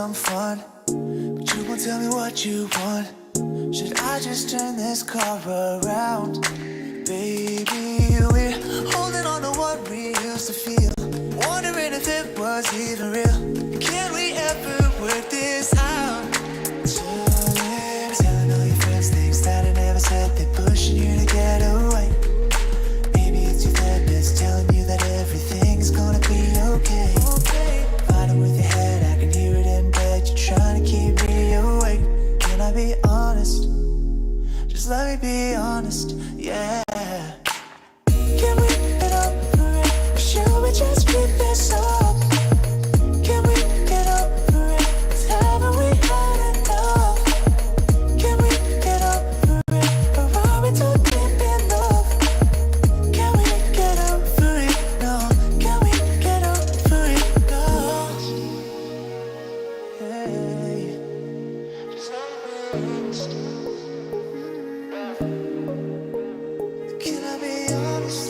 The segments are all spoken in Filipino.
some fun, but you won't tell me what you want. Should I just turn this car around? Baby, we're holding on to what we used to feel, wondering if it was even real. Can we ever work this out? Telling all your friends things that I never said, they're pushing you to get away. Maybe it's your therapist telling you that everything's gonna be okay. Fighting with your head, I can hear it in bed. You're trying to keep me awake. Can I be honest? Just let me be honest, yeah. Can we get over it? Or should we just keep this up? Can we get over it? 'Cause haven't we had enough? Can we get over it? Or are we too deep in love? Can we get over it? No. Can we get over it? No. Hey. Just let me be honest. Can I be honest?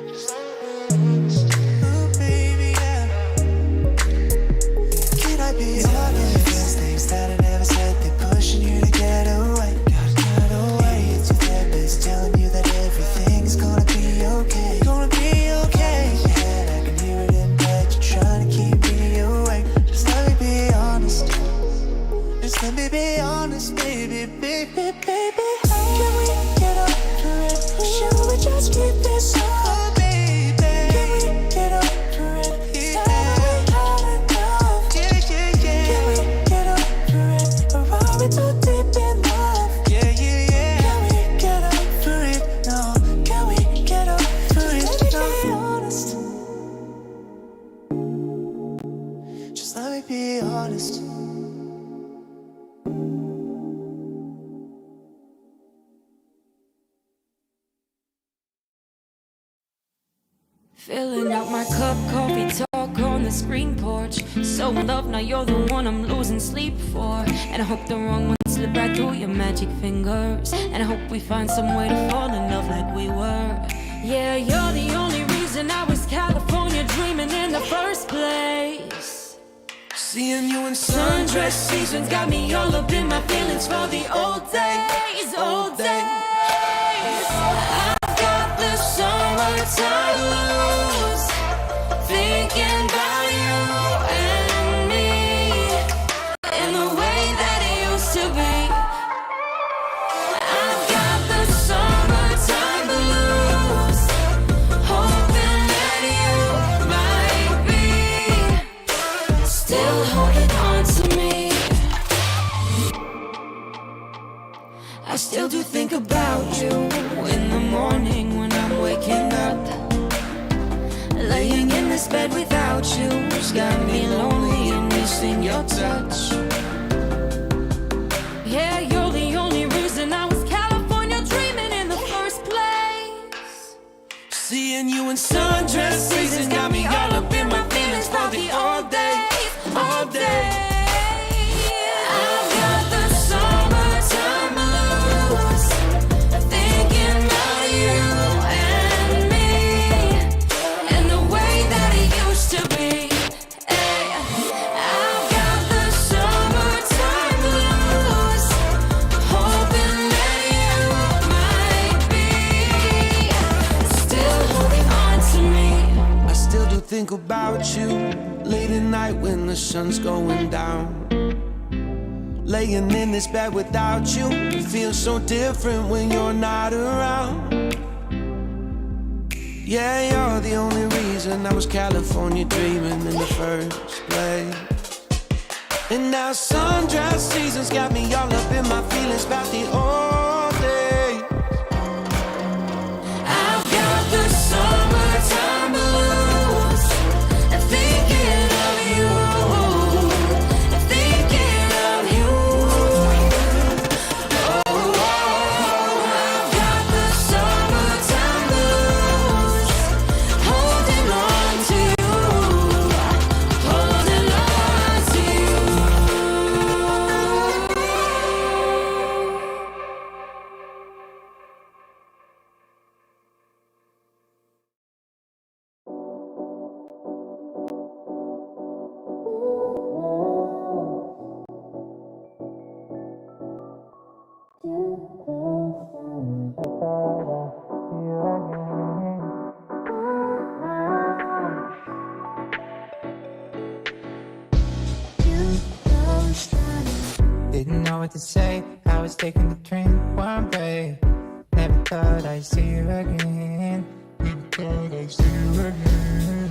Just let me be honest. Oh, baby, yeah. Can I be honest? Things that I never said, they're pushing you to get away. Get away. It's your therapist telling you that everything's gonna be okay. Gonna be okay. In your head, I can hear it in bed. You're trying to keep me awake. Just let me be honest. Just let me be honest, baby, baby, baby. Can we get over it? Or should we just keep this up? Oh, baby. Can we get over it? Haven't we had enough? Yeah, yeah, yeah. Can we get over it? Or are we too deep in love? Yeah, yeah, yeah. Can we get over it? No. Can we get over it? Let me be honest. Just let me be honest. Filling out my cup, coffee talk on the screen porch. So in love, now you're the one I'm losing sleep for. And I hope the wrong one slip right through your magic fingers. And I hope we find some way to fall in love like we were. Yeah, you're the only reason I was California dreaming in the first place. Seeing you in Sundress seasons got me all up in my feelings for the old days, old days. I've got the summertime blues, thinking about you and me, in the way that it used to be. I've got the summertime blues, hoping that you might be still holding on to me. I still do think about you in the morning when I'm waking up. Laying in this bed without you's got me lonely and missing your touch. Yeah, you're the only reason I was California dreaming in the first place. Seeing you in sundress seasons got me all up in my feelings for the all day, all day. I've got the summertime blues, thinking about you and me, and the way that it used to be. Hey, I've got the summertime blues, hoping that you might be still holding on to me. I still do think about you late at night when the sun's going down. Laying in this bed without you, it feels so different when you're not around. Yeah, you're the only reason I was California dreaming in the first place. And now sundress seasons got me all up in my feelings about the old days. I've got the summertime blues, thinking of you, thinking of you. Oh, I've got the summertime blues, holding on to you, holding on to you. hard to say. I was taking the train one way. Never thought I'd see you again. Never thought I'd see you again.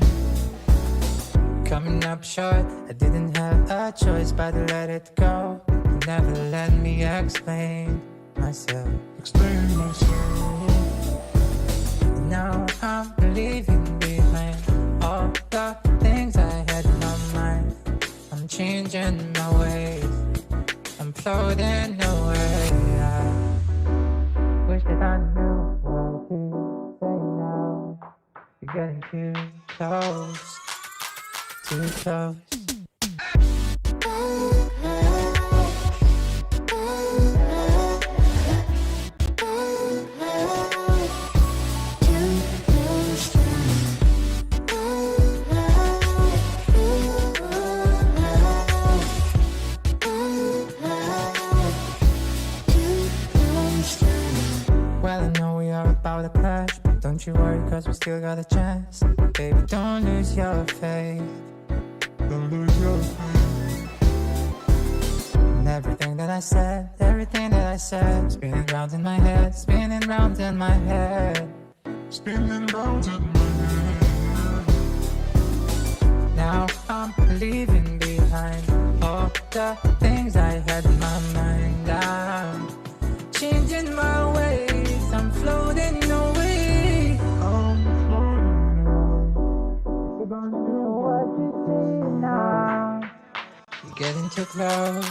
Coming up short, I didn't have a choice but to let it go. You never let me explain myself. Explain myself. Now I'm leaving behind all the things I had in my mind. I'm changing my ways, I'm floating away. I wish that I knew what to say now. You're getting too close, too close. About to crash, but don't you worry, cause we still got a chance. Baby, don't lose your faith. Don't lose your faith. And everything that I said, spinning round in my head, spinning round in my head, spinning round in my head. Now I'm leaving behind all the things I had in my mind. I'm changing my ways, I'm floating away. I'm floating away. Don't know what you say now. You're getting too close.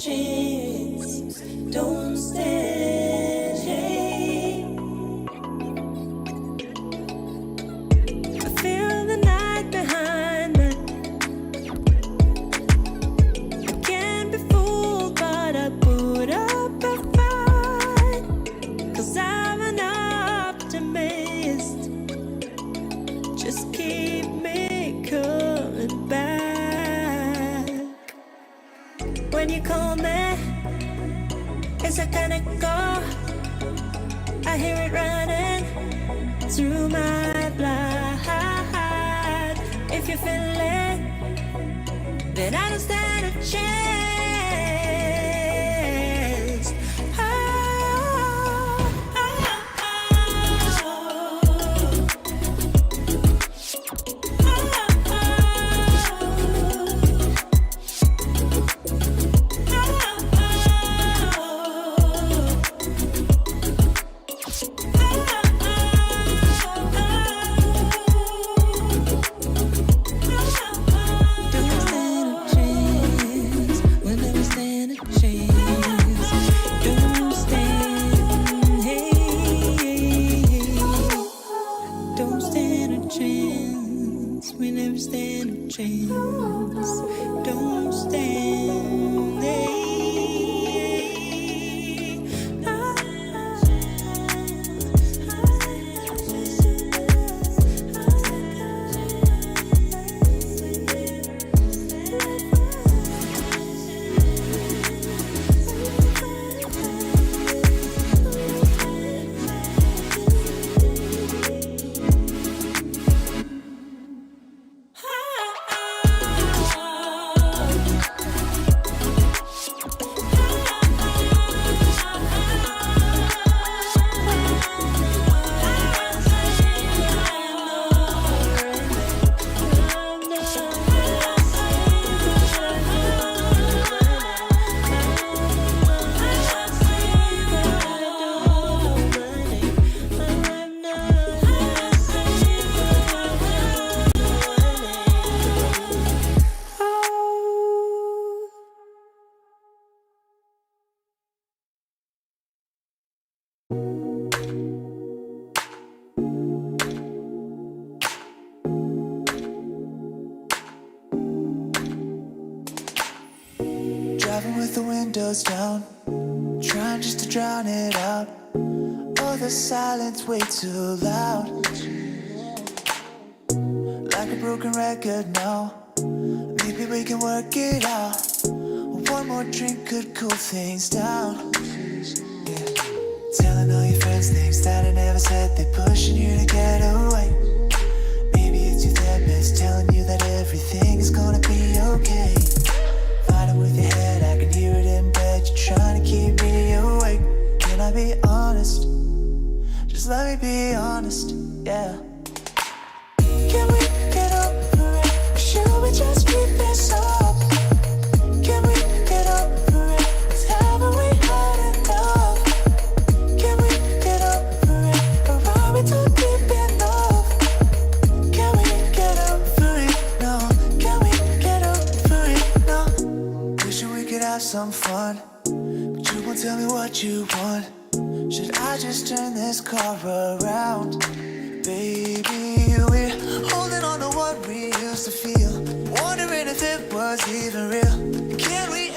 chance. Don't stand a chance. I feel the night behind me. I can't be fooled, but I put up a fight. 'Cause I'm an optimist. Just keep me coming back. When you call me, it's a kind of go. I hear it running through my blood. If you feel it, then I don't stand a chance. Oh, oh, Driving with the windows down, trying just to drown it out. Oh, the silence way too loud, like a broken record now. Maybe we can work it out. One more drink could cool things down. Yeah. Telling all your friends things that I never said, they're pushing you to get away. Maybe it's your therapist telling you that everything's gonna be okay. Fighting with your head, I can hear it in bed. You're trying to keep me awake. Can I be honest? Just let me be honest, yeah. Can we get over it? Or should we just keep this up? Can we get over it? 'Cause haven't we had enough? Can we get over it? Or are we too deep enough? Can we get over it? No. Can we get over it? No. Wishing we could have some fun, but you won't tell me what you want. Should I just turn this car around? Baby, we're holding on to what we used to feel, wondering if it was even real. Can we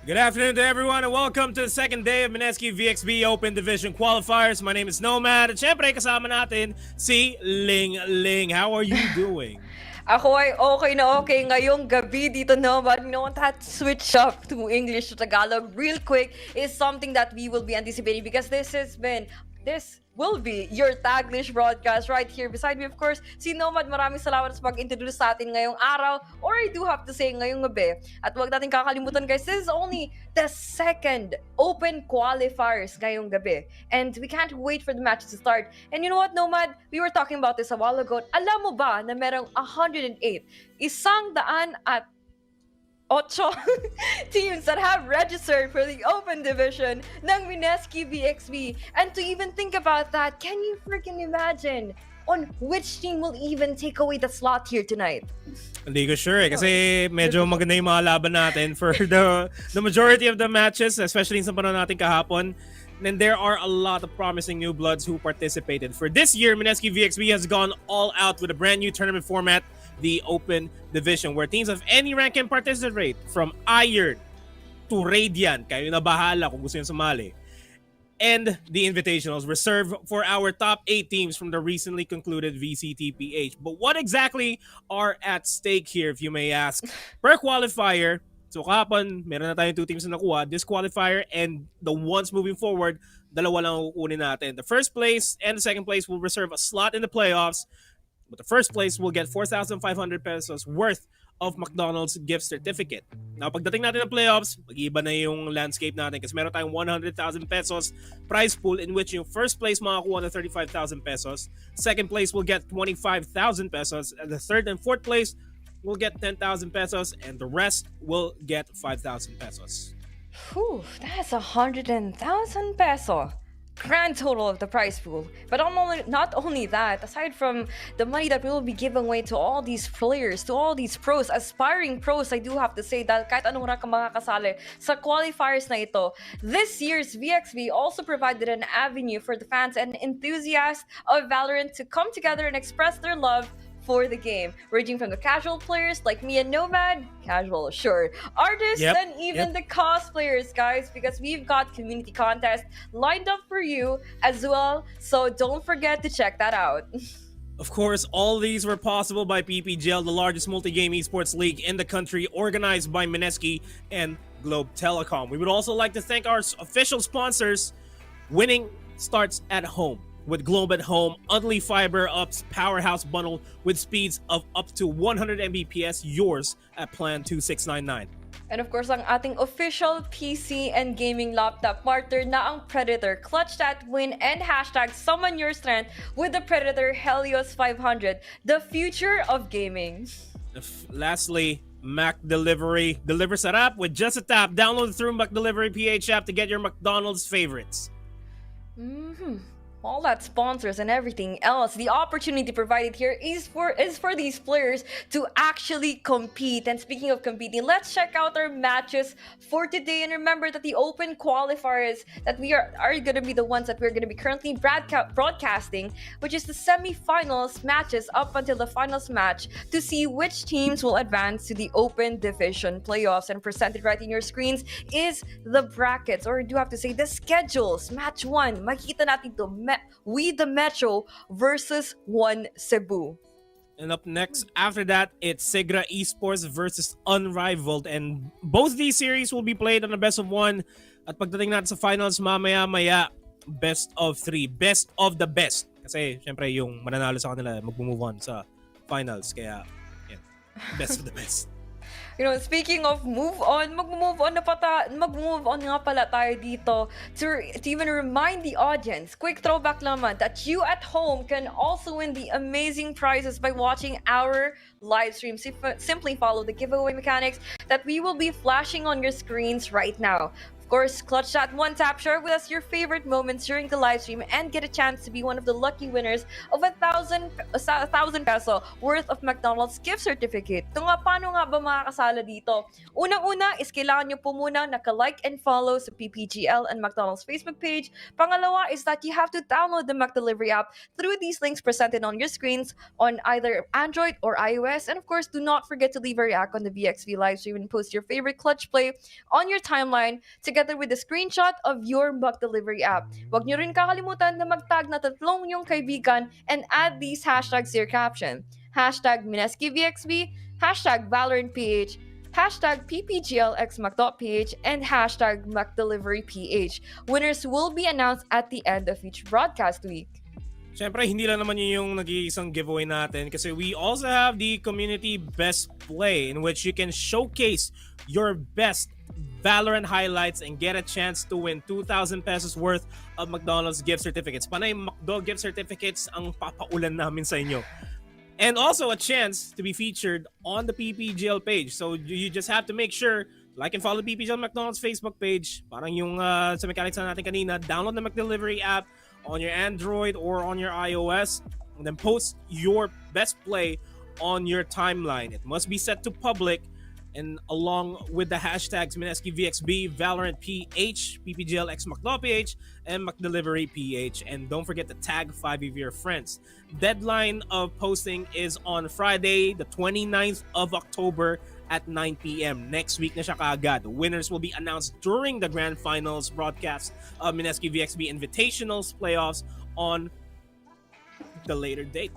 Good afternoon to everyone and welcome to the second day of Mineski VxV Open Division Qualifiers. My name is Nomad at syempre kasama natin si Ling Ling. How are you doing? Ako ay okay na okay ngayong gabi dito naman. You know, that switch up to English to Tagalog real quick is something that we will be anticipating because this has been this will be your Taglish broadcast right here. Beside me, of course, si Nomad. Maraming salamat sa pag-introduce sa atin ngayong araw, or I do have to say ngayong gabi. At huwag natin kakalimutan, guys, this is only the second open qualifiers ngayong gabi. And we can't wait for the matches to start. And you know what, Nomad? We were talking about this a while ago. Alam mo ba na merong 108, 108 teams that have registered for the open division ng Mineski VxV. And to even think about that, can you freaking imagine on which team will even take away the slot here tonight? Hindi ko sure kasi medyo maganda yung mga laban natin for the majority of the matches, especially sa panahon natin kahapon. And there are a lot of promising new bloods who participated. For this year, Mineski VxV has gone all out with a brand new tournament format, the Open Division, where teams of any rank can participate, from Iron to Radiant. Kayo na bahala kung gusto nyo sumali. And the invitationals reserved for our top 8 teams from the recently concluded VCTPH. But what exactly are at stake here, if you may ask? Per qualifier, so kahapon, meron na tayong 2 teams na nakuha, this qualifier, and the ones moving forward, dalawa lang kukunin natin. The first place and the second place will reserve a slot in the playoffs, but the first place will get 4,500 pesos worth of McDonald's gift certificate. Now, pagdating natin ng playoffs, mag-iiba na yung landscape natin kasi meron tayong 100,000 pesos prize pool in which yung first place makakuha na 35,000 pesos, second place will get 25,000 pesos, and the third and fourth place will get 10,000 pesos, and the rest will get 5,000 pesos. Whew, that's 100,000 peso. Grand total of the prize pool. But not only that, aside from the money that we will be giving away to all these players, to all these pros, aspiring pros, I do have to say that kahit anong rank ang makakasali sa qualifiers na ito, this year's VxV also provided an avenue for the fans and enthusiasts of Valorant to come together and express their love for the game, ranging from the casual players like me and Nomad, casual, sure, artists, and even the cosplayers, guys, because we've got community contests lined up for you as well, so don't forget to check that out. Of course, all these were possible by PPGL, the largest multi-game esports league in the country, organized by Mineski and Globe Telecom. We would also like to thank our official sponsors. Winning starts at home. With Globe at Home, Unli Fiber Up's powerhouse bundle with speeds of up to 100 Mbps, yours at Plan 2699. And of course, ang ating official PC and gaming laptop partner na ang Predator. Clutch that win and hashtag summon your strength with the Predator Helios 500, the future of gaming. Lastly, Mac Delivery. Deliver sarap with just a tap. Download through Mac Delivery PH app to get your McDonald's favorites. All that sponsors and everything else, the opportunity provided here is for these players to actually compete. And speaking of competing, let's check out our matches for today. And remember that the open qualifiers that we are going to be the ones that we're going to be currently broadcasting, which is the semifinals matches up until the finals match, to see which teams will advance to the open division playoffs. And presented right in your screens is the brackets, or I do have to say the schedules. Match 1, makita natin to. We the Metro versus One Cebu. And up next, after that, it's Segra Esports versus Unrivaled. And both these series will be played on a best of 1. At pagdating natin sa finals, mamaya-maya, best of 3. Best of the best. Kasi, syempre, yung mananalo sa kanila, mag-move on sa finals. Kaya, yeah, best of the best. You know, speaking of move on, mag-move on nga pala tayo dito to even remind the audience, quick throwback naman, that you at home can also win the amazing prizes by watching our live stream. Simply follow the giveaway mechanics that we will be flashing on your screens right now. Of course, clutch that one tap, share with us your favorite moments during the live stream, and get a chance to be one of the lucky winners of 1,000 peso worth of McDonald's gift certificate. Ito nga, paano nga ba makakasala dito? Unang-una is kailangan nyo po muna naka-like and follow sa PPGL and McDonald's Facebook page. Pangalawa is that you have to download the McDelivery app through these links presented on your screens on either Android or iOS. And of course, do not forget to leave a react on the VxV live stream and post your favorite clutch play on your timeline together with a screenshot of your McDelivery app. Huwag nyo rin kakalimutan na mag-tag na 3 yung kaibigan and add these hashtags to your caption. Hashtag Mineski VxV, hashtag ValorantPH, hashtag PPGLXMac.ph, and hashtag MacDeliveryPH. Winners will be announced at the end of each broadcast week. Siyempre, hindi lang naman yun yung nag-iisang giveaway natin kasi we also have the community best play in which you can showcase your best Valorant highlights and get a chance to win 2,000 pesos worth of McDonald's gift certificates. Panay McDo gift certificates ang papaulan namin sa inyo. And also a chance to be featured on the PPGL page. So you just have to make sure like and follow the PPGL McDonald's Facebook page. Parang yung sa mechanics na natin kanina, download the McDelivery app on your Android or on your iOS and then post your best play on your timeline. It must be set to public and along with the hashtags Mineski VxV, Valorant PH, PPGL XMacDoPH, and McDelivery PH. And don't forget to tag 5 of your friends. Deadline of posting is on Friday, the 29th of October at 9 p.m. Next week na siya kaagad. Winners will be announced during the Grand Finals broadcast of Mineski VxV Invitationals playoffs on the later date.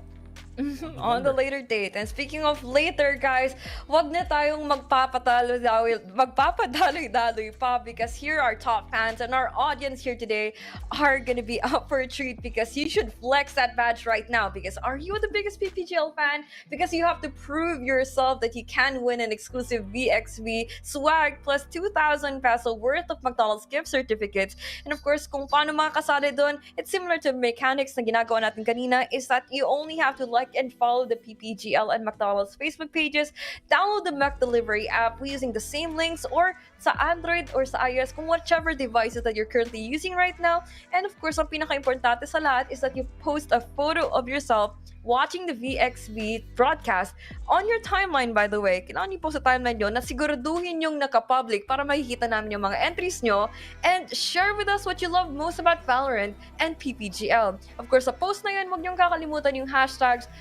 On the later date. And speaking of later, guys, wag na tayong magpapadaloy-daloy pa, because here our top fans and our audience here today are gonna be up for a treat, because you should flex that badge right now. Because are you the biggest PPGL fan? Because you have to prove yourself that you can win an exclusive VxV swag plus 2,000 peso worth of McDonald's gift certificates. And of course, kung paano makakasali doon, it's similar to mechanics na ginagawa natin kanina, is that you only have to like and follow the PPGL and McDonald's Facebook pages, download the McDelivery app using the same links, or sa Android or sa iOS, kung whichever devices that you're currently using right now. And of course, ang pinaka-importante sa lahat is that you post a photo of yourself watching the VxV broadcast on your timeline, by the way. Kailangan niyo po sa timeline nyo na siguraduhin yung naka-public para makikita namin yung mga entries nyo, and share with us what you love most about Valorant and PPGL. Of course, sa post na yun, huwag niyong kakalimutan yung hashtags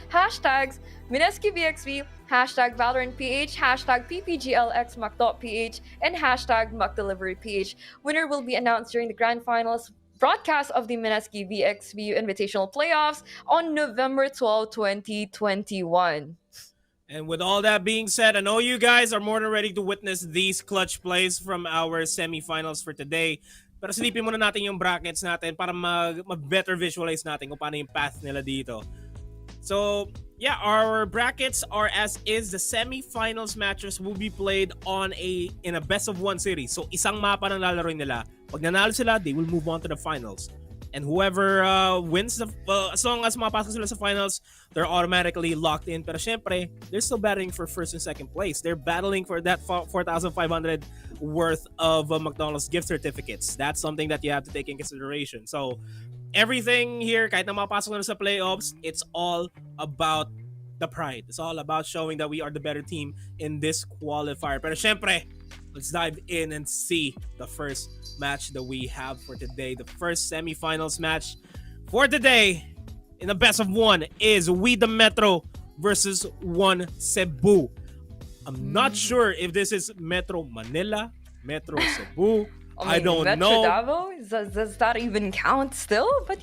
Mineski VxV, hashtag ValorantPH, hashtag PPGLXMac.ph, and hashtag MacDeliveryPH. Winner will be announced during the Grand Finals broadcast of the Mineski VxV Invitational Playoffs on November 12, 2021. And with all that being said, I know you guys are more than ready to witness these clutch plays from our semifinals for today. Pero silipin muna natin yung brackets natin para mag-better visualize natin kung paano yung path nila dito. So, yeah, our brackets are as is. The semifinals matches will be played in a best of one series. So, isang mapa ng lalaroin nila. Pag nanalo sila, they will move on to the finals. And whoever wins, as long as mapasok sila sa finals, they're automatically locked in. Pero syempre, they're still battling for first and second place. They're battling for that 4,500 worth of McDonald's gift certificates. That's something that you have to take in consideration. So, everything here, kahit na mapasok na sa playoffs, it's all about the pride. It's all about showing that we are the better team in this qualifier. Pero syempre, let's dive in and see the first match that we have for today. The first semifinals match for today in the best of one is We the Metro versus One Cebu. I'm not sure if this is Metro Manila, Metro Cebu. I don't Metro know. Davao? Does that even count still? But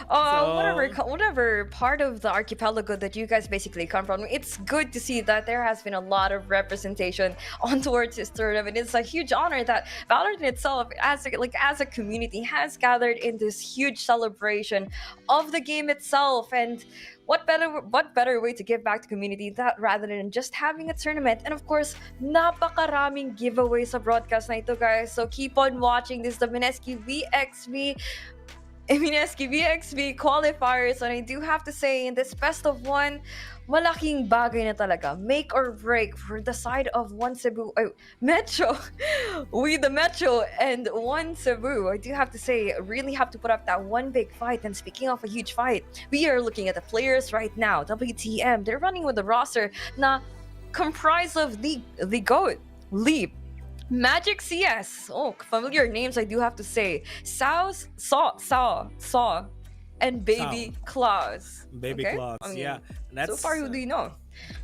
whatever part of the archipelago that you guys basically come from, it's good to see that there has been a lot of representation on towards this tournament. It's a huge honor that Valorant itself, as a community, has gathered in this huge celebration of the game itself. And what better way to give back to community that rather than just having a tournament? And of course, napakaraming giveaways sa broadcast na ito, guys. So keep on watching. This is the Mineski VxV Qualifiers. And I do have to say, in this best of one, malaking bagay na talaga. Make or break for the side of One Cebu, Metro. We the Metro and One Cebu. I do have to say, really have to put up that one big fight. And speaking of a huge fight, we are looking at the players right now. WTM, they're running with the roster na comprised of the GOAT, Leap, Magic CS. Oh, familiar names, I do have to say. Saw, and Baby Claus. Baby Okay? Claus, I mean, yeah. That's, so far, who do you know?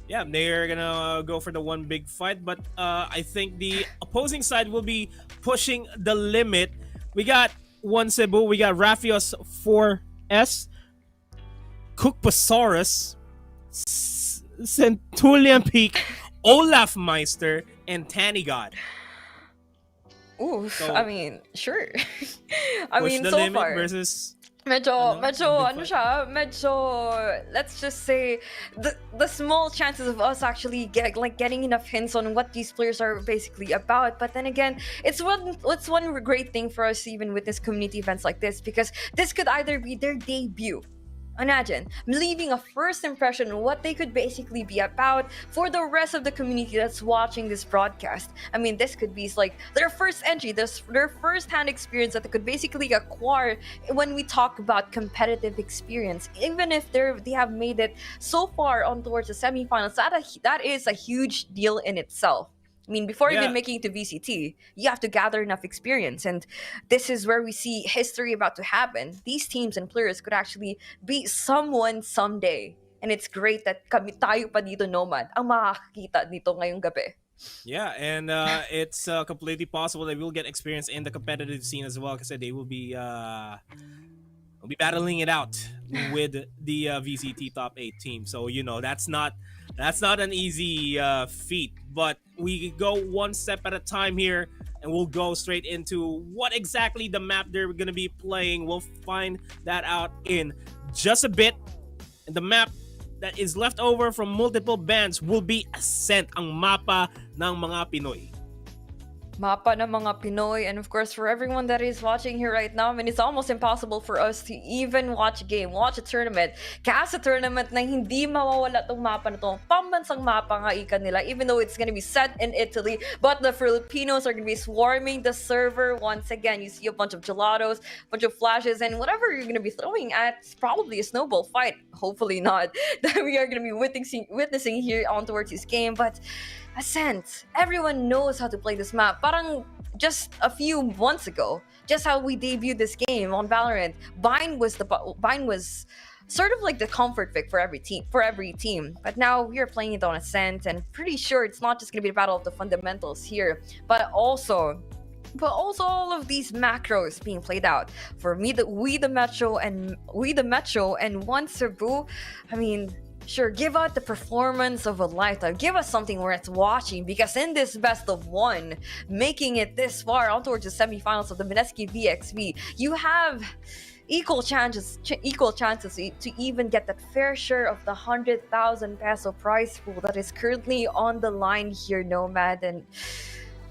Yeah, they're gonna go for the one big fight, but I think the opposing side will be pushing the limit. We got One Cebu, we got Rafios 4S, Cookpasaurus, Centulian Peak, Olaf Meister, and Tanny God. Oof, I So mean, sure. I push mean, the so limit far. versus Medyo, big ano fight. siya, let's just say, the small chances of us actually getting enough hints on what these players are basically about. But then again, it's one great thing for us to even witness community events like this, because this could either be their debut. Imagine leaving a first impression on what they could basically be about for the rest of the community that's watching this broadcast. I mean, this could be like their first entry, their first hand experience that they could basically acquire when we talk about competitive experience. Even if they have made it so far on towards the semifinals, that is a huge deal in itself. I mean, before even Yeah, making it to VCT, you have to gather enough experience, and this is where we see history about to happen. These teams and players could actually be someone someday. And it's great that tayo pa dito, Nomad, ang makakakita dito ngayong gabi. yeah, and it's completely possible they will get experience in the competitive scene as well, because they will be battling it out with the VCT top 8 team. So that's not an easy feat. But we go one step at a time here, and we'll go straight into what exactly the map they're gonna be playing. We'll find that out in just a bit. And the map that is left over from multiple bands will be Ascent, ang mapa ng mga Pinoy. Mapa ng mga Pinoy, and of course for everyone that is watching here right now, I mean, it's almost impossible for us to even watch a game, watch a tournament, cast a tournament na hindi mawawala tong mapa na to. Pambansang mapa nga ika nila, even though it's gonna be set in Italy, but the Filipinos are gonna be swarming the server once again. You see a bunch of gelatos, a bunch of flashes, and whatever you're gonna be throwing at, it's probably a snowball fight. Hopefully not, that we are gonna be witnessing here on towards this game, but Ascent. Everyone knows how to play this map. Parang just a few months ago, just how we debuted this game on Valorant, Vine was sort of like the comfort pick for every team. But now we are playing it on Ascent, and pretty sure it's not just gonna be the battle of the fundamentals here, but also all of these macros being played out for me, the Metro and one Cebu. I mean, sure, give out the performance of a lifetime. Give us something worth watching, because in this best of one, making it this far on towards the semifinals of the Mineski VxV, you have equal chances to even get that fair share of the 100,000 peso prize pool that is currently on the line here, Nomad. And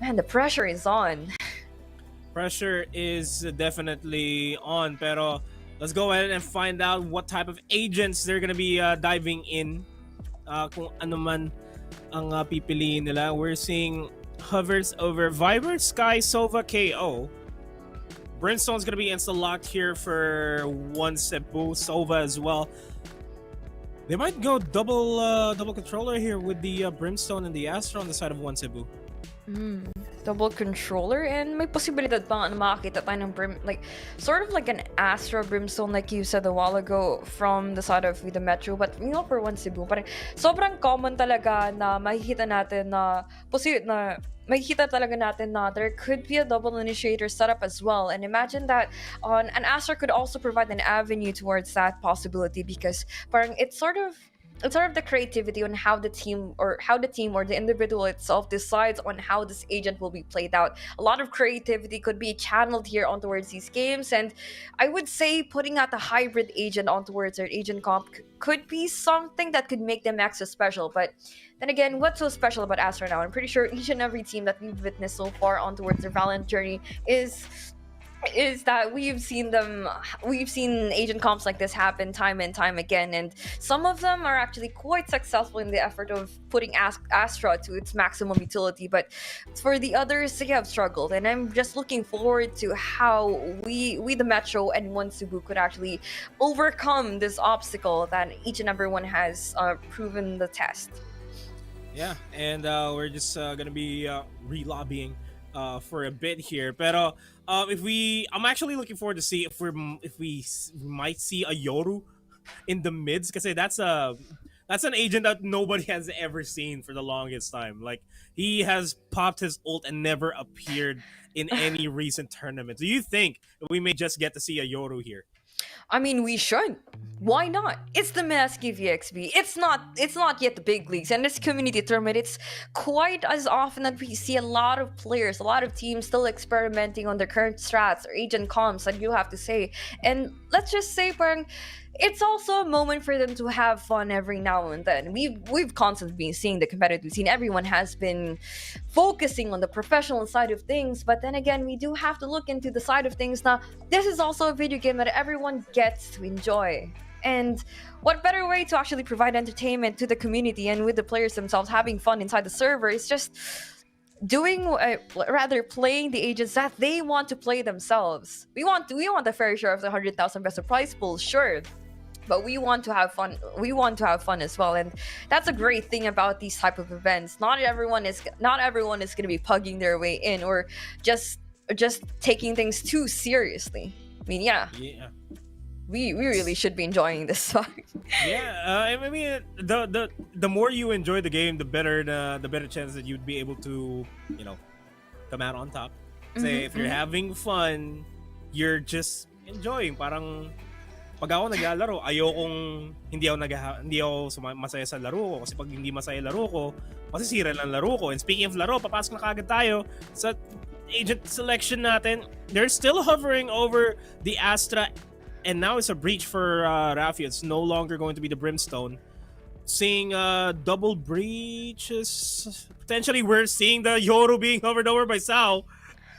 man, the pressure is on. Pressure is definitely on, pero let's go ahead and find out what type of agents they're gonna be diving in. Kung ano man ang pipiliin nila. We're seeing hovers over Viber, Sky, Sova, KO. Brimstone's gonna be insta-locked here for one Cebu, Sova as well. They might go double controller here with the Brimstone and the Astra on the side of one Cebu. Double controller, and may posibilidad pa nga na makakita tayo ng like sort of like an Astra Brimstone, like you said a while ago, from the side of the Metro. But for one Cebu, parang sobrang common talaga na makikita natin na makikita talaga natin na there could be a double initiator setup as well. And imagine that an Astra could also provide an avenue towards that possibility, because parang it's sort of the creativity on how the team or the individual itself decides on how this agent will be played out. A lot of creativity could be channeled here on towards these games, and I would say putting out a hybrid agent on towards their agent comp could be something that could make them extra special. But then again, what's so special about Astra now? I'm pretty sure each and every team that we've witnessed so far on towards their Valorant journey is that we've seen agent comps like this happen time and time again, and some of them are actually quite successful in the effort of putting Astra to its maximum utility, but for the others, they have struggled. And I'm just looking forward to how we the Metro and one Cebu could actually overcome this obstacle that each and everyone has proven the test. Yeah, and we're just gonna be re-lobbying for a bit here. Pero I'm actually looking forward to see if we might see a Yoru in the mids, because that's an agent that nobody has ever seen for the longest time. Like, he has popped his ult and never appeared in any recent tournament. Do you think we may just get to see a Yoru here? I mean, we should. Why not? It's the Mineski VxV. It's not yet the big leagues, and this community tournament, it's quite as often that we see a lot of players, a lot of teams still experimenting on their current strats or agent comps, that you have to say. And let's just say, parang, it's also a moment for them to have fun every now and then. We've constantly been seeing the competitive scene. Everyone has been focusing on the professional side of things, but then again, we do have to look into the side of things. Now, this is also a video game that everyone gets to enjoy. And what better way to actually provide entertainment to the community and with the players themselves having fun inside the server is just doing rather playing the agents that they want to play themselves. We want the fair share of the 100,000 peso prize pool, sure, but we want to have fun. We want to have fun as well, and that's a great thing about these type of events. Not everyone is going to be pugging their way in or just taking things too seriously. I mean, yeah. We really should be enjoying this song. I mean, the more you enjoy the game, the better chance that you'd be able to, come out on top. Say if you're having fun, you're just enjoying. Parang pag ako naglalaro, ayokong hindi ako masaya sa laro ko, kasi pag hindi masaya laro ko, masisira lang laro ko. And speaking of laro, papasok na kagad tayo sa agent selection natin. They're still hovering over the Astra. And now it's a breach for Rafi. It's no longer going to be the Brimstone. Seeing double breaches. Potentially, we're seeing the Yoru being hovered over by Sao.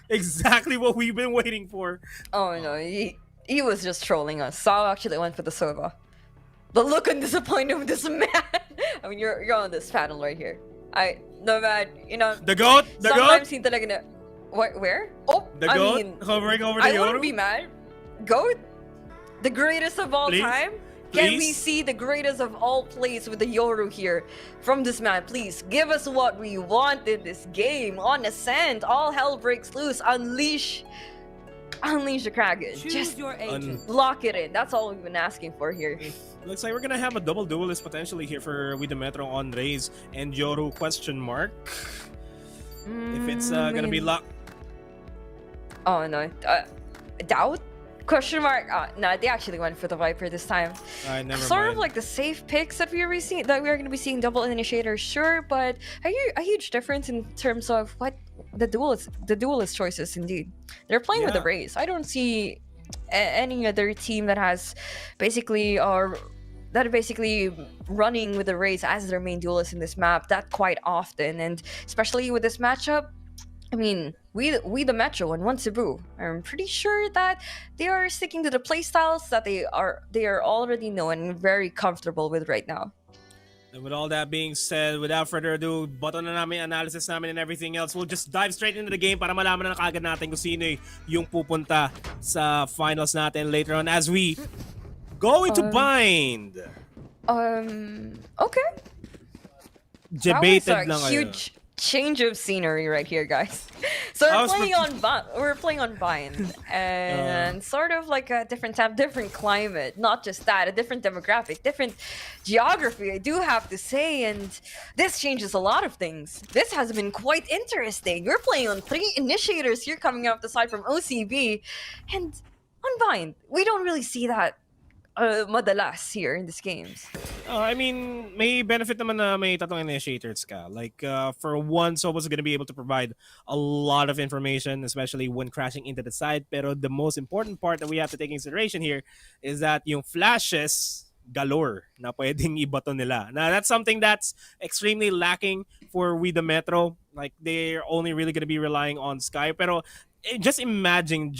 Exactly what we've been waiting for. Oh no, he was just trolling us. Sao actually went for the Sova. The look and disappointment of this man. I mean, you're on this panel right here. No man, The goat. Sometimes he talaga na. Where? Oh, the goat hovering over the Yoru. I wouldn't be mad. Goat. The greatest of all time? Can we see the greatest of all plays with the Yoru here from this man? Please give us what we want in this game. On Ascent, all hell breaks loose. Unleash the Kraken. Just your agent. Lock it in. That's all we've been asking for here. Looks like we're gonna have a double duelist potentially here for with the Metro on Raze and Yoru question mark. If it's gonna be locked. Oh no. Doubt? Question mark. Nah, they actually went for the Viper this time. Never sort mind. of like the safe picks that we are going to be seeing double initiator, sure, but a huge difference in terms of what the duelist choices. Indeed, they're playing with the Raze. I don't see any other team that has basically running with the Raze as their main duelist in this map that quite often, and especially with this matchup. I mean, we the Metro and One Cebu, I'm pretty sure that they are sticking to the playstyles that they are already known and very comfortable with right now. And with all that being said, without further ado, button na namin analysis namin and everything else. We'll just dive straight into the game para malaman na kagad natin kung sino yung pupunta sa finals natin later on as we go into bind. Okay. Debated that was lang a huge change of scenery right here, guys. So we're playing on Bind, and sort of like a different time, different climate. Not just that, a different demographic, different geography, I do have to say, and this changes a lot of things. This has been quite interesting. We're playing on 3 initiators here coming out the side from OCB, and on Bind, we don't really see that madalas here in these games. I mean, may benefit naman na may tatlong initiators ka. Like, for one, Sobo's gonna be able to provide a lot of information, especially when crashing into the side. Pero the most important part that we have to take in consideration here is that yung flashes galore na pwedeng ibato nila. Now, that's something that's extremely lacking for We The Metro. Like, they're only really gonna be relying on Sky. Pero, just imagine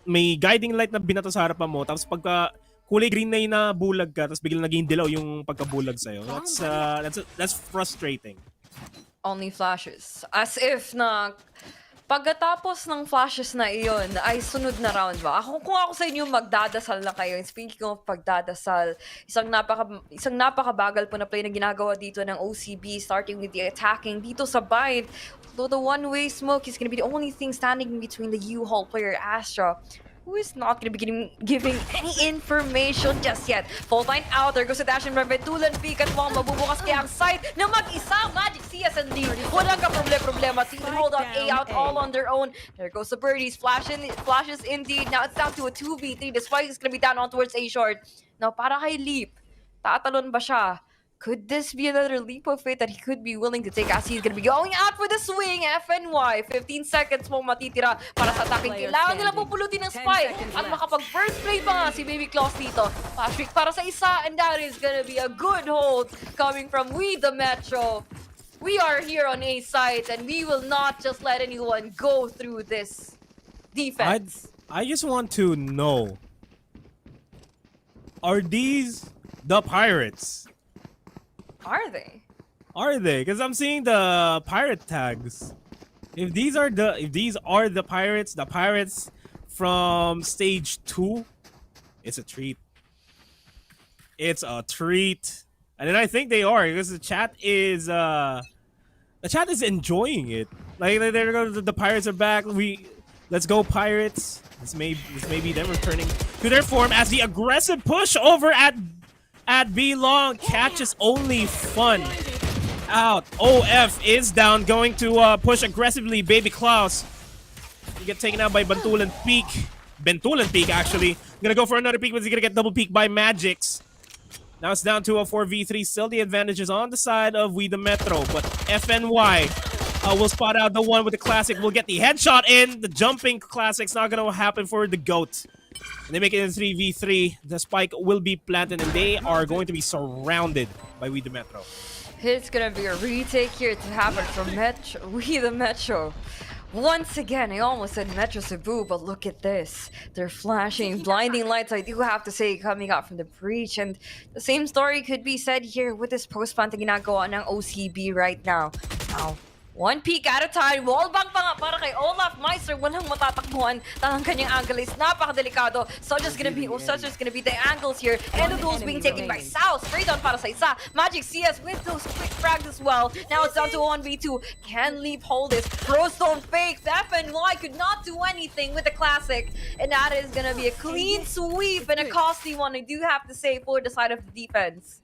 may guiding light na binato sa harapan mo, tapos pagka kulay green na yung nabulag ka, tapos biglang naging dilaw yung pagkabulag sa'yo. That's frustrating. Only flashes. As if na pagkatapos ng flashes na iyon ay sunod na round ba? Kung ako sa inyo, magdadasal na kayo. And speaking of pagdadasal, isang napakabagal po na play na ginagawa dito ng OCB, starting with the attacking dito sa Bind. Though the one-way smoke is gonna be the only thing standing between the U-Haul player Astra. who is not gonna be giving any information just yet. Full line out, there goes the dash and Bentulan peak at Wong, mabubukas kaya ang side na mag-isa, Magic CS and lead. Walang ka-problema. Team hold on A out all on their own. There goes the birdies, flashes indeed. Now it's down to a 2v3. The spike is gonna be down on towards A short. Now para kay Leap, tatalon ba siya? Could this be another leap of faith that he could be willing to take as he's gonna be going out for the swing? FNY, 15 seconds mo matitira para sa attacking. Kailangan nila pupulutin ng spike at makapag-first play pa nga si Baby Claus dito. Patrick para sa isa, and that is gonna be a good hold coming from We the Metro. We are here on A side and we will not just let anyone go through this defense. I just want to know, are these the Pirates? Are they? Are they? Because I'm seeing the pirate tags. If these are the pirates from stage 2, it's a treat. It's a treat. And then I think they are, because the chat is enjoying it. Like the pirates are back. Let's go Pirates. This may be them returning to their form as the aggressive push over at B Long catches only fun out. OF is down, going to push aggressively. Baby Klaus get taken out by Bentulan Peak. Bentulan Peak actually gonna go for another peak, but he's gonna get double peak by Magix. Now it's down to a 4v3. Still the advantage is on the side of We the Metro, but FNY will spot out the one with the classic. Will get the headshot in. The jumping classic's not gonna happen for the GOAT. And they make it in 3v3. The spike will be planted and they are going to be surrounded by We the Metro. It's gonna be a retake here to happen from We the Metro. Once again, I almost said Metro Cebu, but look at this. They're flashing blinding lights, I do have to say, coming out from the breach. And the same story could be said here with this post-plant na ginagawa ng OCB right now. Now, one peek at a time. Wallbang pa nga para kay Olaf Meister. Walang matatakbuhan. Ang kanyang angle is napakadelikado. Such is gonna be the angles here. And the duels being taken by South. Straight on para sa isa. Magic CS with those quick frags as well. Now it's down to 1v2. Can Leap hold this? Throwstone fake. FNY could not do anything with the classic. And that is gonna be a clean sweep and a costly one, I do have to say, for the side of the defense.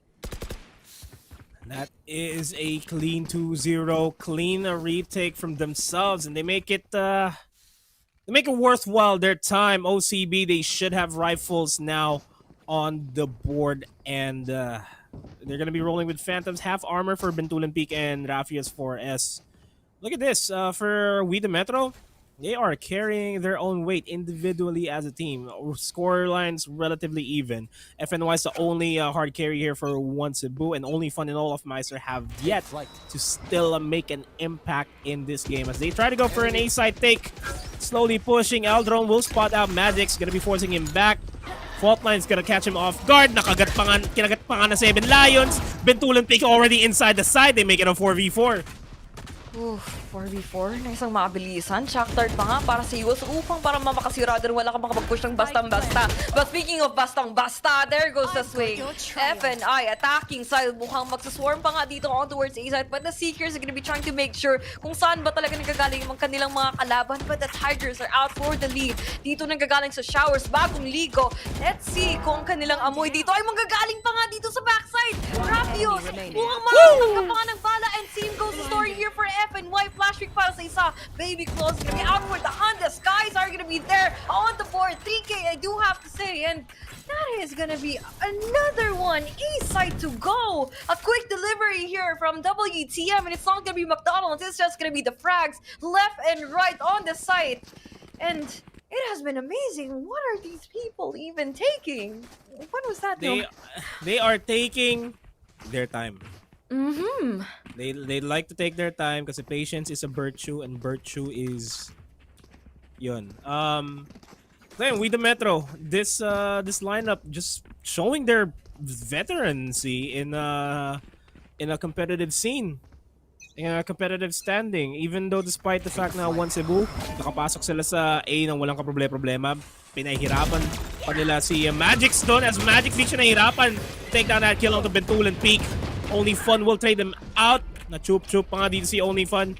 That is a clean 2-0, clean a retake from themselves, and they make it worthwhile their time. OCB, they should have rifles now on the board, and they're gonna be rolling with Phantoms, half armor for Bentulan Peak and Rafia's 4S. Look at this, for We the Metro. They are carrying their own weight individually as a team. Score lines relatively even. FNY is the only hard carry here for one Cebu, and only Fun and all of Meister have yet to still make an impact in this game as they try to go for an A-side take. Slowly pushing. Aldron will spot out Magic's, gonna be forcing him back. Faultline's gonna catch him off guard. Kinagat pa nga na 7 Lions. Bentulan Peak already inside the side. They make it a 4v4. Oof, 4v4 na isang mabilisan. Shock dart pa nga para sa iwas upang para mamakasira din wala ka makapag-push ng bastang-basta. But speaking of bastang-basta, there goes the swing. FNI attacking side. Mukhang magsaswarm pa nga dito on towards A side. But the Seekers are gonna be trying to make sure kung saan ba talaga nagagaling yung kanilang mga kalaban. But the Tigers are out for the lead. Dito nagagaling sa showers, bagong ligo. Let's see kung kanilang amoy dito ay manggagaling pa nga dito sa backside. Rapios, mukhang makakatangka pa nga ng bala. And same goes the story here for FNY. Flash pick para sa isa. Baby Claus gonna be out for the hunt. The skies are gonna be there on the board. 3K, I do have to say. And that is gonna be another one. A-side to go. A quick delivery here from WTM. And it's not gonna be McDonald's. It's just gonna be the frags left and right on the site. And it has been amazing. What are these people even taking? What was that? They are taking their time. Mm-hmm. They like to take their time kasi patience is a virtue and virtue is yun. Then We the Metro, this lineup just showing their veterancy in a competitive scene, in a competitive standing. Even though despite the fact na one Cebu, nakapasok sila sa A nang walang kaproblema, pinahirapan pa nila si Magix doon as Magix di siya nahirapan take down that kill onto Bentulan Peak. Only Fun will trade them out. Na-chup-chup pa nga dito si Only Fun.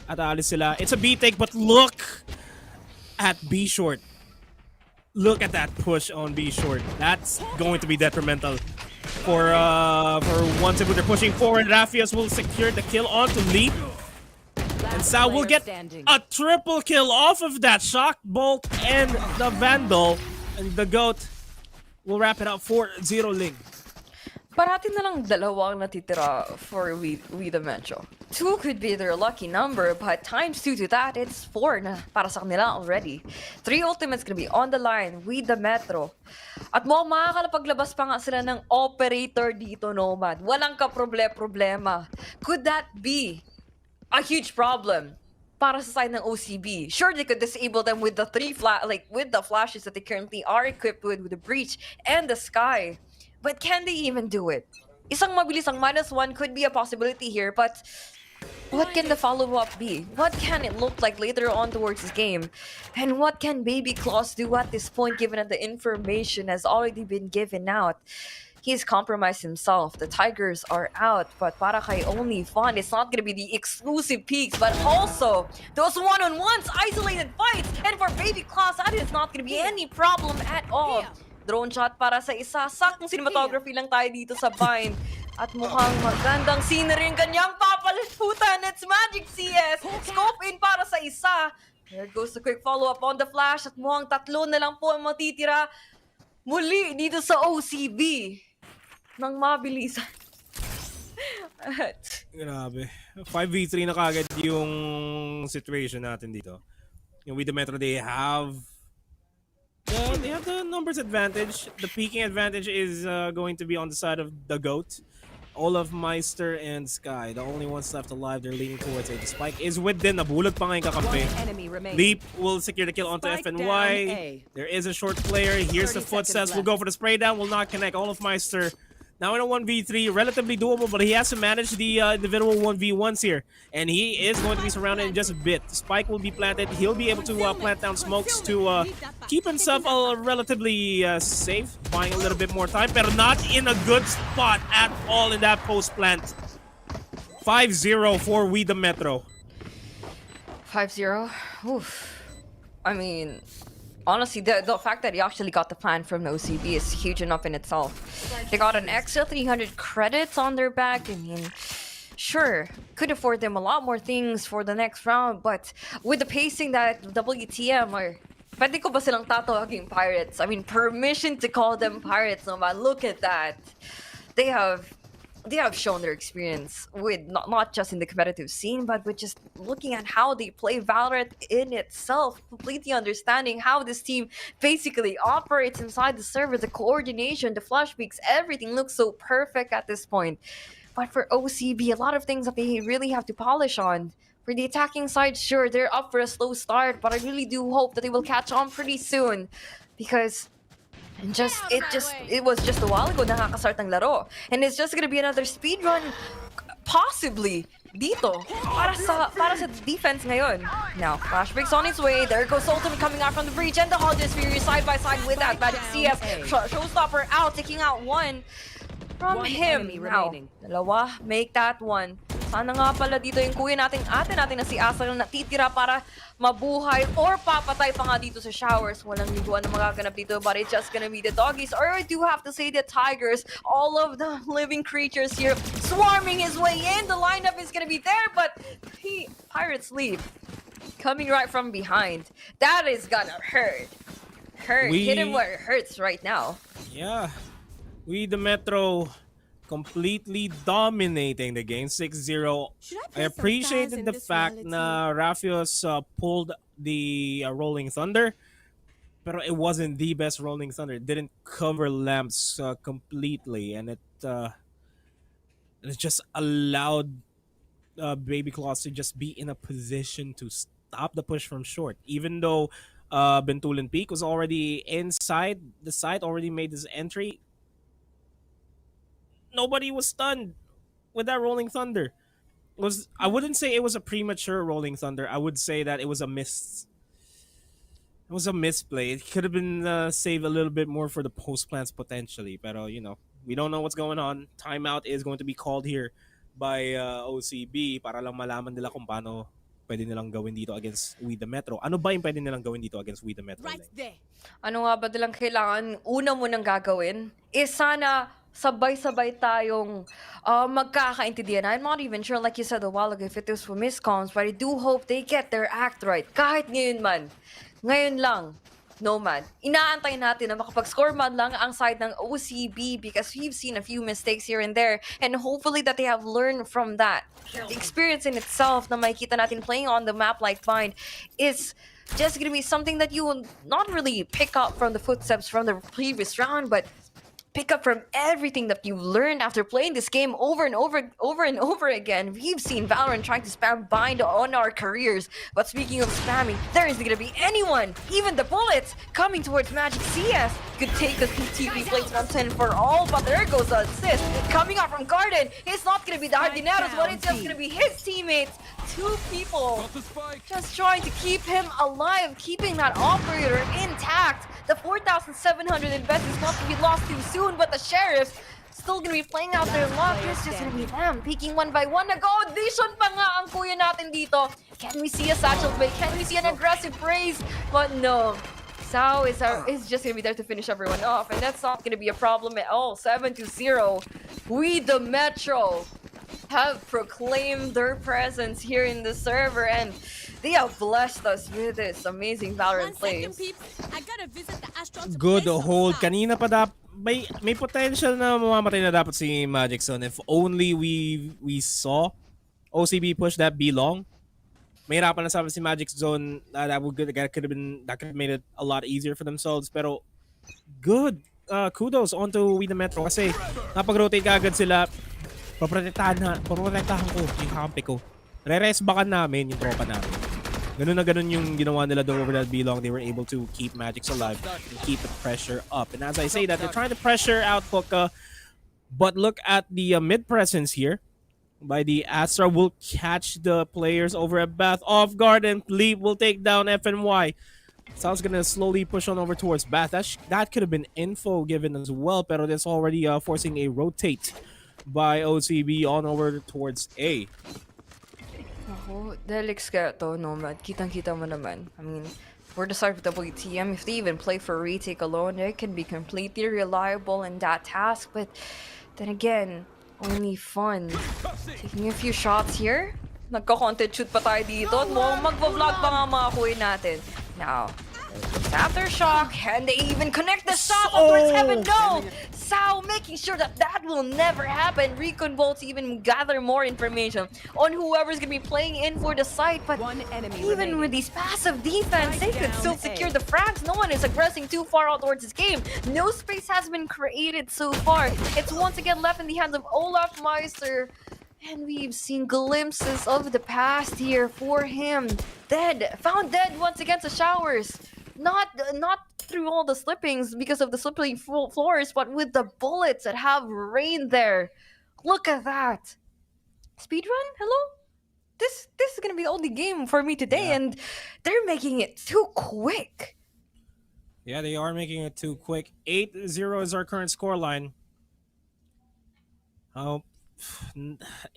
At aalis sila. It's a B take, but look at B short. look at that push on B short. That's going to be detrimental for once they're pushing forward. Rafias will secure the kill onto Leap. And Sao will get a triple kill off of that Shock Bolt and the Vandal. And the GOAT will wrap it up 4-0 Ling. Parating na lang dalawang natitira for we the Metro. 2 could be their lucky number, but times 2 to that, it's 4 na para sa kanila already. 3 ultimates gonna be on the line with the Metro. At mukhang makakalapaglabas pa nga sila ng operator dito, Nomad. Walang kaproblema. Could that be a huge problem para sa side ng OCB? Sure, they could disable them with the with the flashes that they currently are equipped with the Breach and the Sky. But can they even do it? Isang mabilisang -1 could be a possibility here, but what can the follow-up be? What can it look like later on towards this game? And what can Baby Claus do at this point, given that the information has already been given out? He's compromised himself. The Tigers are out, but para kay Only Fun, it's not gonna be the exclusive peaks, but also those one-on-ones, isolated fights. And for Baby Claus, that is not gonna be any problem at all. Drone shot para sa isa. Saktong cinematography lang tayo dito sa Bind. At mukhang magandang scenery yung kanyang papaliputan. It's Magic CS. Scope in para sa isa. There goes the quick follow-up on the flash. At mukhang 3 na lang po ang matitira muli dito sa OCB. Nang mabilisan. Grabe. 5v3 na kagad yung situation natin dito. Yung with the Metro, they have the numbers advantage. The peaking advantage is going to be on the side of the GOAT. Olaf, Meister, and Sky. The only ones left alive, they're leaning towards A. The spike is within. Nabulag pa nga yung kakampi. Leap will secure the kill onto FNY. There is a short player. Here's the footsteps. Will go for the spray down. Will not connect. Olaf, Meister now in a 1v3. Relatively doable, but he has to manage the individual 1v1s here. And he is going to be surrounded in just a bit. The spike will be planted. He'll be able to plant down smokes to keep himself relatively safe. Buying a little bit more time, but not in a good spot at all in that post plant. 5-0 for We the Metro. 5-0? Oof. I mean, honestly, the fact that he actually got the plan from the OCB is huge enough in itself. They got an extra 300 credits on their back. I mean, sure, could afford them a lot more things for the next round, but with the pacing that WTM are, pwede ko ba silang tatawaging pirates? I mean, permission to call them pirates, no man. Look at that. They have shown their experience with not just in the competitive scene, but with just looking at how they play Valorant in itself, completely understanding how this team basically operates inside the server, the coordination, the flash peaks, everything looks so perfect at this point. But for OCB, a lot of things that they really have to polish on. For the attacking side, sure, they're up for a slow start, but I really do hope that they will catch on pretty soon, because it was just a while ago nakakastart ng laro. And it's just gonna be another speed run, possibly, dito. Para sa defense ngayon. Now, flash breaks on its way. There goes Ultimate coming out from the breach. And the Hodges Fury side by side with that. Magic CS. Showstopper out, taking out one from him. Now, dalawa, make that one. Sana nga pala dito yung kuya natin, ate natin na si Asa na natitira para mabuhay or papatay pa nga dito sa showers. Walang liguan na magaganap dito, but it's just gonna be the doggies, or I do have to say the Tigers. All of the living creatures here swarming his way in. The lineup is gonna be there, but Pirates lead. Coming right from behind. That is gonna hurt. Hit him where it hurts right now. Yeah. We the Metro completely dominating the game, 6-0. I appreciated the fact na Rafios pulled the Rolling Thunder, pero it wasn't the best Rolling Thunder. It didn't cover lamps completely, and it just allowed Baby Claus to just be in a position to stop the push from short. Even though Bentulin Peak was already inside, the site already made his entry, nobody was stunned with that Rolling Thunder. I wouldn't say it was a premature Rolling Thunder. I would say that it was a misplay. It could have been saved a little bit more for the post plants potentially. Pero we don't know what's going on. Timeout is going to be called here by OCB para lang malaman nila kung paano pwede nilang gawin dito against We The Metro? Ano ba yung pwede nilang gawin dito against We The Metro? Right there. Ano nga ba nilang kailangan una mo nang gagawin is sana sabay-sabay tayong magkakaintindihan. I'm not even sure, like you said a while ago, if it was for miscoms, but I do hope they get their act right. Kahit ngayon man. Ngayon lang. No man. Inaantay natin na makapag-score man lang ang side ng OCB because we've seen a few mistakes here and there and hopefully that they have learned from that. The experience in itself na makikita natin playing on the map like Bind is just gonna be something that you will not really pick up from the footsteps from the previous round, but pick up from everything that you've learned after playing this game over and over again. We've seen Valorant trying to spam Bind on our careers. But speaking of spamming, there isn't gonna be anyone, even the bullets, coming towards Magic CS. Could take the TP place 110 for all, but there goes the assist. Coming out from Garden, it's not gonna be the Jardineros, but it's just gonna be his teammates. Two people just trying to keep him alive, keeping that operator intact. The 4,700 invest is not to be lost too soon, but the Sheriffs still gonna be playing out their luck. It's just gonna be them peeking one by one. Nag-audition pa nga ang kuya natin dito. Can we see a satchel play? Can we see an aggressive raise? But no. Sao is just gonna be there to finish everyone off, and that's not gonna be a problem at all. 7-0. We the Metro have proclaimed their presence here in the server, and they have blessed us with this amazing Valorant plays. I gotta visit the Astron to Good play some hold. stuff. Kanina pa may potential na mamamatay na dapat si Magic Zone if only we saw OCB push that B long. Mahirapan na sabi si Magic Zone that could have made it a lot easier for themselves, pero good kudos onto We The Metro kasi napag-rotate agad sila. Paprotektahan ko yung kampi ko. Re-resbakan namin yung tropa namin. Ganun na ganun yung ginawa nila doon over that B-long. They were able to keep Magics alive and keep the pressure up. And as I say that, they're trying to pressure out Puka. But look at the mid presence here. By the Astra will catch the players over at Bath off guard, and Leap will take down FNY. Sounds gonna slowly push on over towards Bath. That could have been info given as well, pero that's already forcing a rotate by OCB on over towards A. Oh, Delix ka to, Nomad. Kitang-kita mo naman. I mean, for the start of WTM, if they even play for retake alone, they can be completely reliable in that task. But then again, only fun. Taking a few shots here. Nagko-content shoot pa tayo dito. Magvo-vlog pa nga mga kuya natin. Now, Aftershock, and they even connect the shot towards heaven. No! Sao making sure that will never happen. Recon Bolts even gather more information on whoever's gonna be playing in for the site. But One enemy even with these passive defense, they could still secure the frags. No one is aggressing too far out towards this game. No space has been created so far. It's once again left in the hands of Olaf Meister. And we've seen glimpses of the past here for him. Found dead once against the showers. Not through all the slippings because of the slippery floors, but with the bullets that have rained there. Look at that. Speedrun? Hello? This is gonna be the only game for me today, and they're making it too quick. Yeah, they are making it too quick. 8-0 is our current scoreline. Oh,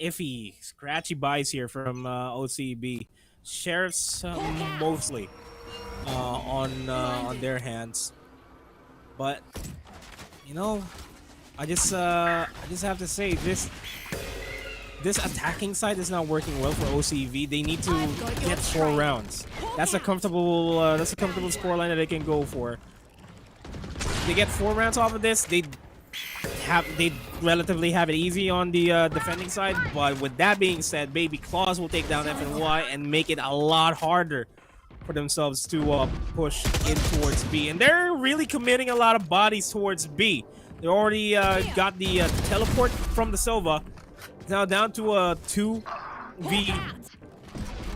iffy, scratchy buys here from OCB. Sheriffs mostly on their hands, but you know, I just have to say this attacking side is not working well for OCV. They need to get 4 rounds. That's a comfortable scoreline that they can go for. If they get 4 rounds off of this, they relatively have it easy on the defending side. But with that being said, Baby Claws will take down FNY and make it a lot harder for themselves to push in towards B. And they're really committing a lot of bodies towards B. They already got the teleport from the Silva. Now down to a 2v.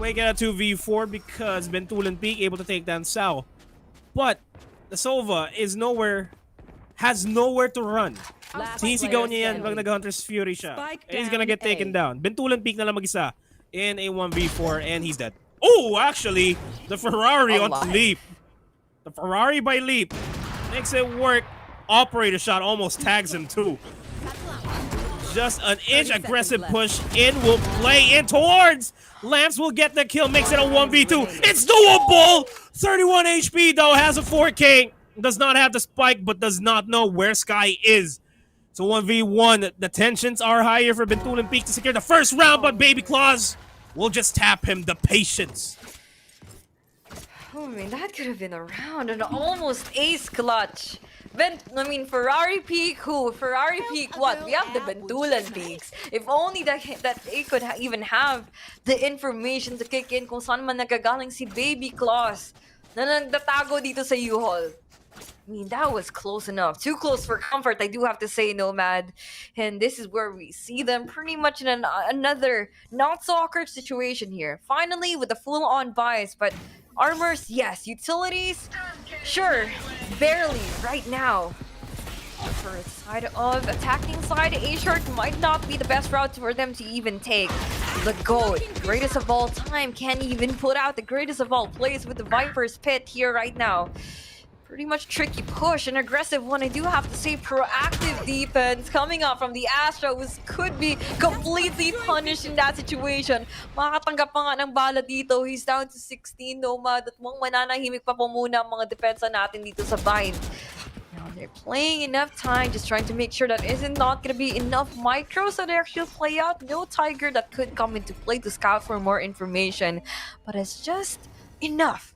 We get a 2v4 because Bentulan Peak able to take down Sao. But the Silva has nowhere to run. Sinisigaw niya yan pag nag-Hunter's Fury siya. And he's gonna get taken down. Bentulan Peak na lang mag-isa in a 1v4 and he's dead. Oh, actually, the Ferrari on Leap. The Ferrari by Leap makes it work. Operator shot almost tags him too. just an inch. 30 Aggressive seconds push in will play in towards. Lamps will get the kill, makes it a 1v2. It's doable! 31 HP though, has a 4K. Does not have the spike, but does not know where Sky is. So 1v1, the tensions are higher for Bentulan Peak to secure the first round, but Baby Claus will just tap him. The patience. Oh, I mean, that could have been a round, an almost ace clutch. Ferrari Peak who? Ferrari Peak what? We have the Bentulan Peaks. If only that they could even have the information to kick in kung saan man nagagaling si Baby Claus na nagtatago dito sa U-Haul. I mean, that was close enough. Too close for comfort, I do have to say, Nomad. And this is where we see them pretty much in another not-so-awkward situation here. Finally, with a full-on bias, but armors, yes. Utilities, sure. Barely, right now. For the side of attacking side, A-Shark might not be the best route for them to even take. The GOAT, greatest of all time, can't even put out the greatest of all plays with the Viper's Pit here right now. Pretty much tricky push, an aggressive one. I do have to say proactive defense coming out from the Astros could be completely punished in that situation. Makatanggap pa nga ng bala dito. He's down to 16, Nomad. At mukhang mananahimik pa po muna ang mga depensa natin dito sa bind. Now they're playing enough time, just trying to make sure that isn't not going to be enough micros so they actually play out. No Tiger that could come into play to scout for more information. But it's just enough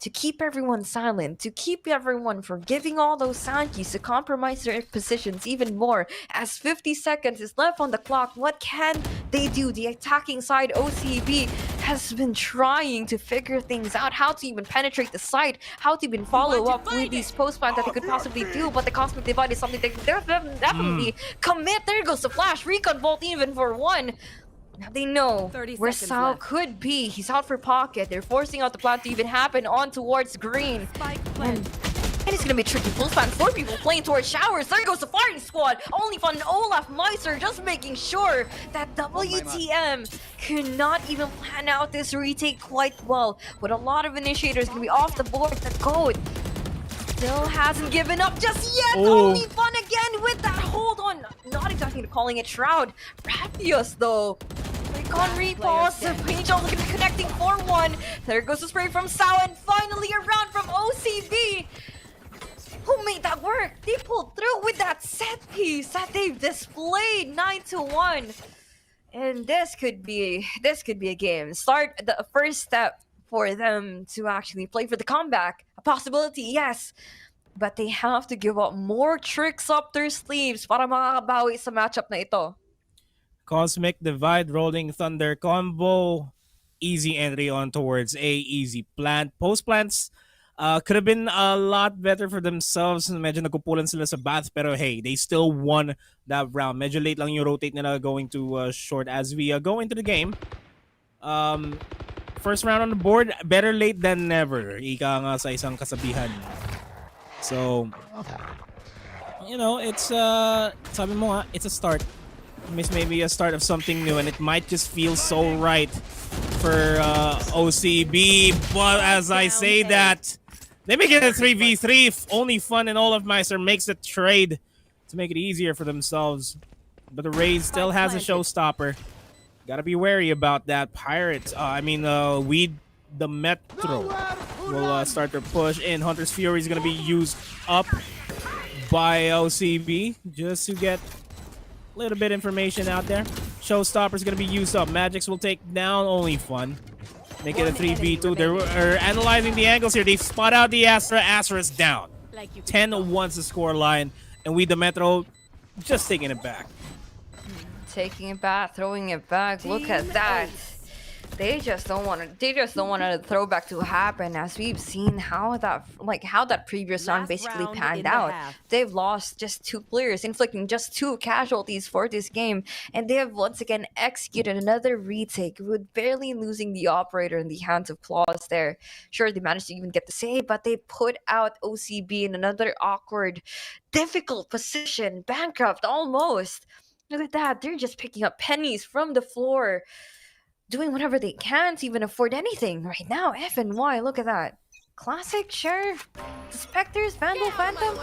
to keep everyone silent, to keep everyone from giving all those sound cues, to compromise their positions even more. As 50 seconds is left on the clock, what can they do? The attacking side, OCB, has been trying to figure things out, how to even penetrate the site, how to even follow up with these post-plans that they could possibly do, but the Cosmic Divide is something they could definitely commit. There goes the flash, Recon Bolt even for one. Now they know where Sao could be. He's out for pocket. They're forcing out the plan to even happen on towards green. And it's gonna be a tricky pull span. 4 people playing towards showers. There goes the firing squad. Only Fun and Olaf Meister just making sure that WTM cannot even plan out this retake quite well. With a lot of initiators gonna be off the board. The GOAT still hasn't given up just yet. Only Fun again with that hold on. Not exactly calling it Shroud. Raptius though. On repause, the Angel looking to be connecting 4-1. There goes the spray from Sao, and finally a round from OCB. Who made that work? They pulled through with that set piece that they've displayed 9-1. And this could be a game. Start the first step for them to actually play for the comeback. A possibility, yes. But they have to give up more tricks up their sleeves para makakabawi sa matchup na ito. Cosmic Divide, Rolling Thunder combo. Easy entry on towards A. Easy plant. Post plants could have been a lot better for themselves. Medyo nagkupulan sila sa bath. Pero hey, they still won that round. Medyo late lang yung rotate nila going to short as we go into the game. First round on the board, better late than never. Ika nga sa isang kasabihan. So, you know, it's sabi mo nga, it's a start. Maybe a start of something new, and it might just feel so right for OCB. But as I say that, they make it a 3v3. If only Fun and Olaf Meister makes the trade to make it easier for themselves. But the Raid still has a showstopper. Gotta be wary about that. Pirates, Weed the Metro will start their push in. Hunter's Fury is gonna be used up by OCB just to get little bit information out there. Showstopper's gonna be used up. Magics will take down Only Fun. Make it a 3v2. They're analyzing the angles here. They spot out the Astra. Astra's down. 10-1's the score line. And we the Metro just taking it back. Taking it back, throwing it back. Look at that. They just don't want a throwback to happen, as we've seen how that previous round basically panned out. They've lost just 2 players, inflicting just 2 casualties for this game, and they have once again executed another retake with barely losing the operator in the hands of Claws there. Sure, they managed to even get the save, but they put out OCB in another awkward, difficult position, bankrupt almost. Look at that, they're just picking up pennies from the floor, doing whatever they can to even afford anything right now. F and Y, look at that. Classic, sure. The Spectres, Vandal, Phantom.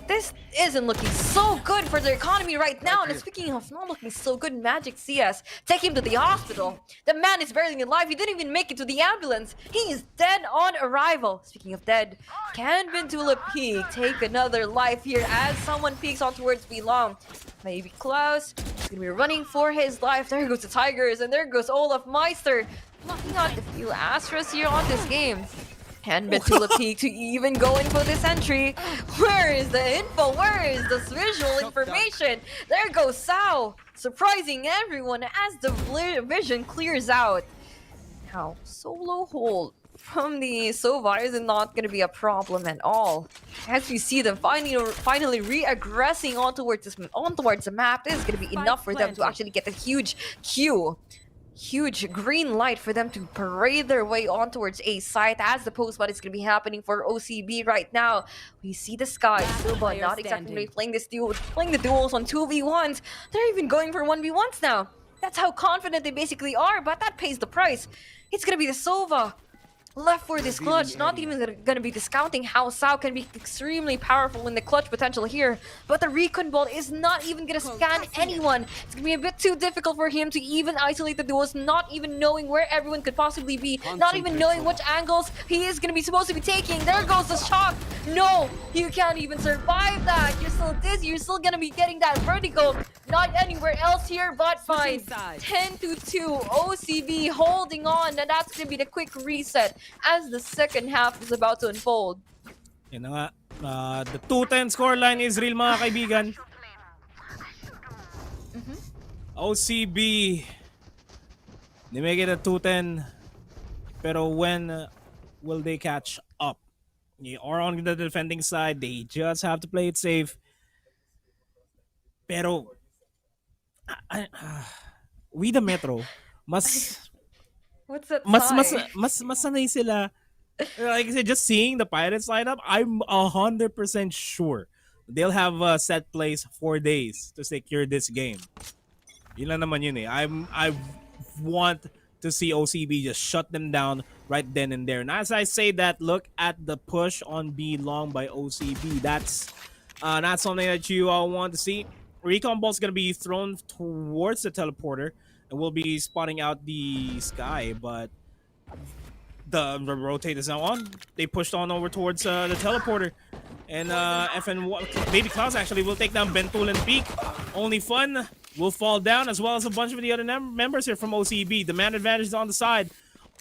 This isn't looking so good for the economy right now. And speaking of not looking so good, Magic CS take him to the hospital. The man is barely alive. He didn't even make it to the ambulance. He's dead on arrival. Speaking of dead, can Bentula Peak take another life here as someone peeks on towards Belong? Maybe Klaus is gonna be running for his life. There goes the Tigers, and there goes Olaf Meister. Knocking out a few Astros here on this game. And Bentula Peak to even go in for this entry. Where is the info? Where is the visual information? There goes Sao, surprising everyone as the vision clears out. Now, solo hold from the Sova is not going to be a problem at all. As you see them finally re-aggressing on towards the map, this is going to be enough for them to actually get a huge Q. Huge green light for them to parade their way on towards A site as the post-bot is going to be happening for OCB right now. We see the Sky, Silva not exactly playing the duels on 2v1s. They're even going for 1v1s now. That's how confident they basically are, but that pays the price. It's going to be the Sova left for this clutch, not even gonna be discounting how Sao can be extremely powerful in the clutch potential here, but the recon ball is not even gonna scan anyone. It's gonna be a bit too difficult for him to even isolate the duels, not even knowing where everyone could possibly be, not even knowing which angles he is gonna be supposed to be taking. There goes the shock. No, you can't even survive that. You're still dizzy, you're still gonna be getting that vertigo. Not anywhere else here, but fine. 10-2, OCB holding on, and that's gonna be the quick reset as the second half is about to unfold. Yan na nga. The 2-10 scoreline is real, mga kaibigan. OCB, they make it a 2-10. Pero when will they catch up? Or on the defending side, they just have to play it safe. Pero we the Metro, mas What's that mas sigh? sanay sila. Like I said, just seeing the Pirates lineup, I'm 100% sure they'll have set plays 4 days to secure this game. Yun lang naman yun eh. I want to see OCB just shut them down right then and there. And as I say that, look at the push on B long by OCB. That's not something that you all want to see. Recon ball's gonna be thrown towards the teleporter, and we'll be spotting out the Sky, but the rotate is now on. They pushed on over towards the teleporter, and FN Baby Klaus actually will take down Bentul and Peak. Only Fun will fall down, as well as a bunch of the other members here from OCB. The man advantage is on the side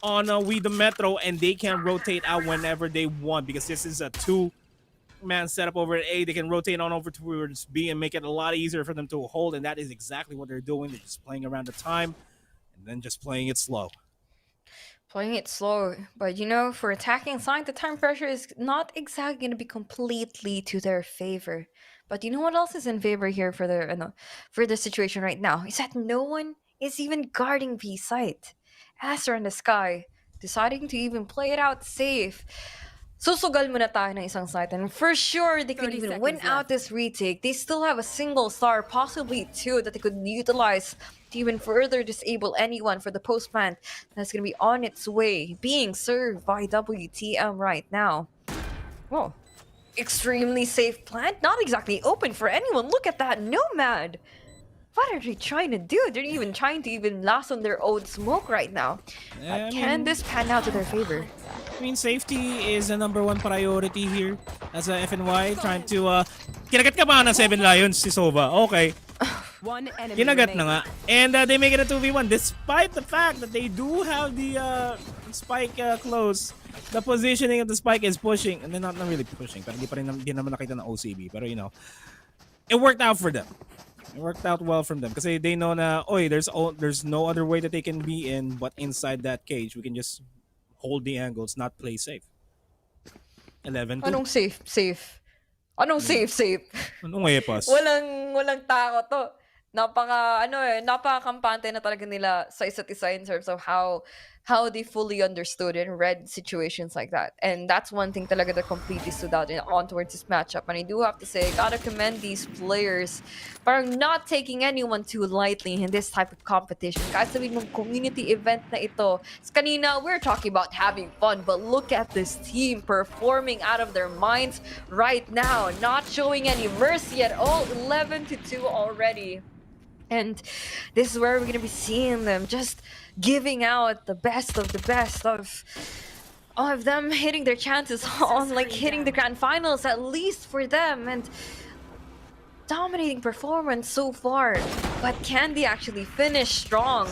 on We the Metro, and they can rotate out whenever they want because this is a 2-man setup over at A. They can rotate on over towards B and make it a lot easier for them to hold, and that is exactly what they're doing. They're just playing around the time and then just playing it slow. Playing it slow, but you know, for attacking side, the time pressure is not exactly going to be completely to their favor. But you know what else is in favor here for the situation right now? Is that no one is even guarding B site. Aster in the Sky, deciding to even play it out safe. Susugal muna tayo ng isang site, and for sure they could even win out this retake. They still have a single star, possibly two, that they could utilize to even further disable anyone for the post-plant that's going to be on its way, being served by WTM right now. Whoa. Extremely safe plant, not exactly open for anyone. Look at that Nomad. What are they trying to do? They're even trying to even last on their own smoke right now. But can this pan out to their favor? I mean, safety is the #1 priority here. As a FNY trying to kinagat ka ba ng 7 Lions si Sova? Okay. Kinagat na nga. And they make it a 2v1 despite the fact that they do have the spike close. The positioning of the spike is pushing, and they're not really pushing, pero di naman nakita ng OCB. Pero you know, it worked out for them. It worked out well from them kasi they know na, oy, there's no other way that they can be in but inside that cage. We can just hold the angles, not play safe. 11-2. Anong safe? Anong safe? Anong epas? Walang takot to. Napaka-kampante na talaga nila sa isa't isa in terms of how how they fully understood and read situations like that. And that's one thing talaga that completely stood out on towards this matchup. And I do have to say, I gotta commend these players for not taking anyone too lightly in this type of competition. Kahit sabihin mong community event na ito. Kanina, we're talking about having fun, but look at this team performing out of their minds right now. Not showing any mercy at all. 11-2 already. And this is where we're going to be seeing them just giving out the best of the best of them hitting their chances on like hitting the grand finals, at least for them. And dominating performance so far, but can they actually finish strong?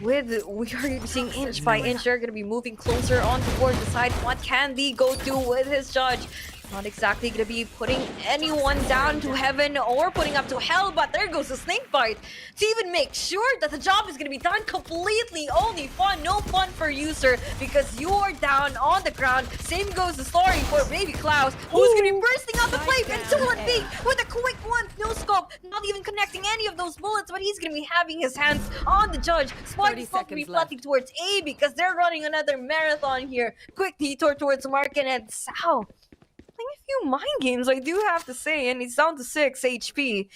We are seeing inch by inch, they're gonna be moving closer on towards the side. What can they go do with his judge? Not exactly gonna be putting anyone down to heaven or putting up to hell, but there goes the snake bite to even make sure that the job is gonna be done completely. Only fun, no fun for you, sir, because you're down on the ground. Same goes the story for Baby Klaus, who's gonna be bursting out the flame and Tool and Big with a quick one, no scope, not even connecting any of those bullets, but he's gonna be having his hands on the judge. Spark is supposed to be flooding towards A because they're running another marathon here. Quick detour towards Markin and Sao. Playing a few mind games, I do have to say, and it's down to 6 HP.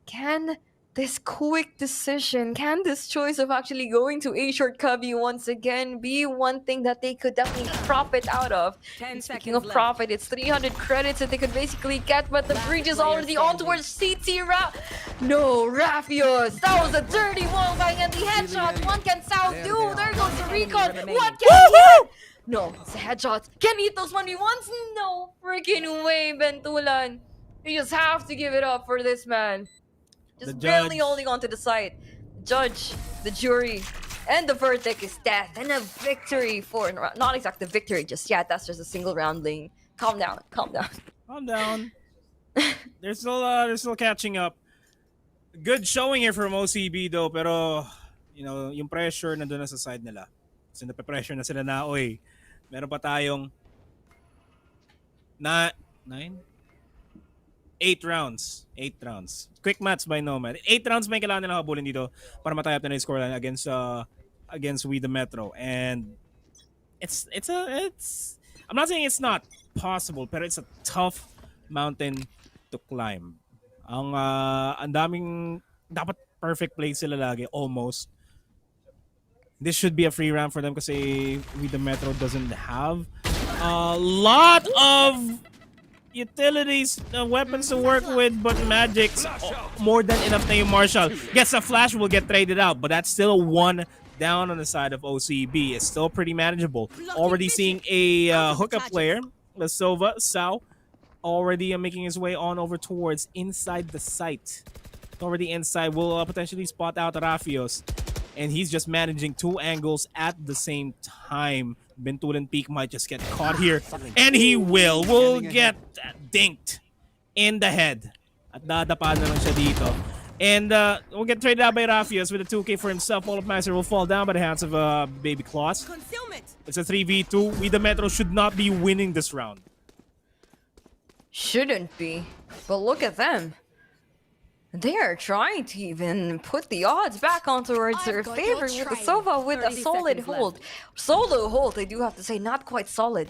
Can this quick decision, can this choice of actually going to A short cubby once again be one thing that they could definitely profit out of? 10 Speaking seconds of profit, it's 300 credits that they could basically get, but the bridge is already on towards CT route. No, Rafios, that was a dirty wall bang and the headshot. What can Sao do? There goes the recon. What can he? No, it's a headshot. Can he hit those 1v1s? No freaking way, Bentulan. You just have to give it up for this man. Just barely holding on to the site. Judge, the jury, and the verdict is death. And a victory for... Not exactly victory just yet. That's just a single round lane. Calm down, calm down. Calm down. They're still catching up. Good showing here from OCB though, pero you know, yung pressure nandun na sa side nila. Kasi nape-pressure na sila na, oy, meron pa tayong 8 rounds. Quick maths by Nomad. 8 rounds may kailangan nila habulin dito para matayap na yung scoreline against We the Metro. And it's I'm not saying it's not possible, pero it's a tough mountain to climb. Ang daming dapat perfect play sila lagi, almost. This should be a free round for them kasi We the Metro doesn't have a lot of utilities, weapons to work with, but Magic's more than enough na yung Marshall. Gets a flash, will get traded out, but that's still one down on the side of OCB. It's still pretty manageable. Already seeing a hookup player, Lasova, Sao, already making his way on over towards inside the site. Already inside, will potentially spot out Rafios. And he's just managing 2 angles at the same time. Bentulan Peak might just get caught here. And he will get dinked in the head. At dadapa na lang siya dito. And will get traded out by Rafios with a 2K for himself. All of Master will fall down by the hands of Baby Claus. It's a 3v2. We the Metro should not be winning this round. Shouldn't be. But look at them. They are trying to even put the odds back on towards their favor with the Sova with a solid hold. Solo hold, I do have to say, not quite solid.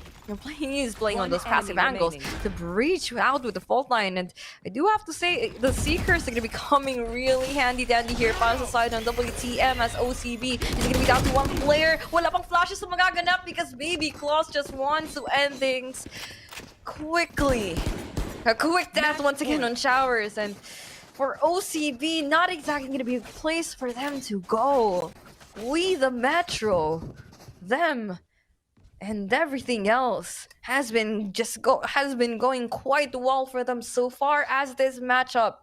He is playing on those passive angles to breach out with the fault line. And I do have to say, the Seekers are going to be coming really handy-dandy here. Para sa side on WTM as OCB is going to be down to 1 player. Wala pang flashes na magaganap because Baby Claus just wants to end things quickly. A quick death once again on Showers. And for OCB, not exactly going to be a place for them to go. We the Metro, them, and everything else has been going quite well for them so far, as this matchup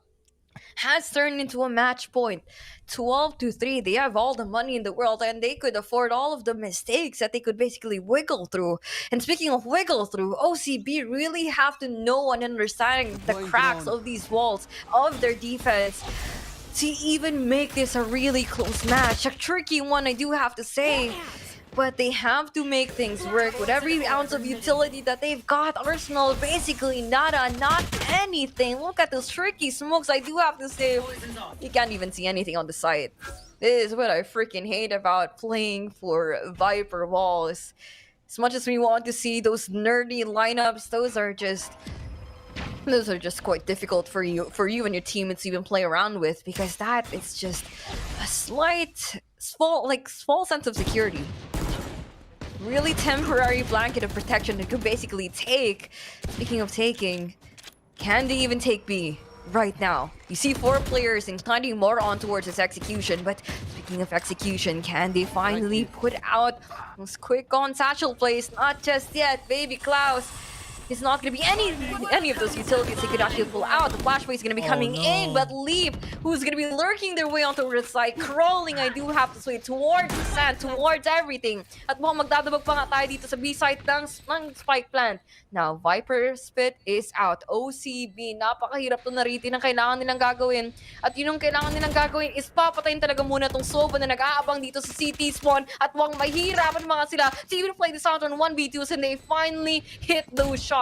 has turned into a match point. 12-3. They have all the money in the world and they could afford all of the mistakes that they could basically wiggle through. And speaking of wiggle through, OCB really have to know and understand the cracks of these walls of their defense to even make this a really close match. A tricky one, I do have to say. But they have to make things work with every ounce of utility that they've got. Arsenal basically nada, not anything. Look at those tricky smokes. I do have to say, you can't even see anything on the side. This is what I freaking hate about playing for Viper Walls. As much as we want to see those nerdy lineups, those are just quite difficult for you and your teammates to even play around with, because that is just a slight small sense of security. Really temporary blanket of protection that could basically take. Speaking of taking, can they even take B right now? You see 4 players inclining more on towards this execution, but speaking of execution, can they finally put out those quick on satchel plays? Not just yet, baby Klaus. It's not going to be any of those utilities they could actually pull out. The flashbang is going to be coming in, but Leap, who's going to be lurking their way onto the side, crawling, I do have to say, towards the sand, towards everything. At mukhang magdadabag pa nga tayo dito sa B-site ng spike plant. Now, Viper Spit is out. OCB, napakahirap to naritin ang kailangan nilang gagawin. At yun yung kailangan nilang gagawin is papatayin talaga muna tong Sova na nag-aabang dito sa CT spawn. At wang mahirapan mga sila to even play this out on 1v2s, and they finally hit those shots.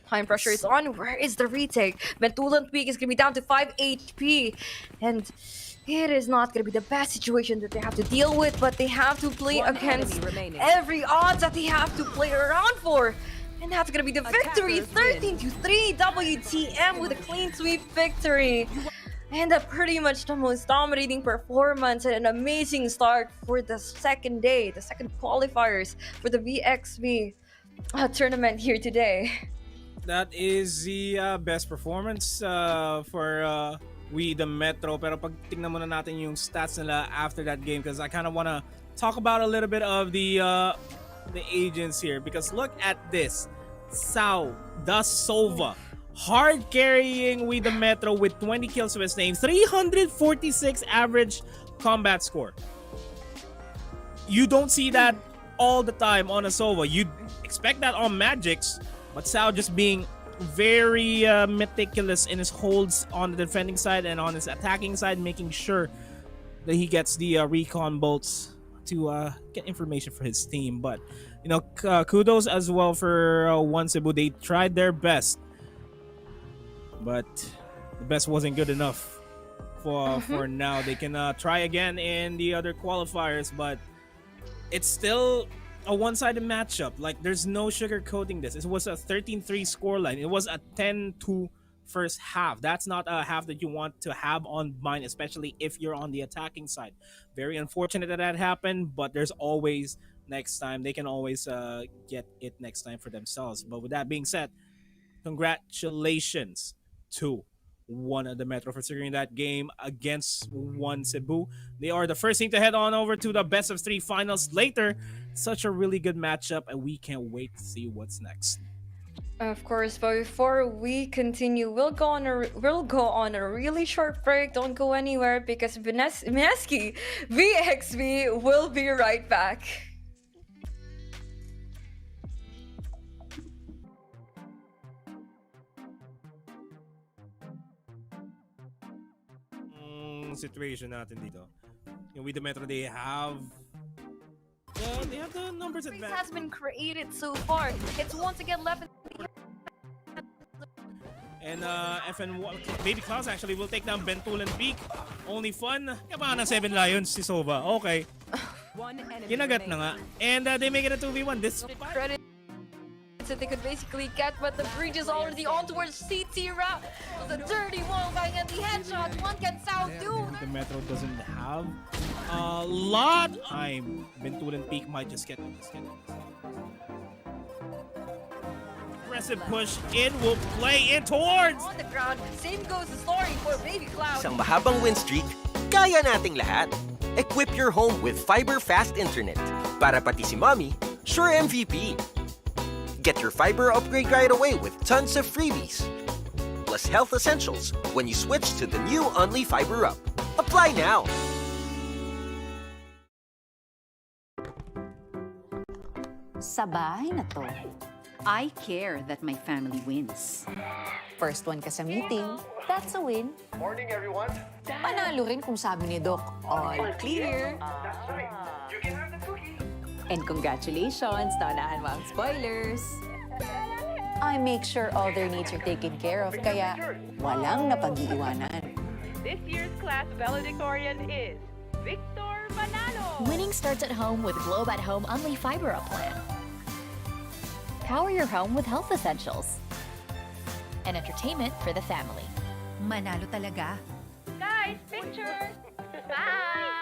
Time pressure is on. Where is the retake? Bentulant Peak is going to be down to 5 HP. And it is not going to be the best situation that they have to deal with, but they have to play against every odds that they have to play around for. And that's going to be the victory. 13-3 WTM with a clean sweep victory. And pretty much the most dominating performance and an amazing start for the second day, the second qualifiers for the VxV tournament here today. That is the best performance for we the Metro. Pero pag tingnan muna natin yung stats nila after that game, because I kind of want to talk about a little bit of the agents here, because look at this. Sao, the Sova, hard carrying we the Metro with 20 kills to his name, 346 average combat score. You don't see that all the time on a Sova. You'd expect that on Magics, but Sao just being very meticulous in his holds on the defending side and on his attacking side, making sure that he gets the recon bolts to get information for his team. But you know, kudos as well for One Cebu. They tried their best, but the best wasn't good enough for now. They can try again in the other qualifiers, but it's still a one-sided matchup. Like, there's no sugarcoating this. It was a 13-3 scoreline. It was a 10-2 first half. That's not a half that you want to have on mind, especially if you're on the attacking side. Very unfortunate that happened, but there's always next time. They can always get it next time for themselves. But with that being said, congratulations to One of the Metro for securing that game against One Cebu. They are the first team to head on over to the best of 3 finals later. Such a really good matchup, and we can't wait to see what's next. Of course, but before we continue, we'll go on a really short break. Don't go anywhere, because Mineski VxV will be right back. Situation natin dito. With the Metro, they have the numbers advantage. Has been created so far. It's once again left. And FN Baby Klaus actually will take down Bentulant Peak. Only fun. Kaya na 7 Lions si Sova. Okay. Kinagat na nga. And they make it a 2v1. This credit that they could basically get, but the breach is already on towards CT route. The dirty wall bang and the headshot. One can Sao do. The Metro doesn't have a lot of time. Bentulant Peak might just get this. Aggressive push in will play in towards. On the ground, same goes the story for Baby Cloud. Isang mahabang win streak, kaya nating lahat. Equip your home with fiber fast internet. Para pati si mommy, sure MVP. Get your fiber upgrade right away with tons of freebies. Plus health essentials when you switch to the new Only Fiber Up. Apply now! Sa bahay na to, I care that my family wins. First one ka sa meeting, that's a win. Morning, everyone. Panalo rin kung sabi ni Doc, all clear. That's right. You can have the cookie. And congratulations, naunahan mo ang spoilers. I make sure all their needs are taken care of, kaya walang napag-iiwanan. This year's class valedictorian is Victor Manalo. Winning starts at home with Globe at Home Unli Fiber Up Plan. Power your home with health essentials. And entertainment for the family. Manalo talaga. Guys, picture. Bye.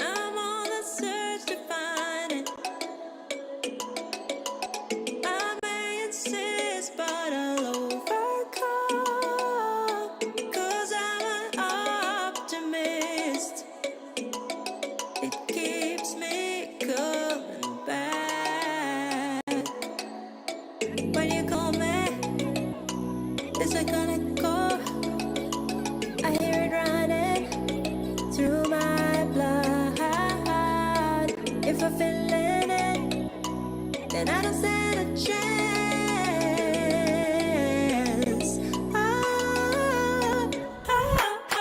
I'm on the search to find it. I may insist, but I'll overcome. 'Cause I'm an optimist. It keeps me coming back. When you call me, it's like an echo. I hear it running through my blood. If I'm feeling it, then I don't stand a chance. Oh, oh, oh,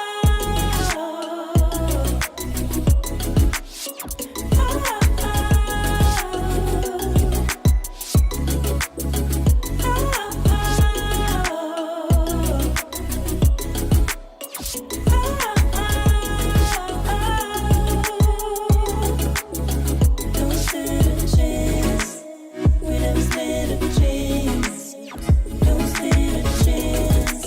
Don't stand a chance. We never stand a chance. Don't stand a chance.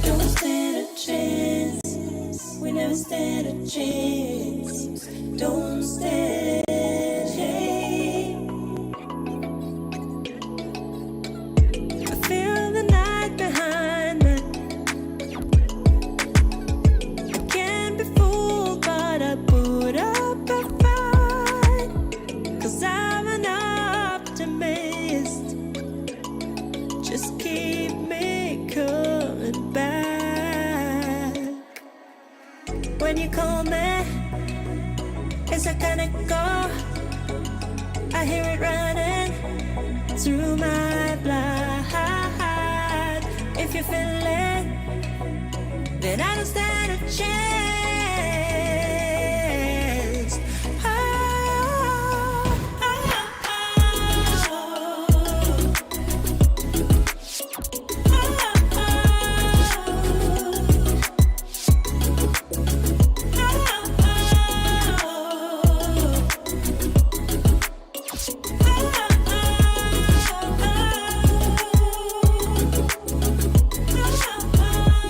Don't stand a chance. We never stand a chance. Don't stand. I feel the night behind me. I can't be fooled, but I put up a fight. 'Cause I'm an optimist. Just keep me coming back. When you call me, it's like an echo. I hear it running through my blood. If you feel it, then I don't stand a chance. Oh, oh,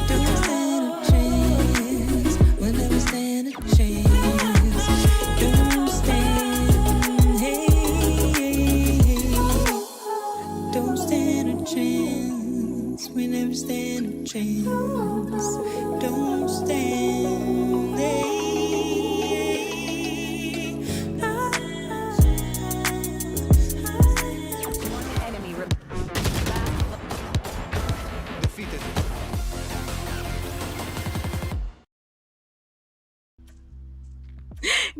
Don't stand a chance. We'll never stand a chance. Don't stand. Hey. Don't stand a chance. We never stand a chance. Don't stand. Hey. Enemy Defeated.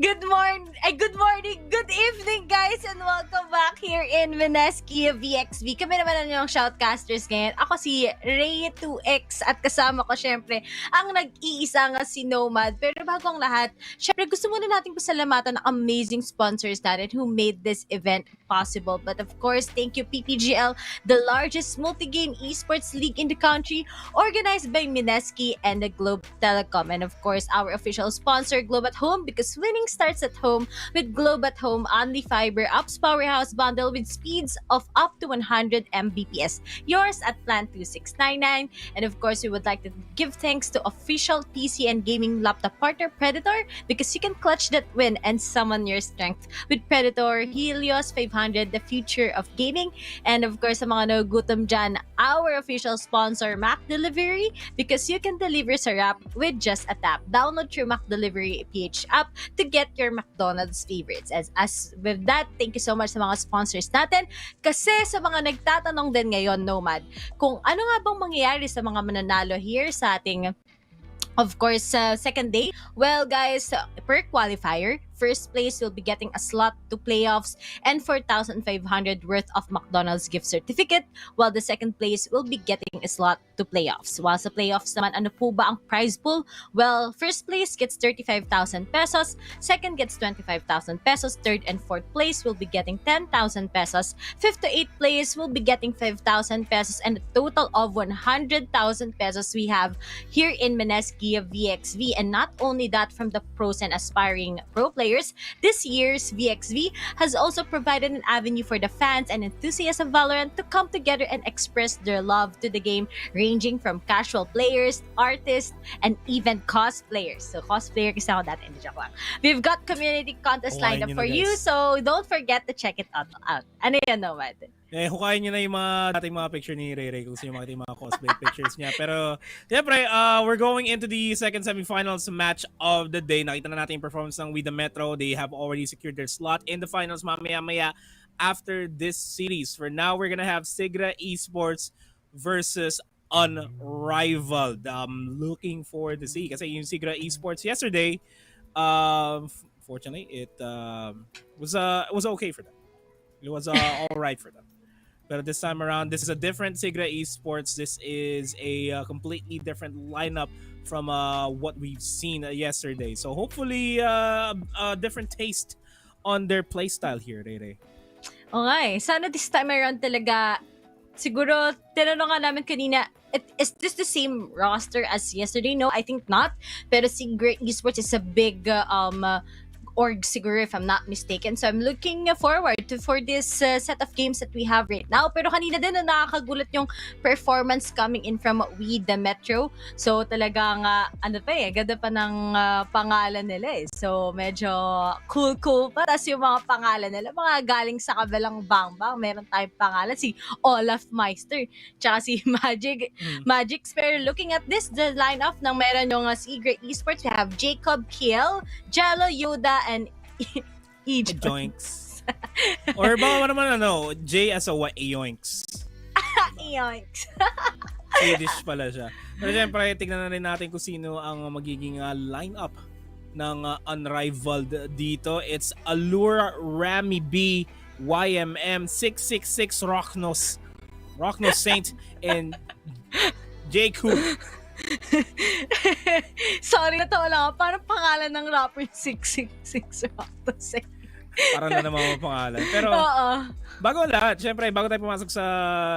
Good morning. Ay, good morning, good evening, guys, and welcome back here in Mineski VxV. Kami naman ang yung shoutcasters ngayon. Ako si Ray 2X at kasama ko syempre ang nag-iisa nga si Nomad. Pero bago ang lahat, syempre gusto muna natin pasalamatan ng amazing sponsors natin who made this event possible. But of course, thank you PPGL, the largest multi-game esports league in the country, organized by Mineski and the Globe Telecom. And of course, our official sponsor, Globe at Home, because winning starts at home with Globe at Home Only Fiber Apps Powerhouse Bundle with speeds of up to 100 Mbps. Yours at Plan 2699. And of course, we would like to give thanks to official PC and gaming laptop partner Predator, because you can clutch that win and summon your strength with Predator Helios 500, the future of gaming. And of course, sa mga nagugutom dyan, our official sponsor Mac Delivery, because you can deliver sarap with just a tap. Download your Mac Delivery PH app to get your McDonald's favorites. As with that, thank you so much sa mga sponsors natin. Kasi sa mga nagtatanong din ngayon, Nomad, kung ano nga bang mangyayari sa mga mananalo here sa ating, of course, second day. Well, guys, per qualifier, first place will be getting a slot to playoffs and 4,500 worth of McDonald's gift certificate, while the second place will be getting a slot to playoffs. While sa playoffs naman, ano po ba ang prize pool? Well, first place gets 35,000 pesos, second gets 25,000 pesos, third and fourth place will be getting 10,000 pesos, fifth to eighth place will be getting 5,000 pesos, and a total of 100,000 pesos we have here in Mineski VxV. And not only that, from the pros and aspiring pro players, this year's VxV has also provided an avenue for the fans and enthusiasts of Valorant to come together and express their love to the game, ranging from casual players, artists, and even cosplayers. So, cosplayer kasi ako dati, hindi joke lang. We've got community contest lined up for you, so don't forget to check it out. Ano yan, Nomad? Hukayin niyo na yung mga dating mga picture ni Ray Ray kung sino makita yung mga cosplay pictures niya. Pero, siyempre, we're going into the second semifinals match of the day. Nakita na natin yung performance ng We The Metro. They have already secured their slot in the finals mamaya-maya after this series. For now, we're gonna have Sigra Esports versus Unrivaled. Looking forward to see. Kasi yung Sigra Esports yesterday, fortunately, it was okay for them. It was all right for them. But this time around, this is a different Sigra Esports. This is a completely different lineup from what we've seen yesterday. So hopefully, a different taste on their playstyle here, Rere. Okay, sana this time around talaga, siguro, tinanong nga namin kanina, is this the same roster as yesterday? No, I think not. Pero Sigra Esports is a big org siguro, if I'm not mistaken. So I'm looking forward for this set of games that we have right now. Pero kanina din na nakakagulat yung performance coming in from We The Metro. So talagang ganda pa ng pangalan nila eh. So medyo cool pa. Tapos yung mga pangalan nila, mga galing sa kabilang bangbang. Meron tayong pangalan, si Olaf Meister, tsaka si Magic. Pero looking at this, the lineup ng meron yung Sigra Esports, we have Jacob Kiel, Jello, Yoda, and Joinks. Or baka naman J as a Yoinks. Yoinks. Swedish pala siya. Pero syempre, tignan na rin natin kung sino ang magiging lineup ng Unrivaled dito. It's Allura, Rami B, YMM, 666 Rocknos Saint, and Jacob. Sorry, natawa lang ako. Parang pangalan ng rapper 666 Rocknos. Parang na naman ang pangalan. Pero, bago lahat, syempre, bago tayo pumasok sa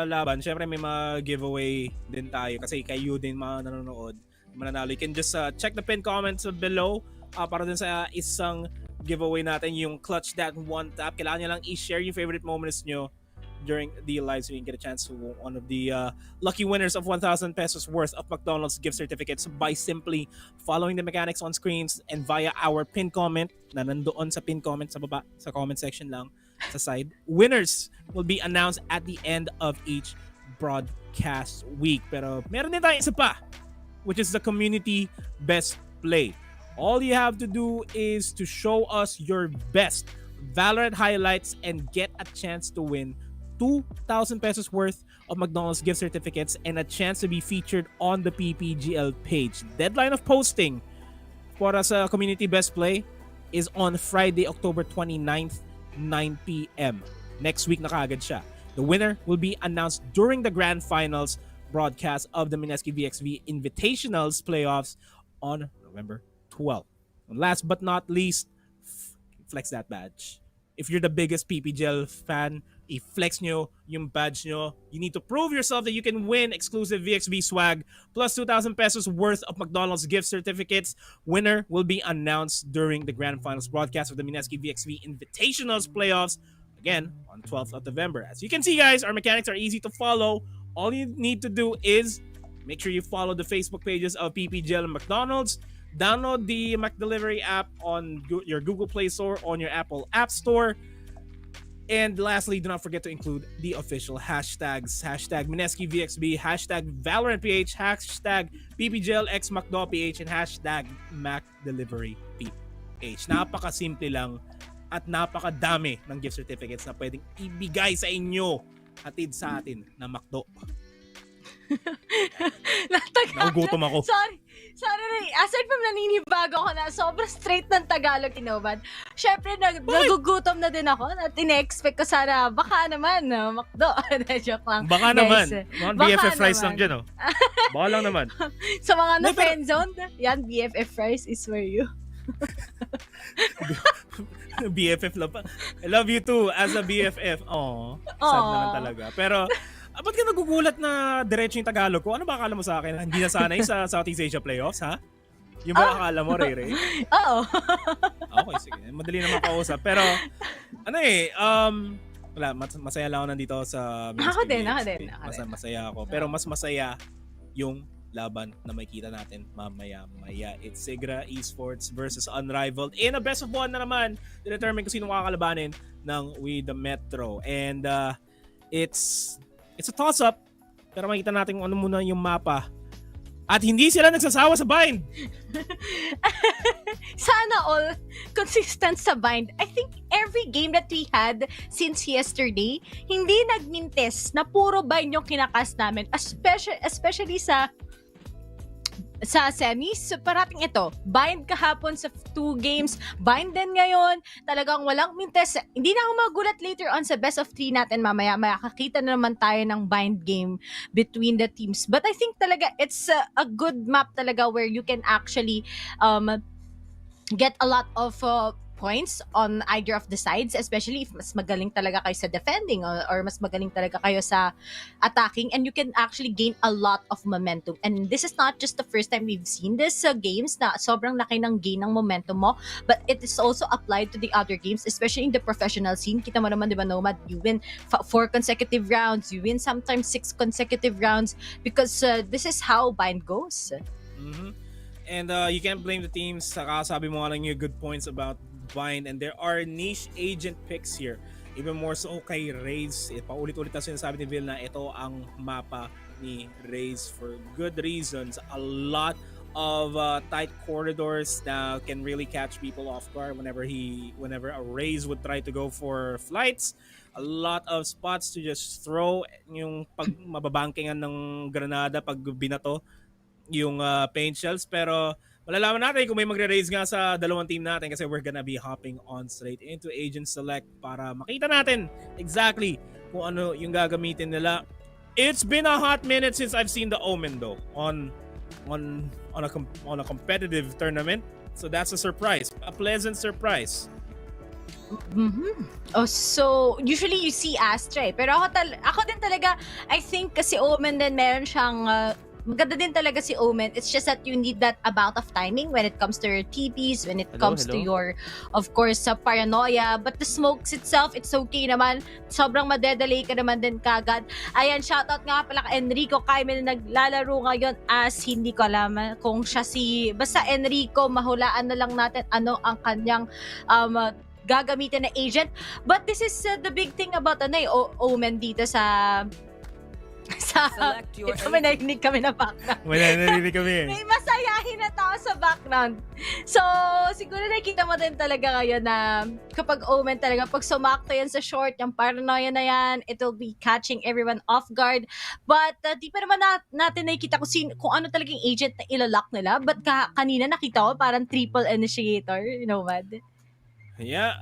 laban, syempre may mga giveaway din tayo. Kasi kayo din mga nanonood, mananalo. You can just check the pinned comments below para din sa isang giveaway natin, yung Clutch That One Tap. Kailangan nyo lang i-share yung favorite moments nyo during the live, so you can get a chance to one of the lucky winners of 1,000 pesos worth of McDonald's gift certificates by simply following the mechanics on screens and via our pinned comment na nandoon sa pinned comment sa baba, sa comment section lang sa side. Winners will be announced at the end of each broadcast week. Pero meron din tayo isa pa, which is the community best play. All you have to do is to show us your best Valorant highlights and get a chance to win 2,000 pesos worth of McDonald's gift certificates and a chance to be featured on the PPGL page. Deadline of posting for us community best play is on Friday, October 29th, 9 p.m. Next week na kaagad siya. The winner will be announced during the grand finals broadcast of the Mineski VxV Invitationals playoffs on November 12th. And last but not least, flex that badge. If you're the biggest PPGL fan, i-flex nyo yung badge nyo. You need to prove yourself that you can win exclusive VxV swag plus 2,000 pesos worth of McDonald's gift certificates. Winner will be announced during the grand finals broadcast of the Mineski VxV Invitationals playoffs, again, on 12th of November. As you can see, guys, our mechanics are easy to follow. All you need to do is make sure you follow the Facebook pages of PPGL and McDonald's. Download the McDelivery app on your Google Play Store, on your Apple App Store. And lastly, do not forget to include the official hashtags. Hashtag Mineski VxV, hashtag ValorantPH, hashtag PPGLXMcDawPH, and hashtag McDeliveryPH. Napakasimple lang at napakadami ng gift certificates na pwedeng ibigay sa inyo, hatid sa atin na McDo. Nagugutom ako. Sorry, aside from naninibago ako na sobrang straight ng Tagalog, Inobad. Syempre, nagugutom na din ako at ine-expect ko sana, baka naman, McDo. Joke lang. Baka naman. Mga BFF fries lang dyan, oh. Baka lang naman. Sa mga na-friendzone, yan, BFF fries is where you. BFF lang pa. I love you too as a BFF. Aww. Sad naman talaga. Pero, ba't ka nagugulat na diretso yung Tagalog ko? Ano ba akala mo sa akin? Hindi na sanay sa Southeast Asia playoffs, ha? Yung ba akala mo, Ray? Oo. Okay, sige. Madali naman kausap. Pero, wala, masaya lang ako nandito sa Ako din. Masaya ako. Pero mas masaya yung laban na makikita natin mamaya. It's Sigra Esports versus Unrivaled in a best of one na naman. Determine kung sino makakalabanin ng We the Metro. And it's a toss-up, pero makita natin kung ano muna yung mapa. At hindi sila nagsasawa sa bind. Sana all consistent sa bind. I think every game that we had since yesterday, hindi nagmintes na puro bind yung kinakas namin. Especially sa semis, parating ito, bind kahapon sa 2 games, bind din ngayon, talagang walang mintes. Hindi na ako magulat later on sa best of 3 natin mamaya, makakita na naman tayo ng bind game between the teams. But I think talaga, it's a good map talaga where you can actually get a lot of points on either of the sides, especially if mas magaling talaga kayo sa defending or mas magaling talaga kayo sa attacking, and you can actually gain a lot of momentum. And this is not just the first time we've seen this games na sobrang laki ng gain ng momentum mo, but it is also applied to the other games, especially in the professional scene. Kita mo naman, di ba, Nomad, you win 4 consecutive rounds, you win sometimes 6 consecutive rounds because this is how bind goes. Mm-hmm. And you can't blame the teams. Saka sabi mo nga lang yung good points about bind, and there are niche agent picks here. Even more so kay Raze. Paulit-ulit na sinasabi ni Vil na ito ang mapa ni Raze for good reasons. A lot of tight corridors that can really catch people off guard whenever a Raze would try to go for flights. A lot of spots to just throw yung pag mababangkingan ng granada pag binato yung paint shells. Pero malalaman natin kung may magre-raise nga sa dalawang team natin kasi we're gonna be hopping on straight into Agent Select para makita natin exactly kung ano yung gagamitin nila. It's been a hot minute since I've seen the Omen though on a competitive tournament. So that's a surprise, a pleasant surprise. Mm-hmm. Oh, so usually you see Astra, pero ako din talaga, I think kasi Omen din meron siyang maganda din talaga si Omen. It's just that you need that amount of timing when it comes to your TPs, when it comes to your, of course, sa paranoia. But the smokes itself, it's okay naman. Sobrang madedelay ka naman din kagad. Ayan, shoutout nga pala kay Enrico Caimel na naglalaro ngayon as hindi ko alam kung siya basta Enrico, mahulaan na lang natin ano ang kanyang gagamitin na agent. But this is the big thing about Omen dito sa may narinig kami na background. May narinig kami. May masayahin na tao sa background. So, siguro nakita mo din talaga ngayon na kapag Omen talaga, pag sumakto yan sa short, yung paranoia na yan, it will be catching everyone off guard. But, di pa naman natin nakikita kung ano talagang agent na ilalock nila. But kanina nakita ko parang triple initiator, you know what? Yeah,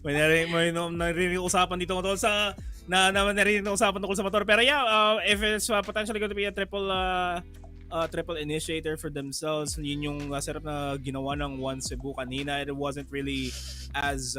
may narinig usapan dito tungkol sa narinig usapan tungkol sa motor. Pero yeah, if it's potentially going to be a triple initiator for themselves, yun yung setup na ginawa ng One Cebu kanina. It wasn't really as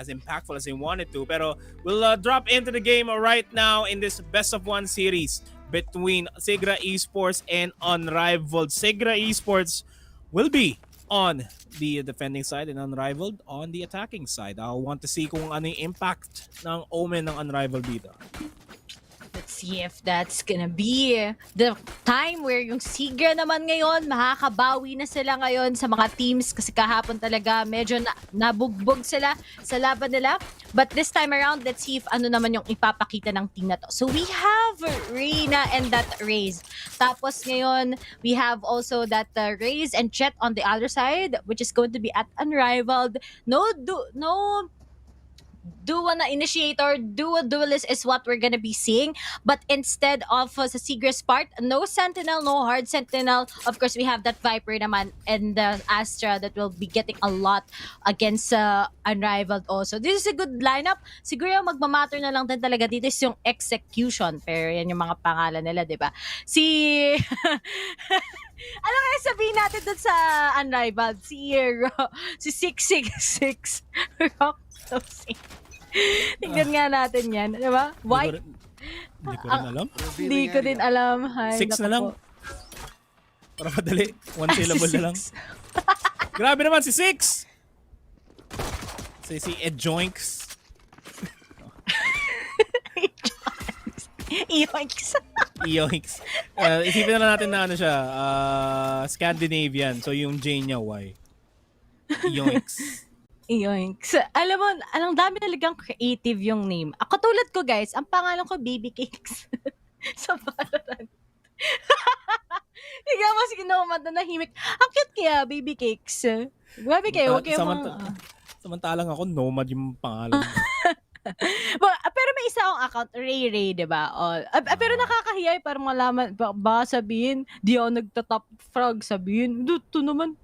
impactful as they wanted to. Pero we'll drop into the game right now in this best of one series between Sigra Esports and Unrivaled. Sigra Esports will be on the defending side and Unrivaled on the attacking side. I want to see kung ano yung impact ng Omen ng Unrivaled dito. Let's see if that's gonna be the time where yung Sigra naman ngayon, makakabawi na sila ngayon sa mga teams kasi kahapon talaga medyo nabugbog sila sa laban nila. But this time around, let's see if ano naman yung ipapakita ng team na to. So we have Reina and that Raze. Tapos ngayon, we have also that Raze and Jet on the other side, which is going to be at Unrivaled. No duo na initiator, duo duelist is what we're gonna be seeing. But instead of sa Sigra's part, no Sentinel, no hard Sentinel. Of course, we have that Viper naman and the Astra that will be getting a lot against Unrivaled also. This is a good lineup. Siguro yung magmamatter na lang din talaga dito is yung execution. Pero yan yung mga pangalan nila, di ba? Ano kaya sabihin natin dun sa Unrivaled? Si 666 Rock Closing. Tingnan nga natin yan. Di ba? Why? Hindi ko rin alam. Hindi ko din alam. Ay, 6 na lang. po. Para madali. One syllable na lang. Grabe naman si 6! Si Edjoinks. Yoinks. Yoinks. Isipin na lang natin na ano siya. Scandinavian. So yung J niya, Y. Yoinks. Yoinks. Alam mo, anong dami talagang creative yung name. Ako tulad ko guys, ang pangalan ko Baby Cakes. Sa Valorant. Higa mo si Nomad na nahimik. Ang cute kaya, Baby Cakes. Grabe kayo, huwag kayo Samantalang ako, Nomad yung pangalan. Pero may isa akong account, Ray, diba? Pero nakakahiya, parang malaman, ba sabihin, di ako nagtatop frog, sabihin, ito naman.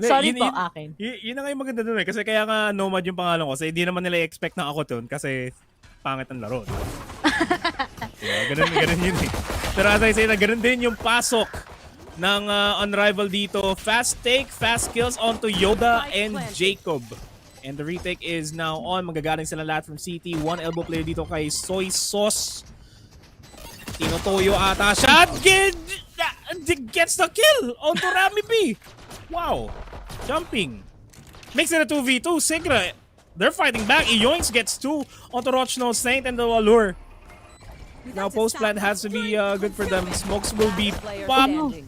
Sorry po, akin. Yun na nga yung maganda dun eh. Kasi kaya nga Nomad yung pangalan ko. Kasi hindi naman nila expect na ako dun. Kasi pangit ang laro. Ganun yun eh. Pero as I say na ganun din yung pasok ng Unrivaled dito. Fast take, fast kills onto Yoda and Jacob. And the retake is now on. Magagaling sila lahat from CT. One elbow player dito kay Soy Sauce. Tinotoyo ata siya. Gets the kill onto Rami B. Wow. Jumping. Makes it a 2v2. Sigra, they're fighting back. Yoinks gets 2 onto Rochno Saint and the Allure. Now post plant has to be good for them. Smokes will be popped.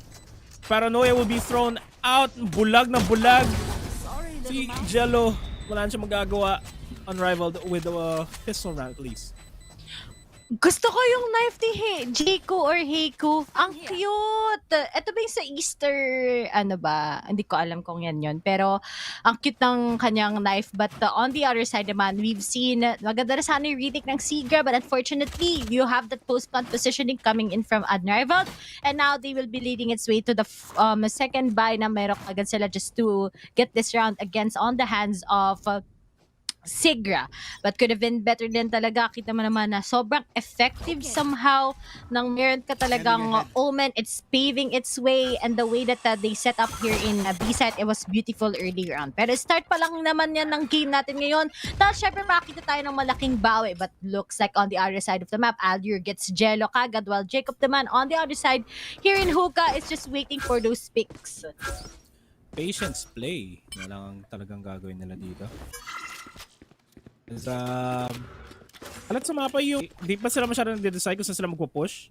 Paranoia will be thrown out. Bulag na bulag. Si Jello, wala na siya magagawa. Unrivaled with a pistol round at least. Gusto ko yung knife ni Jiko or Heiko. Ang cute! Ito ba yung sa Easter, ano ba? Hindi ko alam kung yan yun. Pero, ang cute ng kanyang knife. But on the other side naman, we've seen, maganda na sana yung retake ng Sigra. But unfortunately, you have that post-plant positioning coming in from Unrivaled. And now, they will be leading its way to the second buy na meron agad sila just to get this round against on the hands of Sigra. But could have been better din talaga. Kita mo naman na sobrang effective somehow nang meron ka talagang Omen. It's paving its way and the way that they set up here in B-side, it was beautiful early round. Pero start pa lang naman yan ng game natin ngayon. Tapos syempre makita tayo ng malaking bawi but looks like on the other side of the map, Aldur gets Jello kagad while Jacob naman on the other side here in Hookah is just waiting for those picks. Patience play. Yan lang ang talagang gagawin nila dito. Halat sa mapa yung di pa sila masyadong nag-decide kung saan sila magpo-push.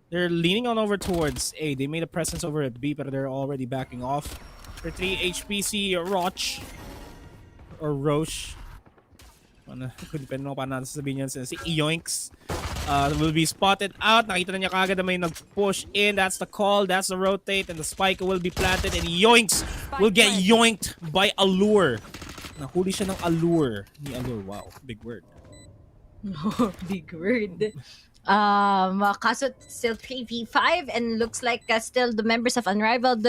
They're leaning on over towards A. They made a presence over at B but they're already backing off. For 3 HPC Roch or Roche. Ano, depende mo pa natin sasabihin yan. Si Yoinks will be spotted out. Nakita na niya kagad na may nag-push in. That's the call. That's the rotate. And the spike will be planted. And Yoinks will get yoinked by Allure. Nahuli siya ng Allure. Ni Allure. Wow. Big word. Big word. Kaso still 3v5 and looks like still the members of Unrivaled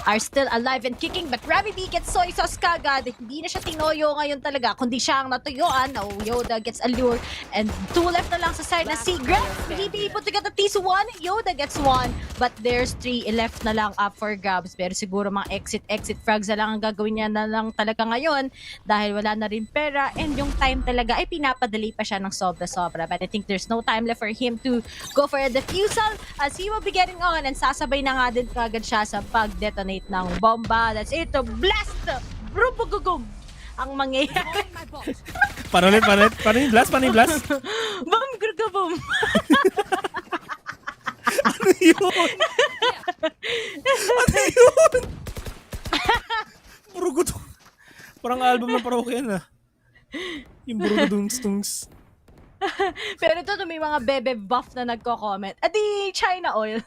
are still alive and kicking, but Ravi B gets soy sauce kagad. Hindi na siya tinoyo ngayon talaga, kundi siya ang natuyuan. Now Yoda gets a lure and 2 left na lang sa side na Sigra. Hindi able to get at least 1. Yoda gets 1, but there's 3 left na lang up for grabs. Pero siguro mga exit frags na lang ang gagawin niya na lang talaga ngayon dahil wala na rin pera, and yung time talaga ay pinapadali pa siya ng sobra-sobra. But I think there's no time left for him to go for a defusal as he will be getting on, and sasabay na nga din kagad siya sa pag-detonate ng bomba. That's it, to blast! Brubugugum! Ang mangyayari. Paano yung blast? Bum, gurgabum! Ano yun? Burugutung. Parang album ng parokya na. Yung Burugutung-stungs. Pero ito, may mga bebe buff na nagko-comment. Adi, China oil.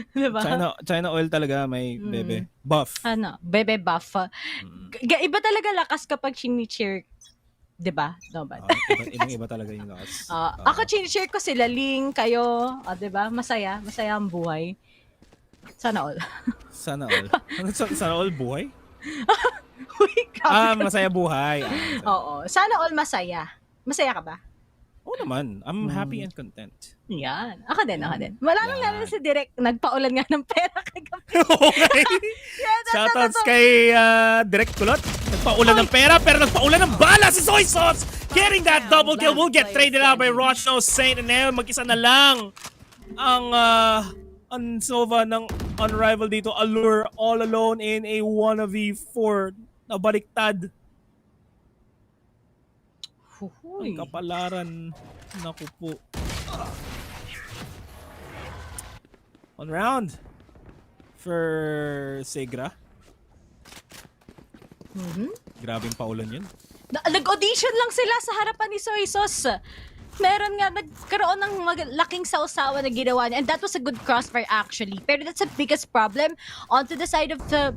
Diba? China oil talaga, may bebe. Buff. Bebe buff. Iba talaga lakas kapag chini-cheer. Diba? No, ba? Iba talaga yung lakas. Ako chini-cheer ko sila, Ling, kayo. Diba? Masaya ang buhay. Sana all. Sana all. Sana all buhay? Uy, masaya buhay. Oo. Sana all masaya. Masaya ka ba? Oo naman. I'm happy and content. Yan. Ako din. Wala lang lalo si Direk. Nagpaulan nga ng pera kagabi. Okay. Shoutouts kay Direk Kulot. Nagpaulan ng pera pero nagpaulan ng bala si Soy Sauce. Getting that double kill will get traded out by Rochno Saint, and now mag-isa na lang ang Ansova ng Unrivaled dito. Allure all alone in a 1v4 na baliktad. Ang kapalaran. Naku po. On round for Segra. Grabing paulan yun. Nag-audition lang sila sa harapan ni Soy Sauce. Meron nga, nagkaroon ng laking sausawa na ginawa niya, and that was a good crossfire actually. Pero that's the biggest problem onto the side of the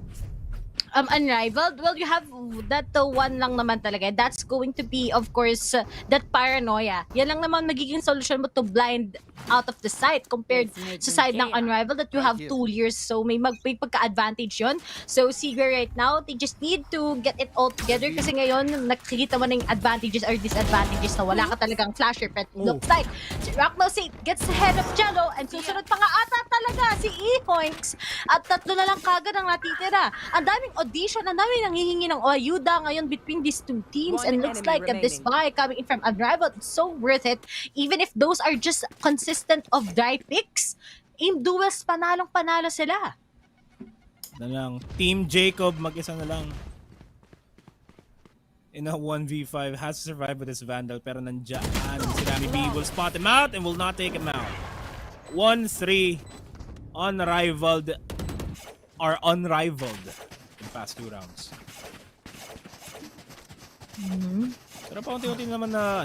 Unrivaled. Well, you have that one lang naman talaga. That's going to be, of course, that paranoia. Yan lang naman magiging solution mo to blind out of the sight compared sa side ng Unrivaled that you have 2 years. So may pagka-advantage yon. So Seager right now, they just need to get it all together kasi ngayon nakikita mo na yung advantages or disadvantages na wala ka talagang flasher. But looks like Rockno Saint gets ahead of Jello, and susunod pa nga ata talaga si E-Hoinks. At 3 na lang kagad ang natitira. Ang daming audition, ang daming nanghihingi ng ayuda ngayon between these 2 teams, and looks like this buy coming in from Unrivaled, it's so worth it. Even if those are just consistent of dry picks, in duels panalong-panalo sila. Na lang. Team Jacob, mag-isa na lang. In a 1v5, has to survive with his Vandal, pero nandiyan si Rami B will spot him out and will not take him out. 1-3. Unrivaled are unrivaled in past 2 rounds. Pero paunti-unti naman na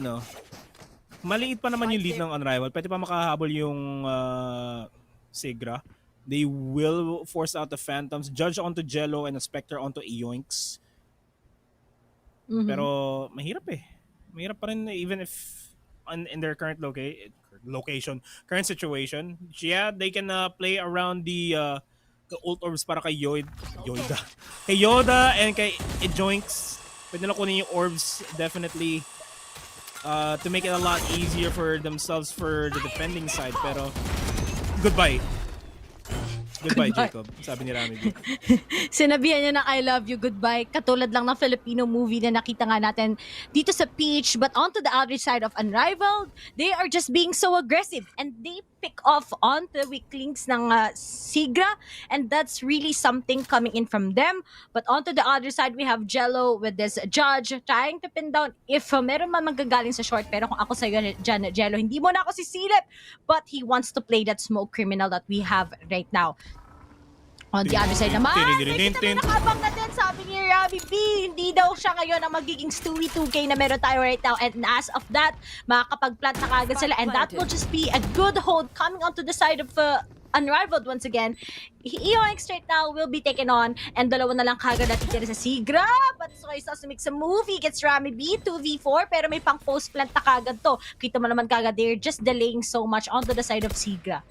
maliit pa naman yung lead ng Unrivaled. Pwede pa makahabol yung Segra. They will force out the Phantoms. Judge onto Jello and a Spectre onto Yoinks. Pero mahirap eh. Mahirap pa rin even if in their current current situation. Yeah, they can play around the ult orbs para kay Yoda. Kay Yoda and kay Yoinks. Pwede na kunin yung orbs definitely to make it a lot easier for themselves for the defending side. Pero goodbye. Goodbye, Jacob. Sabi ni Rami B. Sinabihan niya na I love you, goodbye. Katulad lang ng Filipino movie na nakita nga natin dito sa pitch. But onto the other side of Unrivaled, they are just being so aggressive. And they pick off on the weak links ng Sigra. And that's really something coming in from them. But onto the other side, we have Jello with this Judge trying to pin down if meron man magagaling sa short. Pero kung ako sa'yo dyan, Jello, hindi mo na ako sisilip. But he wants to play that smoke criminal that we have right now. On the other side naman, may nakabang na din, sabi ni Ravi B, hindi daw siya ngayon ang magiging Stewie 2K na meron tayo right now. And as of that, makakapag-plant na kagad sila. And that will just be a good hold coming onto the side of Unrivaled once again. EOX right now will be taken on, and dalawa na lang kagad natitira sa Sigra. But Soy Sauce makes a move. He gets Rami B, 2v4, pero may pang post plant na kagad to. Kita mo naman kagad, they're just delaying so much onto the side of Sigra.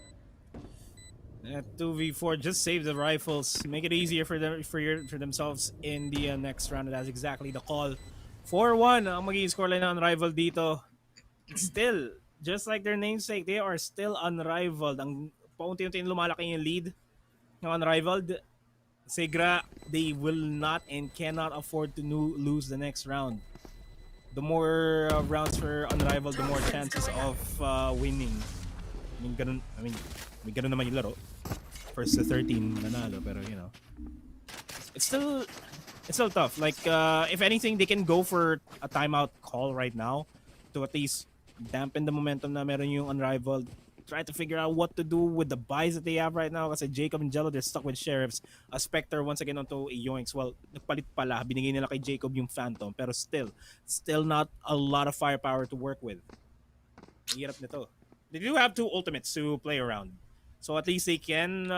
That 2v4 just save the rifles, make it easier for themselves in the next round. That's exactly the call. 4-1 ang magiging scoreline ng Unrivaled dito. Still, just like their namesake, they are still unrivaled. Ang paunti-unti lumalaki yung lead ng Unrivaled. Sigra, they will not and cannot afford to lose the next round. The more rounds for Unrivaled, the more chances of winning. May ganun naman yung laro. First to 13 nanalo, pero you know, it's still tough. Like if anything, they can go for a timeout call right now to at least dampen the momentum na meron yung Unrivaled. Try to figure out what to do with the buys that they have right now. Kasi Jacob and Jello, they're stuck with Sheriffs. A Spectre once again onto a Yoinks. Well, nagpalit pala. Binigay nila kay Jacob yung Phantom. Pero still not a lot of firepower to work with. Hirap nito. They do have 2 ultimates to play around. So at least they can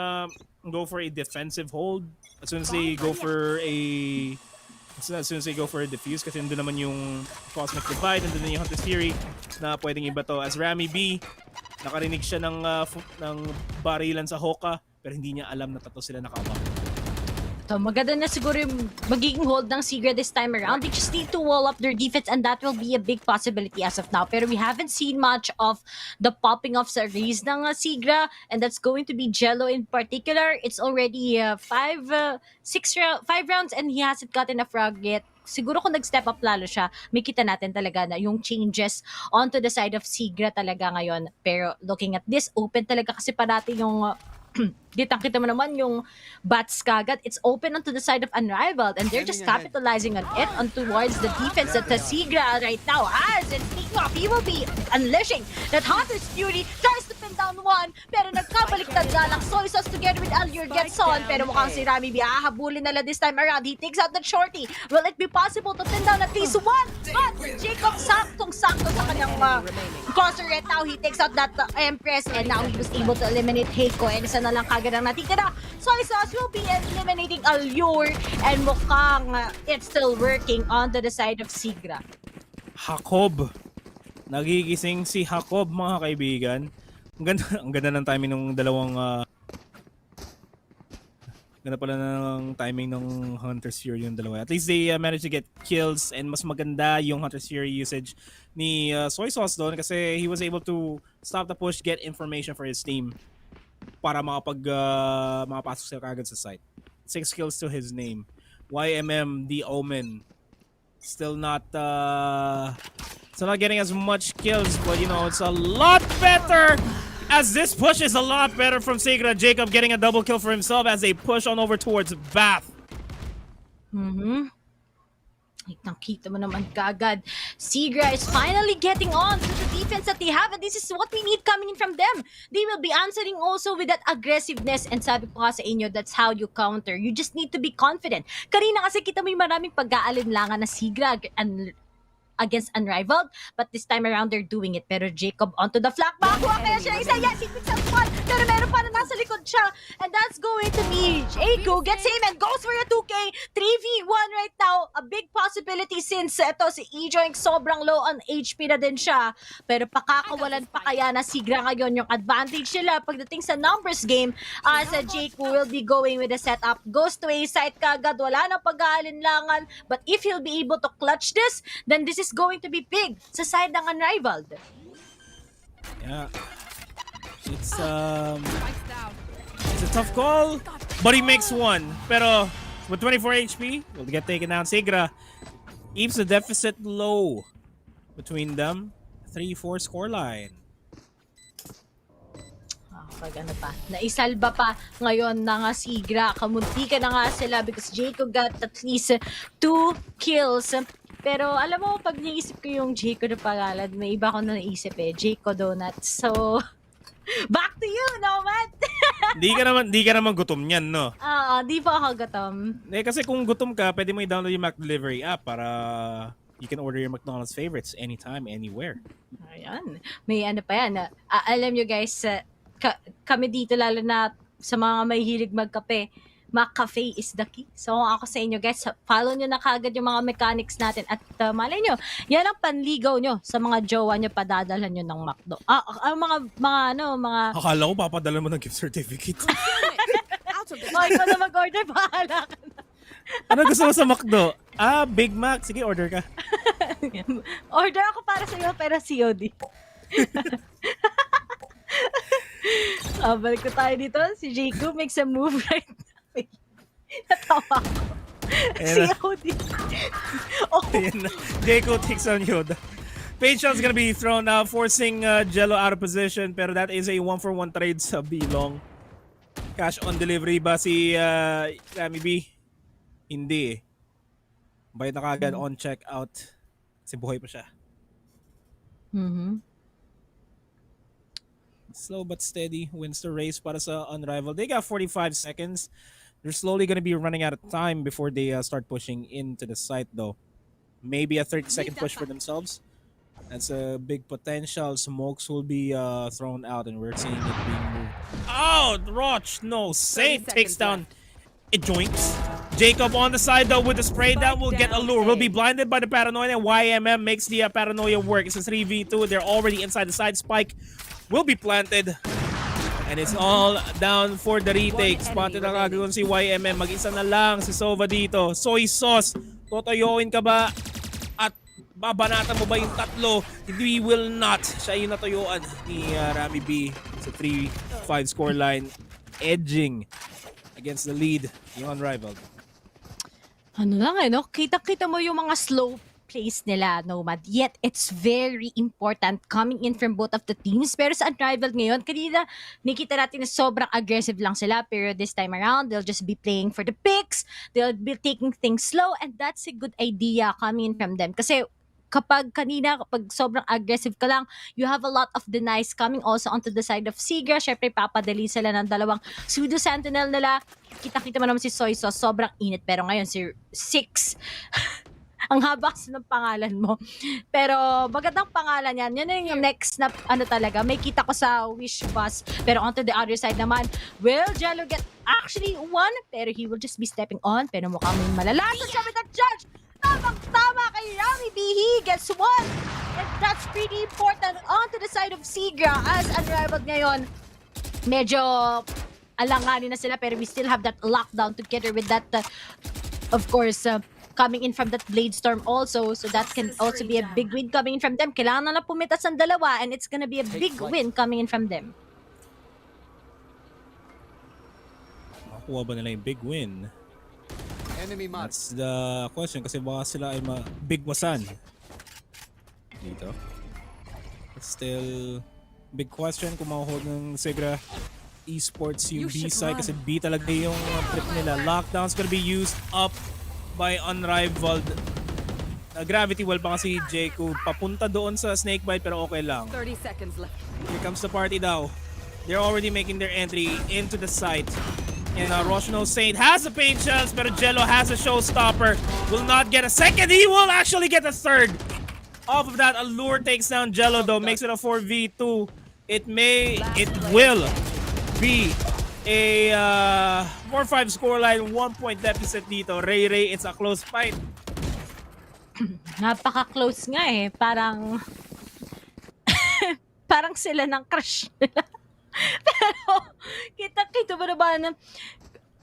go for a defensive hold as soon as they go for a defuse, kasi nandun naman yung Cosmic Divide, nandun na yung Hunter's Fury na pwedeng iba to. As Rami B, nakarinig siya ng barilan sa Hoka, pero hindi niya alam na tatlo sila nakabak. So, maganda na siguro yung magiging hold ng Sigra this time around. They just need to wall up their defense, and that will be a big possibility as of now. Pero we haven't seen much of the popping off sa raise ng Sigra, and that's going to be Jello in particular. It's already 5 rounds, and he hasn't gotten a frag yet. Siguro kung nag-step up lalo siya, may kita natin talaga na yung changes onto the side of Sigra talaga ngayon. Pero looking at this, open talaga kasi parati yung kita mo naman yung bats kagad. It's open onto the side of Unrivaled, and they're just capitalizing on it, on towards the defense that the Sigra right now has. And speaking of, he will be unleashing that Hunter's Fury, tries to pin down one, pero nagkabaliktad na lang. Soy Sauce together with Alur gets on, pero mukhang si Rami B hahabulin nila this time around. He takes out the shorty. Will it be possible to pin down at least one? But Jacob saktong-sakto sa kanyang crosser right now. He takes out that Empress, and now he was able to eliminate Heiko, and isa na lang kagad ang natitira. Soy Sauce will be eliminating Allure, and mukhang it's still working onto the side of Sigra. Jacob. Nagigising si Jacob, mga kaibigan. Ang ganda ng timing ng dalawang ganda pala ng timing ng Hunter's Fury yung dalawa. At least they managed to get kills, and mas maganda yung Hunter's Fury usage ni Soy Sauce doon kasi he was able to stop the push, get information for his team para makapasok sila kagad sa site. 6 kills to his name. YMM, the Omen, still not getting as much kills, but you know, it's a lot better as this push is a lot better from Sigra. Jacob getting a double kill for himself as they push on over towards Bath. Nakita mo naman kagad. Sigra is finally getting on to the defense that they have, and this is what we need coming in from them. They will be answering also with that aggressiveness, and sabi ko nga sa inyo, that's how you counter. You just need to be confident. Kanina kasi kita mo yung maraming pag-aalinlangan na Sigra against Unrivaled, but this time around they're doing it. Pero Jacob onto the flank, makakuha kaya siya isa. Yes, he picks up one, pero meron pa na nasa likod siya, and that's going to be Jacob gets him and goes for a 2K 3v1 right now. A big possibility since ito si E-Joink sobrang low on HP na din siya, pero pakakawalan pa kaya na Sigra ngayon yung advantage nila pagdating sa numbers game, as Jacob will be going with the setup, goes to a site kagad, wala nang pag-aalinlangan, but if he'll be able to clutch this, then this is going to be big sa side ng Unrivaled. Yeah. It's a tough call, but he makes one. Pero with 24 HP, will get taken down. Sigra keeps the deficit low between them. 3-4 scoreline. Ano pa, naisalba pa ngayon ng Sigra. Kamunti ka na nga sila because Jacob got at least 2 kills. Pero alam mo, pag naisip ko yung Jacob na pangalan, may iba ko na naisip Jacob Donuts. So, back to you, Nomad! Di ka naman gutom niyan, no? Di pa ako gutom. Kasi kung gutom ka, pwede mo i-download yung McDelivery app para you can order your McDonald's favorites anytime, anywhere. Ayan. May ano pa yan. Alam nyo guys, kami dito, lalo na sa mga may hilig magkape, McCafe is the key. So, ako sa inyo guys, follow nyo na kagad yung mga mechanics natin at malay nyo, yan ang panligaw nyo sa mga jowa nyo, padadalhan nyo ng McDo. Mga... Akala ko papadala mo ng gift certificate. Ikaw na mag-order, bahala ka na. Ano gusto mo sa McDo? Big Mac. Sige, order ka. Order ako para sa'yo, pero COD. Balik ko tayo dito. Si Jacob makes a move right now. Natawa ko. COD. Jacob takes on Yoda. Paint shot's gonna be thrown out, forcing Jello out of position, pero that is a 1-for-1 trade sa B-long. Cash on delivery ba si Rami B? Hindi eh. Bayad na kagad on check out. Kasi buhay pa siya. Slow but steady wins the race para sa Unrivaled. They got 45 seconds. They're slowly going to be running out of time before they start pushing into the site though. Maybe a 30-second push for themselves. That's a big potential. Smokes will be thrown out and we're seeing it being moved. Oh, Roch! No, Saint takes down it joints. Jacob on the side though with the spray down will get a lure. Will be blinded by the paranoia. YMM makes the paranoia work. It's a 3v2. They're already inside the side. Spike will be planted. And it's all down for the retake. Spotted na kagawin si YMM. Mag-isa na lang si Sova dito. Soy sauce. Totoyoin ka ba? At babanatan mo ba yung tatlo? We will not. Siya yung natuyuan ni Rami B sa 3-5 scoreline. Edging against the lead. Yung Unrivaled. Ano lang no? Kita-kita mo yung mga slow plays nila, Nomad. Yet, it's very important coming in from both of the teams. Pero sa Unrivaled ngayon, kanina, nakita natin na sobrang aggressive lang sila. Pero this time around, they'll just be playing for the picks. They'll be taking things slow. And that's a good idea coming in from them. Kasi kapag sobrang aggressive ka lang, you have a lot of denies coming also onto the side of Sigra. Syempre, papadali sila ng dalawang pseudo sentinel nila. Kita-kita mo naman si Soy Sauce, sobrang init. Pero ngayon, si Six, ang haba ng pangalan mo. Pero magandang pangalan yan. Yan yung next na talaga. May kita ko sa Wish Bus. Pero onto the other side naman, will Jello get actually one? Pero he will just be stepping on. Pero mukhang malalasan siya with that judge. Tamang-tama kay Rami B. He gets one. And that's pretty important onto the side of Sigra as Unrivaled ngayon. Medyo alanganin na sila pero we still have that lockdown together with that, of course, coming in from that Blade Storm also. So that can also be a big win coming in from them. Kailangan na pumitas ang dalawa and it's gonna be a big win coming in from them. Makuha ba nila yung big win? That's the question kasi baka sila ay bigwasan dito. It's still big question kung makuha ng Sigra Esports yung B-side kasi B talaga yung trip nila. Lockdown's gonna be used up by Unrivaled. Gravity well pa kasi Jacob. Papunta doon sa Snakebite pero okay lang. 30 seconds left. Here comes the party daw. They're already making their entry into the site. And Roshno Saint has the paint shells, but Jello has a showstopper. Will not get a second. He will actually get a third. Off of that, Allure takes down Jello though, makes it a 4v2. It will be a 4-5 scoreline, 1 point deficit dito. Ray, it's a close fight. Napaka-close nga eh. Parang parang sila ng crush nila. Pero kita mo naman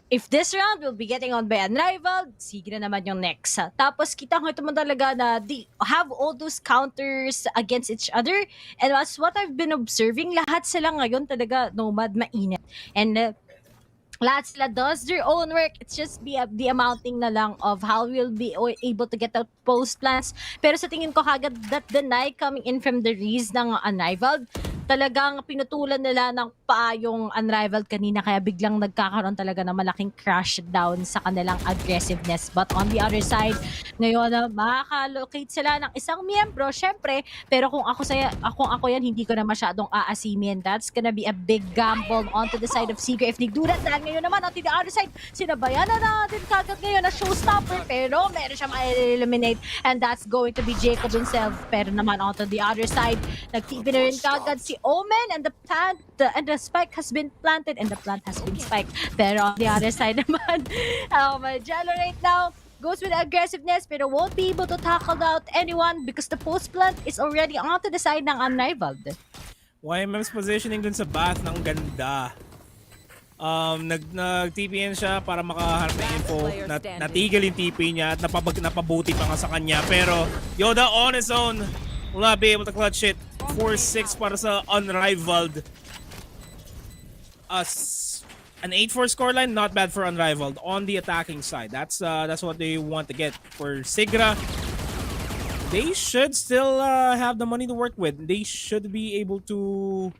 if this round will be getting on by Unrivaled, Sigra naman yung next. Tapos kita ko ito mo talaga na they have all those counters against each other. And that's what I've been observing. Lahat sila ngayon talaga Nomad mainit. And lahat sila does their own work. It's just the amounting na lang of how we'll be able to get out post plans. Pero sa tingin ko kagad that deny coming in from the Reese ng Unrivaled, talagang pinutulan nila ng paa yung Unrivaled kanina kaya biglang nagkakaroon talaga ng malaking crash down sa kanilang aggressiveness. But on the other side, ngayon makaka-locate sila ng isang miyembro, syempre, pero kung ako yan, hindi ko na masyadong aasimin. That's gonna be a big gamble onto the side of Sigra if they do that. Dahil ngayon naman, onto the other side, sinabayan na natin kagad ngayon na showstopper, pero meron siya ma-eliminate and that's going to be Jacob himself. Pero naman onto the other side, nag-TV na rin kagad si Omen and the plant and the spike has been planted and the plant has been spiked. Pero on the other side naman, Jello right now goes with aggressiveness pero won't be able to tackle out anyone because the post plant is already onto the side ng Unrivaled. YMM's positioning dun sa bath ng ganda. Nag-TPN siya para makaharap ng info. Natigil yung TP niya at napabuti pa nga sa kanya. Pero Yoda on his own will not be able to clutch it. 4-6 para sa Unrivaled. An 8-4 scoreline, not bad for Unrivaled on the attacking side. That's what they want to get. For Sigra, they should still have the money to work with. They should be able to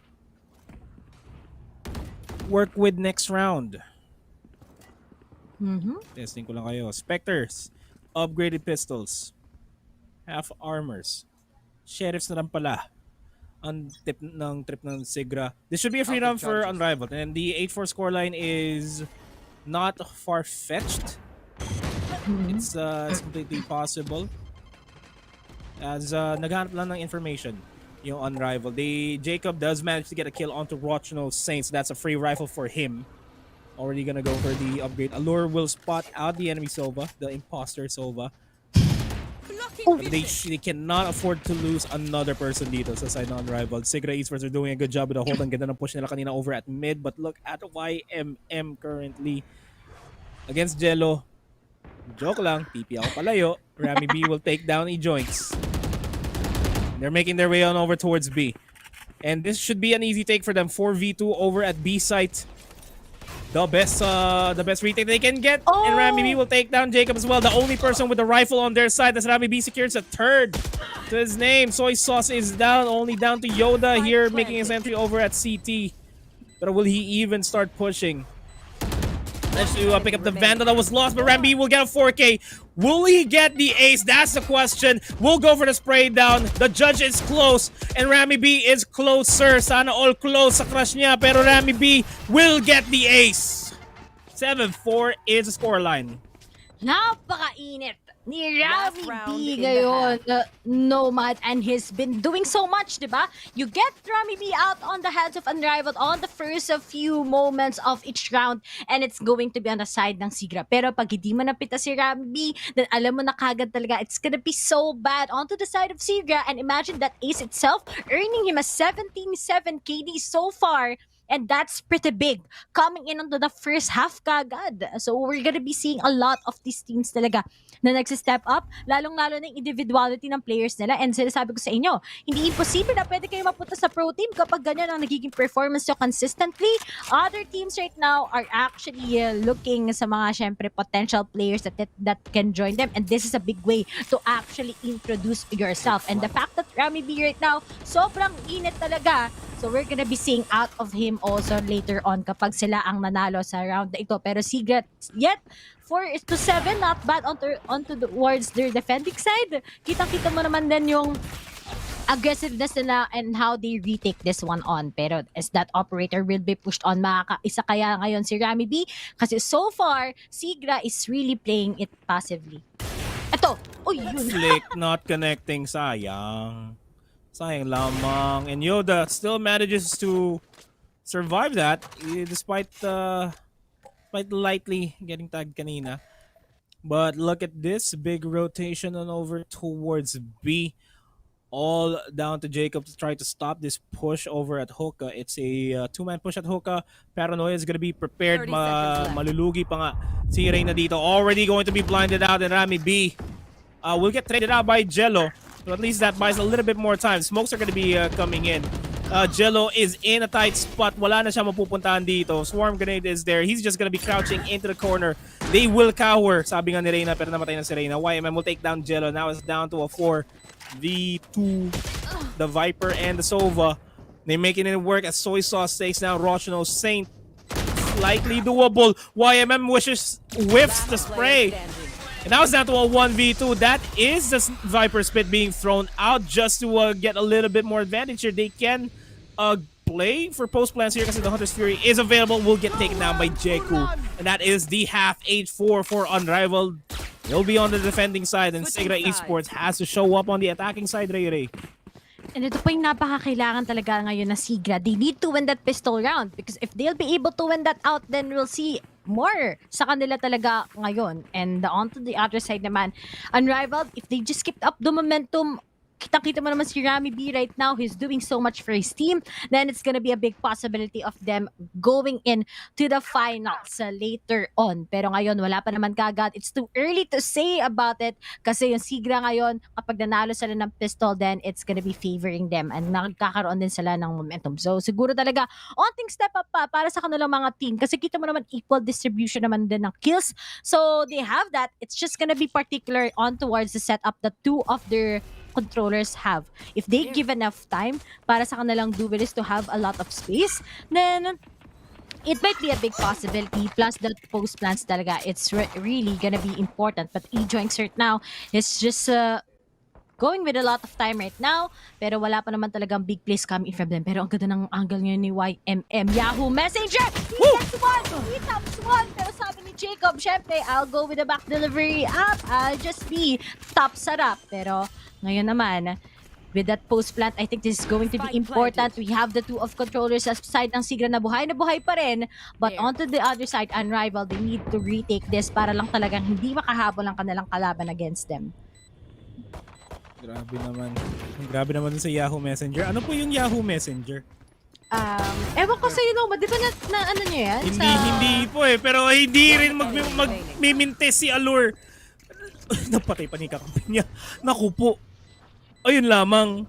work with next round. Testing ko lang kayo. Spectres, upgraded pistols, half armors, sheriffs na lang pala. Ang trip ng Sigra. This should be a free round for Unrivaled. And the 8-4 scoreline is not far-fetched. It's completely possible. As naghanap lang ng information yung Unrivaled. Jacob does manage to get a kill onto Rochno Saints. That's a free rifle for him. Already gonna go for the upgrade. Allure will spot out the enemy Sova, the imposter Sova. But they cannot afford to lose another person dito sa side ng Unrivaled. Sigra Esports are doing a good job with the hold. Ang ganda ng push nila kanina over at mid. But look at YMM currently against Jello. Joke lang, TP ako palayo. Rami B will take down E-Joints. They're making their way on over towards B. And this should be an easy take for them. 4v2 over at B site. The best retake they can get. And Rami B will take down Jacob as well. The only person with a rifle on their side. That's Rami B secures a third to his name. Soy Sauce is down. Only down to Yoda here making his entry over at CT. But will he even start pushing? Let's pick up the Vandal that was lost, but Rami will get a 4K. Will he get the ace? That's the question. We'll go for the spray down. The judge is close, and Rami B is closer. Sana all close sa crush niya, pero Rami B will get the ace. 7-4 is the scoreline. Napakainit ni Rami B ngayon, Nomad, and he's been doing so much, diba? You get Rami B out on the hands of Unrivaled on the first few moments of each round, and it's going to be on the side ng Sigra. Pero pag hindi mo napita si Rami B, then alam mo na kagad talaga, it's gonna be so bad onto the side of Sigra. And imagine that ace itself, earning him a 17-7 KD so far. And that's pretty big coming in onto the first half kagad. So we're gonna be seeing a lot of these teams talaga na nagsistep up, lalong-lalo na yung individuality ng players nila. And sinasabi ko sa inyo, hindi imposible na pwede kayo mapunta sa pro team kapag ganyan ang nagiging performance nyo consistently. Other teams right now are actually looking sa mga syempre potential players that can join them. And this is a big way to actually introduce yourself. And the fact that Rami B right now, sobrang init talaga. So we're gonna be seeing out of him also later on kapag sila ang nanalo sa round na ito. Pero Sigret, yet 4-7, not bad onto towards their defending side. Kitang-kita mo naman din yung aggressiveness nila and how they retake this one on. Pero as that operator will be pushed on, makakaisa kaya ngayon si Rami B? Kasi so far, Sigra is really playing it passively. Ito! Oh, yun! Flick not connecting, sayang. Sayang lamang. And Yoda still manages to survive that despite lightly getting tagged kanina. But look at this big rotation on over towards B. All down to Jacob to try to stop this push over at Hoka. It's a two-man push at Hoka. Paranoia is gonna be prepared. Malulugi pa nga si Reyna dito. Already going to be blinded out, and Rami B will get traded out by Jello. So at least that buys a little bit more time. Smokes are going to be coming in. Jello is in a tight spot. Wala na siya mapupuntahan dito. Swarm grenade is there. He's just going to be crouching into the corner. They will cower. Sabi nga ni Reyna, pero namatay na si Reyna. YMM will take down Jello. Now it's down to a 4v2. The Viper and the Sova. They're making it work as Soy Sauce takes down Rochno Saint. Slightly doable. YMM whiffs the spray. And now it's down to a 1v2. That is the Viper Spit being thrown out just to get a little bit more advantage here. They can play for post plans here because the Hunter's Fury is available. Will get taken down by Jeku. And that is the half 8-4 for Unrivaled. They'll be on the defending side, and Sigra Esports has to show up on the attacking side, Ray Ray. And ito po yung napakakailangan talaga ngayon na Sigra. They need to win that pistol round because if they'll be able to win that out, then we'll see more sa kanila talaga ngayon. And on to the other side naman, Unrivaled, if they just keep up the momentum, kitang-kita mo naman si Rami B right now, he's doing so much for his team, then it's gonna be a big possibility of them going in to the finals later on. Pero ngayon, wala pa naman kagad. It's too early to say about it kasi yung Sigra ngayon, kapag nanalo sila ng pistol, then it's gonna be favoring them and nagkakaroon din sila ng momentum. So siguro talaga, onting step up pa para sa kanilang mga team kasi kita mo naman equal distribution naman din ng kills. So they have that. It's just gonna be particular on towards the setup that two of their controllers have. If they give enough time para sa kanilang duelist to have a lot of space, then it might be a big possibility. Plus the post plants talaga, it's really gonna be important. But E-Joinks right now is just going with a lot of time right now, pero wala pa naman talagang big plays coming from them. Pero ang ganda ng angle ngayon ni YMM. Yahoo Messenger! He gets one! He taps one! Pero sabi ni Jacob, syempre, I'll go with the back delivery up. I'll just be top setup. Pero ngayon naman, with that post plant, I think this is going to be important. We have the two of controllers sa side ng Sigra na buhay pa rin. But onto the other side, Unrivaled, they need to retake this para lang talagang hindi makahabol ang kanilang kalaban against them. Grabe naman. Grabe naman sa Yahoo Messenger. Ano po yung Yahoo Messenger? Ewan ko sa'yo, no? Di ba na ano nyo yan? Hindi po eh. Pero hindi rin magmimintes si Allure. Napatay pa ni kakampi niya. Naku po. Ayun lamang.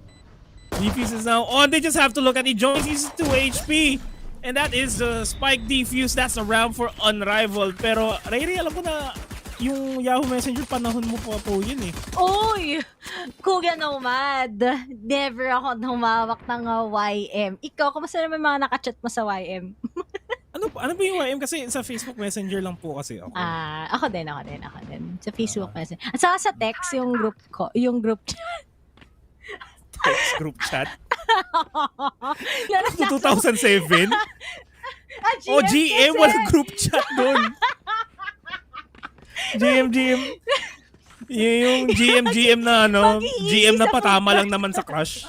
Defuse is now on. They just have to look at E-Joinks. He's 2 HP. And that is Spike Defuse. That's a round for Unrivaled. Pero Ray, alam ko na yung Yahoo Messenger panahon mo pa po yun eh. Oy! Kuya Nomad. Never ako humawak ng YM. Ikaw, kumusta naman mga nakachat mo sa YM? Ano ba yung YM? Kasi sa Facebook Messenger lang po kasi ako. Ako din. Sa Facebook Messenger. At saka sa text, yung group chat. Text group chat? Lalo na 2007? GM, walang group chat doon. GM. Yung GM na GM na patama lang naman sa crush.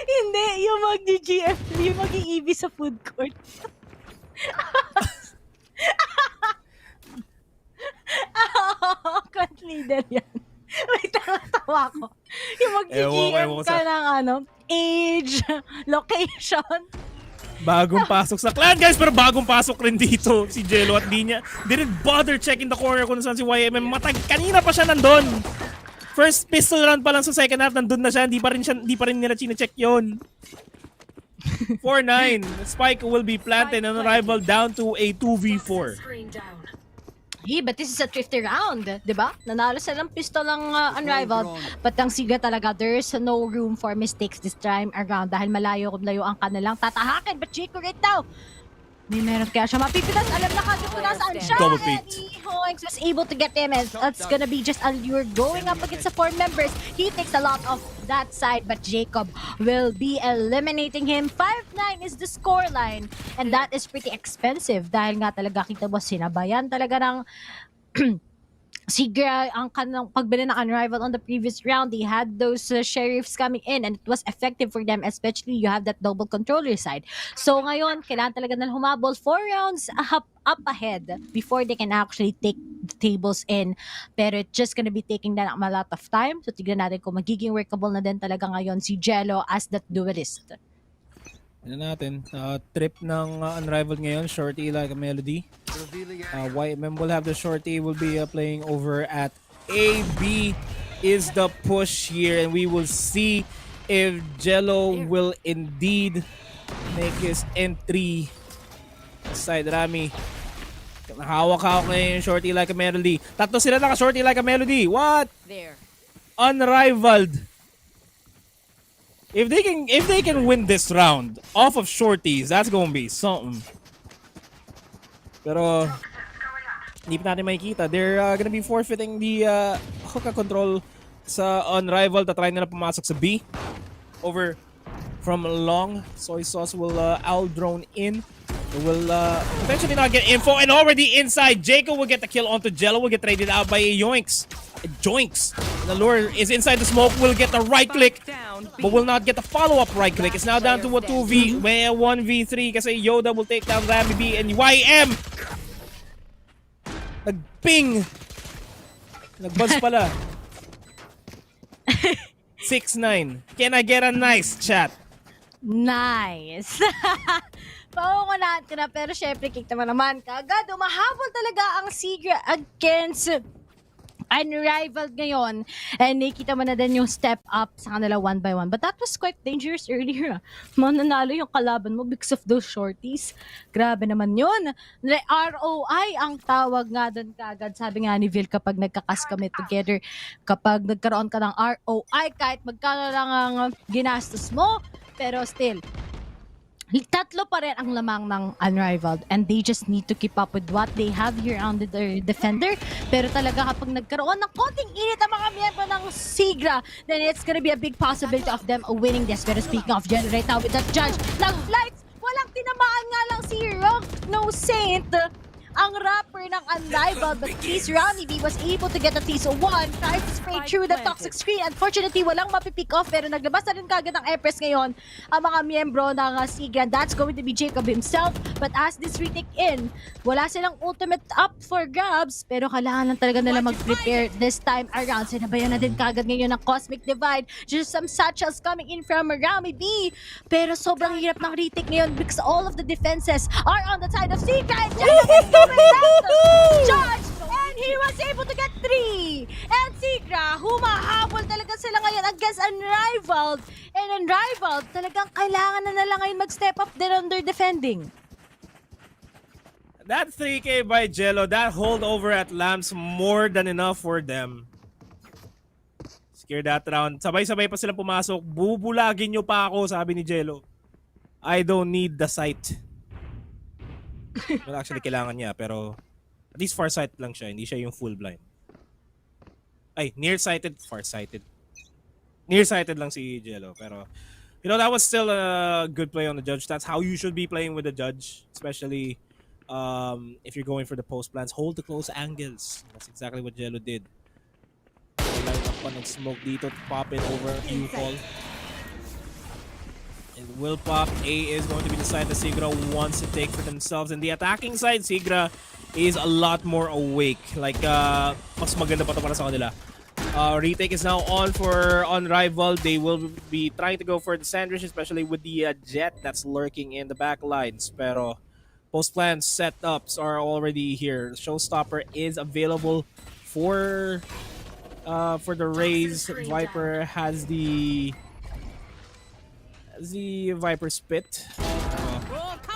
Hindi, yung mag-GM, yung mag-EV sa food court. Content leader yan. Wait, tawa ko. Yung mag-GM ka ng age, location. Bagong pasok sa clan, guys, pero bagong pasok rin dito si Jello at didn't bother checking the corner kung saan si YMM. Kanina pa siya nandun. First pistol round pa lang sa second half, nandun na siya. Hindi pa rin nila chine-check yun. 4-9. Spike will be planted and Unrivaled down to a 2v4. Hey, but this is a 50 round, di ba? Nanalo sila ng pistol ng Unrivaled. But ang Siga talaga, there's no room for mistakes this time around dahil malayo ang kanilang tatahakin. But Chico right now, meron kaya siya mapipitas. Alam na kagad kung nasaan siya. Double pick. Hoings was able to get him, and it's gonna be just Allure going up against the 4 members. He takes a lot of that side, but Jacob will be eliminating him. 5-9 is the scoreline, and that is pretty expensive dahil nga talaga kita mo sinabayan talaga ng Sigra ang kanang pagbili ng Unrivaled on the previous round. They had those sheriffs coming in and it was effective for them, especially you have that double controller side. So ngayon, kailangan talaga na humabol 4 rounds up ahead before they can actually take the tables in. Pero it's just gonna be taking them a lot of time. So tignan natin kung magiging workable na din talaga ngayon si Jello as that duelist. Ano natin, trip ng Unrivaled ngayon, Shorty like a melody. YMM will have the Shorty, will be playing over at AB is the push here, and we will see if Jello will indeed make his entry. Side Rami. Hawak-hawak ngayon yung Shorty like a melody. Tatlo sila naka-Shorty like a melody. What? There. Unrivaled. If they can win this round off of Shorties, that's gonna be something. Pero hindi pa natin makikita. They're gonna be forfeiting the hookah control sa Unrivaled. Try nila pumasok sa B. Over from long. Soy Sauce will owl drone in. They will eventually not get info. And already inside, Jacob will get the kill onto Jello. Will get traded out by Yoinks. Joinks. The lure is inside the smoke. Will get the right click but will not get the follow-up right click. It's now down to a 1v3 kasi Yoda will take down Rami B and YM. Nagping. Nagbuzz pala. 6-9. Can I get a nice chat? Nice. Pauungunahan ko na, pero syempre, kick naman kaagad. Umahabol talaga ang Sigra against Unrivaled ngayon. And nakita mo na din yung step up sa kanila 1-by-1. But that was quite dangerous earlier. Mananalo yung kalaban mo because of those shorties. Grabe naman yun. ROI ang tawag nga doon kagad. Sabi nga ni Vil, kapag nagkakas kami together, kapag nagkaroon ka ng ROI, kahit magkano lang ang ginastos mo, pero still, tatlo pa rin ang lamang ng Unrivaled and they just need to keep up with what they have here on their defender. Pero talaga kapag nagkaroon ng konting init ang mga miyembro ng Sigra, then it's gonna be a big possibility of them winning this. Pero speaking of Jen right now with that judge, nag-flights, walang tinamaan nga lang si Rock No Saint, ang rapper ng Unrivaled, but at least Rami B was able to get at least one, tries to spray through the toxic screen. Unfortunately, walang mapipick off, pero naglabas na rin kagad ng Empress ngayon ang mga miyembro ng Sigra. That's going to be Jacob himself, but as this retake in, wala silang ultimate up for grabs, pero kailangan lang talaga nila mag-prepare this time around. Sinabayan na din kagad ngayon ng Cosmic Divide. Just some satchels coming in from Rami B, pero sobrang hirap ng retake ngayon because all of the defenses are on the side of Sigra, and Jacob Judge, and he was able to get 3. And Sigra, humahabol talaga sila ngayon against Unrivaled. And Unrivaled, talagang kailangan na nila ngayon mag-step up din on their defending. That 3K by Jello, that holdover at Lamps, more than enough for them. Secure that round. Sabay-sabay pa silang pumasok. Bubulagin nyo pa ako, sabi ni Jello. I don't need the sight. Well, actually, kailangan niya, pero at least far-sighted lang siya. Hindi siya yung full blind. Ay, near-sighted, far-sighted. Near-sighted lang si Jello, pero you know, that was still a good play on the judge. That's how you should be playing with the judge, especially if you're going for the post plans. Hold the close angles. That's exactly what Jello did. Line up pa ng smoke dito to pop it over U-Call. And will pop. A is going to be the side that Sigra wants to take for themselves. And the attacking side, Sigra is a lot more awake. Like, mas maganda pa ito para sa kanila. Retake is now on for Unrivaled. They will be trying to go for the sandwich, especially with the jet that's lurking in the back lines. Pero post-plan setups are already here. Showstopper is available for the Rays. Viper has the Viper Spit.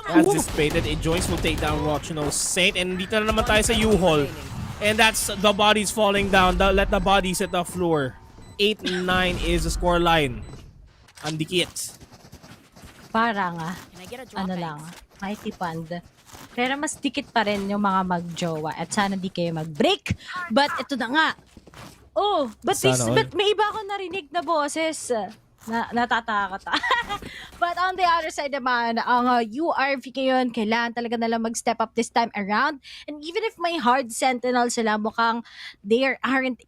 Has dissipated. It joins will take down Rock No Saint. And dito na naman tayo sa U-Haul. And that's the bodies falling down. Let the bodies hit the floor. 8-9 is the score line. Ang dikit. Parang ano lang, mighty pand. Pero mas dikit pa rin yung mga magjowa at sana di kayo mag-break. But ito na nga. Oh, but may iba akong narinig na boses. Natatakot. But on the other side naman, ang URV ngayon, kailangan talaga nalang mag-step up this time around. And even if may hard sentinel sila, mukhang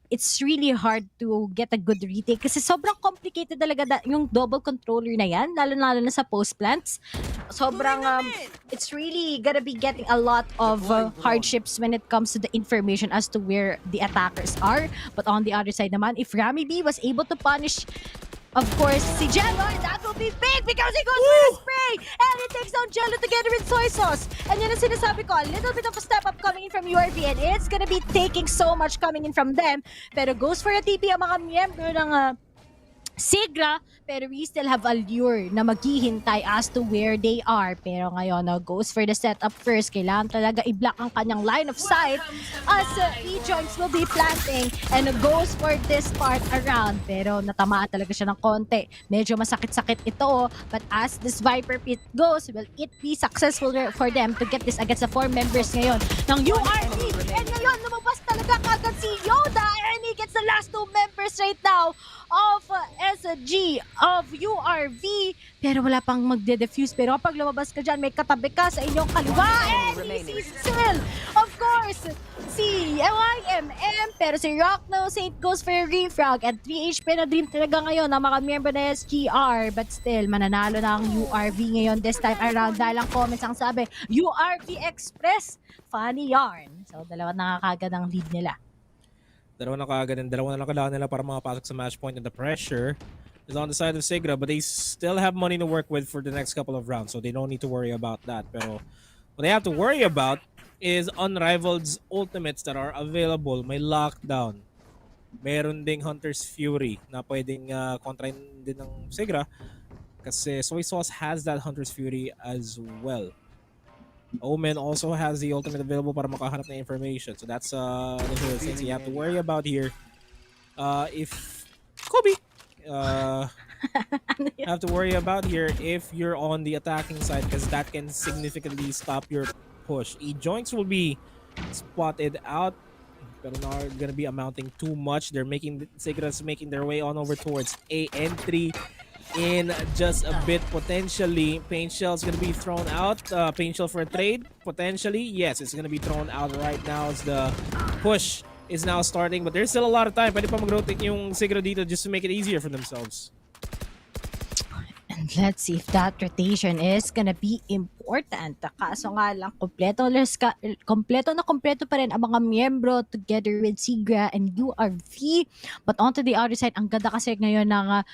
it's really hard to get a good retake. Kasi sobrang complicated talaga yung double controller na yan, lalo na sa post plants. Sobrang, it's really gonna be getting a lot of hardships when it comes to the information as to where the attackers are. But on the other side naman, if Rami B was able to punish of course, si Jello, that will be big because he goes for the spray! And he takes down Jello together with soy sauce. And yun ang sinasabi ko, a little bit of a step up coming in from URV and it's gonna be taking so much coming in from them. Pero goes for a TP ang mga miyembro ng Sigra, pero we still have Allure na maghihintay as to where they are. Pero ngayon, goes for the setup first. Kailangan talaga i-block ang kanyang line of sight as E-Joints will be planting and goes for this part around. Pero natamaan talaga siya ng konti. Medyo masakit-sakit ito. But as this Viper Pit goes, will it be successful for them to get this against the 4 members ngayon ng URV? And ngayon, lumabas talaga kagad si Yoda and he gets the last 2 members right now of SG of URV. Pero wala pang magde-defuse. Pero kapag lumabas ka dyan, may katabi ka sa inyong kaliwa. And he sees still, of course, si YMM. Pero si Rockno Saint goes for a refrag. And 3 HP na dream talaga ngayon ng mga miyembro na SGR. But still, mananalo na ang URV ngayon this time around. Dahil ang comments ang sabi, URV Express, funny yarn. So, dalawa nakakagad ang lead nila. Dalawa na kaagad and dalawa na lang kailangan nila para makapasok sa match point, and the pressure is on the side of Sigra, but they still have money to work with for the next couple of rounds, so they don't need to worry about that. Pero what they have to worry about is Unrivaled's ultimates that are available. May lockdown. Meron ding Hunter's Fury na pwedeng kontrain din ng Sigra kasi Soy Sauce has that Hunter's Fury as well. Omen also has the ultimate available para makahanap ng information. So that's the things you have to worry about here. If Kobe have to worry about here if you're on the attacking side, because that can significantly stop your push. E-joints will be spotted out, but not gonna be amounting too much. They're making Sigra's making their way on over towards A entry. In just a bit, potentially Paint Shell is gonna be thrown out. Paint Shell for a trade, potentially. Yes, it's gonna be thrown out right now as the push is now starting, but there's still a lot of time. Pwede pa mag-rotate yung Sigra dito just to make it easier for themselves. And let's see if that rotation is gonna be important. Kaso nga lang, kompleto pa rin ang mga miyembro together with Sigra and URV. But onto the other side, ang ganda kasi ngayon ng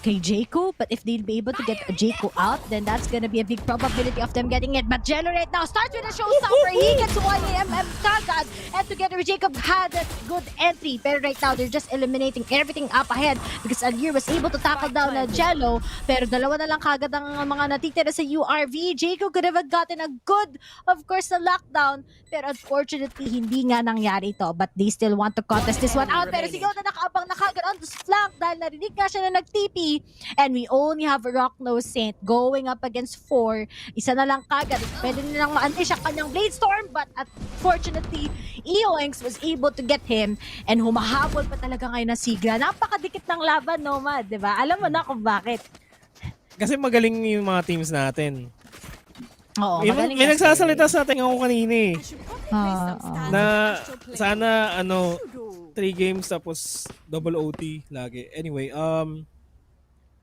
kay Jayco, but if they'll be able to get Jayco out, then that's gonna be a big probability of them getting it. But Jello right now starts with a showstopper. He gets YMM kagad, and together Jacob had a good entry. Pero right now, they're just eliminating everything up ahead because Alir was able to tackle down Jello. Pero dalawa na lang kagad ang mga natitira sa URV. Jayco could have gotten a good, of course, na lockdown. Pero unfortunately, hindi nga nangyari ito. But they still want to contest this one out. Pero sigaw na nakaabang na kagad on the flank dahil narinig nga siya na nag-TP. And we only have Rockno Saint going up against 4. Isa na lang kagad. Pwede nilang ma-unleash ang kanyang Blade Storm, but unfortunately, EOX was able to get him, and humahabol pa talaga ngayon na Sigra. Napakadikit ng laban, Nomad, di ba? Alam mo na kung bakit. Kasi magaling yung mga teams natin. Oo, may nagsasalita sa atin ako kanina na sana 3 games tapos double OT lagi. Anyway,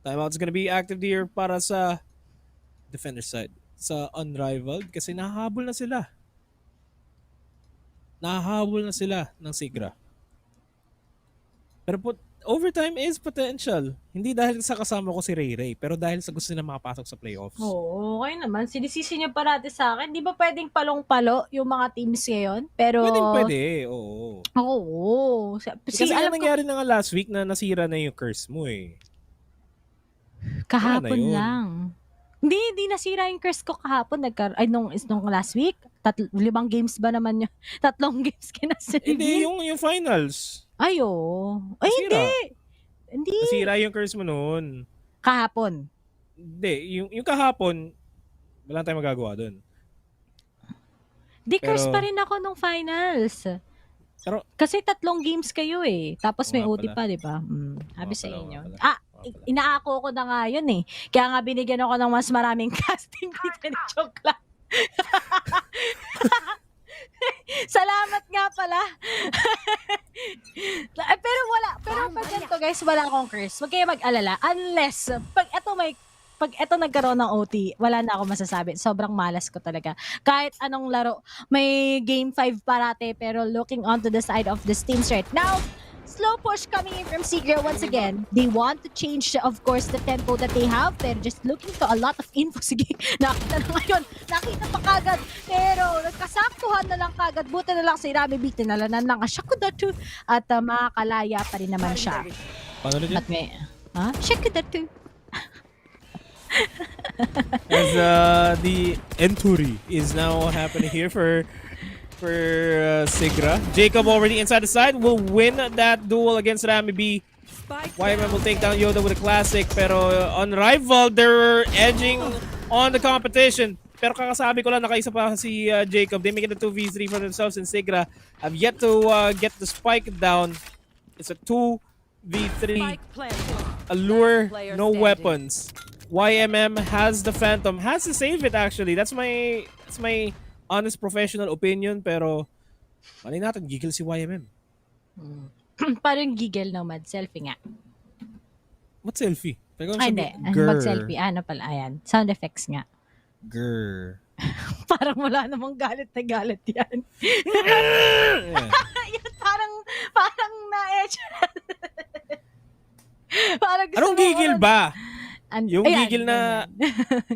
timeout is gonna be active here para sa defender side. Sa Unrivaled kasi nahahabol na sila. Nahahabol na sila ng Sigra. Pero overtime is potential. Hindi dahil sa kasama ko si Ray Ray, pero dahil sa gusto nila makapasok sa playoffs. Oo, okay naman. Sinisisi niya parati sa akin. Di ba pwedeng palong-palo yung mga teams ngayon? Pero Pwede. Oo. Oo. Kasi alam nangyari na nga last week na nasira na yung curse mo eh. Kahapon lang. Hindi nasira yung curse ko kahapon. Nung last week. 5 games ba naman yun? 3 games kinasave. Hindi, yung finals. Ay, oo. Ay, hindi. Nasira yung curse mo noon. Kahapon. Hindi, yung kahapon, wala tayong magagawa doon. Curse pa rin ako nung finals. Pero, kasi 3 games kayo eh. Tapos may OT pa, di ba? Sabi sa inyo. Inaako ko na nga yun eh. Kaya nga binigyan ako ng mas maraming casting dito ni Joke lang. Salamat nga pala. pero pag ganito guys, wala akong curse. Huwag kayo mag-alala. Unless, pag eto nagkaroon ng OT, wala na ako masasabi. Sobrang malas ko talaga. Kahit anong laro, may game 5 parate, pero looking onto the side of the teams right now, slow push coming in from Sigra once again. They want to change, of course, the tempo that they have. Pero just looking to a lot of info. Sige, nakita na ngayon. Nakita pa kagad. Pero nagkasaktuhan na lang kagad. Buti na lang si Rami Beat. Tinalanan lang ang Shakudatu. At makakalaya pa rin naman siya. Paano rin At may, Shakudatu. As the entry is now happening here for Sigra. Jacob already inside the side will win that duel against Rami B. YMM will take down Yoda with a classic, pero Unrivaled, they're edging on the competition. Pero kakasabi ko lang, nakaisa pa si Jacob. They make it a 2v3 for themselves, and Sigra have yet to get the spike down. It's a 2 v3. Allure, no weapons. YMM has the Phantom. Has to save it actually. That's my honest professional opinion. Pero, malay natin, gigil si YMM. Parang giggle naman. Selfie nga. What selfie? Ay, hindi. Mag-selfie. Ano pala? Ayan. Sound effects nga. Grr. Parang wala namang galit na galit yan. Yan, parang na-edge. Parang gusto Anong gigil ba? Yung ayan, gigil na...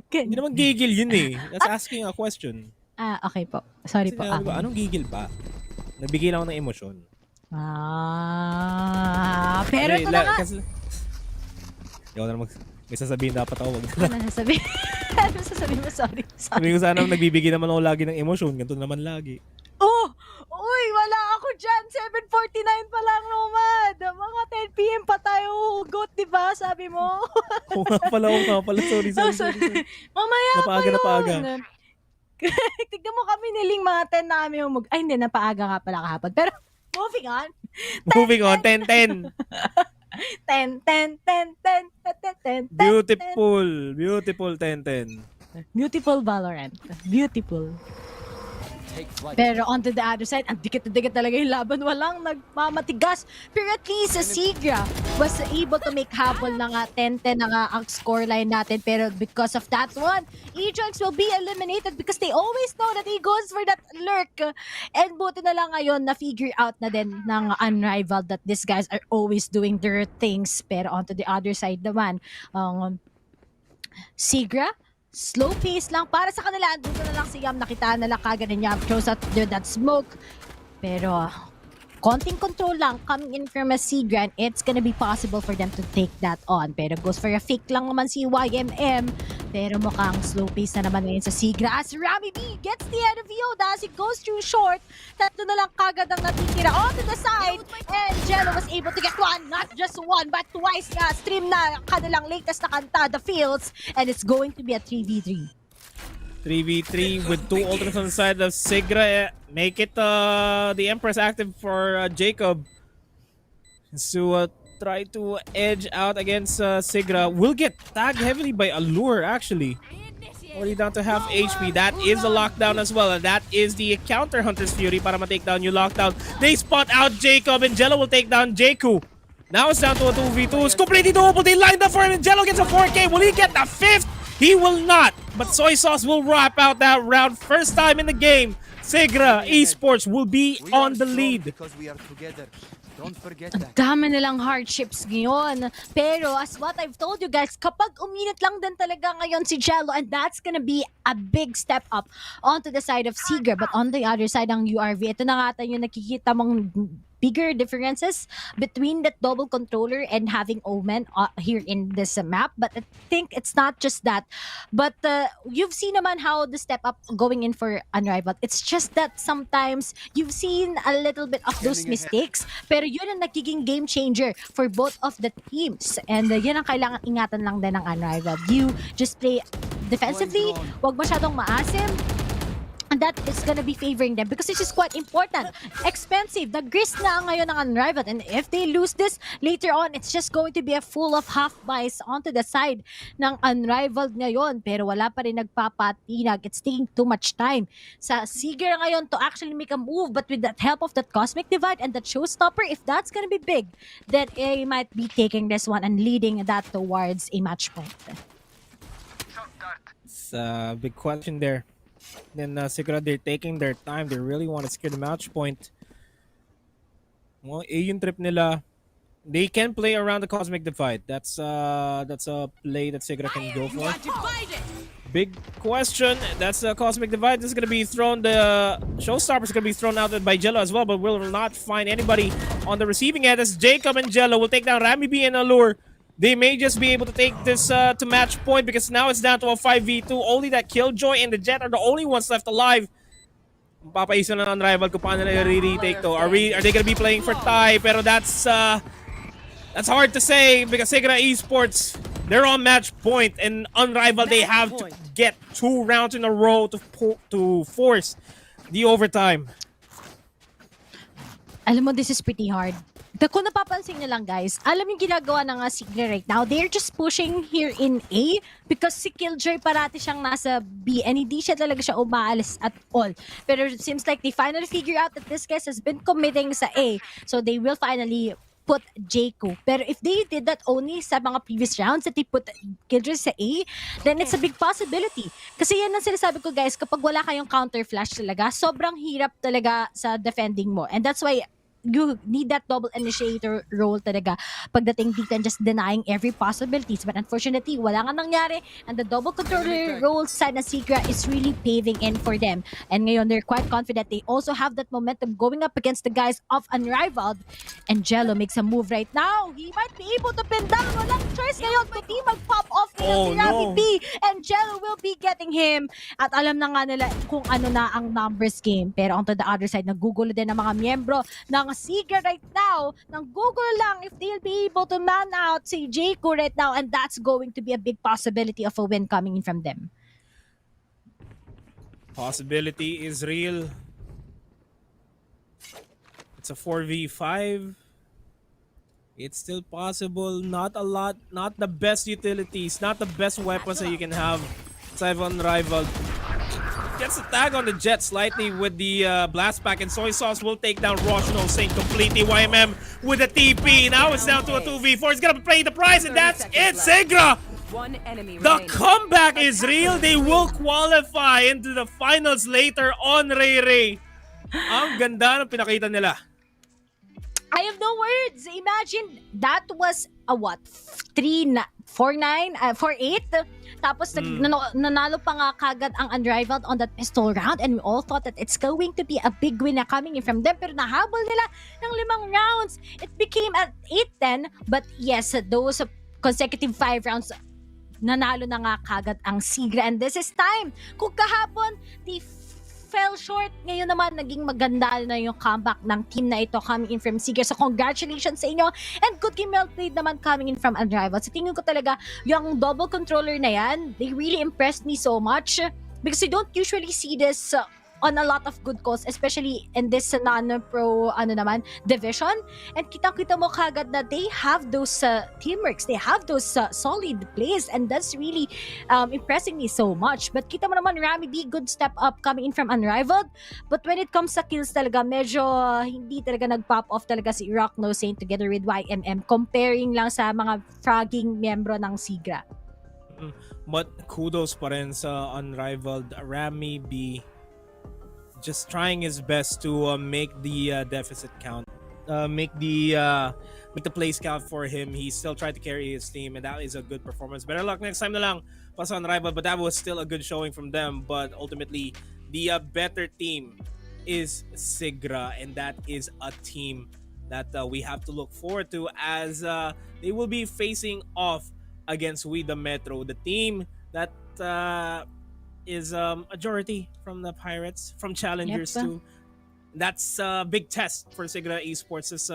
ganyan. Hindi naman gigil yun eh. That's asking a question. Okay po. Sorry Kasi po. anong gigil ba? Nagbigay lang ako ng emosyon. Pero ito na nga. Kasi... Ikaw na may sasabihin dapat ako. Ano sasabihin? Ano sasabihin mo? Sorry. Sabi ko sana nagbibigay naman ako lagi ng emosyon. Ganito naman lagi. Uy, wala ako dyan. 7:49 pa lang, Nomad. Mga 10 p.m. pa tayo hugot, di ba? Sabi mo. Oo nga pala. Sorry. Mamaya Napaaga. Tignan mo kami niling mga 10 na kami humug. Ay, hindi. Napaaga nga pala kahapon. Pero, moving on. 10-10. 10. Beautiful 10-10. Beautiful Valorant. Beautiful. Pero on to the other side, ang dikit na dikit talaga yung laban. Walang nagmamatigas. Pero at least Sigra was able to make habol na nga 10-10 na nga ang scoreline natin. Pero because of that one, Ajax will be eliminated because they always know that he goes for that lurk. And buti na lang ngayon na figure out na din ng Unrivaled that these guys are always doing their things. Pero on to the other side naman, Sigra, slow pace lang para sa kanila. Andun na lang si Yam, nakita na lang kagad ni Yam, throws out there that smoke. Pero konting control lang coming in from a Sigra, and it's gonna be possible for them to take that on. Pero goes for a fake lang naman si YMM. Pero mukhang slow pace na naman ngayon sa Sigra as Rami B gets the head of Yoda as he goes through short. Tatlo na lang kagad ang natitira on to the side. And Jello was able to get one, not just one, but twice nga. Stream na kanilang latest na kanta, The Fields. And it's going to be a 3v3. 3v3 with two ultimates on the side of Sigra. Make it the Empress active for Jacob. So try to edge out against Sigra. Will get tagged heavily by Allure actually. Already down to half HP. That is a lockdown as well. And that is the counter Hunter's Fury para ma-take down yung lockdown. They spot out Jacob and Jello will take down Jakku. Now it's down to a 2v2. It's completely doable. They lined up for him and Jello gets a 4K. Will he get the 5th? He will not. But Soy Sauce will wrap out that round. First time in the game, Sigra Esports will be on the lead. Because we are together. Don't forget Ang that. dami nilang hardships ngayon. Pero as what I've told you guys, kapag uminit lang din talaga ngayon si Jello, and that's gonna be a big step up onto the side of Sigra. But on the other side ng URV, ito na nga tayo yung nakikita mong bigger differences between that double controller and having Omen here in this map. But I think it's not just that. But you've seen naman how the step up going in for Unrivaled. It's just that sometimes you've seen a little bit of those mistakes. Pero yun ang nagiging game changer for both of the teams. And yun ang kailangan ingatan lang din ng Unrivaled. You just play defensively, wag masyadong maasim. And that is gonna be favoring them because this is quite important. Expensive. Nag-grist na ngayon ng Unrivaled. And if they lose this later on, it's just going to be a full of half buys onto the side ng Unrivaled ngayon. Pero wala pa rin nagpapatinag. It's taking too much time sa Sigra ngayon to actually make a move. But with that help of that Cosmic Divide and that Showstopper, if that's gonna be big, then they might be taking this one and leading that towards a match point. It's a big question there. Then Sigra, they're taking their time. They really want to secure the match point. Well, yung trip nila. They can play around the Cosmic Divide. That's a play that Sigra can go for. Big question. That's the Cosmic Divide. This is going to be thrown. The Showstopper is going to be thrown out by Jello as well, but will not find anybody on the receiving end as Jacob and Jello will take down Rami B and Allure. They may just be able to take this to match point because now it's down to a 5v2. Only that Killjoy and the Jet are the only ones left alive. Papaisa na ng rival kung paano na i-retake to. Are they gonna be playing for tie? Pero that's hard to say because Sigra Esports, they're on match point and Unrivaled, they have to get 2 rounds in a row to force the overtime. Alam mo, this is pretty hard. Kung napapansin nyo lang guys, alam yung ginagawa ng Sigma right now, they're just pushing here in A because si Killjoy parati siyang nasa B and hindi siya talaga siya umaalis at all. Pero it seems like they finally figure out that this guy has been committing sa A. So they will finally put Jayco. Pero if they did that only sa mga previous rounds that they put Killjoy sa A, then it's a big possibility. Kasi yan ang sinasabi ko guys, kapag wala kayong counter flash talaga, sobrang hirap talaga sa defending mo. And that's why you need that double initiator role talaga pagdating dito and just denying every possibilities. But unfortunately, wala nga nangyari and the double controller role side na Sigra is really paving in for them. And ngayon, they're quite confident. They also have that momentum going up against the guys of Unrivaled. And Jello makes a move right now. He might be able to pin down. Walang choice ngayon kundi mag-pop off ngayon si Ravi B. And Jello will be getting him. At alam na nga nila kung ano na ang numbers game. Pero on to the other side, nagugulo din ang mga miyembro ng Siga right now, nang Google lang if they'll be able to man out si Jayco right now, and that's going to be a big possibility of a win coming in from them. Possibility is real. It's a 4v5. It's still possible. Not a lot, not the best utilities, not the best weapons that you can have. Seven rival gets a tag on the Jet slightly with the blast pack, and Soy Sauce will take down Roshno Saint completely. YMM with a TP. Now it's down to a 2v4. It's gonna play the prize, and that's it. Sigra! The comeback is real. They will qualify into the finals later on, Ray Ray. Ang ganda ng pinakita nila. I have no words. Imagine that was a what? 4-9, 4-8. Tapos nanalo pa nga kagad ang Unrivaled on that pistol round, and we all thought that it's going to be a big win na coming in from them. Pero nahabol nila ng 5 rounds. It became at 8-10. But yes, those consecutive 5 rounds, nanalo na nga kagad ang Sigra. And this is time. Kung kahapon, they fell short. Ngayon naman, naging maganda na yung comeback ng team na ito coming in from Sigra. So congratulations sa inyo. And good game well played naman coming in from Unrivaled. Sa tingin ko talaga, yung double controller na yan, they really impressed me so much. Because you don't usually see this on a lot of good calls, especially in this non-pro division. And kita-kita mo kagad na they have those teamworks, they have those solid plays, and that's really impressing me so much. But kita mo naman, Rami B, good step up coming in from Unrivaled. But when it comes sa kills talaga, medyo hindi talaga nag-pop off talaga si Roshno Saint together with YMM, comparing lang sa mga fragging membro ng Sigra. But kudos pa rin sa Unrivaled. Rami B just trying his best to make the deficit count, make the plays count for him. He still tried to carry his team, and that is a good performance. Better luck next time na lang pa sa Unrivaled, but that was still a good showing from them. But ultimately, the better team is Sigra, and that is a team that we have to look forward to as they will be facing off against We the Metro, the team that is majority from the Pirates, from Challengers too. That's a big test for Sigra Esports'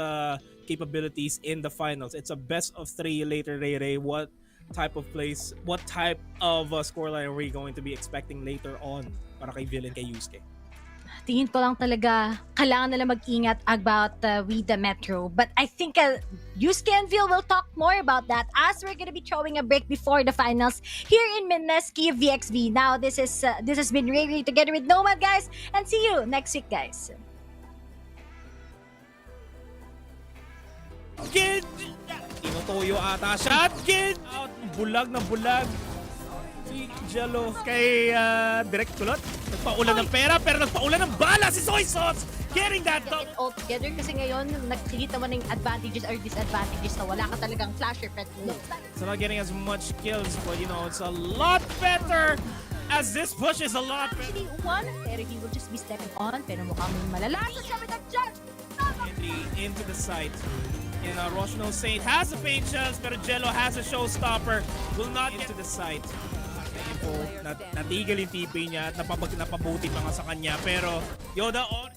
capabilities in the finals. It's a best of 3 later, Ray. What type of place, what type of scoreline are we going to be expecting later on para kay Villain, kay Yusuke? Tingin ko lang talaga, kailangan nila mag-ingat about We the Metro. But I think Yusuke and Vil will talk more about that as we're gonna be throwing a break before the finals here in Mineski VxV. Now, this has been Ray together with Nomad, guys. And see you next week, guys. Get tinutuyo ata siya. Get out. Bulag na bulag. Si Jello kay Direct Kulot. Nagpaulan ng pera pero nagpaulan ng bala si Soy Sauce. Getting that done. All together kasi ngayon nakikita mo ng advantages or disadvantages na wala ka talagang flasher pet. It's not getting as much kills, but you know, it's a lot better as this push is a lot better. Actually, one, pero he will just be stepping on, pero mukhang malalaso siya with that judge. Into the site. And Roshno Saint has the paint shells, pero Jello has a showstopper. Will not get to the site. Natigil yung TP niya at napabuti pa nga sa kanya, pero Yoda on.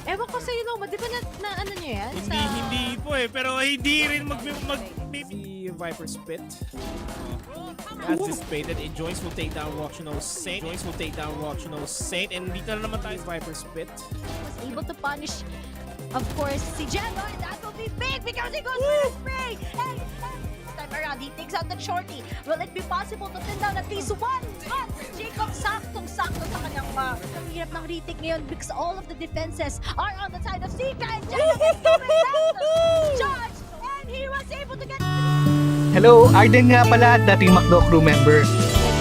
Ewan ko sa'yo, no, di ba na ano niya yan? Hindi po eh, pero hindi rin si give Viper spit. As dissipated, it joins will take down Saint. And dito na naman tayo Viper spit. Was able to punish, of course, si Jello, and that will be big because he goes for a spray. Hey, time around, he takes out the shorty. Will it be possible to pin down at least one? Jacob, saktong-sakto sa kanyang ang hirap ng retake ngayon because all of the defenses are on the side of Sika, and Jello is doing that. Judge, and he was able to get... Hello, Arden nga pala at dating McDo crew member.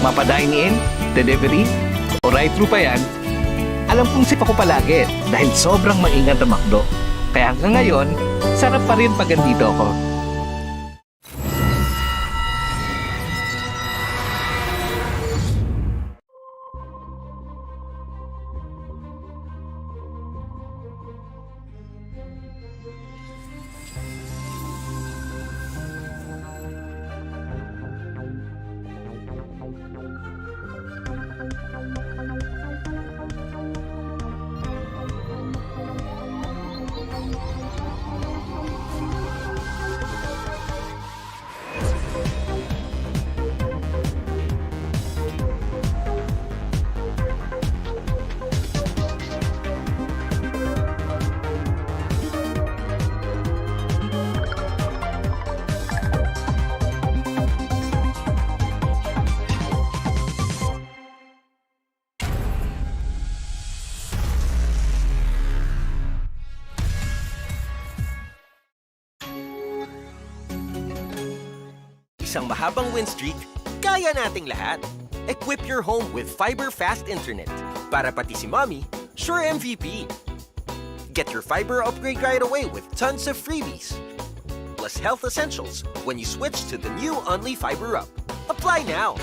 Mapa-dine in, delivery, o ride-thru pa yan, alam kong safe ako palagi dahil sobrang maingat ang McDo. Kaya hanggang ngayon, sarap pa rin pag andito ako. Isang mahabang win streak, kaya nating lahat. Equip your home with fiber fast internet. Para pati si mommy, sure MVP. Get your fiber upgrade right away with tons of freebies. Plus health essentials when you switch to the new Only Fiber Up. Apply now!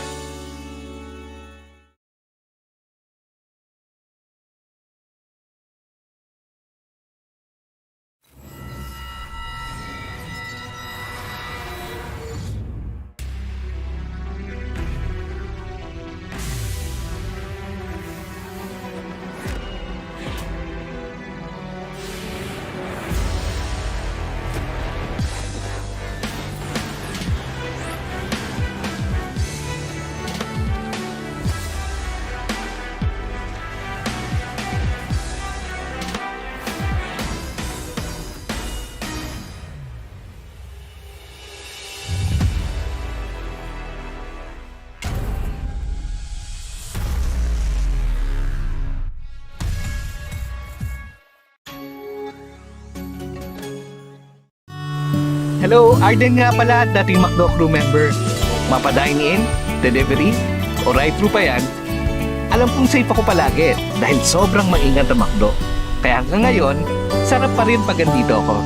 Hello, Arden nga pala at dating McDo crew member. Mapa-dine in, delivery, o ride-thru pa yan, alam kong safe ako palagi dahil sobrang maingat ang McDo. Kaya hanggang ngayon, sarap pa rin pag andito ako.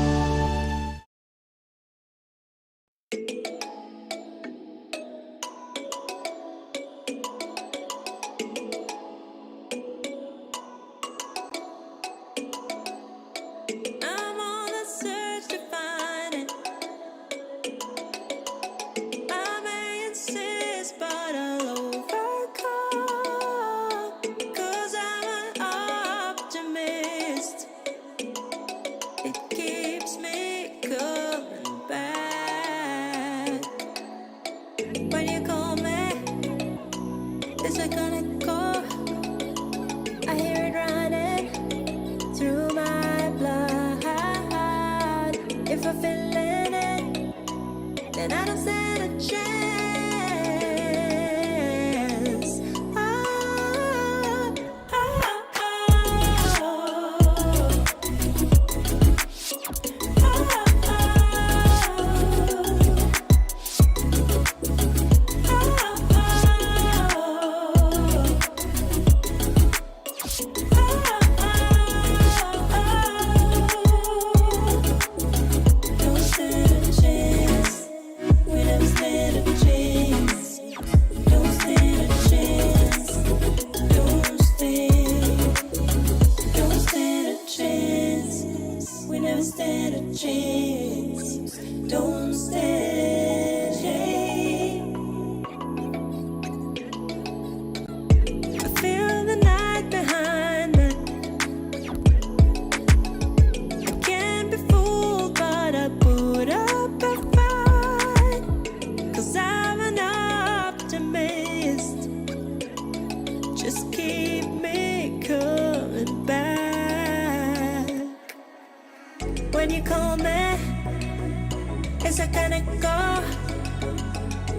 can it go?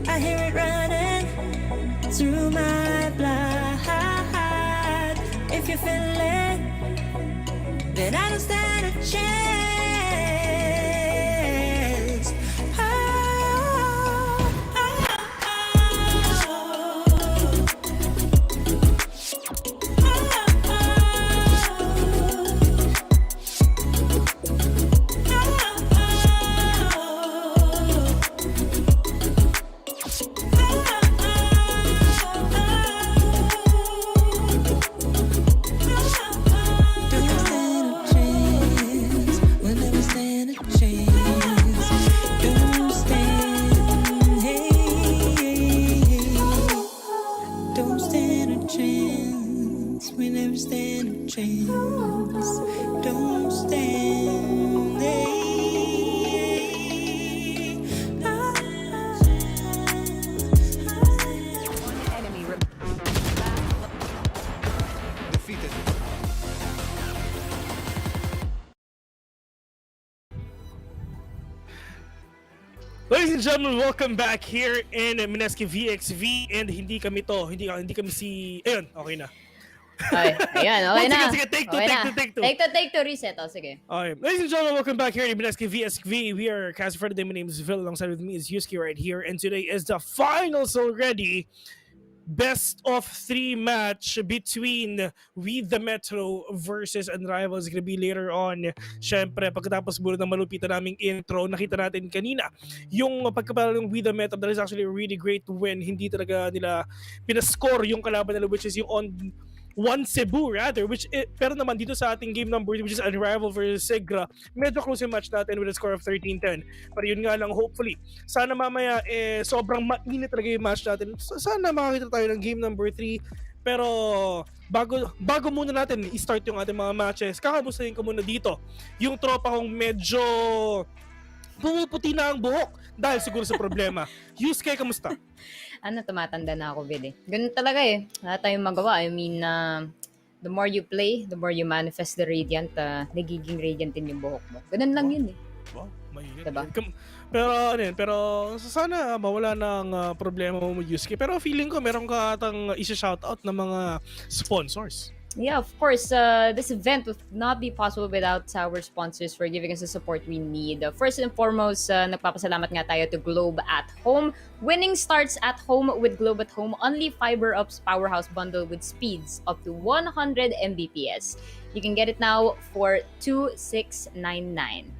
I hear it running through my blood. If you feel it, then I don't stand a chance. Ladies and gentlemen, welcome back here in Mineski VxV, and hindi kami si... Ayun, okay na. Ay, ayan, okay na. Sige, take two. Take two, reset. Oh, sige. Okay. Ladies and gentlemen, welcome back here in Mineski VxV. We are cast for the day. My name is Phil. Alongside with me is Yusuke right here, and today is the finals already. Best of 3 match between We the Metro versus Unrivals. It's gonna be later on. Syempre, pagkatapos muna ng malupitan naming intro, nakita natin kanina yung pagkapala ng We the Metro. That is actually a really great win. Hindi talaga nila pinascore yung kalaban nila, which is yung on one Cebu rather, pero naman dito sa ating game number, which is Unrival versus Segra, medyo close yung match natin with a score of 13-10. Pero yun nga lang, hopefully, sana mamaya sobrang mainit talaga yung match natin. Sana makakita tayo ng game number 3. Pero bago muna natin i-start yung ating mga matches, kakamustahin ko muna dito yung tropa kong medyo pumuputi na ang buhok dahil siguro sa problema. Yusuke, kamusta? Tumatanda na ako, Vid, eh. Ganun talaga eh. Wala tayong magawa. I mean, the more you play, the more you manifest the radiant, nagiging radiant din yung buhok mo. Ganun lang yun eh. Wow, mainit. Diba? Pero sana mawala ng problema mo, Yusuke. Pero feeling ko meron ka atang isa-shoutout na mga sponsors. Yeah, of course. This event would not be possible without our sponsors for giving us the support we need. First and foremost, nagpapasalamat nga tayo to Globe at Home. Winning starts at home with Globe at Home. Only Fiber Up's Powerhouse Bundle with speeds up to 100 Mbps. You can get it now for $2,699.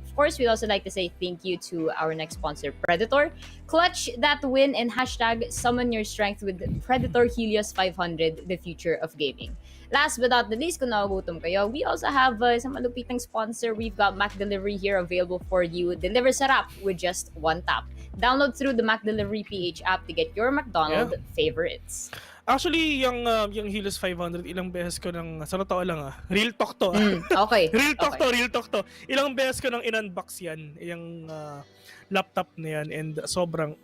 Of course, we'd also like to say thank you to our next sponsor, Predator. Clutch that win and hashtag summon your strength with Predator Helios 500, the future of gaming. Last but not the least, kung nagugutom kayo, we also have isang malupitang sponsor. We've got Mac Delivery here available for you. Deliver sarap with just one tap. Download through the Mac Delivery PH app to get your McDonald's favorites. Actually, yung Helios 500, ilang beses ko sa totoo lang real talk to. Okay. Real talk to. Ilang beses ko nang in-unbox yan, yung laptop na yan, and sobrang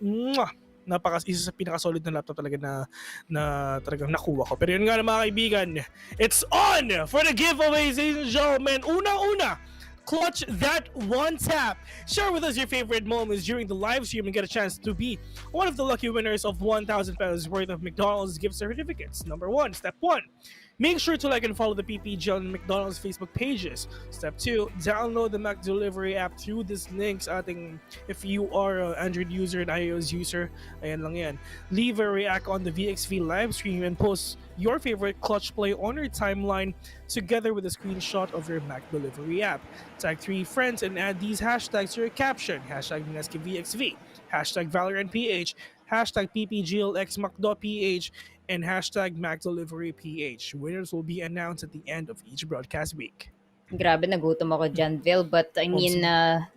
isa sa pinaka-solid na laptop talaga na talagang nakuha ko. Pero yun nga na mga kaibigan, it's on for the giveaways, ladies and gentlemen. Unang-una, clutch that one tap. Share with us your favorite moments during the live stream and get a chance to be one of the lucky winners of 1,000 pesos worth of McDonald's gift certificates. Step 1. Make sure to like and follow the PPGL and McDonald's Facebook pages. Step 2, download the Mac Delivery app through this links if you are an Android user and iOS user, ayan lang yan. Leave a react on the VxV live stream and post your favorite clutch play on your timeline together with a screenshot of your Mac Delivery app. Tag 3 friends and add these hashtags to your caption. Hashtag Mineski VxV, hashtag ValorantPH, hashtag PPGLXMacDoPH, and hashtag MacDeliveryPH. Winners will be announced at the end of each broadcast week. Grabe, nagutom ako dyan, Vil. But I mean,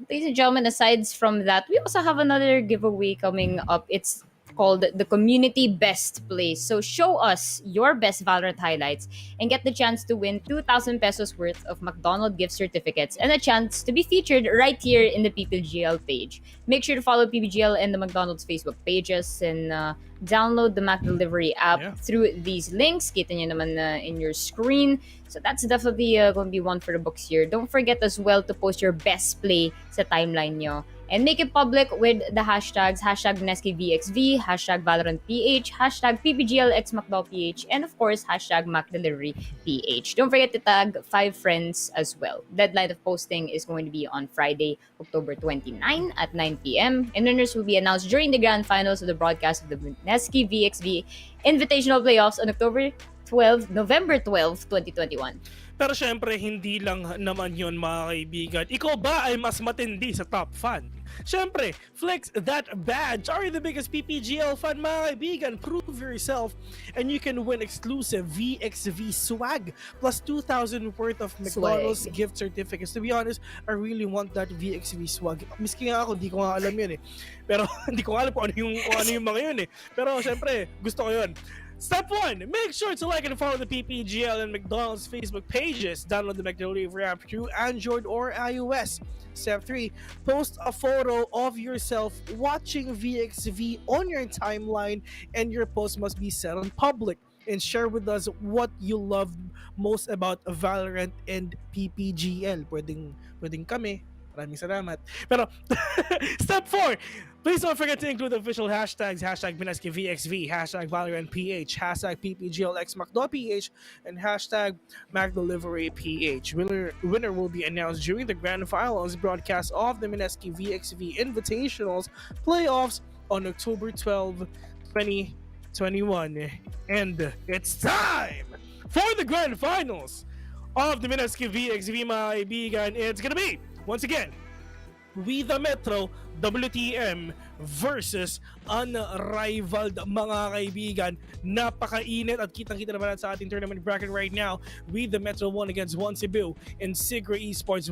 ladies and gentlemen, aside from that, we also have another giveaway coming up. It's called the Community Best Plays. So show us your best Valorant highlights and get the chance to win 2,000 pesos worth of McDonald's gift certificates and a chance to be featured right here in the PPGL page. Make sure to follow PPGL and the McDonald's Facebook pages and download the Mac Delivery app through these links. Kita nyo naman in your screen. So that's definitely going to be one for the books here. Don't forget as well to post your best play sa timeline nyo. And make it public with the hashtags Mineski VxV, #ValorantPH, #PPGLXMacDoPH, and of course, #MacDeliveryPH. Don't forget to tag 5 friends as well. Deadline of posting is going to be on Friday, October 29 at 9 p.m. And winners will be announced during the grand finals of the broadcast of the Mineski VxV Invitational Playoffs on November 12, 2021. Pero syempre, hindi lang naman yun mga kaibigan. Ikaw ba ay mas matindi sa top fan? Syempre, flex that badge. Are you the biggest PPGL fan mga kaibigan? Prove yourself and you can win exclusive VxV swag plus 2,000 worth of McDonald's gift certificates. To be honest, I really want that VxV swag. Miski nga ako, di ko nga alam yun eh. Pero hindi ko alam kung ano yung mga yun eh. Pero syempre, gusto ko yun. Step 1, make sure to like and follow the PPGL and McDonald's Facebook pages. Download the McDelivery app through Android or iOS. Step 3, post a photo of yourself watching VxV on your timeline and your post must be set on public. And share with us what you love most about Valorant and PPGL. Pwedeng kami. Maraming salamat. Pero, step 4, please don't forget to include the official hashtags, #Mineski VxV, #ValorantPH, #PPGLXMacDoPH, and #MacDeliveryPH. Winner will be announced during the grand finals broadcast of the Mineski VxV Invitationals playoffs on October 12, 2021. And it's time for the grand finals of the Mineski VxV, mga kaibigan. It's gonna be, once again, We the Metro WTM versus Unrivaled, mga kaibigan. Napakainit at kitang-kita naman sa ating tournament bracket right now. We the Metro 1 against 1 Cebu and Sigra Esports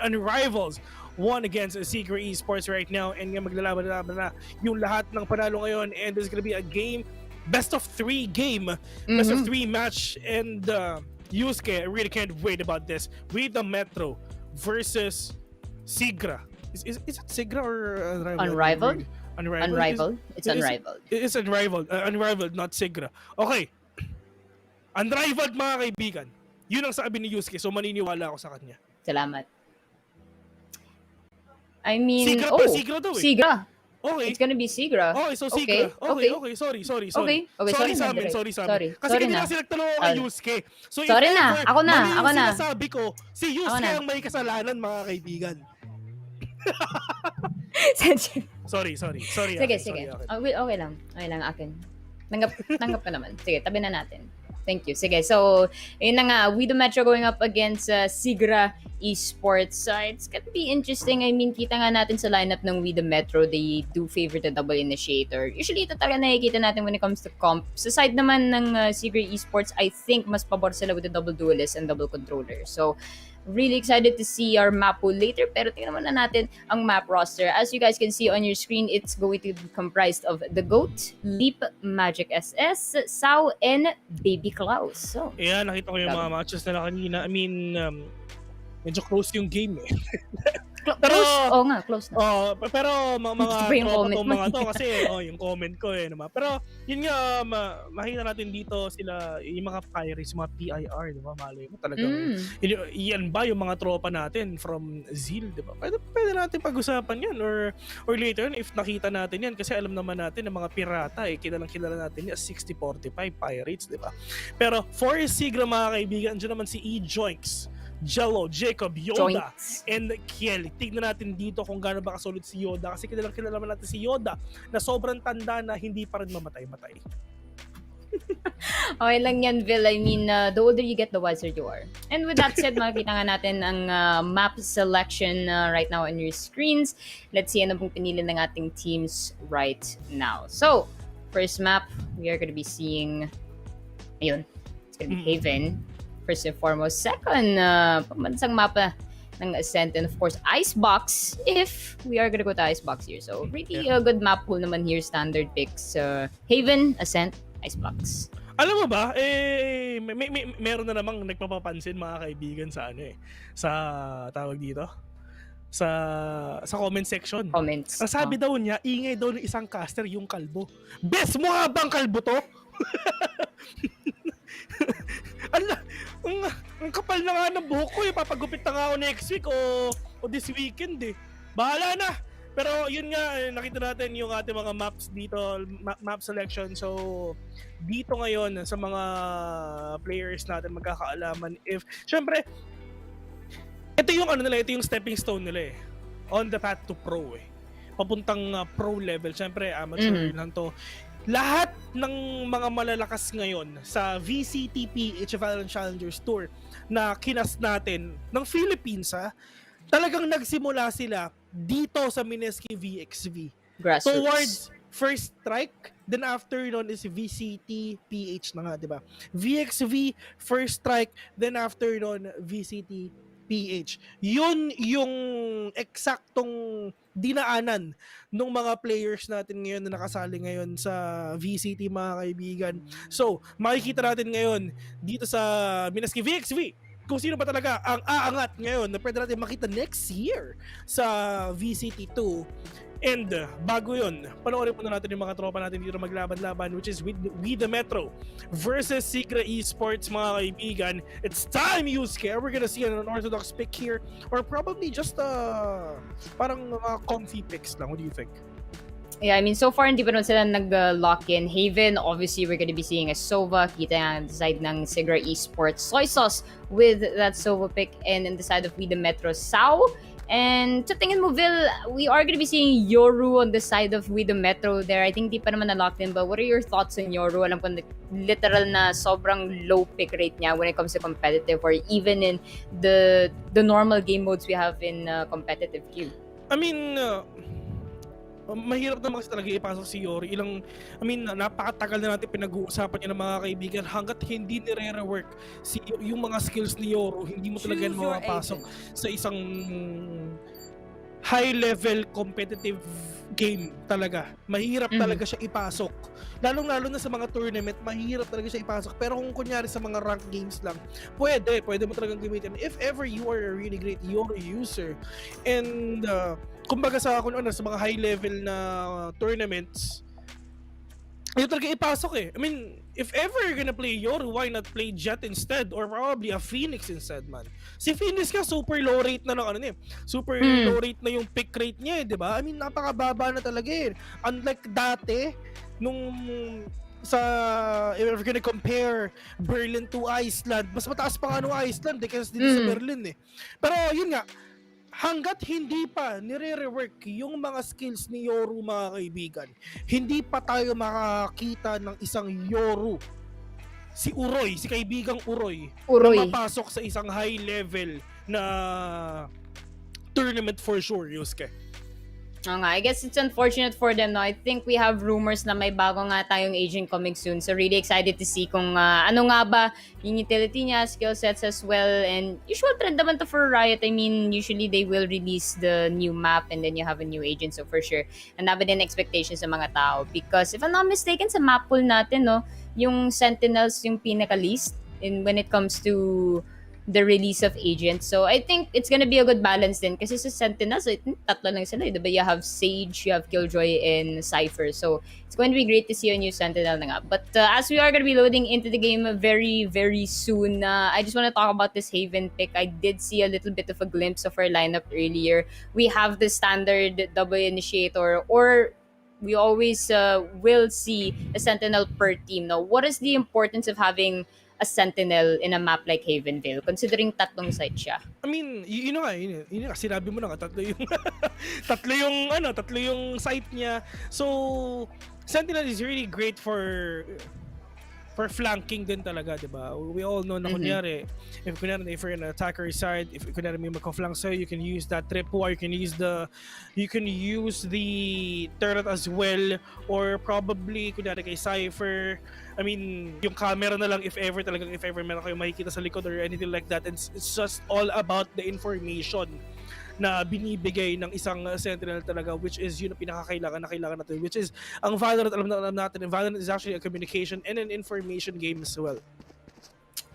Unrivals 1 against Sigra Esports right now. And nga maglalaban na yung lahat ng panalo ngayon, and there's gonna be a game, best of 3 game, best of 3 match. And Yusuke, I really can't wait about this. We the Metro versus Sigra. Is it Sigra or Unrivaled? Unrivaled? It's Unrivaled. It's Unrivaled. Unrivaled, not Sigra. Okay. Unrivaled, mga kaibigan. Yun ang sabi ni Yusuke, so maniniwala ako sa kanya. Salamat. I mean, Sigra daw eh. Sigra. Okay. It's gonna be Sigra. Okay, so Sigra. Okay. Sorry. Okay, Sorry sa amin. Kasi hindi na kasi nagtanong ako kay Yusuke. So sorry na. Ako na. Sinasabi ko, si Yusuke ang may kasalanan, mga kaibigan. Sorry. Sige. Okay lang akin. Tanggap ka naman. Sige, tabi na natin. Thank you. Sige, so, yun na nga, We the Metro going up against Sigra Esports. It's gonna be interesting. I mean, kita nga natin sa lineup ng We the Metro, they do favor the double initiator. Usually, ito talaga nakikita natin when it comes to comp. Sa side naman ng Sigra Esports, I think mas pabor sila with the double duelist and double controller. So, really excited to see our map pool later, pero tingnan muna natin ang map roster. As you guys can see on your screen, it's going to be comprised of The Goat, Leap, Magic SS, Sao, and Baby Klaus. So, yeah, nakita ko yung mga matches nila kanina. I mean, medyo close yung game eh. Close? Oo nga, close na. Pero mga tropa to mga to kasi yung comment ko eh naman. Pero yun nga, makita natin dito sila, yung mga Pirates, mga PIR, di ba? Malay mo talagang, yan ba yung mga tropa natin from Zeal, di ba? Pwede natin pag-usapan yan or later if nakita natin yan, kasi alam naman natin ng mga pirata eh, kilala natin yung 6045 Pirates, di ba? Pero for Sigra, mga kaibigan, dyan naman si E-Joinks, Jello, Jacob, Yoda, and Kiel. Tignan natin dito kung gaano ba kasolid si Yoda, kasi kilala naman natin si Yoda na sobrang tanda na hindi pa rin mamatay-matay. Okay lang yan, Vil. I mean, the older you get, the wiser you are. And with that said, makikita nga natin ang map selection right now on your screens. Let's see ano pong pinili ng ating teams right now. So, first map, we are gonna be seeing, ayun, it's gonna be Haven. First and foremost. Second, pambansang mapa ng Ascent. And of course, Icebox, if we are gonna go to Icebox here. So, really a good map pool naman here. Standard picks. Haven, Ascent, Icebox. Alam mo ba, meron na namang nagpapapansin, mga kaibigan, sa sa tawag dito? Sa comment section. Comments. Sabi daw niya, ingay daw ng isang caster yung kalbo. Best mo nga bang kalbo to? Ang kapal na nga ng buhok ko eh. Papagupit na nga ako next week o this weekend eh. bahala na. Pero yun nga, nakita natin yung ating mga maps dito, map selection. So, dito ngayon sa mga players natin magkakaalaman if, syempre, ito yung ano nila, ito yung stepping stone nila eh. On the path to pro eh. Papuntang pro level. Syempre, amateur lang to. Lahat ng mga malalakas ngayon sa VCTP Valorant Challengers Tour na kinas natin ng Philippines talagang nagsimula sila dito sa Mineski VxV. Grassroots. Towards first strike, then after nun is VCT PH na nga, di ba? VxV, first strike, then after nun VCT PH. Yun yung eksaktong dinaanan ng mga players natin ngayon na nakasali ngayon sa VCT, mga kaibigan. So, makikita natin ngayon dito sa Mineski VxV kung sino ba talaga ang aangat ngayon na pwede natin makita next year sa VCT2. And bago yun, panoorin muna natin yung mga tropa natin dito maglaban-laban, which is with the Metro versus Sigra Esports, mga kaibigan. It's time, Yusuke! We're gonna see an unorthodox pick here or probably just parang comfy picks lang. What do you think? Yeah, I mean, so far, hindi pa naman sila nag-lock in. Haven, obviously, we're gonna be seeing a Sova. Kita nga sa side ng Sigra Esports. Soy Sauce with that Sova pick. And in the side of We the Metro, Sao. And sa tingin mo, Vil, we are gonna be seeing Yoru on the side of We the Metro there. I think di pa naman na-locked in. But what are your thoughts on Yoru? Alam ko literal na sobrang low pick rate niya when it comes to competitive or even in the normal game modes we have in competitive queue. I mean, mahirap naman kasi talaga ipasok si Yori. Napakatagal na natin pinag-uusapan niya ng mga kaibigan hanggat hindi nire-rework yung mga skills ni Yoro, hindi mo talaga mapapasok sa isang high-level competitive game talaga. Mahirap talaga siya ipasok. Lalong-lalo na sa mga tournament, mahirap talaga siya ipasok. Pero kung kunyari sa mga ranked games lang, pwede mo talagang gamitin. If ever you are a really great Yoro user and kumbaga sa mga high level na tournaments, yun talaga ipasok eh. I mean, if ever you're gonna play Yoru, why not play Jet instead? Or probably a Phoenix instead, man. Si Phoenix ka, super low rate na super low rate na yung pick rate niya eh, di ba? I mean, napakababa na talaga eh. Unlike dati, nung if we're gonna compare Berlin to Iceland, mas mataas pa nga nung Iceland eh, kasi dito sa Berlin eh. Pero yun nga, hanggat hindi pa nire-rework yung mga skills ni Yoru, mga kaibigan, hindi pa tayo makakita ng isang Yoru. Si Uroy, si kaibigang Uroy. Na mapasok sa isang high level na tournament for sure, Yusuke. I guess it's unfortunate for them, no? I think we have rumors na may bago nga tayong agent coming soon. So really excited to see kung ano nga ba yung utility niya, skill sets as well. And usual trend naman to for Riot. I mean, usually they will release the new map and then you have a new agent. So for sure, andaba din expectations sa mga tao. Because if I'm not mistaken, sa map pool natin, no, yung Sentinels yung pinaka-least when it comes to the release of agents. So I think it's gonna be a good balance din. Kasi sa Sentinels, I think tatlo lang sila. Diba? You have Sage, you have Killjoy, and Cypher. So it's going to be great to see a new Sentinel na nga. But as we are gonna be loading into the game very, very soon, I just want to talk about this Haven pick. I did see a little bit of a glimpse of our lineup earlier. We have the standard double initiator, or we always will see a Sentinel per team. Now, what is the importance of having a Sentinel in a map like Havenville, considering tatlong site siya? I mean, yun nga, sinabi mo na nga, tatlo yung site niya. So, Sentinel is really great for flanking din talaga, di ba? We all know na kunyari, if you're in an attacker side, if kunyari may magka-flank sa'yo, you can use that tripwire, you can use the turret as well, or probably kunyari kay Cypher, I mean, yung camera na lang if ever meron kayong makikita sa likod or anything like that. It's just all about the information na binibigay ng isang Sentinel talaga, which is yun ang pinakakailangan natin, which is ang Valorant, alam natin, and Valorant is actually a communication and an information game as well.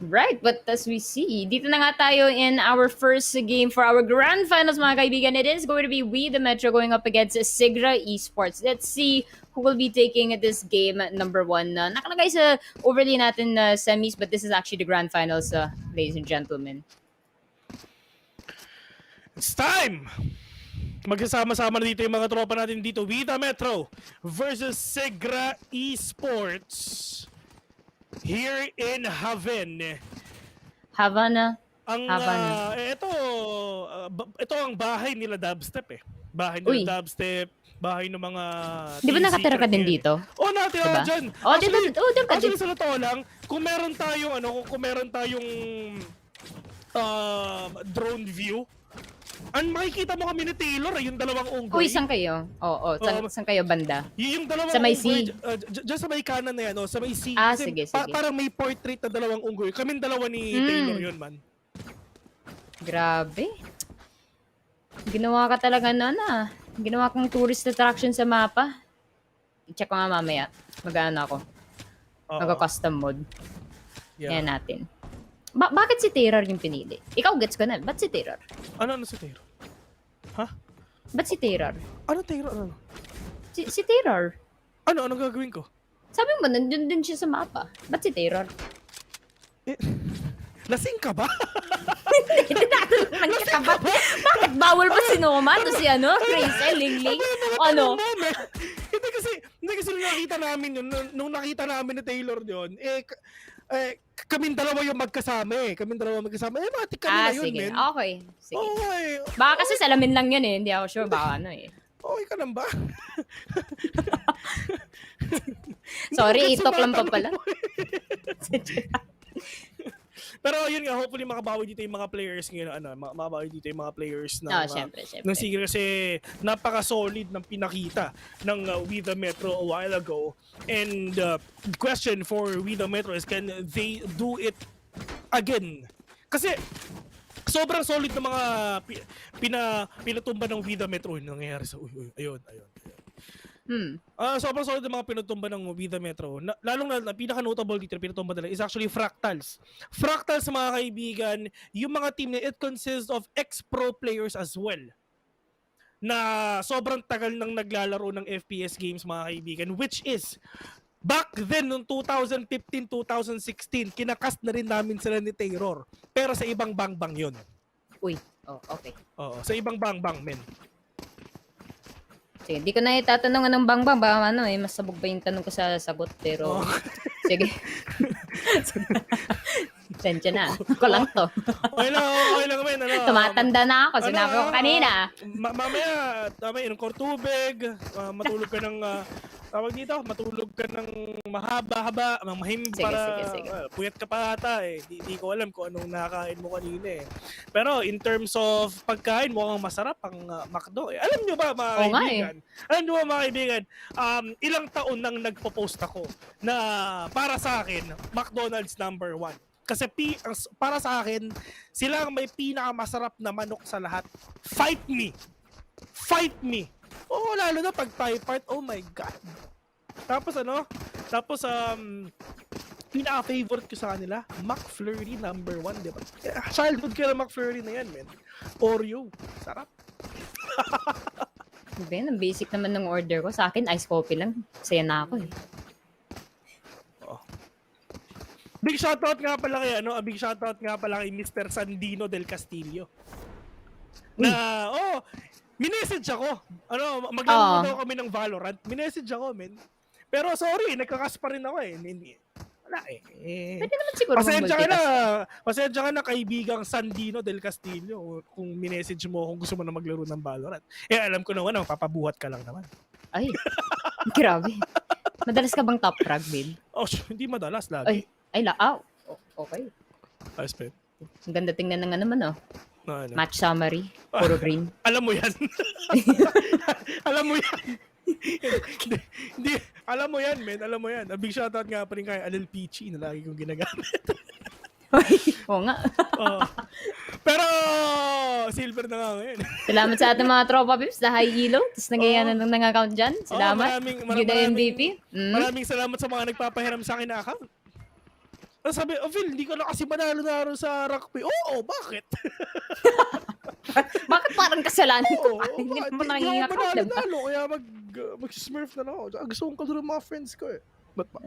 Right, but as we see, dito na nga tayo in our first game for our grand finals, mga kaibigan. It is going to be We the Metro going up against Sigra Esports. Let's see who will be taking this game number 1. Nakalagay sa overlay natin semis, but this is actually the grand finals, ladies and gentlemen. It's time! Magsasama-sama na dito yung mga tropa natin dito. Vita Metro versus Segra Esports. Here in Havana. Ito ang bahay nila Dubstep eh. Bahay nila Dubstep, bahay ng mga Di ba nakatira ka din dito? Nakatira diba? ka dyan. Actually, sa totoo lang, kung meron tayong drone view, makikita mo kami ni Taylor, yung dalawang unggoy. Uy, saan kayo? Saan kayo banda? Yung dalawang sa may unggoy, sea? Dyan sa may kanan na yan, sa may sea. Kasi Sige. parang may portrait na dalawang unggoy. Kaming dalawa ni Taylor yun, man. Grabe. Ginawa ka talaga Ginawa kong tourist attraction sa mapa. I-check ko nga mamaya. Mag-ano ako. Mag-custom mode. Yan natin. Bakit si Taylor yung pinili? Ikaw gets ko na. Ba't si Taylor? Ano si Taylor? Ha? Ba't si Taylor? Ano Taylor? Ano? Si Taylor. Ano gagawin ko? Sabi mo, nandun din siya sa mapa. Ba't si Taylor? Lasing ka ba? Hindi ka ba? Bakit bawal ba si Noma? Ito si Crazy, Lingling? Ano? Hindi kasi nung nakita namin ni Taylor yun, kaming dalawa yung magkasama eh. Matik kami na yun, sige. men. Okay. Sige. Okay. Baka kasi salamin lang yun eh. Hindi ako sure baka Okay ka lang ba? Sorry, itok lang pa pala. Pero yun nga, hopefully makabawi dito yung mga players ngayon. Makabawi dito yung mga players syempre. ng Sige kasi napaka-solid ng pinakita ng We The Metro a while ago. And the question for We The Metro is, can they do it again? Kasi sobrang solid ng mga pinatumba ng We The Metro. Yung nangyayari sa ayun. Sobrang solid ng mga pinutumba ng We The Metro. Lalong na pinaka-notable dito na pinutumba nila is actually Fractals. Fractals, mga kaibigan, yung mga team na it consists of ex-pro players as well. Na sobrang tagal nang naglalaro ng FPS games, mga kaibigan, which is back then, noong 2015-2016, kinakast na rin namin sila ni Taylor. Pero sa ibang bang-bang yun. Uy, okay. Oo, sa ibang bang-bang, men. Sige, di ko na itatanong anong bang-bang. Baka mas sabog ba yung tanong ko sa sagot. Pero, sige. Sensya na. Ako lang to. Okay lang, men. Tumatanda na ako. Sinabi ko kanina. Mamaya, inom ko tubig, matulog ka ng, matulog ka ng mahaba-haba, mahimig para, sige. Puyat ka pa ata eh. Di ko alam kung anong nakakain mo kanina eh. Pero in terms of pagkain, mukhang masarap ang McDo eh. Alam nyo ba, mga kaibigan? Alam nyo ba, mga kaibigan, ilang taon nang nagpo-post ako na para sa akin, McDonald's number 1. Kasi para sa akin, sila ang may pinakamasarap na manok sa lahat. Fight me! Oo, lalo na pag Thai part, oh my God. Tapos pinaka-favorite ko sa kanila, McFlurry number 1, di ba? Childhood ko na McFlurry na yan, men. Oreo. Sarap. Ang basic naman ng order ko. Sa akin, ice coffee lang. Saya na ako eh. Big shoutout nga pala kay Mr. Sandino del Castillo. Minessage ako. Maglaro daw kami ng Valorant. Minessage ako, men. Pero sorry, nagkakas pa rin ako eh. Wala eh. Pwede naman siguro Pasensya ka na kaibigang Sandino del Castillo kung minessage mo kung gusto mo na maglaro ng Valorant. Alam ko naman, papabuhat ka lang naman. Ay, grabe. Madalas ka bang top frag, babe? Hindi madalas, lagi. Okay. Respect. Ang ganda tingnan ng naman, Match summary, puro green. Alam mo yan. Alam mo yan, men. Alam mo yan. A big shoutout nga pa rin kay Alel Peachy na lagi kong ginagamit. Oo nga. Pero, silver na nga ngayon. Salamat sa ating mga tropa pips na high elo. Tapos nangyayari ng account dyan. Salamat. Maraming salamat sa mga nagpapahiram sa akin na account. Sabi, Phil, hindi ko na kasi manalo sa rugby. Oo, bakit? Bakit parang kasalanan ko? Hindi mo nangingin account, diba? Kaya mag-smurf na lang ako. Gusto kong kalaro mga friends ko eh. Ba't ba?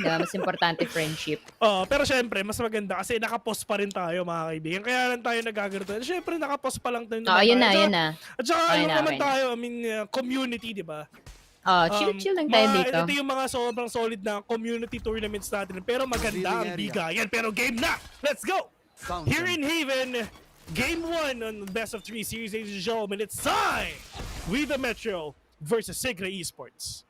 Mas importante friendship. Pero syempre, mas maganda kasi nakapost pa rin tayo mga kaibigan. Kaya lang tayo nagagaganto. Syempre, nakapost pa lang tayo. Yun na. At saka, Okay ano na, naman okay na. tayo, I mean, community, di ba? Chill lang tayo dito. Ito yung mga sobrang solid na community tournaments natin. Pero maganda ang bigayan. Pero game na! Let's go! Here in Haven, Game 1 on the best of 3 series, ladies and gentlemen. It's time! With the Metro versus Sigra Esports.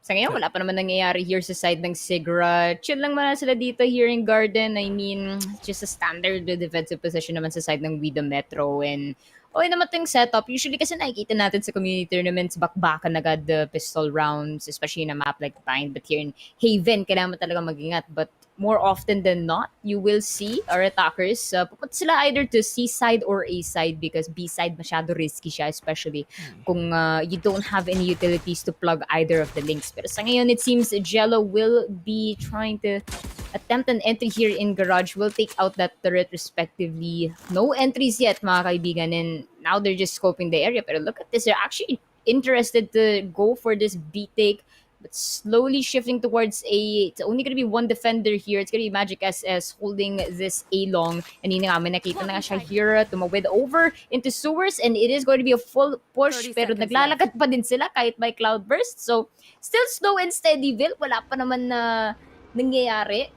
Sa ngayon, wala pa naman nangyayari here sa side ng Sigra. Chill lang muna sila dito here in Garden. I mean, just a standard defensive position naman sa side ng We the Metro. And okay naman ito yung setup. Usually kasi nakikita natin sa community tournaments, bakbakan agad the pistol rounds, especially in a map like Pine. But here in Haven, kailangan mo talaga mag-ingat. But more often than not, you will see our attackers, pupunta sila either to C side or A side because B side masyado risky siya, especially kung you don't have any utilities to plug either of the links. Pero sa ngayon, it seems Jello will be trying to attempt an entry here in Garage. Will take out that turret respectively. No entries yet, mga kaibigan, and now they're just scoping the area. Pero look at this, they're actually interested to go for this B take. But slowly shifting towards A. It's only going to be one defender here. It's going to be Magic SS holding this A long. And yun nga, may nakita na nga siya here. Tumawid over into sewers. And it is going to be a full push. Pero naglalakad pa din sila kahit by Cloudburst. So, still slow and steady, Vil. Wala pa naman na nangyayari.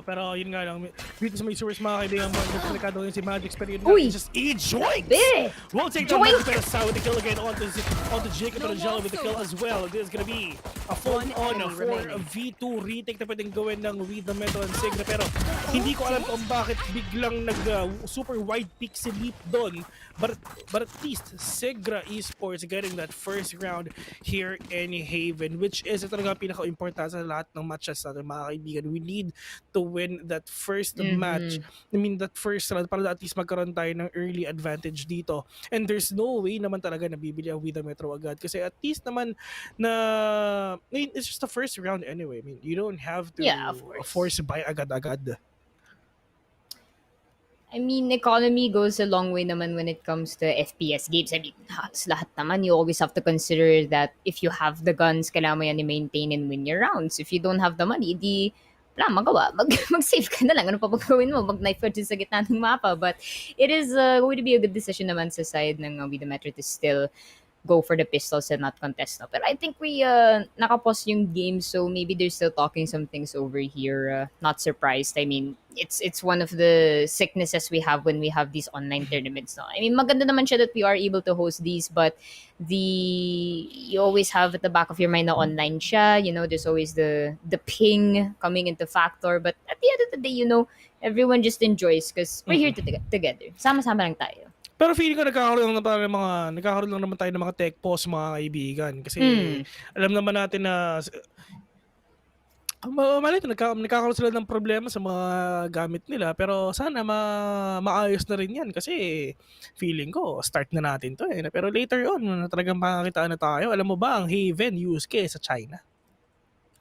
Pero yun nga lang, dito sa may source mga kaibigan mo, delikado yun si Magix, pero yun nga, just E-Joints! We'll take down Magix, pero Sao with the kill again onto Jacob and Jello with the kill as well. This is gonna be a full-on for a V2 retake na pwedeng gawin ng With the Metal and Sigra, pero hindi ko alam kung bakit biglang super wide pixie leap doon. But at least, Sigra Esports getting that first round here in Haven, which is talaga pinaka-importante sa lahat ng matches natin mga kaibigan. We need to win that first match. I mean, that first round para at least magkaroon tayo ng early advantage dito. And there's no way naman talaga na bibili ang With the Metro agad. Kasi at least naman I mean, it's just the first round anyway. I mean, you don't have to force buy agad-agad. I mean, economy goes a long way naman when it comes to FPS games. I mean, halos lahat naman, you always have to consider that if you have the guns, kailangan mo yan i-maintain and win your rounds. If you don't have the money, di wala magawa. Mag-save ka na lang. Ano pa gawin mo? Mag-knife edge sa gitna ng mapa. But it is going to be a good decision naman sa side ng With the Metro to still go for the pistols and not contest. No? But I think we nakapause yung game, so maybe they're still talking some things over here. Not surprised. I mean, it's one of the sicknesses we have when we have these online tournaments. No? I mean, maganda naman siya that we are able to host these, but you always have at the back of your mind na online siya. You know, there's always the ping coming into factor. But at the end of the day, you know, everyone just enjoys because we're here together. Sama-sama lang tayo. Pero feeling ko nagkakaroon lang naman tayo ng mga tech pause mga kaibigan. Kasi alam naman natin na nagkakaroon sila ng problema sa mga gamit nila. Pero sana maayos na rin yan. Kasi feeling ko, start na natin to eh. Pero later on, talagang makakitaan na tayo. Alam mo ba ang Haven USK sa China?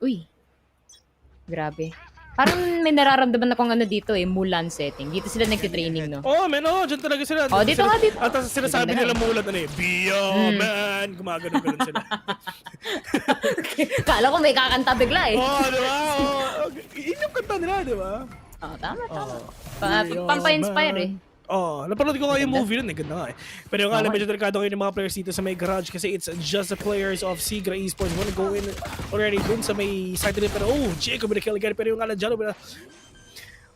Uy, grabe. Parang may nararamdaman akong dito Mulan setting. Dito sila nagtitraining, no? Dyan talaga sila. Dito nga dito. At sinasabi nila Mulan, man, gumagano-ganon sila. Kala ko may kakanta bigla eh. Di ba? Yun yung kanta nila, di ba? Tama. Pampa-inspire eh. Napanood ko nga yung movie nun ganda nga eh. Pero yung medyo delikado kayo ng mga players dito sa may garage kasi it's just the players of Sigra Esports wanna go in already dun sa may side nila. Pero Jacob with a kill again. Pero yung dyan with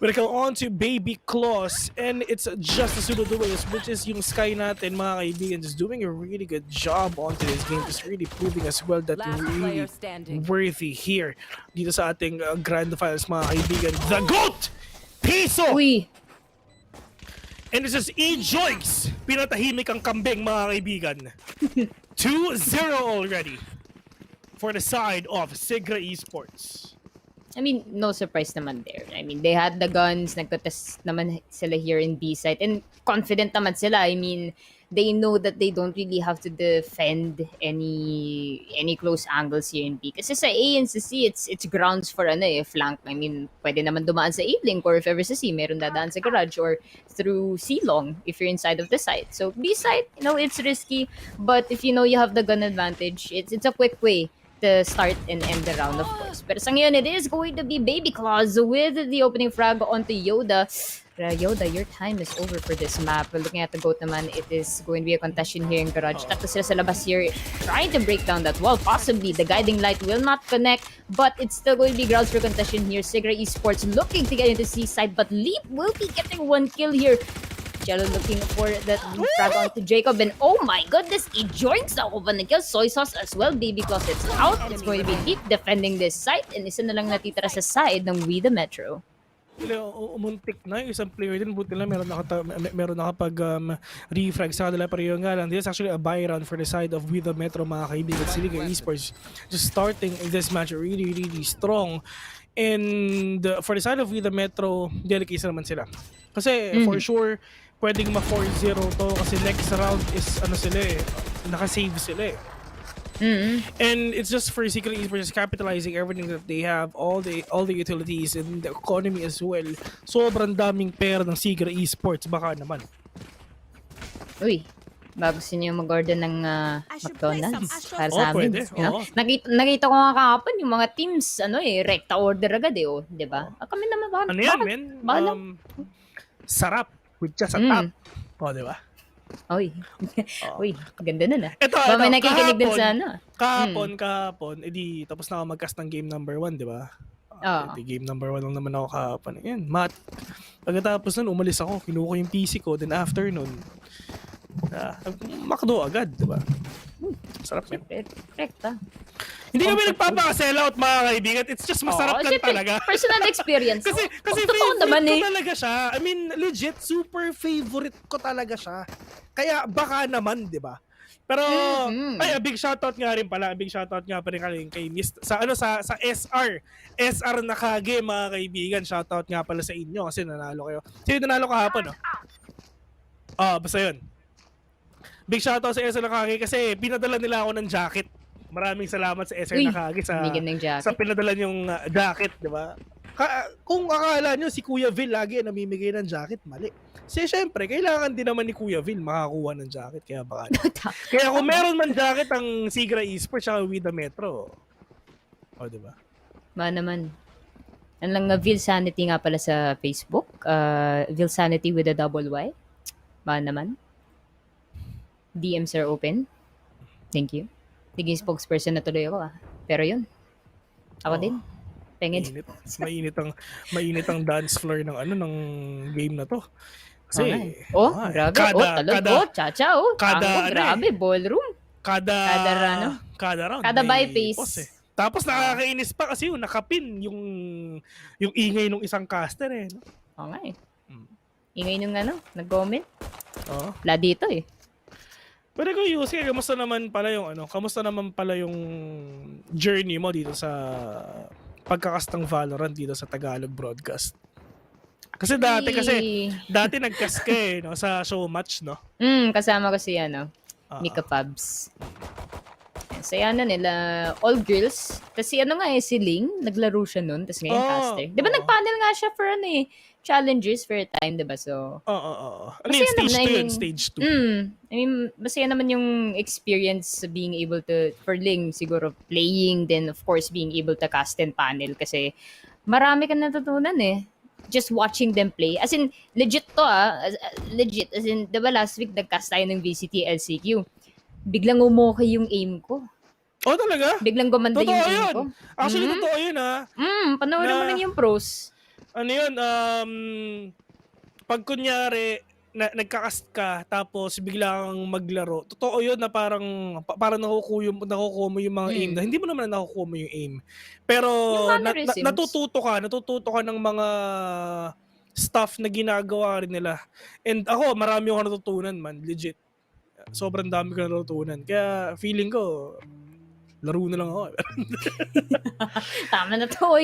a kill on to Baby Claws, and it's just a pseudo duelist, which is yung Sky natin mga kaibigan, just doing a really good job onto this game, just really proving as well that really worthy here dito sa ating Grand Finals mga kaibigan. The GOAT! Piso! Uy! And this is E-Joints. Pinatahimik ang kambing, mga kaibigan. 2-0 already for the side of Sigra Esports. I mean, no surprise naman there. I mean, they had the guns, nagtatest naman sila here in B side, and confident naman sila. I mean, they know that they don't really have to defend any close angles here in B. Kasi sa A and sa C, it's grounds for flank. I mean, pwede naman dumaan sa A-link, or if ever sa C, meron dadaan sa garage, or through C-long if you're inside of the site. So B side, it's risky, but if you know you have the gun advantage, it's a quick way to start and end the round, of course. Pero sa ngayon, it is going to be Baby Claus with the opening frag onto Yoda. Yoda, your time is over for this map. Looking at the GOAT naman, it is going to be a contention here in Garage. Tatlo sila sa labas here, trying to break down that wall. Possibly, the guiding light will not connect, but it's still going to be grounds for contention here. Sigra Esports looking to get into Seaside, but Leap will be getting 1 kill here. Jello looking for that frag onto Jacob, and oh my goodness, he joins the open kill. Soy Sauce as well. Baby Claus it's out. It's going to be Leap defending this site, and isa na lang natitira sa side ng We The Metro. Umuntik na yung isang player din, buti lang meron nakapag refrag sa kanila, pero yun nga lang, this is actually a buy round for the side of We The Metro, mga kaibigan. Siliga Esports just starting this match really strong, and for the side of We The Metro, delicate naman sila kasi for sure pwedeng ma-4-0 to kasi next round is sila naka-save sila and it's just for Secret Esports capitalizing everything that they have, all the utilities and the economy as well. Sobrang daming pera ng Secret Esports, baka naman. Uy, gusto niyo mag-order ng McDonald's para sa amin. Pwede. Nakita ko nga kahapon yung mga teams, rekta order agad di ba? Kami naman ba? Ano yan, men? Sarap with just a tap. Di ba? Uy, ganda na. Ito, may nakikinig din sa kahapon, edi tapos na ako mag-cast ng game number 1, di ba? Game number 1 lang naman ako kahapon. Ayan, pagkatapos nun, umalis ako, kinuha ko yung PC ko, then after nun, makdo agad, di ba? Sarap yan. Perfect. Hindi kami nagpapaka-sell out, mga kaibigan. It's just masarap lang talaga. Personal experience. kasi favorite naman ko talaga siya. I mean, legit, super favorite ko talaga siya. Kaya baka naman, di ba? Pero, a big shoutout nga rin pala. Big shoutout nga pa rin kay Miss, sa SR. SR Nakage, mga kaibigan. Shoutout nga pala sa inyo kasi nanalo kayo. Sino nanalo kahapon, no? Basta yun. Big shoutout sa SR Nakage kasi pinadala nila ako ng jacket. Maraming salamat sa SR Nakage sa pinadala yung jacket, di ba? Kung akala nyo si Kuya Vil lagi namimigay ng jacket, mali. Kasi syempre, kailangan din naman ni Kuya Vil makakuha ng jacket, kaya baka. Kaya kung meron man jacket ang Sigra Esports at We The Metro, di ba? Ba naman. Ano lang Vil Sanity nga pala sa Facebook. Vil Sanity with a double Y. Ba naman. DMs are open. Thank you. Naging spokesperson na tuloy ako Pero yun. Ako din. Penged. Mainit ang dance floor ng ng game na to. Kasi grabe. Chacha. Grabe, ballroom. Kada round. Kada bypass. Tapos nakakainis pa kasi nakapin yung ingay ng isang caster no? Ingay nung nag-comment. Wala dito Pero kung Yusi, kamusta naman pala yung journey mo dito sa pagkakast ng Valorant dito sa Tagalog broadcast? Kasi dati nag-cast ka no, sa show match, no? Kasama ko si Mika Pabs. Saya nila, all girls. Kasi si Ling, naglaro siya nun, tapos ngayon caster. Di ba nag-panel nga siya for challenges for a time, diba? So, stage 2. I mean, masaya naman yung experience being able to, for Ling, siguro playing, then of course being able to cast and panel kasi marami ka natutunan just watching them play. As in, legit to legit. As in, diba last week nag-cast tayo ng VCT LCQ. Biglang umokay yung aim ko. Talaga? Biglang gumanda yung aim ko. Actually, totoo yun Panoorin mo lang yung pros. Pag kunyari nagkakast ka tapos biglang maglaro, totoo yun na parang nakukuha mo yung mga aim na hindi mo naman nakukuha mo yung aim. Pero natututo ka ng mga stuff na ginagawa rin nila. And ako, marami akong natutunan man, legit. Sobrang dami ko natutunan. Kaya feeling ko, laro na lang ako. Tama na to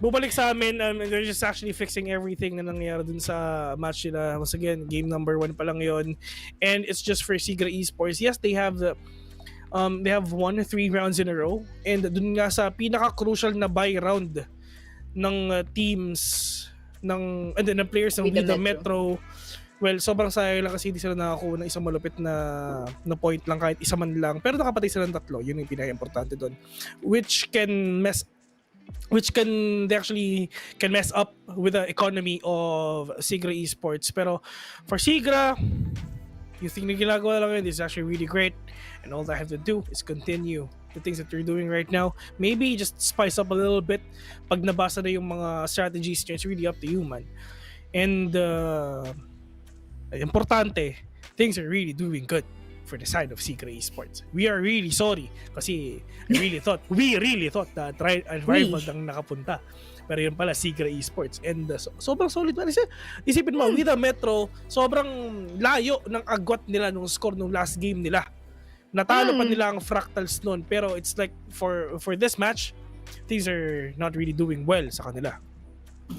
Bumalik sa amin. They're just actually fixing everything na nangyari dun sa match nila. Once again, game number 1 pa lang yon. And it's just for Sigra Esports. Yes, they have won 3 rounds in a row. And dun nga sa pinaka-crucial na buy round ng teams ng players ng We The Metro Well, sobrang sayang lang kasi hindi sila nakakuha ng isang malupit na point lang, kahit isa man lang. Pero nakapatay sila ng 3, yun yung pinaka-importante doon. Which they actually can mess up with the economy of Sigra Esports. Pero for Sigra, you think na ginagawa lang yun, this is actually really great. And all I have to do is continue the things that you're doing right now. Maybe just spice up a little bit. Pag nabasa na yung mga strategies nyo, it's really up to you, man. And importante, things are really doing good for the side of Sigra Esports. We are really sorry kasi we really thought that rival ang nakapunta. Pero yun pala, Sigra Esports. And sobrang solid man. Isipin mo, with the Metro, sobrang layo ng agwat nila nung score nung last game nila. Natalo pa nila ang Fractals noon. Pero it's like, for this match, things are not really doing well sa kanila.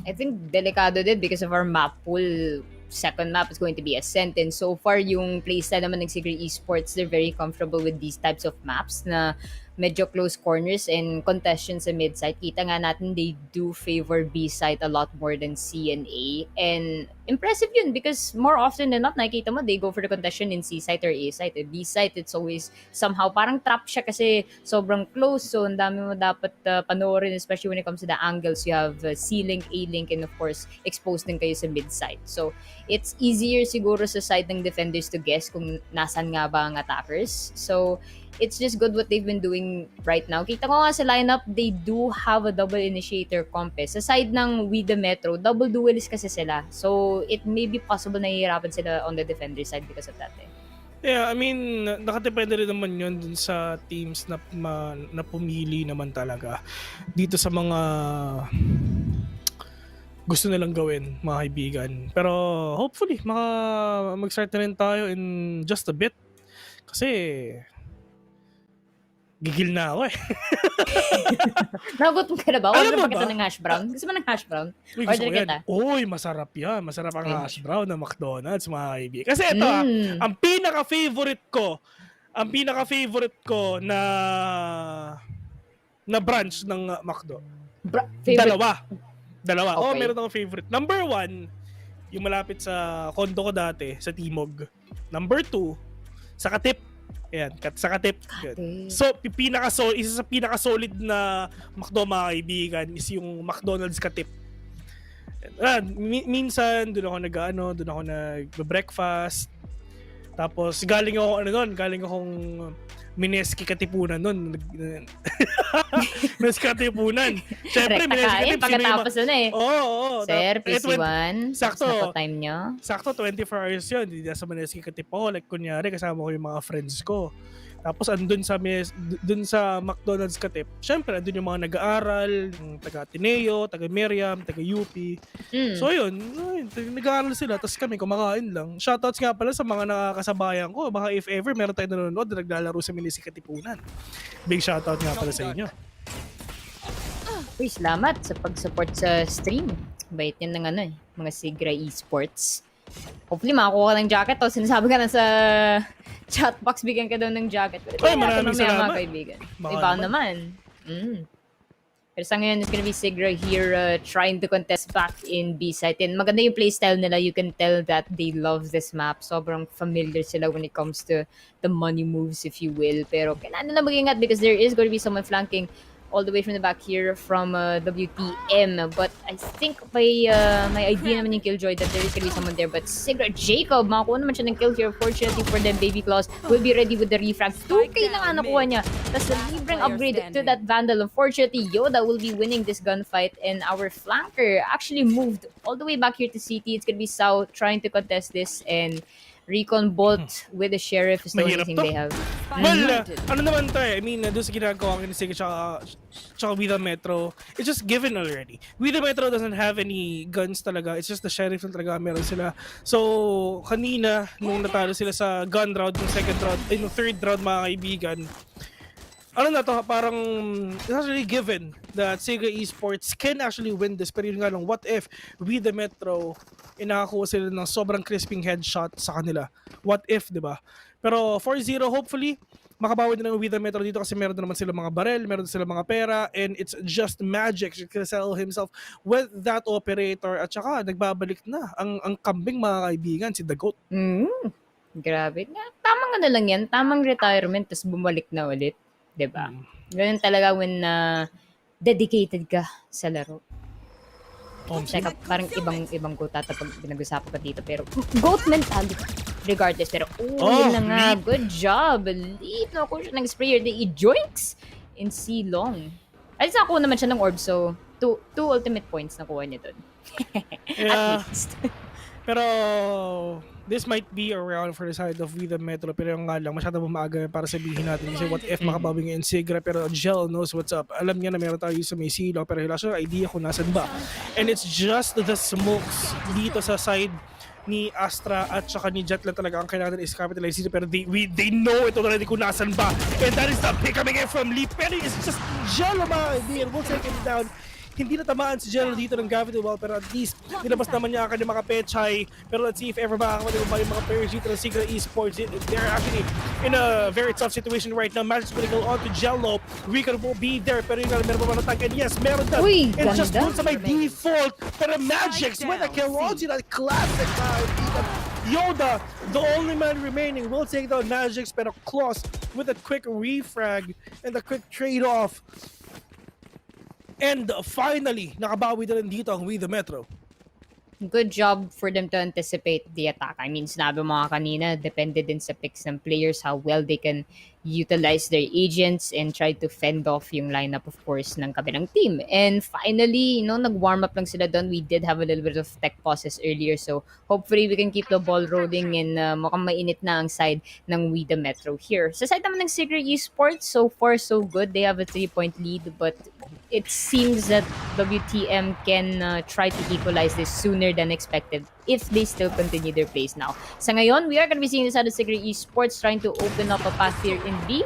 I think delikado din because of our map pool. Second map is going to be Ascent, and so far yung playstyle naman ng Sigra Esports, they're very comfortable with these types of maps na medyo close corners and contention sa mid-site. Kita nga natin they do favor B-site a lot more than C and A, and impressive yun because more often than not nakikita mo they go for the contention in C-site or A-site. B-site, it's always somehow parang trap siya kasi sobrang close, so ang dami mo dapat panoorin, especially when it comes to the angles. You have C-link, A-link, and of course exposed din kayo sa mid-site, so it's easier siguro sa side ng defenders to guess kung nasan nga ba ang attackers. So it's just good what they've been doing right now. Kita ko nga sa lineup, they do have a double initiator compass. Sa side ng We The Metro, double duelist kasi sila. So it may be possible na hihirapan sila on the defender side because of that. Yeah, I mean, nakadepende rin naman yun dun sa teams na pumili naman talaga. Dito sa mga gusto nilang gawin, mga kaibigan. Pero hopefully, mag-start na rin tayo in just a bit. Kasi gigil na ako eh. Nagutom ka na ba? Order ba kita ng hash brown? Gusto mo ng hash brown? Order kita. Uy, masarap yan. Masarap ang hash brown ng McDonald's, mga kaibigan. Kasi ito ang pinaka-favorite ko na branch ng McDo. Dalawa. Okay. Meron akong favorite. Number 1, yung malapit sa condo ko dati, sa Timog. Number 2, sa Katip. Ayan, sa Katip. So, isa sa pinaka-solid na McDo, mga kaibigan, is yung McDonald's Katip. Minsan, doon ako nag-breakfast. Tapos, galing akong Mineski Katipunan nun. Mineski Katipunan. Siyempre, Mineski Katip. Pagkatapos na eh. Oo. Sir, PC1. Sakto. Na time nyo. Sakto, 24 hours yun. Hindi nasa Mineski Katip ako. Like, kunyari, kasama ko yung mga friends ko. Tapos, andun sa McDonald's Katip. Siyempre, andun yung mga nag-aaral, yung taga-Ateneo, taga-Miriam, taga-UP. So, yun. Nag-aaral sila. Tapos kami, kumakain lang. Shoutouts nga pala sa mga nakakasabayan ko. Baka if ever, meron tayo nanonood na naglalaro sa Mineski Katipunan. Big shoutout nga pala sa inyo. Uy, salamat sa pag-support sa stream. Bait yan ng mga Sigra Esports. Hopefully, makakuha ka ng jacket. O, sinasabi ka na sa chat box, bigyan ka daw ng jacket. Ay, maraming salamat. Mga kaibigan. Iba naman. Pero sa ngayon, it's gonna be Sigra here trying to contest back in B-site. And maganda yung playstyle nila. You can tell that they love this map. Sobrang familiar sila when it comes to the money moves, if you will. Pero kailangan nila mag-ingat because there is going to be someone flanking all the way from the back here from WTM. But I think may idea naman yung Killjoy that there is gonna be someone there. But Sigra Jacob, makakuha naman siya ng kill here. Fortunately for them, Baby Claws will be ready with the refrag. 2K na nga nakuha niya. Tapos the libreng upgrade to that Vandal. Unfortunately, Yoda will be winning this gunfight. And our flanker actually moved all the way back here to CT. It's gonna be South trying to contest this. And Recon Bolt with the Sheriff is the only thing they have. Well, ano naman tayo? I mean, doon sa ginagawa ng Sigra tsaka We The Metro, it's just given already. We The Metro doesn't have any guns talaga. It's just the Sheriff na talaga meron sila. So, kanina, nung natalo sila sa gun round, yung second round, yung third round, mga kaibigan, parang it's actually given that Sigra Esports can actually win this. Pero yun nga lang, what if We The Metro nakakuha sila ng sobrang crisping headshot sa kanila? What if, di ba? Pero 4-0, hopefully, makabawi din ng with the Metro dito kasi meron na naman sila mga barel, meron sila mga pera, and it's just magic to sell himself with that operator at saka nagbabalik na ang kambing mga kaibigan, si The Goat. Grabe. Tamang ano lang yan, tamang retirement tapos bumalik na ulit. 'Di ba? Ganun talaga when dedicated ka sa laro. Teka, parang ibang goat ata pag pinag-usapan pa dito. Pero goat mentality regardless. Pero yun na nga. Leap. Good job. Leap na ako siya ng sprayer. They joinks in C long. At least nakuha naman siya ng orb. So, two ultimate points nakuha niya dun. Yeah. At least. Pero this might be around for the side of We The Metro, pero yung nga lang, masyado maaga para sabihin natin kasi what if makabawing yung Sigra, pero Gel knows what's up. Alam niya na meron tayo sa may silo, pero wala siya idea kung nasan ba. And it's just the smokes dito sa side ni Astra at saka ni Jet lang talaga ang kailangan is capitalize dito, pero they know ito already kung nasan ba. And that is the pick coming in from Lee. Pero it's just Gel mga idea. We'll take it down. Hindi na tamaan si Jello dito ng gravity well, pero at least nilabas naman niya ang kanyang mga pechay. Pero let's see if ever makakamatay ba yung mga players dito ng Sigra Esports. They're actually in a very tough situation right now. Magic's gonna go on to Jello. Rico will be there, pero yung meron ba matag? And yes, meron na. And just dun sa may default, pero Magic's with a kill on to that classic Yoda, the only man remaining, will take down Magic's, pero Claus with a quick refrag and a quick trade-off. And finally, nakabawi na rin dito ang We The Metro. Good job for them to anticipate the attack. I mean, sinabi mo nga kanina, depende din sa picks ng players, how well they can utilize their agents and try to fend off yung lineup, of course, ng kabilang team. And finally, nag-warm up lang sila doon. We did have a little bit of tech pauses earlier, so hopefully we can keep the ball rolling and mukhang mainit na ang side ng We The Metro here. Sa side naman ng Sigra Esports, so far so good. They have a 3-point lead, but it seems that WTM can try to equalize this sooner than expected if they still continue their plays now. Sa ngayon, we are going to be seeing this out of Sigra Esports trying to open up a path here in B.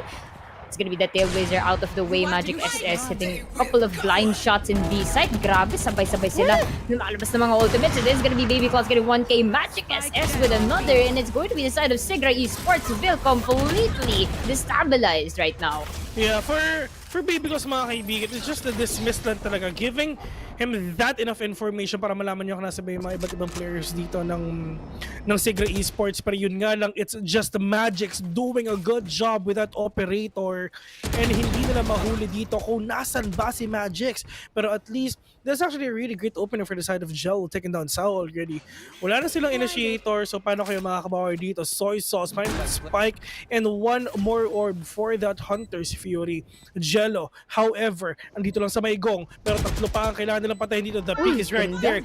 It's going to be the Tailblazer out of the way. Magic SS hitting a couple of blind shots in B side. Grabe, sabay-sabay sila. Lumalabas ng mga ultimates. It is going to be Baby Claus getting 1K. Magic SS with another. And it's going to be the side of Sigra Esports. Will completely destabilized right now. Yeah, for Baby Claus mga kaibigan, it's just a dismiss lang talaga. Giving him that enough information para malaman niyo kung nasa ba yung mga iba't ibang players dito ng Sigra Esports. Pero yun nga lang, it's just the Magic's doing a good job with that operator. And hindi nila mahuli dito kung nasan ba si Magic's. Pero at least, there's actually a really great opener for the side of Gel, taking down Sao already. Wala na silang initiator, so paano kayo makakabawi dito? Soy Sauce, find that spike, and one more orb for that Hunter's Fury. Jello, however, andito lang sa may gong, pero tatlo pa ang kailangan nilang patayin dito. The peak is right there.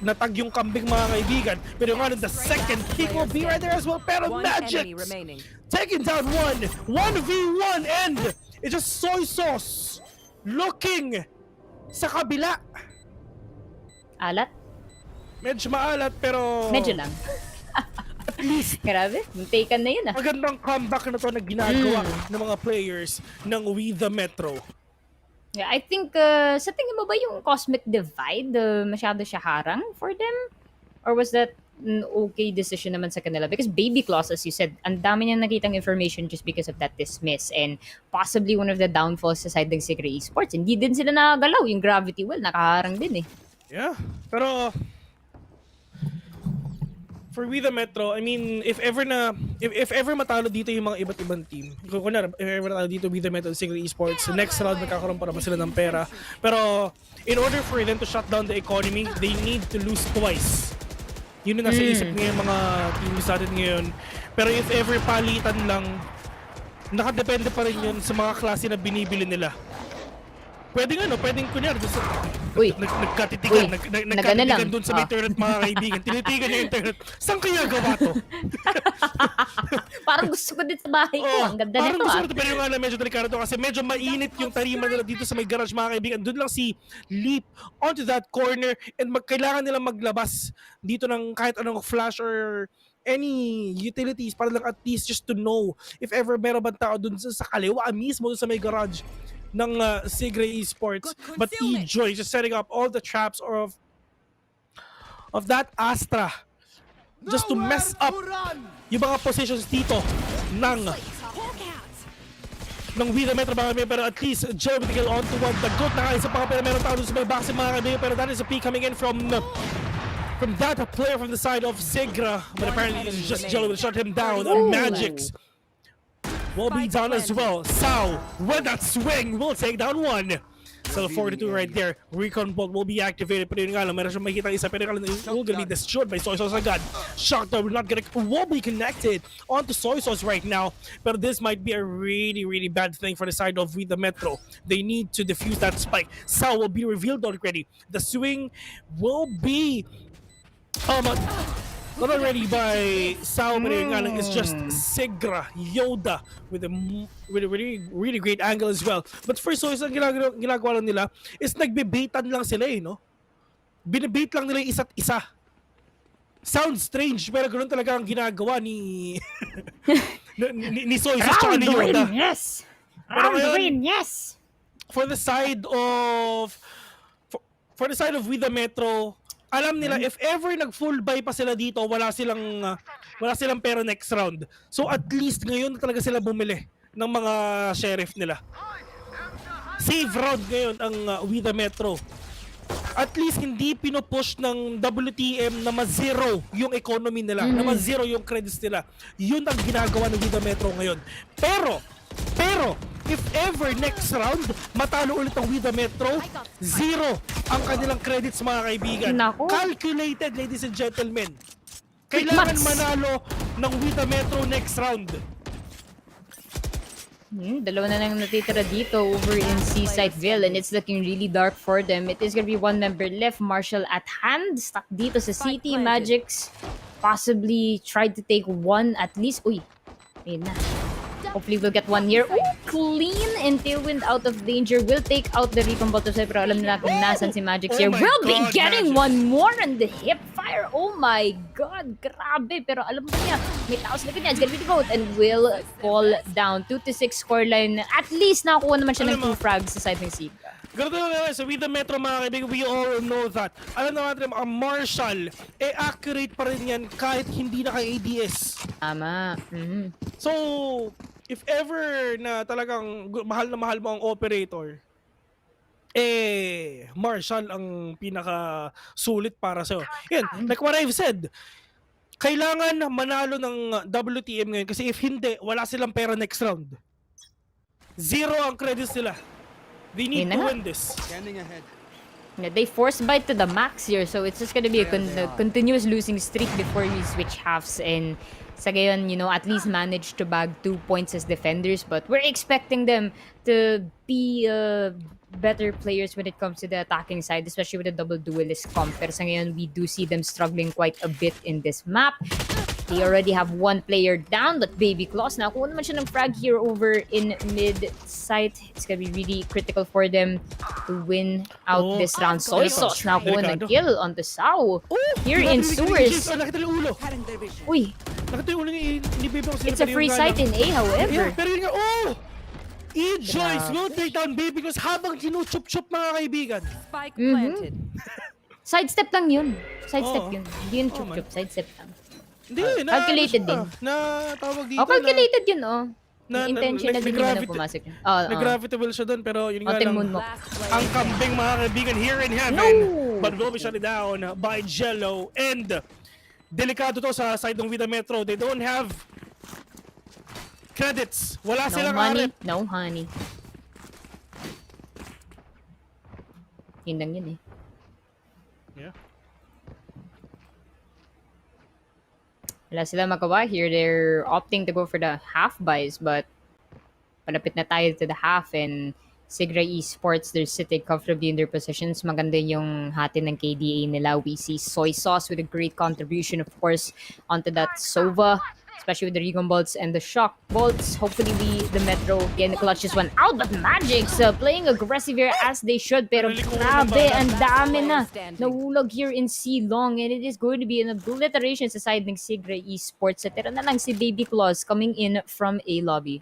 Natag yung kambing mga kaibigan. Pero yung the second peak will be right there as well. Pero Magic taking down 1v1, and it's just Soy Sauce looking sa kabila. Alat? Medyo maalat, pero medyo lang. at least, grabe, taken na yun magandang comeback na to na ginagawa ng mga players ng We The Metro. Yeah, I think, sa tingin mo ba yung Cosmic Divide, masyado siya harang for them? Or was that an okay decision naman sa kanila? Because Baby Claus, as you said, ang dami niyang nakitang information just because of that dismiss. And possibly one of the downfalls sa side ng Sigra Esports. Hindi din sila nakagalaw. Yung Gravity Well, nakaharang din eh. Yeah, pero for We The Metro, I mean, if ever matalo dito yung mga iba't ibang team, kunwari, if ever matalo dito We The Metro, Sigra Esports, next round magkakaroon pa naman sila ng pera. Pero in order for them to shut down the economy, they need to lose twice. Yun na nasa isip ngayon mga teams natin ngayon. Pero if ever palitan lang, nakadepende pa rin yun sa mga klase na binibili nila. Pwedeng kunyari, nagkatitigan dun sa may internet mga kaibigan. Tinitigan yung internet. Saan kaya gawa to? Parang gusto ko din sa bahay ko. Ang ganda parang nito gusto ko pero yung nga na medyo delikado to kasi medyo mainit yung tarima nila dito sa may garage mga kaibigan. Doon lang si Leap onto that corner and kailangan nilang maglabas dito ng kahit anong flash or any utilities para lang at least just to know if ever meron bang tao dun sa kaliwa mismo dun sa may garage ng Sigra Esports. But E-Joy just setting up all the traps of that Astra just to mess up yung mga positions dito ng ng We The Metro mga kaibigan, pero at least Jello with the kill onto one. Dagot na nga isa pa pero meron tao doon sa may vaccine mga kaibigan, pero that is a peek coming in from that player from the side of Sigra, but apparently it's just Jello will shut him down. Magix will be down as well. Sao with that swing will take down one. Still 42 right there. Recon Bolt will be activated. Pero yun nga lang, meron siyang makikita isa. Pero yun nga lang, will gonna be destroyed by Soy Sauce agad. Shocked, will be connected onto Soy Sauce right now. But this might be a really, really bad thing for the side of We The Metro. They need to defuse that spike. Sao will be revealed already. The swing will be not already by Sao, pero yun nga lang, it's just Sigra, Yoda with a really great angle as well. But for Soy, ang ginagawa lang nila is nagbe-baitan lang sila no? Binibait lang nila yung isa't isa. Sounds strange, pero ganoon talaga ang ginagawa ni ni Soy at saka ni Yoda. Yes! Pero ngayon, yes! For the side of We The Metro, alam nila if ever nag-full buy pa sila dito, wala silang pera next round. So at least ngayon talaga sila bumili ng mga sheriff nila. Save round ngayon ang We The Metro. At least hindi pinopush ng WTM na ma-zero yung economy nila, na ma-zero yung credits nila. Yun ang ginagawa ng We The Metro ngayon. Pero if ever next round matalo ulit ang We The Metro, zero ang kanilang credits mga kaibigan. Nako. Calculated, ladies and gentlemen. Kailangan manalo ng We The Metro next round. Dalawa na lang natitira dito over in Seasideville, and it's looking really dark for them. It is gonna be one member left, Marshall at hand, stuck dito sa City. Magix possibly tried to take one at least. Uy, ayun na. Hopefully we'll get one here. Ooh, clean and Tailwind out of danger. Will take out the Recon Bolt of pero alam nila kung nasan si Magix here. We'll be getting one more on the hip fire. Oh my god, grabe. Pero alam mo niya, may tao sa likod niya. It's gonna be the goat and will fall down. 2-6 scoreline. At least nakakuha naman siya ng 2 frags sa side ng Siga. Ganito naman, so with the Metro mga kaibigan, we all know that. Alam naman natin, ang Marshall, accurate pa rin yan kahit hindi naka-ADS. Tama. So, if ever na talagang mahal na mahal mo ang operator, Marshall ang pinaka-sulit para sa'yo. Yan, like what I've said, kailangan manalo ng WTM ngayon kasi if hindi, wala silang pera next round. Zero ang credits nila. They need to win this. Standing ahead. Yeah, they force bite to the max here, so it's just gonna be a continuous losing streak before we switch halves. And sa gayon, at least manage to bag 2 points as defenders. But we're expecting them to be better players when it comes to the attacking side, especially with the double duelist comp. Pero sa ngayon, we do see them struggling quite a bit in this map. They already have one player down, but Baby Claws nakuha naman siya ng frag here over in mid-site. It's gonna be really critical for them to win out this round. Soy Sauce nakuha ng kill on the Sao. Here in sewers. Uy! It's a free site in A, however. Pero yun nga, E-Joyce will take down Baby Claws habang ginuchup-chup mga kaibigan. Spike planted. Sidestep lang yun. Sidestep yun. Hindi yun chup-chup. Sidestep lang. Hindi, calculated din. Tawag dito calculated yun, intentional like, din yun na pumasok. Nag-gravitable siya doon, pero yun nga lang. Ang kambing mga kaibigan here in heaven, but will be shut down by Jello. And delikado to sa side ng We The Metro. They don't have credits. Wala silang money. No honey. Yun lang yun Yeah. Wala sila magawa here. They're opting to go for the half buys, but palapit na tayo to the half, and Sigra Esports, they're sitting comfortably in their positions. Maganda yung hati ng KDA nila. We see Soy Sauce with a great contribution, of course, onto that Sova, especially with the Recon Bolts and the Shock Bolts. Hopefully, the Metro again clutches one out, but Magix playing aggressive here as they should. Pero grabe, ang dami na nahulog here in C-Long, and it is going to be an obliteration sa side ng Sigra Esports. Tira na lang si Baby Claws coming in from A lobby.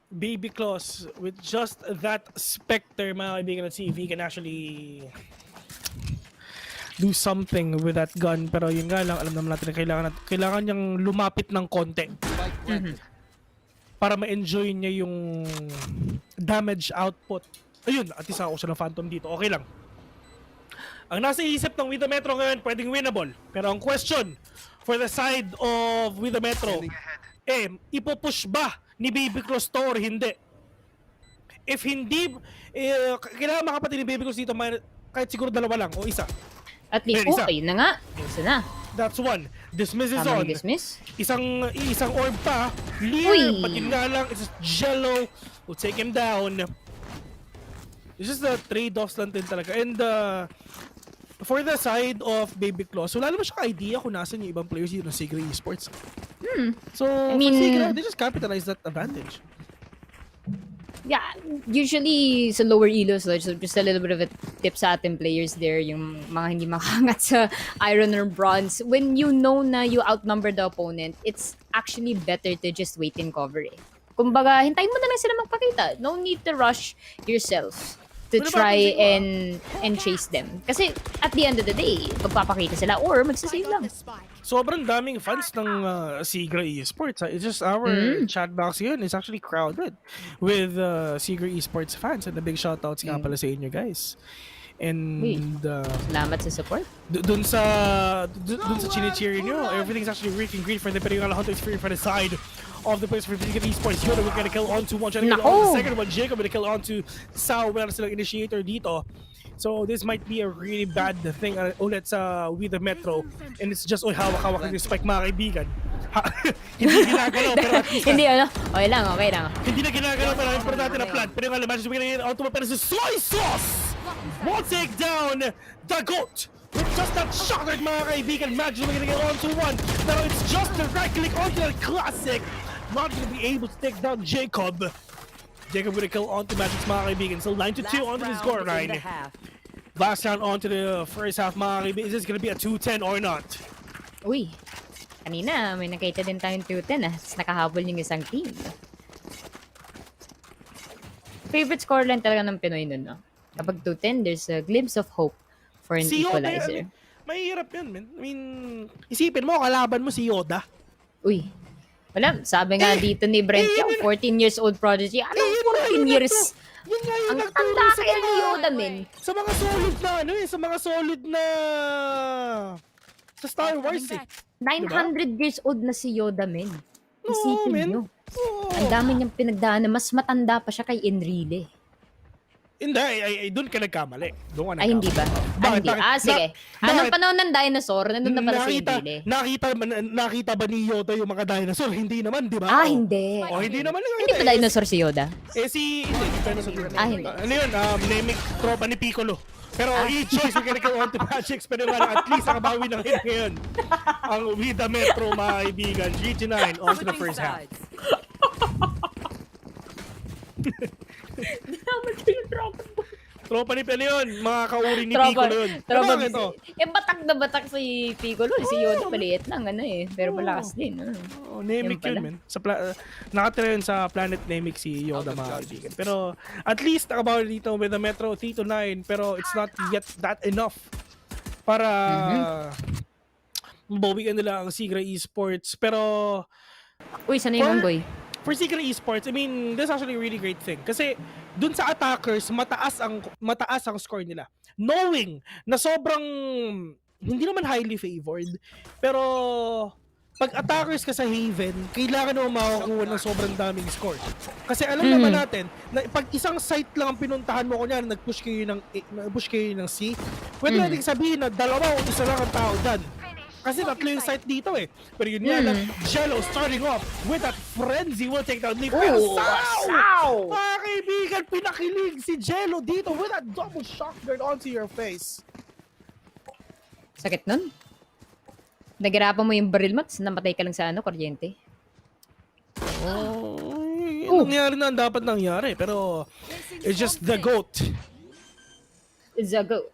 Baby Claws with just that Spectre, mga kaibigan, let's see if he can actually do something with that gun. Pero yun nga lang, alam naman natin na kailangan niyang lumapit ng konti. para ma-enjoy niya yung damage output. Ayun, at isa ako siya ng Phantom dito. Okay lang. Ang nasa isip ng With the Metro ngayon, pwedeng winnable. Pero ang question for the side of With the Metro, ipupush ba ni Baby Cross to or hindi? If hindi, kailangan makapatid ni Baby Cross dito, kahit siguro dalawa lang o isa. At least, okay na nga. Isa na. That's one. Dismiss is Tama on. dismiss. Isang orb pa. Lear, patin nga lang. It's just Jello. Will take him down. It's just the trade-offs lang din talaga. And for the side of Baby Claus, wala naman siya idea kung nasan yung ibang players dito ng Sigre Esports. So, I mean, Sigre, they just capitalize that advantage. Yeah, usually sa lower elos, so just a little bit of a tip sa ating players there, yung mga hindi makahangat sa iron or bronze. When you know na you outnumber the opponent, it's actually better to just wait in cover eh. Kumbaga, hintayin mo na lang sila magpakita. No need to rush yourself to try and chase them. Kasi at the end of the day, magpapakita sila or magsasave lang. Sobrang daming fans ng Sigre Esports. It's just our chat box yun. It's actually crowded with Sigre Esports fans. And a big shoutouts nga pala sa inyo guys. And salamat sa support. Dun sa chini-cheer nyo, everything's actually working great for the pero yung Hunter experience for the side of the players for PPGL Esports. Yoda will get a kill onto one, trying to get on the second one. Jacob will get a kill onto Sao. Wala na silang initiator dito. So this might be a really bad thing ulit sa With the Metro. And it's just hawak-hawak ng spike mga kaibigan. Hindi ginagalaw pero at least hindi ano, okay lang. Hindi na ginagalaw pero importante na plan. Pero nga matches will get onto pero si Soy Sauce will take down the GOAT. With just that shotgun, mga kaibigan, Magic will get onto one. Pero it's just the right click onto that classic. Not gonna be able to take down Jacob. Jacob with a kill onto Magic's mga kaibigan. So 9-2 onto the score line. Last round onto the first half, mga kaibigan. Is this gonna be a 2-10 or not? Uy, kanina may nakita din tayong 2-10 Tapos nakahabol yung isang team. Favorite scoreline talaga ng Pinoy nun, no? Kapag 2-10, there's a glimpse of hope for an equalizer. Mahirap yun, man. I mean, isipin mo, kalaban mo si Yoda. Uy, wala. Sabi nga dito ni Brent, 14 years old prodigy. Anong 14 years? Ang tanda kaya ni Yoda, men. Sa mga solid na, sa mga solid na sa Star Wars, 900 years old na si Yoda, men. Isipin nyo. Ang dami niyang pinagdaan na mas matanda pa siya kay Enrile. Hindi, doon ka nagkamali. Doon ka nagkamali. Ay, hindi ba? Hindi. Sige. Anong panahon ng dinosaur? Nandun na pala si Enrile. Nakita ba ni Yoda yung mga dinosaur? Hindi naman, di ba? Hindi. Hindi naman. Hindi pa dinosaur si Yoda? Hindi dinosaur. Hindi. Ano yun? Nemic tropa ni Piccolo. Pero each choice we're gonna go on to Magic. Pero at least nakabawi ng hit ngayon. Ang With the Metro, mga kaibigan. 3-9 on to the first half. Tropa ni Pelo yun. Mga kauri ni Piccolo yun. Tropa ito. Batak na batak si Piccolo. Si Yoda maliit lang. Pero malakas din. Nemic yun, man. Nakatira yun sa Planet Nemic si Yoda, mga kaibigan. Pero at least nakabawi dito with the Metro 3-9. Pero it's not yet that enough para mabawian nila ang Sigre Esports. Pero uy, sana yung Unggoy? For Sigre Esports, I mean, that's actually a really great thing. Kasi dun sa attackers, mataas ang score nila. Knowing na sobrang hindi naman highly favored, pero pag attackers ka sa Haven, kailangan mo makakuha ng sobrang daming score. Kasi alam naman natin na pag isang site lang ang pinuntahan mo, kunyari nag-push kayo ng C, pwede natin sabihin na dalawa o isa lang ang tao dyan. Kasi tatlo yung site dito eh. Pero yun nga lang, Jello starting off with that frenzy will take down Leaf. Sao! Mga kaibigan, pinakilig si Jello dito with that double shotgun onto your face. Sakit nun? Nagirapan mo yung baril mo, tapos namatay ka lang sa kuryente. Nangyari na ang dapat nangyari, pero it's just the GOAT. It's a GOAT.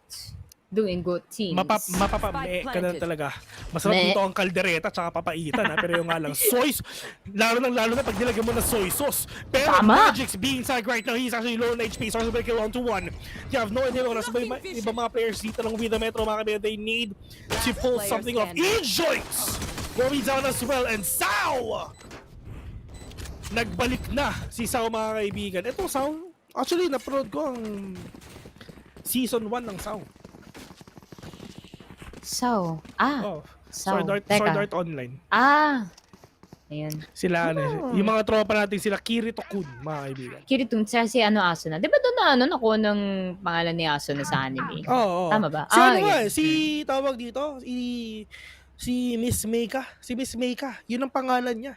Doing good teams. Mapapame ka na talaga. Masarap dito ang kaldereta tsaka papaitan. Pero yung nga lang, lalo na pag nilagyan mo na soy sauce. Pero Magic's being inside right now, he's actually low on HP. So he's kill on to one. You have no idea kung nasa iba mga players dito lang with the Metro, mga kaibigan. They need to pull something off. E-joints! Going down as well, and Sao! nagbalik na si Sao mga kaibigan. Ito Sao, actually na-upload ko ang season 1 ng Sao. So, Sword Art Online. Ayun. Sila yung mga tropa natin sila Kirito-kun, mga kaibigan. Kirito, si Asuna. Di ba doon na nakuha ng pangalan ni Asuna sa anime? Oo. Tama ba? Si tawag dito, si Miss Meika. Si Miss Meika, yun ang pangalan niya.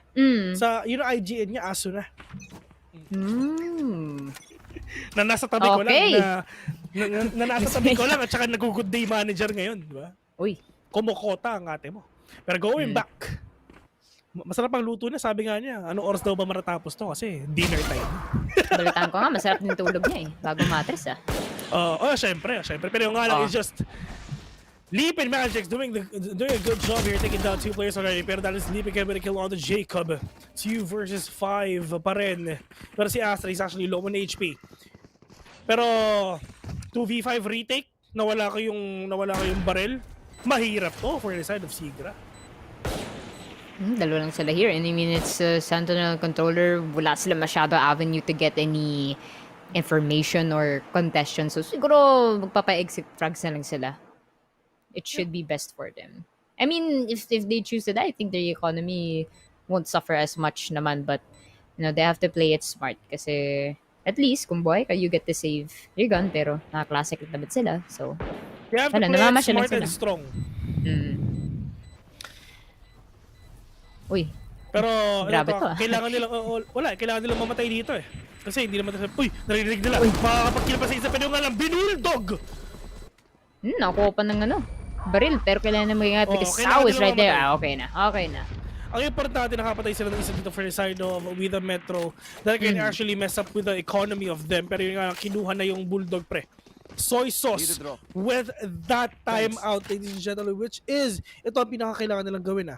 Yun ang IGN niya, Asuna. Na nasa tabi ko lang na nasa tabi ko lang at saka nag-good day manager ngayon, di ba? Uy. Kumukota ang ate mo. Pero going back, masarap ang luto na, sabi nga niya. Anong oras daw ba matatapos to? Kasi dinner time. Balitaan ko nga, masarap din tulog niya bago matres Syempre. Pero yung nga lang is just Leap and Magic's doing a good job here, taking down 2 players already. Pero that is Leap and getting a kill on the Jacob. 2 versus 5 pa rin. Pero si Astra is actually low on HP. Pero 2v5 retake, nawala ko yung barrel. Mahirap to for the side of Sigra. Dalawa lang sila here. And I mean, it's Sentinel controller. Wala sila masyado avenue to get any information or contestation. So siguro magpapa-exit frags na lang sila. It should be best for them. I mean, if they choose that, I think their economy won't suffer as much naman. But, they have to play it smart. Kasi at least, kung buhay ka, you get to save your gun. Pero naka-classic naman sila. So, they have to play it smart and strong. Uy. Pero grabe to. Kailangan nilang mamatay dito eh. Kasi hindi naman narinig nila. Makakapag-kill pa sa isa, pero nga lang binuldog. Nakuha pa ng baril, pero kailangan na mag-ingat because Sao is right there. Okay na. Ang importante, nakapatay sila ng isa dito for the side of with the Metro that can actually mess up with the economy of them. Pero yung kinuha na yung Bulldog pre. Soy sauce with that time out, ladies and gentlemen, which is, ito ang pinakakailangan nilang gawin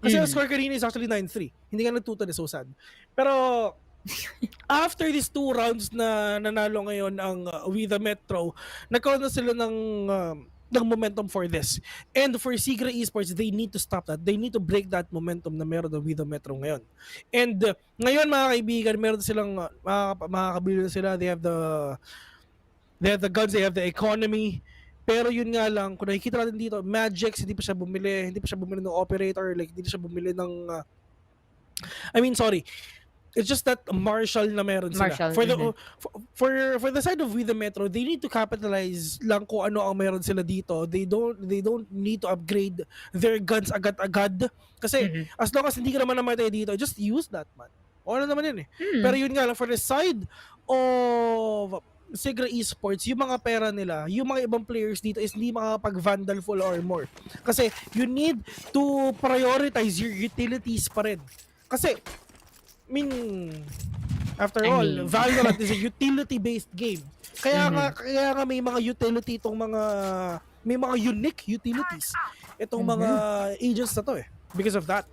Kasi ang score kanina is actually 9-3. Hindi ka nagtuto na, so sad. Pero after these 2 rounds na nanalo ngayon ang with the Metro, nagkaroon na sila ng momentum for this. And for Sigra Esports, they need to stop that. They need to break that momentum na meron ng with the Metro ngayon. And ngayon mga kaibigan, meron silang makakabili na sila. They have the guns, they have the economy. Pero yun nga lang, kung nakikita natin dito, Magix, hindi pa siya bumili ng operator, like hindi siya bumili ng it's just that Marshall na meron sila. For the side of with the Metro, they need to capitalize lang kung ano ang meron sila dito. They don't need to upgrade their guns agad-agad. Kasi as long as hindi ka naman namatay dito, just use that, man. O ano naman yun eh. Pero yun nga lang, for the side of Sigra Esports, yung mga pera nila, yung mga ibang players dito is hindi makakapag-vandal full armor. Kasi you need to prioritize your utilities pa rin. Kasi after all, Valorant is a utility-based game. Kaya nga may mga utility may mga unique utilities itong mga agents na to because of that.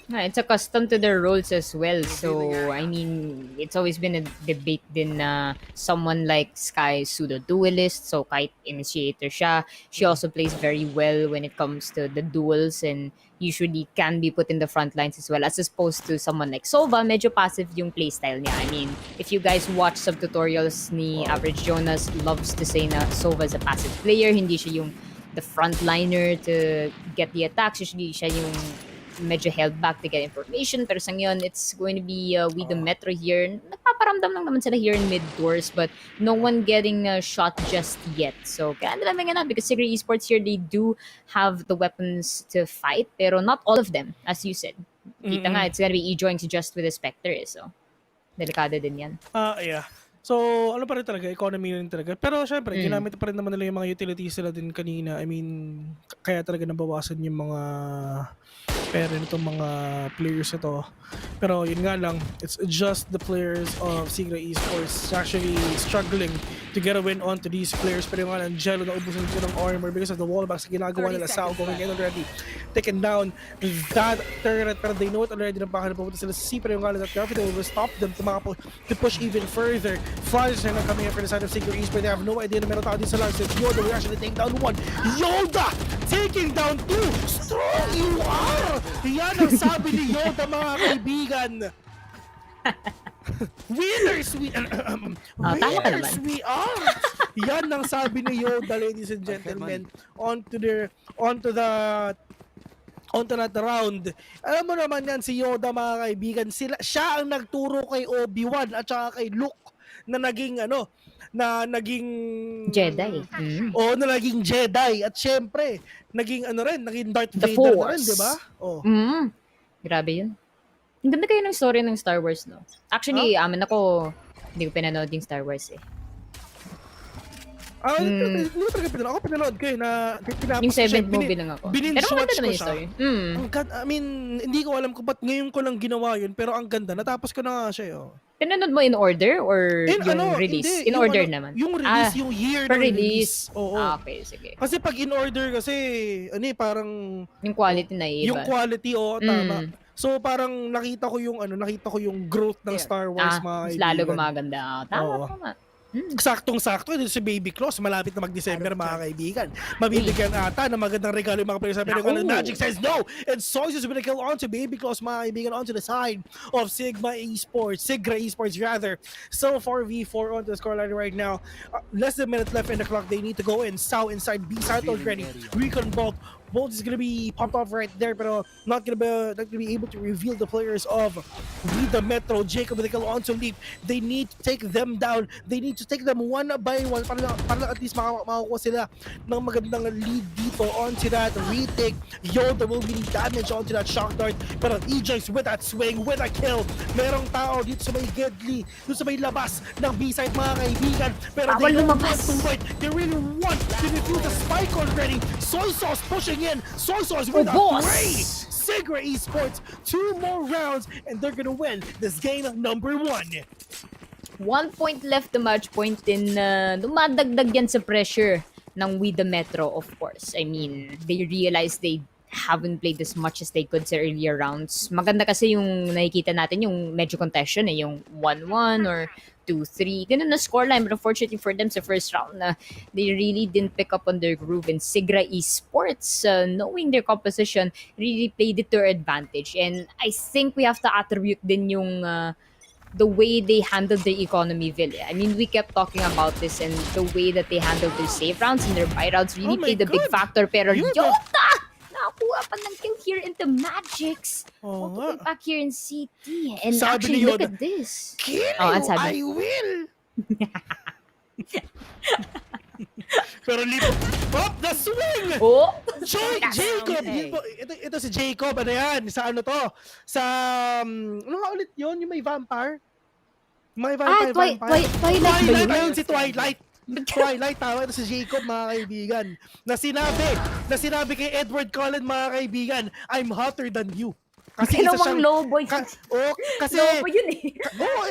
It's accustomed to their roles as well. So, I mean, it's always been a debate din na someone like Sky pseudo-duelist. So, kahit initiator siya, she also plays very well when it comes to the duels and usually can be put in the front lines as well. As opposed to someone like Sova, medyo passive yung playstyle niya. I mean, if you guys watch sub-tutorials ni Average Jonas, loves to say na Sova is a passive player. Hindi siya yung the frontliner to get the attacks. Usually siya yung medyo held back to get information. Pero sa ngayon, it's going to be with the Metro here. Nagpaparamdam lang naman sila here in mid-doors, but no one getting shot just yet. So, kaya nila nga because Sigra Esports here, they do have the weapons to fight, pero not all of them, as you said. Kita nga, it's gonna be E-Joinks just with the Spectre. So, delikado din yan. Yeah. So, ano pa rin talaga, economy rin talaga. Pero syempre, ginamit pa rin naman nila yung mga utilities nila din kanina. I mean, kaya talaga nabawasan yung mga pera nitong mga players ito. Pero yun nga lang, it's just the players of Sigra Esports actually struggling to get a win onto these players. Pero yung nga lang, Jello na ubusan nito ng armor because of the wallbacks na ginagawa nila. Sao going in already, taken down that turret. Pero they know it already na baka napupunta sila sa C. Pero yung nga lang, that Gravity will stop them to push even further. Flyers are not coming in for the side of Sigma Esports. They have no idea na meron tao din sa lang. Since Yoda will actually take down one. Yoda taking down two. Strong you are! Yan ang sabi ni Yoda, mga kaibigan. Winners we winners we are. Yan ang sabi ni Yoda, ladies and gentlemen. Onto that round. Alam mo naman yan si Yoda, mga kaibigan. Siya ang nagturo kay Obi-Wan at saka kay Luke na naging naging Jedi. O na naging Jedi at syempre naging naging Darth Vader na rin, 'di ba? Oh. Grabe 'yun. Ang ganda kayo ng story ng Star Wars, no? Actually, amin ako, hindi ko pinanood yung Star Wars eh. Hindi ko talaga pinanood. Ako pinanood ko eh, na yung 7th movie lang ako. Binge-watch Pero maganda ko naman yung siya. story. I mean, hindi ko alam kung ba't ngayon ko lang ginawa yun, pero ang ganda. Natapos ko na nga siya. Oh. Pinanood mo in order or yung release? Hindi, in order naman? Yung release, yung year ng release. Oo. Okay, sige. Kasi pag in order kasi, parang... Yung quality na iba. Yung quality, tama. So parang nakita ko yung growth ng Star Wars, mga kaibigan. Lalo gumaganda. Tama. Saktong-sakto dito si Baby Claus, malapit na mag-December, mga kaibigan. Mabibigyan ata ng magandang regalo yung mga players sa Pinagalo. Magic says no, and Soyuz is gonna kill on to Baby Claus, mga kaibigan, onto the side of Sigra Esports rather. So 4v4 onto the scoreline right now. Less than a minute left in the clock. They need to go in. Sao inside B side already. Recon Bolt is gonna be popped off right there, pero not gonna be able to reveal the players of the Metro. Jacob with the kill onto Leap. They need to take them down. They need to take them one by one para at least makakuha sila ng magandang lead dito onto that retake. Yoda will be damage onto that shock dart, pero Ajax with that swing, with a kill. Merong tao dito sa may Gedli, dito sa may labas ng B-side, mga kaibigan, pero they don't want to fight. They really want to defuse the spike already. Soy Sauce pushing in. Soy Sauce with a 3. Sigra Esports, 2 more rounds and they're gonna win this game of number 1. 1 point left the match point in dumadagdag yan sa pressure ng We The Metro, of course. I mean, they realized they haven't played as much as they could sa earlier rounds. Maganda kasi yung nakikita natin yung medyo contention yung 1-1 or 2-3. Ganun na scoreline, but unfortunately for them sa first round they really didn't pick up on their groove, and Sigra Esports, knowing their composition, really played it to their advantage. And I think we have to attribute din yung the way they handled their economy Ville. I mean, we kept talking about this, and the way that they handled their save rounds and their buy rounds really played a big factor. Pero Yoda! Nakakuha pa ng kill here in the Magics. All back here in CT. And sabi actually, look at this. Kill you, I will! Pero the swing! Jacob! Ito si Jacob, ano yan? Sa ano to? Sa, ano nga ulit yun? Yung may vampire? May vampire. Twilight ba yun? Si Twilight. Tama ito si Jacob, mga kaibigan. Na sinabi kay Edward Cullen, mga kaibigan, I'm hotter than you. Kasi isa siyang lobo kasi lobo yun eh.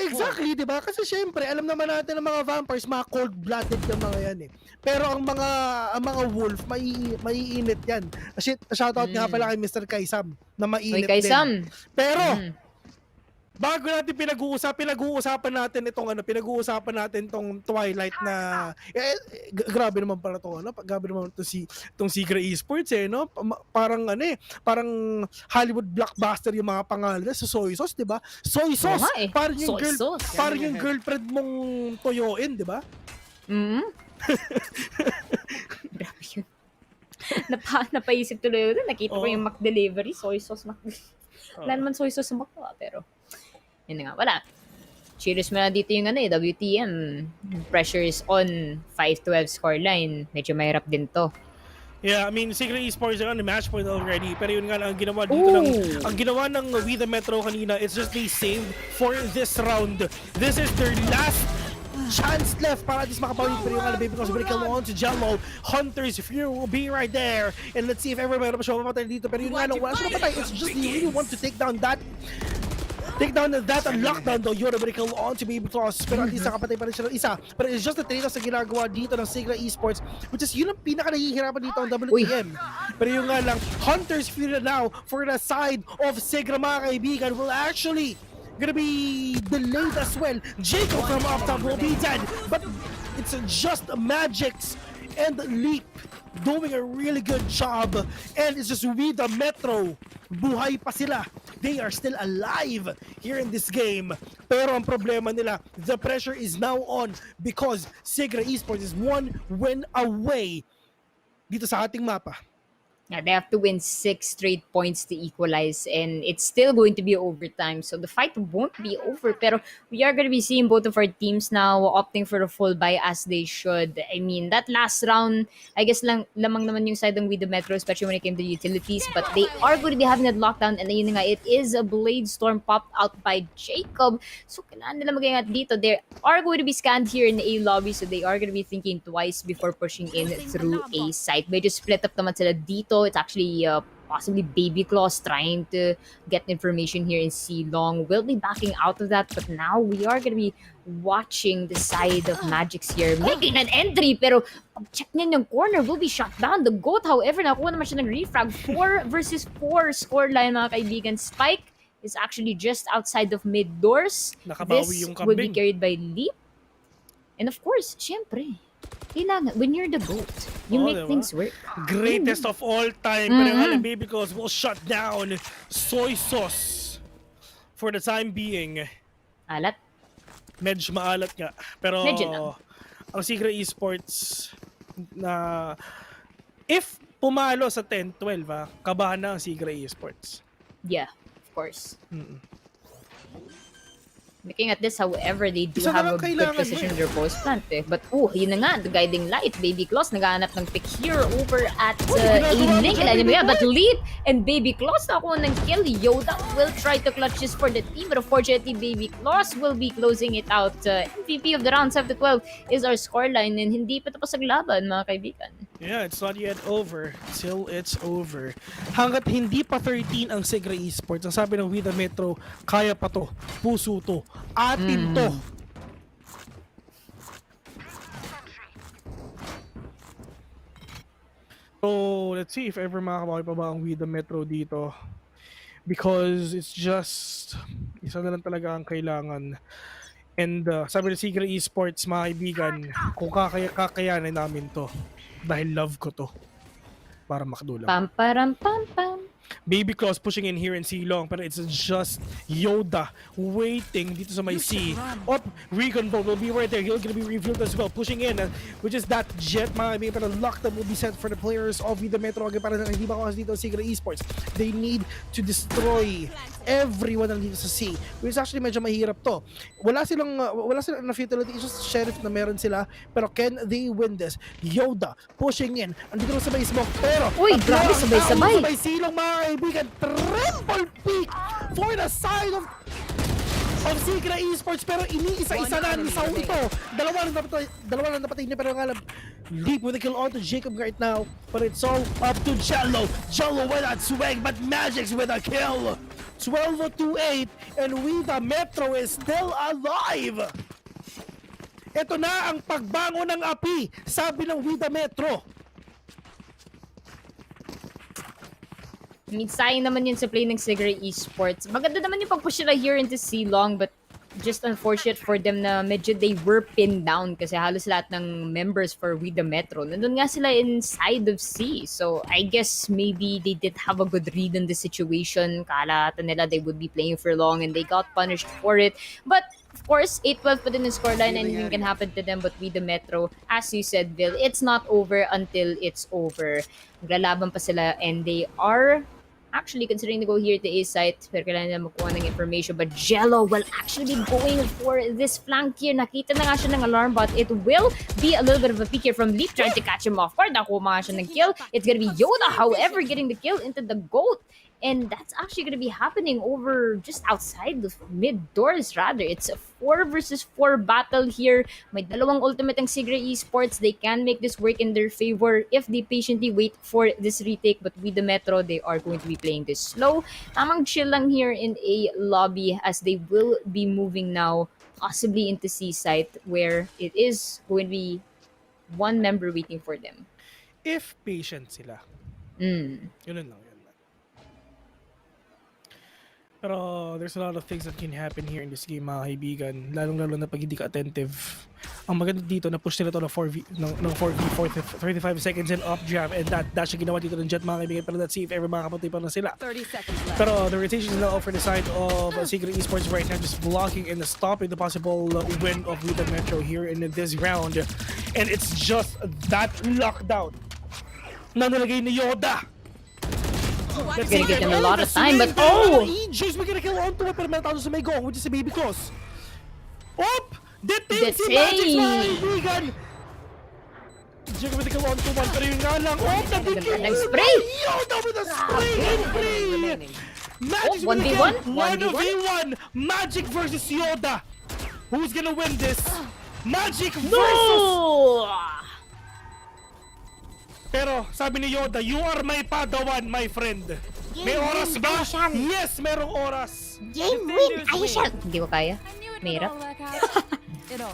Exactly, 'di ba? Kasi syempre, alam naman natin ng mga vampires, mga cold-blooded yung mga yan eh. Pero ang mga wolf, maiinit yan. Shoutout nga pala kay Mr. Kaisam na mainit din. Pero bago natin pinag-uusapan natin itong Twilight na grabe naman pala to, grabe naman tong Sigra Esports no? Parang Hollywood blockbuster yung mga pangalan sa Soy Sauce, 'di ba? Soy Sauce, parang yung girlfriend mong toyoin, 'di ba? Grabe yun. Napaisip tuloy yun. Nakita ko yung Mac delivery, Soy Sauce Mac. Wala naman Soy Sauce sa Mac, pero yun nga, wala. Cheers mo na dito yung WTM. Pressure is on. 5-12 scoreline. Medyo mahirap din to. Yeah, I mean, Sigra Esports are on the match point already. Pero yun nga lang, ang ginawa dito ang ginawa ng We The Metro kanina, it's just they saved for this round. This is their last chance left para at least makabawi. Pero yung baby because we're going on to Jello. Hunter's Fury will be right there. And let's see if everybody siya mapatay dito. Pero yun nga lang, wala siya mapatay. It's just they really want to take down that lockdown though. You're able to kill on to Baby Claus. Pero at least nakapatay pa rin siya ng isa. But it's just the trade-offs na ginagawa dito ng Sigra Esports, which is yun ang pinaka-nahihirapan dito ang WTM. Pero yung nga lang, Hunter's Fury now for the side of Sigra, mga kaibigan, will actually gonna be delayed as well. Jacob from up top will be dead, but it's just Magix and Leap doing a really good job, and it's just with the Metro. Buhay pa sila. They are still alive here in this game. Pero ang problema nila, the pressure is now on because Sigra Esports is one win away dito sa ating mapa. Yeah, they have to win 6 straight points to equalize, and it's still going to be overtime. So the fight won't be over. Pero we are going to be seeing both of our teams now opting for a full buy as they should. I mean, that last round, I guess lamang naman yung side ng with the Metro, especially when it came to utilities. But they are going to be having that lockdown, and yun nga, it is a Blade Storm popped out by Jacob. So kailangan nila mag-ingat dito. They are going to be scanned here in the A lobby, so they are going to be thinking twice before pushing in through A site. Medyo split up naman sila dito. It's actually possibly Baby Claws trying to get information here in C Long. Will be backing out of that, but now we are going to be watching the side of Magix here, making an entry, pero pag check niya yung corner, will be shot down. The GOAT, however, nakuha naman siya ng refrag. 4 versus 4 scoreline, mga kaibigan. Spike is actually just outside of mid doors. Nakabawi This yung will be kambing. carried by Leap. And of course, syempre, kailangan, when you're the GOAT, you make diba? things work. Greatest of all time. Pero yung alam, Baby Claws will shut down Soy Sauce for the time being. Alat. Medyo maalat nga. Pero Medyo lang. ang Sigra Esports na if pumalo sa 10-12, kabahan na ang Sigra Esports. Yeah, of course. Looking at this, however, they do Isa na have lang a good kailangan position mo in their post plant eh. But yun na nga, the guiding light, Baby Claws, naghahanap ng pick here over at A-Link. Alam niyo ba, but Leap and Baby Claws nakuha ng kill. Yoda will try to clutch this for the team, but unfortunately, Baby Claws will be closing it out. MVP of the round 7-12 is our scoreline, and hindi pa tapos ang laban, mga kaibigan. Yeah, it's not yet over. Till it's over. Hanggat hindi pa 13 ang Sigra Esports, ang sabi ng With the Metro, kaya pa to. Puso to. Atin to. So, let's see if ever makakabawi pa ba ang With the Metro dito. Because it's just, isa na lang talaga ang kailangan. And sabi ng Sigra Esports, mga kaibigan, kung kakayanin namin to. Dahil love ko to. Para makdulang. Pam param pam pam. Baby Claws pushing in here in C long, pero it's just Yoda waiting dito sa may C. Recon Bolt will be right there. He'll gonna be revealed as well, pushing in, which is that jet, mga kaibigan, pero lockdown will be set for the players of the Metro. Okay, para hindi ba kasi dito Sigra Esports, they need to destroy everyone dito sa C, which is actually medyo mahirap to. Wala silang na futility, it's just sheriff na meron sila, pero can they win this? Yoda pushing in, andito na sa may smoke, pero uy, grabe, sabay-sabay. Sabay silong, mga kaibigan, triple peak for the side of Sigra Esports, pero iniisa-isa na ni Sao ito. Dalawa lang napatay niya, pero ang alam, Leap with a kill onto Jacob right now, but it's all up to Jello. Jello with that swag, but Magix with a kill. 12-8, and With the Metro is still alive. Ito na ang pagbangon ng api, sabi ng With the Metro. I mean, sayang naman yun sa play ng Sigra Esports. Maganda naman yung pag-push nila here into C-Long, but just unfortunate for them na medyo they were pinned down kasi halos lahat ng members for With the Metro. Nandun nga sila inside of C. So, I guess maybe they did have a good read on the situation. Kala nila they would be playing for long and they got punished for it. But, of course, 8-12 pa din yung scoreline. Anything can happen to them, but With the Metro, as you said, Bill, it's not over until it's over. Maglalaban pa sila and they are actually considering to go here to A site, pero kailangan nila makuha ng information. But Jello will actually be going for this flank here. Nakita na nga siya ng alarm, but it will be a little bit of a peek here from Leap trying to catch him off guard. Nakuha nga siya ng kill. It's gonna be Yoda, however, getting the kill into the GOAT. And that's actually going to be happening over just outside the mid doors, rather. It's a 4 versus 4 battle here. May dalawang ultimate ang Sigra Esports. They can make this work in their favor if they patiently wait for this retake. But with the Metro, they are going to be playing this slow. Tamang chill lang here in a lobby as they will be moving now possibly into C site where it is going to be one member waiting for them. If patient sila. Yun lang. Pero there's a lot of things that can happen here in this game, mga kaibigan. Lalong-lalo na pag hindi ka attentive. Ang maganda dito, na-push nila ito ng 4v4, 35 seconds in up jab. And that siya ginawa dito ng Jet, mga kaibigan. Pero let's see if ever makakapatay pa na sila. 30 seconds left. Pero the rotation is now for the side of Secret Esports right now, just blocking and stopping the possible win of Lita Metro here in this round. And it's just that lockdown na nalagay ni Yoda. It's gonna give them a lot of time, but Just we're gonna kill on to it, pero meron sa may go, which is a baby cross. Op! Detain si Detain! Magic, mga kaibigan! Jig with the kill on to one, pero yun nga lang, op! Nag-spray! Yoda with a spray and free! Magic with the 1v1? kill, 1v1! Magic versus Yoda! Who's gonna win this? Magic versus... Pero sabi ni Yoda, you are my padawan, my friend. May oras ba? Yes, merong oras. Game win, Aisha! Hindi ko kaya. Mahirap.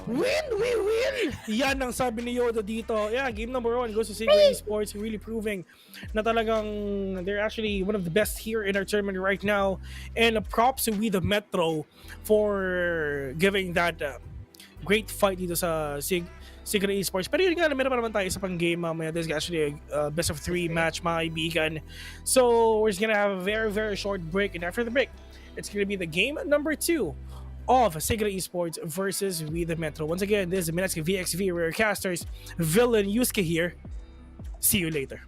Win, we win! Yan ang sabi ni Yoda dito. Yeah, game number 1 goes to Secret Esports, really proving na talagang they're actually one of the best here in our tournament right now. And props to We the Metro for giving that great fight dito sa Secret Esports. Pero yun nga, meron pa naman tayo sa pang game mamaya. This is actually a best of 3 match, mga kaibigan. So we're just gonna have a very, very short break. And after the break, it's gonna be the game number 2 of Secret Esports versus We the Metro. Once again, this is Mineski VxV, Rare Casters, Villain Yusuke here. See you later.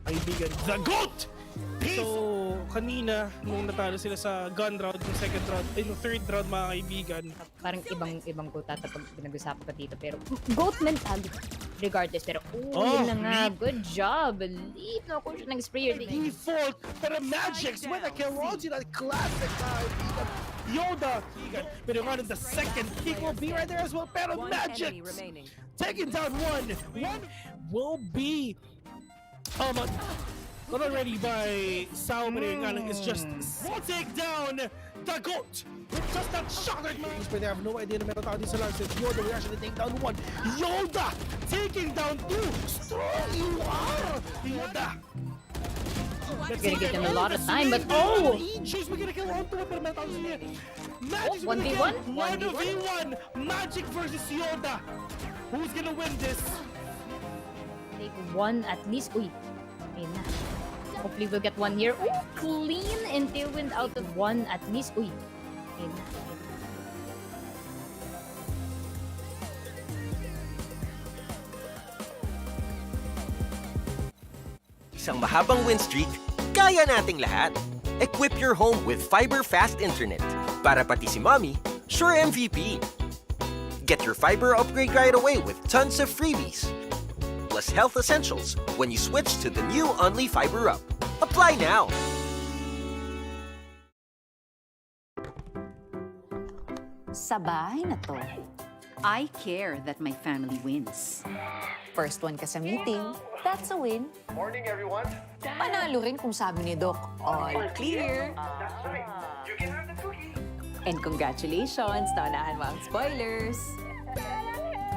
Kaibigan, the GOAT! So, kanina, nung natalo sila sa gun round, yung second round, yung third round, mga kaibigan. Parang ibang gota pag pinag-usapan pa dito. Pero, GOAT mentality. Regardless. Pero, yun na nga. Good job. Leave na ako siya nag-spray. Default, pero Magic's with a kill on to that classic, mga kaibigan. Yoda, pero nga the second kick will be right there as well. Pero Magic taking down one will be not already by Sao, but it's just will take down the GOAT with just that shot right now. But they have no idea na meron tao din sa lang. Since Yoda will actually take down one. Yoda taking down two. Strong you are, Yoda. It's gonna give them a lot of time, but Choose, we're gonna kill on to it, pero meron tao sa niya. 1v1? 1v1. Magic versus Yoda. Who's gonna win this? Take one at least. Uy. Ayun na. Hopefully we'll get one here. Ooh, clean and tailwind out of one at least. Uy. Ayun na. Isang mahabang win streak, kaya nating lahat. Equip your home with fiber fast internet. Para pati si Mommy, sure MVP. Get your fiber upgrade right away with tons of freebies. Plus health essentials when you switch to the new Only Fiber Up. Apply now! Sa bahay na to, I care that my family wins. First one ka sa meeting, that's a win. Morning, everyone. Panalo rin kung sabi ni Doc, all clear. That's right. You can have the cookie. And congratulations, naunahan mo ang spoilers.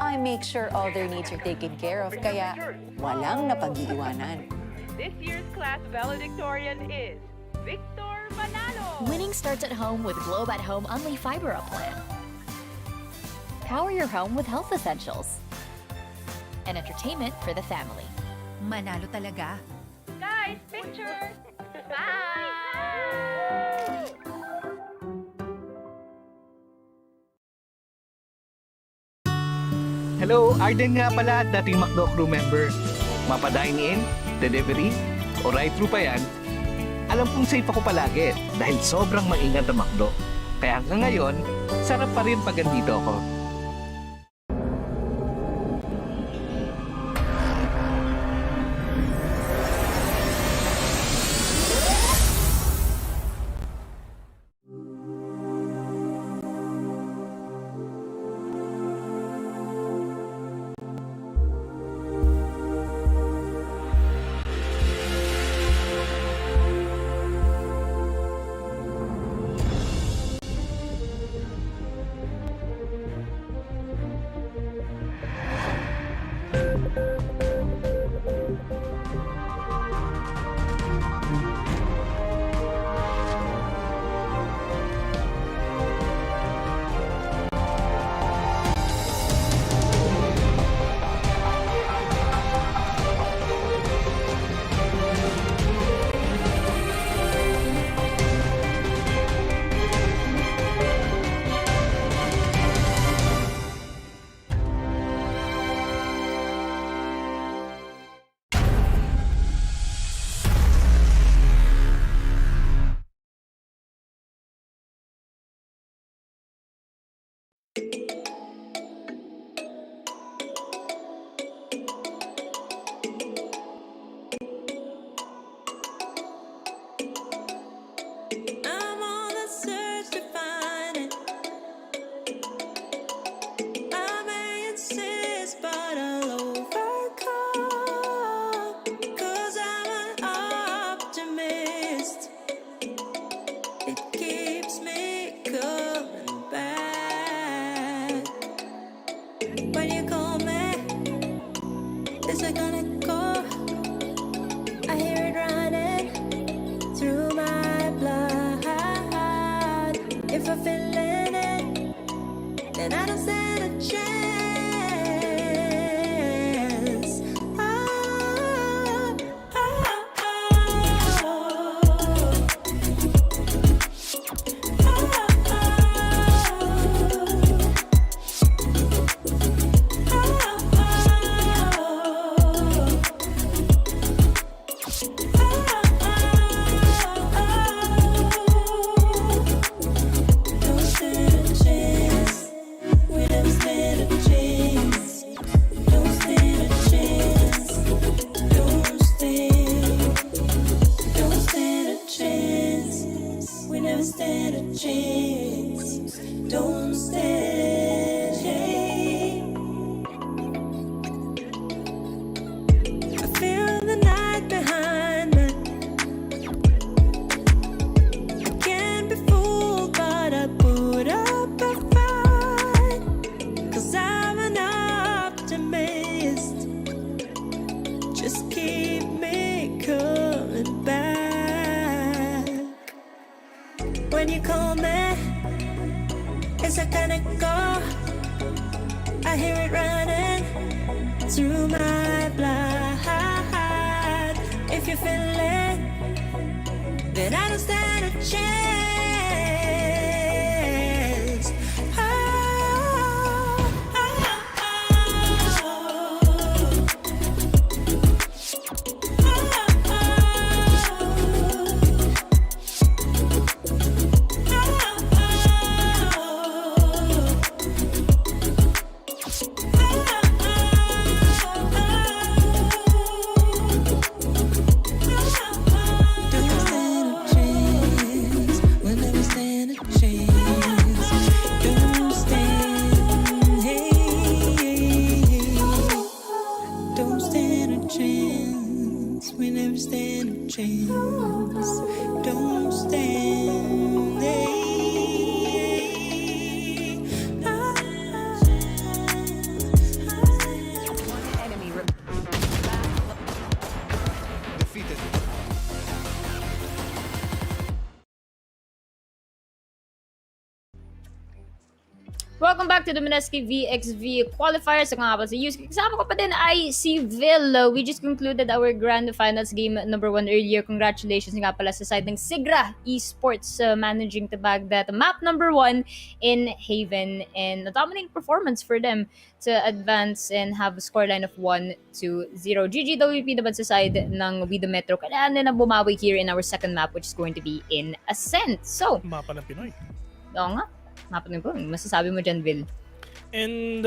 I make sure all their needs are taken care of, kaya walang napag-iiwanan. This year's class valedictorian is Victor Manalo. Winning starts at home with Globe at Home Only Fiber Up plan. Power your home with health essentials and entertainment for the family. Manalo talaga. Guys, pictures. Bye. Hello, Arden nga pala, dating McDo crew member. Mapa-dine-in, delivery, o ride-thru pa yan, alam kong safe ako palagi dahil sobrang maingat ang McDo. Kaya hanggang ngayon, sarap pa rin pag andito ako. then I don't stand a chance. When you call me, it's a kind of go. I hear it running through my blood. If you feel it, then I don't stand a chance. Welcome back to the Mineski VxV Qualifiers. Ako nga pa si Yusuke. Kasama ko pa din ay si Vil. We just concluded our grand finals game number 1 earlier. Congratulations nga pala sa side ng Sigra Esports managing to bag that map number 1 in Haven. And a dominating performance for them to advance and have a scoreline of 1-0. GGWP naman sa side ng We The Metro. Kailangan na bumawi here in our second map, which is going to be in Ascent. So, mapa ng Pinoy. Oo nga. Mapa ng Pinoy. Masasabi mo dyan, Vil? And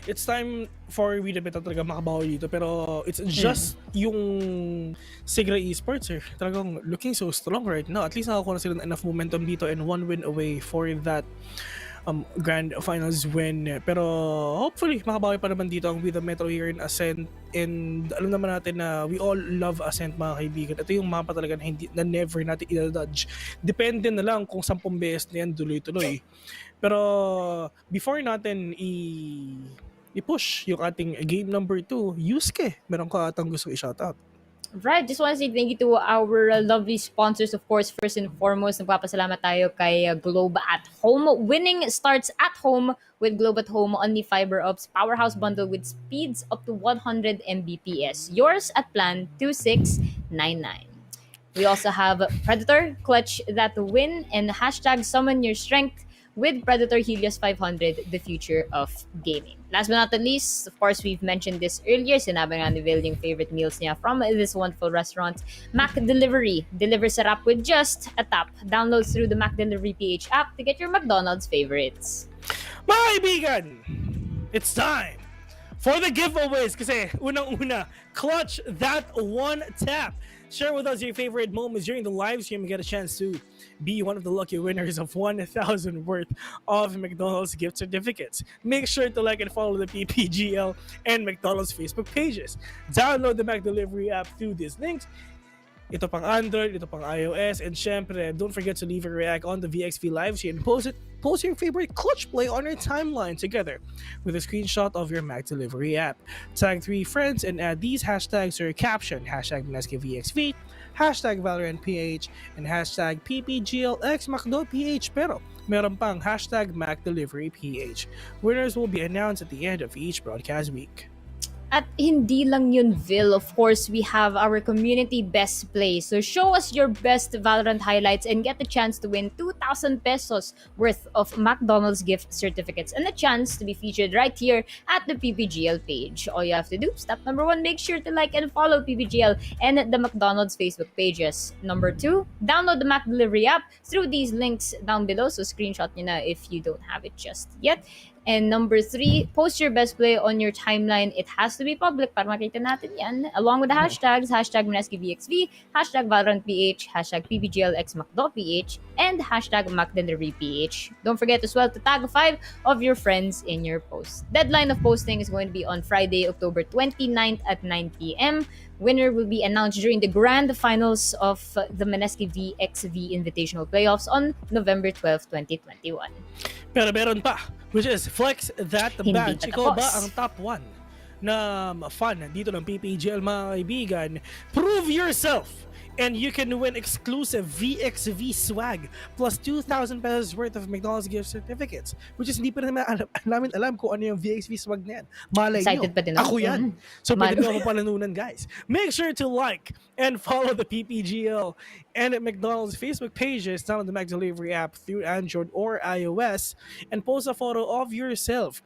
it's time for We The Metro talaga makabawi dito. Pero it's just yung Sigra Esports talagang looking so strong right now. At least nakakuha na sila ng enough momentum dito and 1 win away for that grand finals win. Pero hopefully makabawi pa naman dito ang We The Metro here in Ascent. And alam naman natin na we all love Ascent, mga kaibigan. Ito yung mapa talaga na never natin i-dodge. Depende na lang kung 10 beses na yan tuloy-tuloy. Pero before natin i-push yung ating game number 2, Yusuke, meron ka atang gusto i-shoutout. Right, just want to say thank you to our lovely sponsors, of course. First and foremost, nagpapasalamat tayo kay Globe at Home. Winning starts at home with Globe at Home Only Fiber Ops Powerhouse Bundle with speeds up to 100 Mbps. Yours at plan 2699. We also have Predator, Clutch That Win, and hashtag Summon Your Strength with Predator Helios 500, the future of gaming. Last but not the least, of course, we've mentioned this earlier. Sinabi nga ni Vil yung favorite meals niya from this wonderful restaurant, Mac Delivery. Deliver sarap with just a tap. Download through the Mac Delivery PH app to get your McDonald's favorites. Mga kaibigan, it's time for the giveaways. Kasi unang-una, clutch that one tap. Share with us your favorite moments during the live stream and get a chance to be one of the lucky winners of 1,000 worth of McDonald's gift certificates. Make sure to like and follow the PPGL and McDonald's Facebook pages. Download the Mac Delivery app through these links. Ito pang Android, ito pang iOS, and syempre, don't forget to leave a react on the VxV live stream and post your favorite clutch play on your timeline together with a screenshot of your Mac Delivery app. Tag 3 friends and add these hashtags to your caption, hashtag Mineski VxV, hashtag ValorantPH, and hashtag PPGLXMacDoPH. Pero meron pang hashtag MacDeliveryPH. Winners will be announced at the end of each broadcast week. At hindi lang yun, Vil. Of course, we have our community best play. So show us your best Valorant highlights and get the chance to win 2,000 pesos worth of McDonald's gift certificates and a chance to be featured right here at the PPGL page. All you have to do, step number 1, make sure to like and follow PPGL and the McDonald's Facebook pages. Number 2, download the Mac Delivery app through these links down below. So screenshot nyo na if you don't have it just yet. And number 3, post your best play on your timeline. It has to be public para makita natin yan. Along with the hashtags, hashtag Mineski VxV, hashtag ValorantPH, hashtag PPGLXMacDoPH, and hashtag MacDeliveryPH. Don't forget as well to tag 5 of your friends in your post. Deadline of posting is going to be on Friday, October 29th at 9 p.m. Winner will be announced during the grand finals of the Mineski VxV Invitational Playoffs on November 12, 2021. Pero meron pa, which is Flex That Hindi Badge. pa Ikaw ba tapos. ang top 1 na fan dito ng PPGL, mga kaibigan? Prove yourself! And you can win exclusive VxV swag plus 2,000 pesos worth of McDonald's gift certificates, which is hindi pa naman alam kung ano yung VxV swag na yan. Malay Excited nyo, pa din ako. ako yan. So Mal- pwede nyo ako palanunan, guys. Make sure to like and follow the PPGL and McDonald's Facebook pages, download the Mac Delivery app through Android or iOS, and post a photo of yourself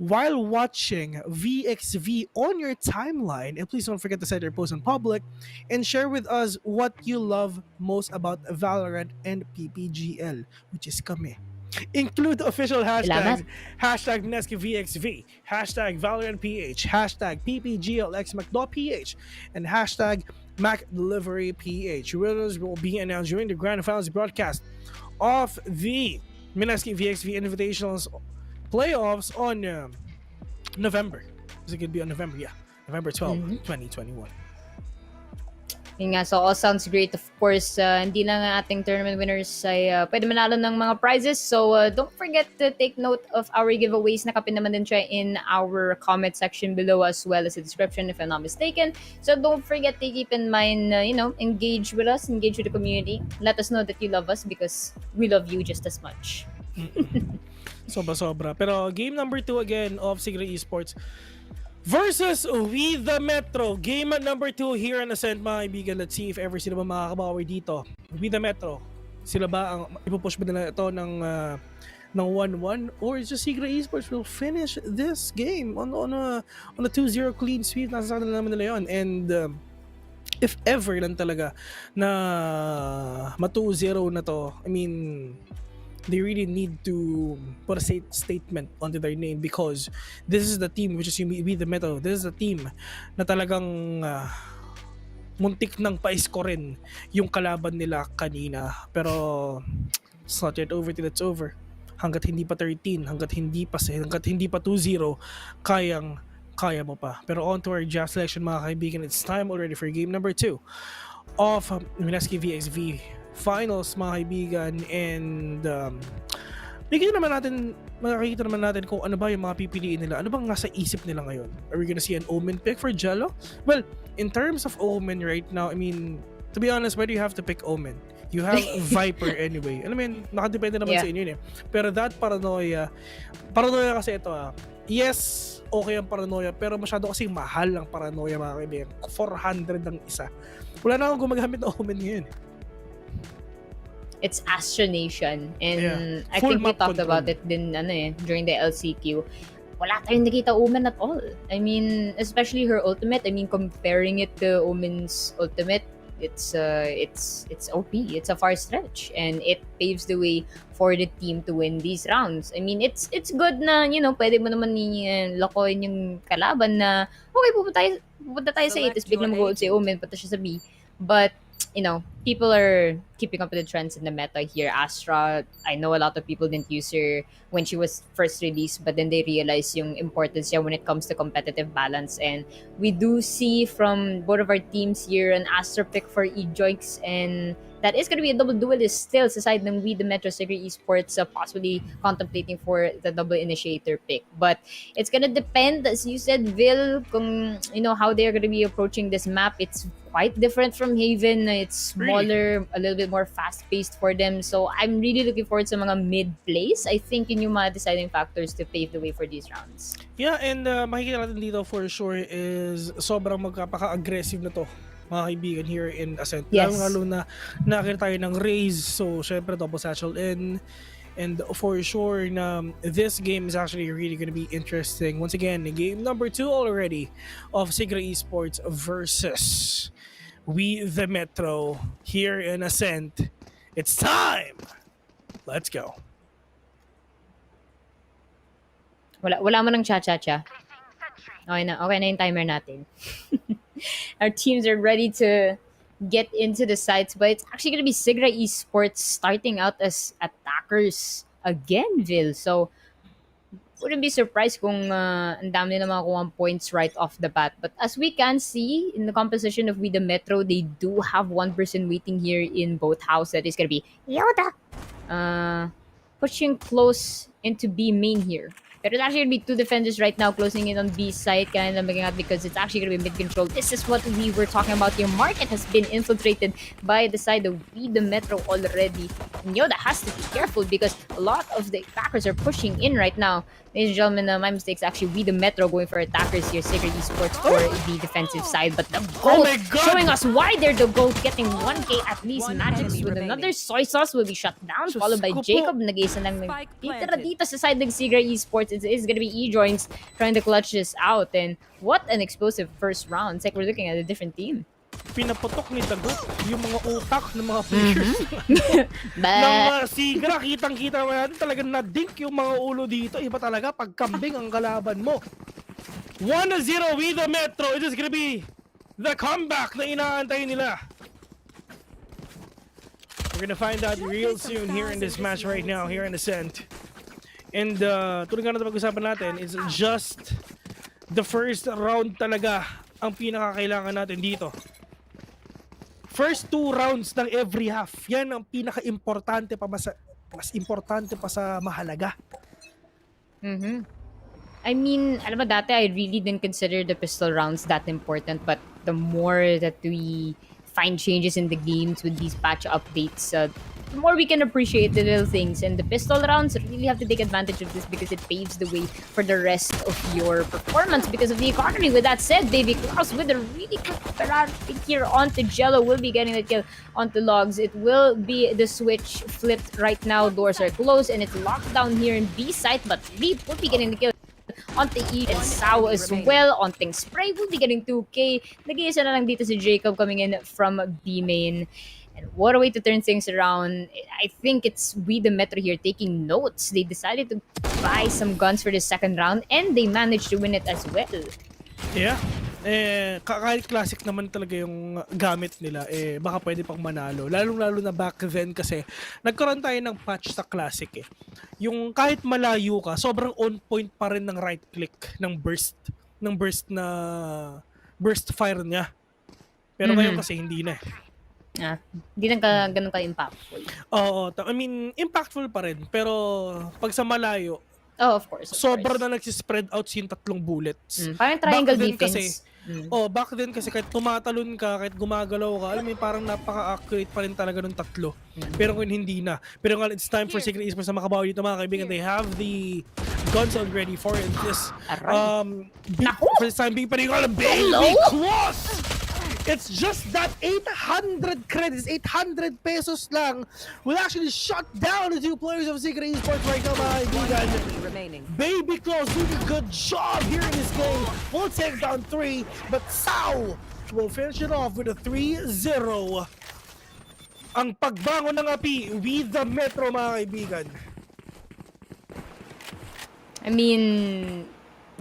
while watching VxV on your timeline. And please don't forget to set your post on public and share with us what you love most about Valorant and PPGL, which is kami. Include the official hashtags, hashtag Mineski VxV, hashtag ValorantPH, hashtag PPGLXMacDoPH, and hashtag MacDeliveryPH. Winners will be announced during the grand finals broadcast of the Mineski VxV Invitationals playoffs on November. Is it going to be on November? Yeah. November 12, 2021. Yun nga, so all sounds great. Of course, hindi lang ang ating tournament winners ay pwede manalo ng mga prizes. So don't forget to take note of our giveaways. Nakapin naman din siya in our comment section below as well as the description if I'm not mistaken. So don't forget to keep in mind, engage with us, engage with the community. Let us know that you love us because we love you just as much. Sobra. Pero game number 2 again of Sigre Esports versus We The Metro. Game number 2 here on Ascent, mga kaibigan. Let's see if ever sila ba makakabawi dito. We The Metro, sila ba ang ipupush ba nila ito ng 1-1, or is just Sigre Esports will finish this game on a 2-0 clean sweep? Nasa kanila naman nila yun. And if ever lang talaga na ma-2-0 na to, I mean, they really need to put a statement onto their name, because this is the team which is We The Metro. This is the team na talagang muntik nang pa-scorein yung kalaban nila kanina. Pero it's not yet over till it's over. Hanggat hindi pa 13, hanggat hindi pa 2-0, kaya mo pa. Pero on to our draft selection, mga kaibigan. It's time already for game number 2 of Mineski VxV finals, mga kaibigan. And makikita naman natin kung ano ba yung mga pipiliin nila. Ano bang nasa isip nila ngayon? Are we gonna see an Omen pick for Jello? Well, in terms of Omen right now, I mean, to be honest, why do you have to pick Omen? You have Viper anyway. Alam mo yun, nakadepende naman sa inyo yun eh. Pero that paranoia kasi ito yes, okay ang paranoia, pero masyado kasing mahal ang paranoia, mga kaibigan. 400 ang isa. Wala na akong gumagamit ng Omen ngayon. It's Astro Nation. And I Full think we map talked control. about it din during the LCQ. Wala tayong nakita Omen at all. I mean, especially her ultimate. I mean, comparing it to Omen's ultimate, it's OP. It's a far stretch, and it paves the way for the team to win these rounds. I mean, it's good na, pwede mo naman lokohin yung kalaban na, okay, pupunta tayo sa A, tapos biglang mag-gold si Omen, punta siya sa B. But people are keeping up with the trends in the meta here. Astra, I know a lot of people didn't use her when she was first released, but then they realized yung importance niya when it comes to competitive balance. And we do see from both of our teams here an Astra pick for E-Joinks and that is going to be a double duelist still sa side ng We The Metro Sigre Esports, possibly contemplating for the double initiator pick. But it's going to depend, as you said, Vil, kung, how they're going to be approaching this map. It's quite different from Haven. It's smaller, a little bit more fast-paced for them. So I'm really looking forward sa mga mid-plays. I think yun yung mga deciding factors to pave the way for these rounds. Yeah, and makikita natin dito for sure is sobrang magkapaka-aggressive na to, mga kaibigan, here in Ascent. Yes. Lalo na nakakita tayo ng Raze, so syempre double satchel in. And for sure na this game is actually really going to be interesting. Once again, game number 2 already of Sigre Esports versus We The Metro here in Ascent. It's time! Let's go. Wala mo ng cha-cha-cha. Okay na yung timer natin. Our teams are ready to get into the sites, but it's actually going to be Sigre Esports starting out as attackers again, Vil. So, wouldn't be surprised kung ang dami nila makuha points right off the bat. But as we can see in the composition of We The Metro, they do have one person waiting here in both house. That is going to be Yoda. Pushing close into B main here. But it's actually going to be two defenders right now closing in on B side. Kind of making out because it's actually going to be mid-control. This is what we were talking about. Your market has been infiltrated by the side of We The Metro already. And Yoda has to be careful because a lot of the attackers are pushing in right now. Ladies and gentlemen, my mistake is actually We The Metro going for attackers here. Sigre Esports for the defensive side. But the GOAT showing us why they're the GOAT. Getting 1k at least. Magics with another soy sauce will be shut down. Followed by Jacob. Nag-isa lang titira dito sa side ng Sigre Esports. It is going to be E-Joints trying to clutch this out. And what an explosive first round. It's like we're looking at a different team. Pinaputok ni Tagot yung mga utak ng mga players ng Sigra. Kitang-kita mo yan, talagang na-dink yung mga ulo dito. Iba talaga pag kambing ang kalaban mo. 1-0 with the Metro. It is gonna be the comeback na inaantay nila. We're gonna find out real soon here in this match right now, here in Ascent. And tulad nga na pag-usapan natin, it's just the first round talaga ang pinakakailangan natin dito. First 2 rounds ng every half, yan ang pinaka-importante pa, mas importante pa sa mahalaga. I mean, alam mo dati, I really didn't consider the pistol rounds that important, but the more that we find changes in the games with these patch updates, the more we can appreciate the little things. And the pistol rounds really have to take advantage of this because it paves the way for the rest of your performance because of the economy. With that said, Baby Klaus with a really quick Ferrari here onto Jello will be getting the kill onto Logs. It will be the switch flipped right now. Doors are closed and it's locked down here in B site, but Leap will be getting the kill onto E and Sao as well. Onting Spray will be getting 2k. Nag-iisa na lang dito si Jacob coming in from B main. And what a way to turn things around. I think it's We The Metro here taking notes. They decided to buy some guns for the second round and they managed to win it as well. Yeah. Kahit classic naman talaga yung gamit nila, baka pwede pang manalo. Lalo na back then kasi nagkaroon tayo ng patch sa classic Yung kahit malayo ka, sobrang on point pa rin ng right click ng burst fire niya. Pero ngayon kasi hindi na Hindi lang ganun ka-impactful. Oo, I mean, impactful pa rin. Pero pag sa malayo, of course. Sobra na nagsispread out yung 3 bullets. Parang triangle defense. Back then kasi kahit tumatalon ka, kahit gumagalaw ka, alam mo parang napaka-accurate pa rin talaga ng 3. Pero kung hindi na. Pero nga, it's time for Sigre Esports na makabawi dito mga kaibigan. They have the guns already for this. For this time being, pa rin baby close! It's just that 800 credits, 800 pesos lang will actually shut down the 2 players of Sigre Esports right now, mga kaibigan. Baby Close doing a good job here in this game. We'll take down 3, but Sao will finish it off with a 3-0. Ang pagbangon ng api with the Metro, mga kaibigan. I mean,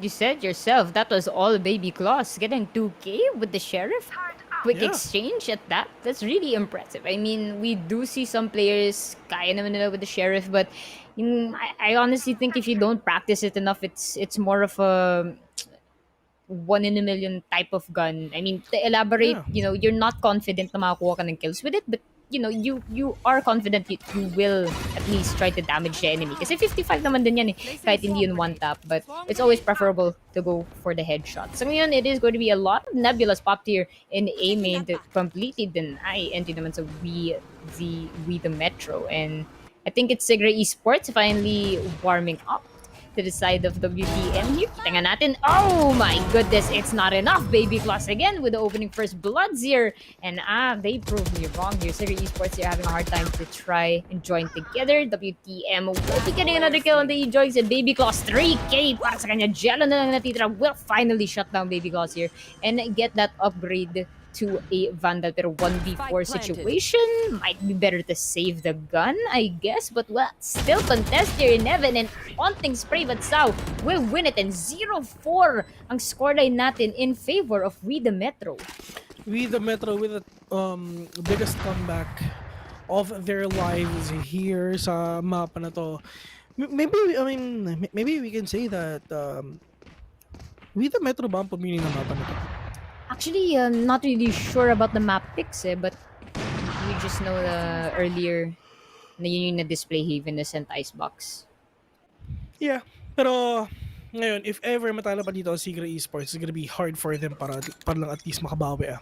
you said yourself, that was all Baby Claus getting 2k with the Sheriff. Quick exchange at that. That's really impressive. I mean, we do see some players kaya naman nila with the Sheriff, but I honestly think if you don't practice it enough, it's more of a 1 in a million type of gun. I mean, to elaborate, you're not confident na makakuha ka ng kills with it, but you are confident you will at least try to damage the enemy. Kasi 55 naman din yan eh, kahit hindi yun one tap. But it's always preferable to go for the headshot. So ngayon, it is going to be a lot of Nebulas popped here in A main to completely deny entry naman sa We the Metro. And I think it's Sigra Esports finally warming up to the side of WTM here. Kita nga natin. Oh my goodness, it's not enough. Baby Claws again with the opening first bloods here. And they proved me wrong here. Sigra Esports here having a hard time to try and join together. WTM will be getting another kill on the E-Joys and Baby Claws 3K para sa kanya. Jello na lang natitira will finally shut down Baby Claws here and get that upgrade to a Vandal. Pero 1v4 situation might be better to save the gun, I guess. But well, still contest here in Evan and onting spray, but Sao will win it. And 0-4 ang scoreline natin in favor of We the Metro. We the Metro with the biggest comeback of their lives here sa mapa na to. Maybe we can say that We the Metro ba ang pumili ng mapa na to? Actually, not really sure about the map picks but we just know the earlier na yun yung na-display Haven na sent Icebox. Yeah, pero ngayon, if ever matalo pa dito ang Sigra Esports, it's gonna be hard for them para lang at least makabawi.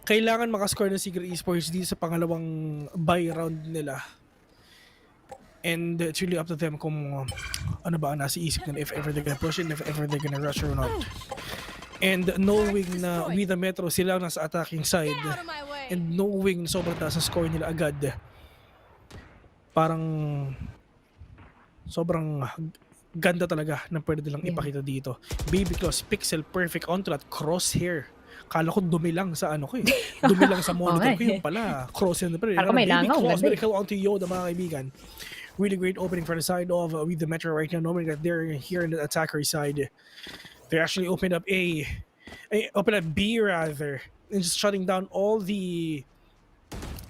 Kailangan makascore ng Sigra Esports dito sa pangalawang buy round nila. And it's really up to them kung ano ba ang nasa isip nila, if ever they're gonna push it, if ever they're gonna rush or not. And knowing na We the Metro sila nasa attacking side and knowing na sobrang taas ang score nila agad, parang sobrang ganda talaga ng pwede nilang ipakita dito. Baby Claws pixel perfect onto that crosshair. Kala ko dumi lang sa ano ko eh. Dumi lang sa monitor ko, yung pala crosshair na pala. Baby Claws miracle onto Yoda, mga kaibigan. Really great opening for the side of We the Metro right now, knowing that they're here in the attacker side. They actually opened up B rather, and just shutting down all the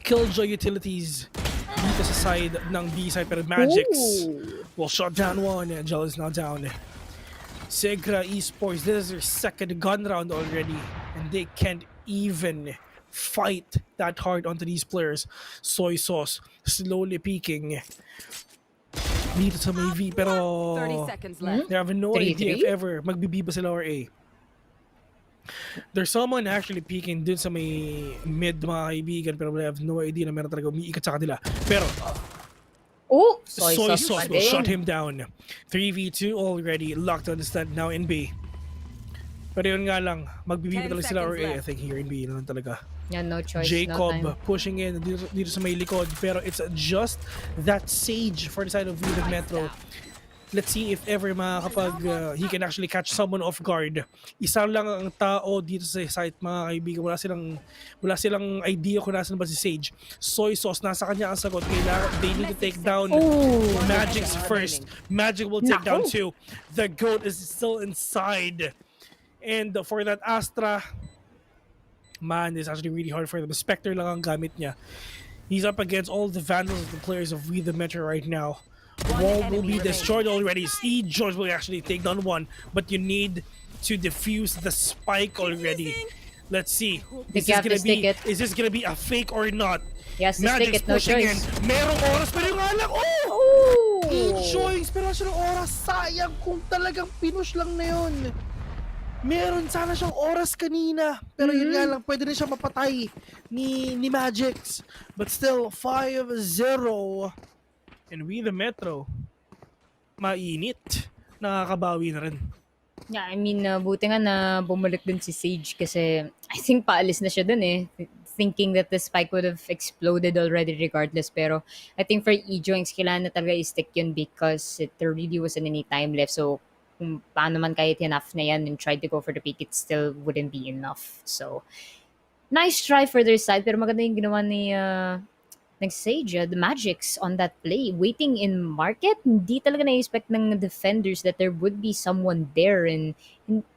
Killjoy utilities dito sa side ng B side. Pero Magix will shut down one. Angel is now down. Sigra Esports, this is their second gun round already, and they can't even fight that hard onto these players. Soy Sauce slowly peeking dito sa may V, pero they have no idea if ever magbibi ba sila or A. There's someone actually peeking dun sa may mid, mga kaibigan, pero they have no idea na meron talaga umiikat sa kanila. Pero Soy Sauce will shut him down. 3v2 already locked on the stand now in B. Pero yun nga lang, magbibi ba talaga sila or A? I think here in B na lang talaga. Yeah, no choice. Jacob no time. pushing in dito sa may likod, pero it's just that Sage for the side of We the Metro. Let's see if ever makakapag he can actually catch someone off guard. Isa lang ang tao dito sa site, mga kaibigan. Wala silang idea kung nasan ba si Sage. Soy Sauce, nasa kanya ang sagot. They need to take down Magix first. Magic will take down two. The goat is still inside. And for that Astra, man, it's actually really hard for them. Spectre lang ang gamit niya. He's up against all the Vandals of the players of We the Metro right now. Wall will be destroyed already. Steve George will actually take down one, but you need to defuse the spike already. Let's see. Is this gonna be a fake or not? Yes, Magic's no choice. Merong oras pa rin nga lang. Enjoy inspiration ng oras. Sayang kung talagang pinush lang na yun. Meron sana siyang oras kanina, pero yun nga lang, pwede rin siya mapatay ni Magix. But still, 5-0. And We the Metro, mainit. Nakakabawi na rin. Yeah, I mean, buti nga na bumalik dun si Sage kasi I think paalis na siya dun eh. Thinking that the spike would have exploded already regardless. Pero I think for E-Joints, kailangan na talaga i-stick yun because there really wasn't any time left. So, kung paano man kahit enough na yan and tried to go for the peak, it still wouldn't be enough. So, nice try for their side. Pero maganda yung ginawa ni Sage, the Magix on that play. Waiting in market, hindi talaga na-expect ng defenders that there would be someone there and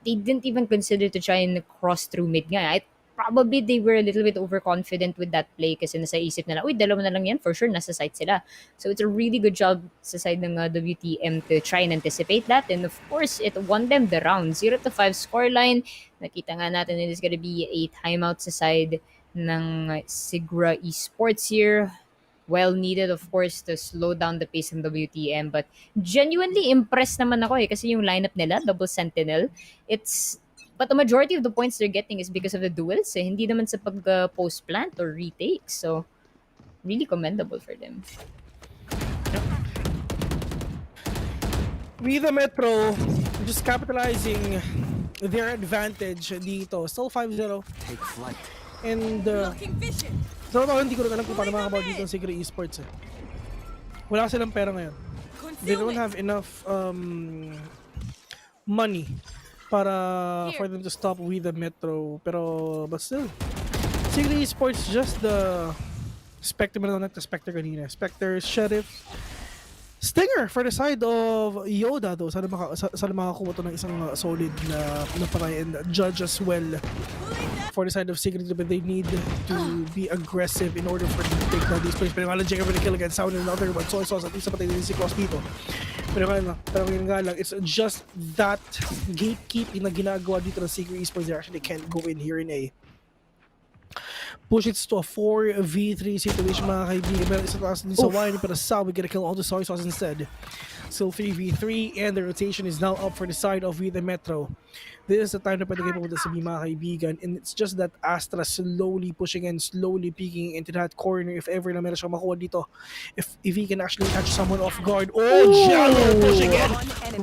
they didn't even consider to try and cross through mid nga. Probably they were a little bit overconfident with that play kasi nasa isip nila, uy, dalawa na lang yan, for sure, nasa side sila. So it's a really good job sa side ng WTM to try and anticipate that. And of course, it won them the round. 0-5 scoreline. Nakita nga natin it is gonna be a timeout sa side ng Sigra Esports here. Well needed, of course, to slow down the pace ng WTM. But genuinely impressed naman ako kasi yung lineup nila, double sentinel, but the majority of the points they're getting is because of the duels. Hindi naman sa post plant or retakes. So, really commendable for them. We the Metro just capitalizing their advantage dito. Still 5-0. Take flight. And so hindi ko rin alam kung paano makakabaw dito ng Sigre Esports. Wala silang pera ngayon. They don't have enough money for them to stop with the Metro. But still, Sigre Esports just the Spectre, not the Spectre kanina. Spectre, Sheriff, Stinger for the side of Yoda though. Sana makakuha to ng isang solid na patay, and Judge as well for the side of Sigrid, but they need to be aggressive in order for them to take down these players. Pero nga lang Jacob with a kill against Sound and another one. Soy Sauce at least patay din si Cross dito. Pero nga lang, it's just that gatekeeping na ginagawa dito ng Sigrid Esports. They actually can't go in here in A. Push it to a 4v3 situation, mga kaibigan. Pero isa taas din sa wine, pero Sal will get a kill on the Soy Sauce instead. Still 3v3, and the rotation is now up for the side of the Metro. This is the time na pwede kayo pumunta sa mga kaibigan, and it's just that Astra slowly pushing and slowly peeking into that corner if ever na meron siyang makuha dito. If he can actually catch someone off guard. Jello pushing in!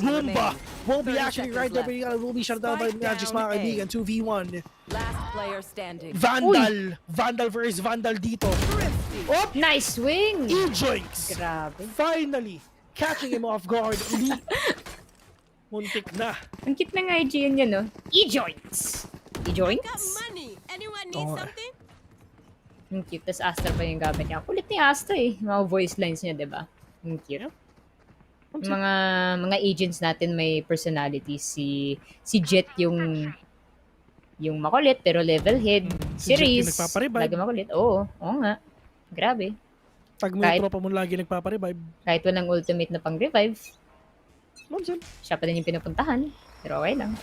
Roomba will be actually right there, but will be shut down by Magic's mga kaibigan. 2v1. Last player standing. Vandal versus Vandal dito. Oh, nice swing! E-Joinks! Grabe. Finally, catching him off guard. Muntik na. Ang cute na nga IG yun, no? E-Joints! E-Joints? Need something? Ang cute. Tas Astra pa yung gamit niya. Kulit ni Astra Mga voice lines niya, diba? Ang cute. Mga agents natin may personality. Si Jet yung makulit pero level head. Si Reese, lagi makulit. Oo nga. Grabe. Pag mo yung tropa mo lagi nagpaparevive. Kahit walang ultimate na pang-revive. Mamsan. Siya pa din yung pinupuntahan. Pero okay lang.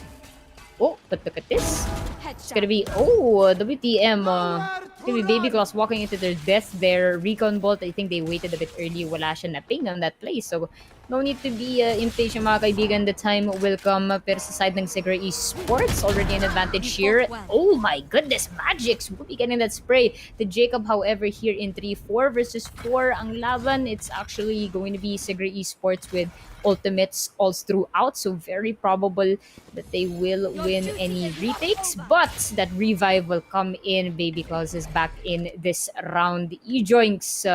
Oh, but look at this. It's gonna be, WTM. It's gonna be Baby Claws walking into their death there. Recon Bolt, I think they waited a bit early. Wala siya na ping on that play. So, no need to be impatient, mga kaibigan. The time will come. Pero sa side ng Sigra Esports, already an advantage here. Oh my goodness, Magix will be getting that spray. The Jacob, however, here in 3-4 versus 4 ang laban. It's actually going to be Sigra Esports with ultimates all throughout, so very probable that they will win any retakes, but that revive will come in. Baby Claus is back in this round. E-Joinks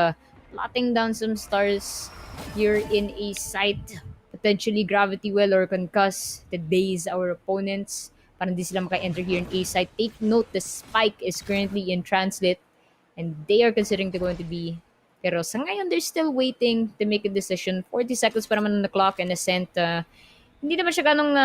plotting down some stars here in a site, potentially Gravity Well or Concuss to daze our opponents para hindi sila maka-enter here in a site. Take note, the spike is currently in translate and they are considering to going to be, pero sa ngayon, they're still waiting to make a decision. 40 seconds pa naman on the clock and Ascent. Hindi naman siya ganong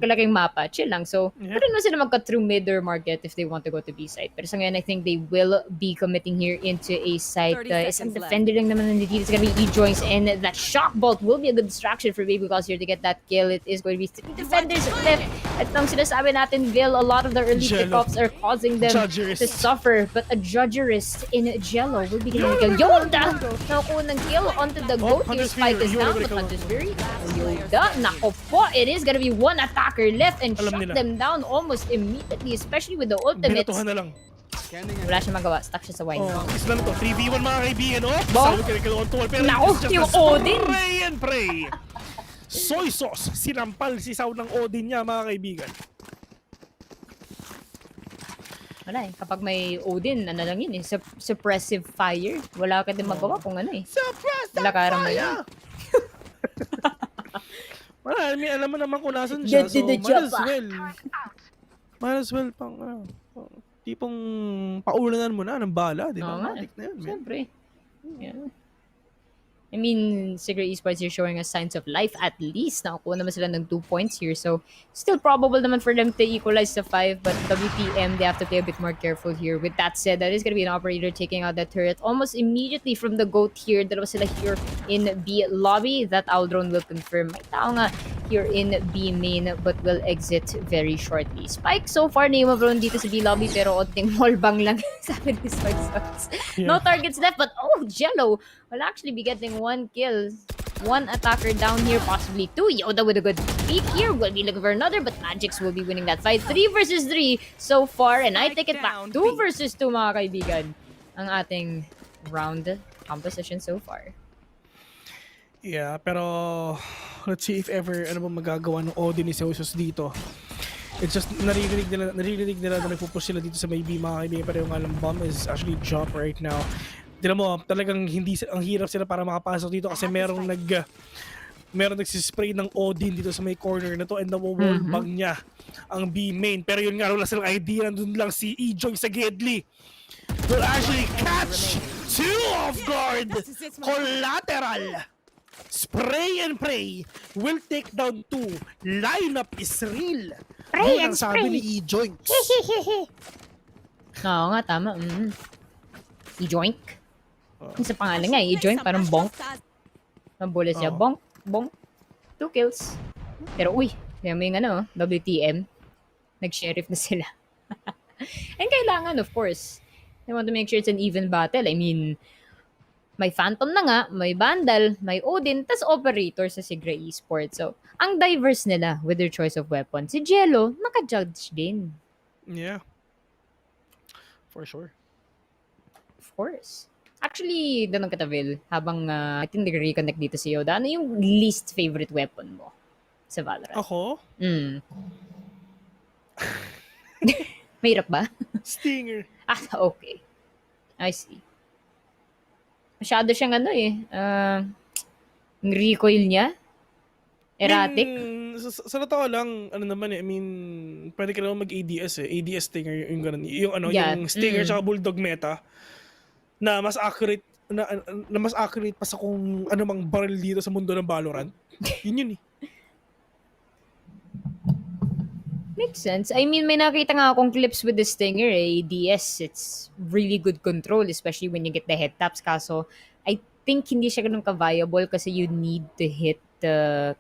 kalaking mapa. Chill lang. So, pwede naman sila mag-cut through mid or market if they want to go to B site. Pero sa ngayon, I think they will be committing here into A site. Isang defender lang naman nandito. It's gonna be E-Joints, and that shock bolt will be a good distraction for Baby Claus here to get that kill. It is going to be 3 defenders left. At nang sinasabi natin, Vil, a lot of the early pickups are causing them to suffer. But a Judgerist in Jello will be getting a kill. Yoda! Nakuha ng kill onto the goat. Your spike is down, but Hunter's Fury. Yoda, nako po, it is gonna be one attacker left and shut them down almost immediately, especially with the ultimates. Wala siya magawa, stuck siya sa wine. Isa lang to, 3v1 mga kaibigan. Nako, yung Odin! Pray and pray! Soy Sauce, sinampal si Sao ng Odin niya, mga kaibigan. Wala kapag may Odin, ano lang yun suppressive fire. Wala ka din magawa kung ano Suppressive fire! Wala, alam mo naman kung nasan siya, so might as well pang, tipong paulanan mo na ng bala, di ba? Matik na yun, man. Siyempre. Yeah. I mean, Sigra Esports here showing us signs of life at least. Nakakuha naman sila ng 2 points here. So, still probable naman for them to equalize to 5. But WTM, they have to play a bit more careful here. With that said, that is going to be an operator taking out that turret almost immediately from the GOAT here. Dalawa sila here in B lobby. That Owl Drone will confirm. May tao nga here in B main but will exit very shortly. Spike so far na-imabron dito sa B lobby pero onting wallbang lang sabi ni Soy. No targets left but Jello will actually be getting 1 kill. 1 attacker down here, possibly 2. Yoda with a good peek here. Will be looking for another, but Magix will be winning that fight. 3 versus 3 so far, and I take it back. 2 versus 2, mga kaibigan. Ang ating round composition so far. Yeah, pero let's see if ever ano ba magagawa ng Odin ni Zeus dito. It's just naririnig nila na nagpupush sila dito sa may B, mga kaibigan, pero yung alam bomb is actually drop right now. Tignan mo, talagang ang hirap sila para makapasok dito kasi merong nagsispray ng Odin dito sa may corner na to and nawawallbang niya ang B main. Pero yun nga, wala silang idea, nandun lang si E-Joy sa Gedli. Will actually catch 2 off guard. Collateral. Spray and pray will take down 2. Lineup is real. Pray and sabi spray. ni E-Joy. Oo nga, tama. E-Joink. Yung sa pangalan nga, E-Joink, parang bonk. Ang bullet siya, bonk, bonk. 2 kills. Pero uy, yan mo yung WTM. Nag-sheriff na sila. And kailangan, of course, they want to make sure it's an even battle. I mean, may Phantom na nga, may Vandal, may Odin, tas Operator sa Sigra Esports. So, ang diverse nila with their choice of weapon. Si Jello, naka-judge din. Yeah. For sure. Of course. Actually, Danong Katavil, habang I think nag-reconnect dito si Yoda, ano yung least favorite weapon mo sa Valorant? Ako? Mahirap ba? Stinger. Okay. I see. Masyado siyang yung recoil niya. Erratic. Sa totoo lang, I mean, pwede ka naman mag-ADS ADS Stinger, yung ganun. Yung Stinger tsaka Bulldog meta. Na mas accurate pa sa kung ano mang barrel dito sa mundo ng Valorant. Yun eh. Makes sense. I mean, may nakita nga akong clips with the Stinger ADS. It's really good control, especially when you get the head taps. Kaso, I think hindi siya ganun ka-viable kasi you need to hit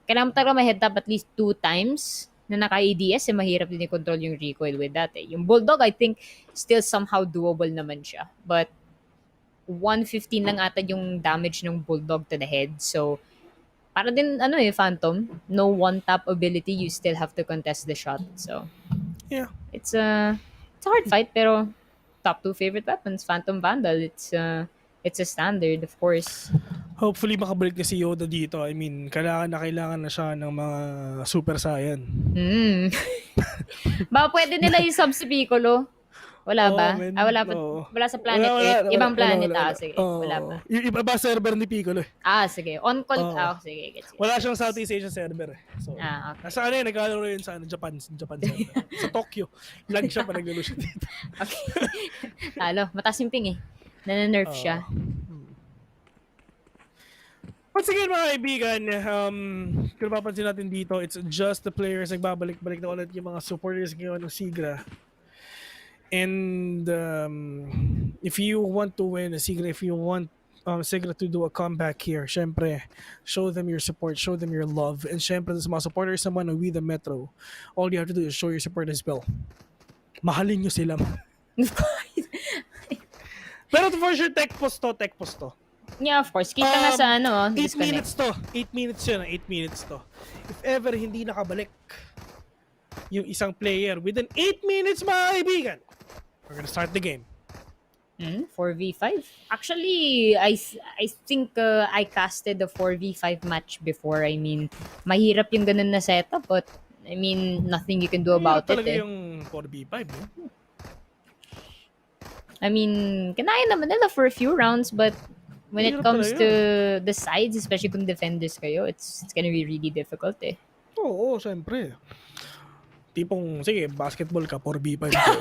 kailangan talaga may head tap at least 2 times na naka-ADS. Mahirap din i-control yung recoil with that. Yung Bulldog, I think, still somehow doable naman siya. But 115 lang ata yung damage ng Bulldog to the head. So, para din, Phantom, no one-tap ability, you still have to contest the shot. So, yeah. It's a hard fight, pero top 2 favorite weapons, Phantom, Vandal, it's a standard, of course. Hopefully, makabalik na si Yoda dito. I mean, kailangan na siya ng mga Super Saiyan. Baka pwede nila yung sub si Piccolo. Wala ba? Wala pa. Wala sa planet eh. Ibang planet. Sige. Wala pa. Yung iba ba server ni Piccolo eh. Sige. On call. Sige. Gets. Wala siyang Southeast Asian server eh. So, okay. Nasa naglalaro yun sa Japan server. Sa Tokyo. Lag siya pa naglaro siya dito. Okay. Mataas yung ping eh. Nananerf siya. Once again, mga kaibigan, kung mapapansin natin dito, it's just the players nagbabalik-balik na ulit yung mga supporters ngayon ng Sigra. And if you want to win Sigra, if you want Sigra to do a comeback here, syempre, show them your support, show them your love. And syempre, sa mga supporters naman ng We The Metro, all you have to do is show your support as well. Mahalin nyo sila. Pero for sure, tech post to. Yeah, of course. Kita nga sa 8 minutes to. 8 minutes yun. 8 minutes to. If ever hindi nakabalik yung isang player within 8 minutes, mga kaibigan, we're gonna start the game. 4v5? Actually, I think I casted the 4v5 match before. I mean, mahirap yung ganun na setup, but I mean, nothing you can do about it. Talaga yung 4v5, no? I mean, kinaya naman nila for a few rounds, but when it comes to the sides, especially kung defenders kayo, it's gonna be really difficult eh. Oo, syempre. Tipong, sige, basketball ka, 4v5 kayo.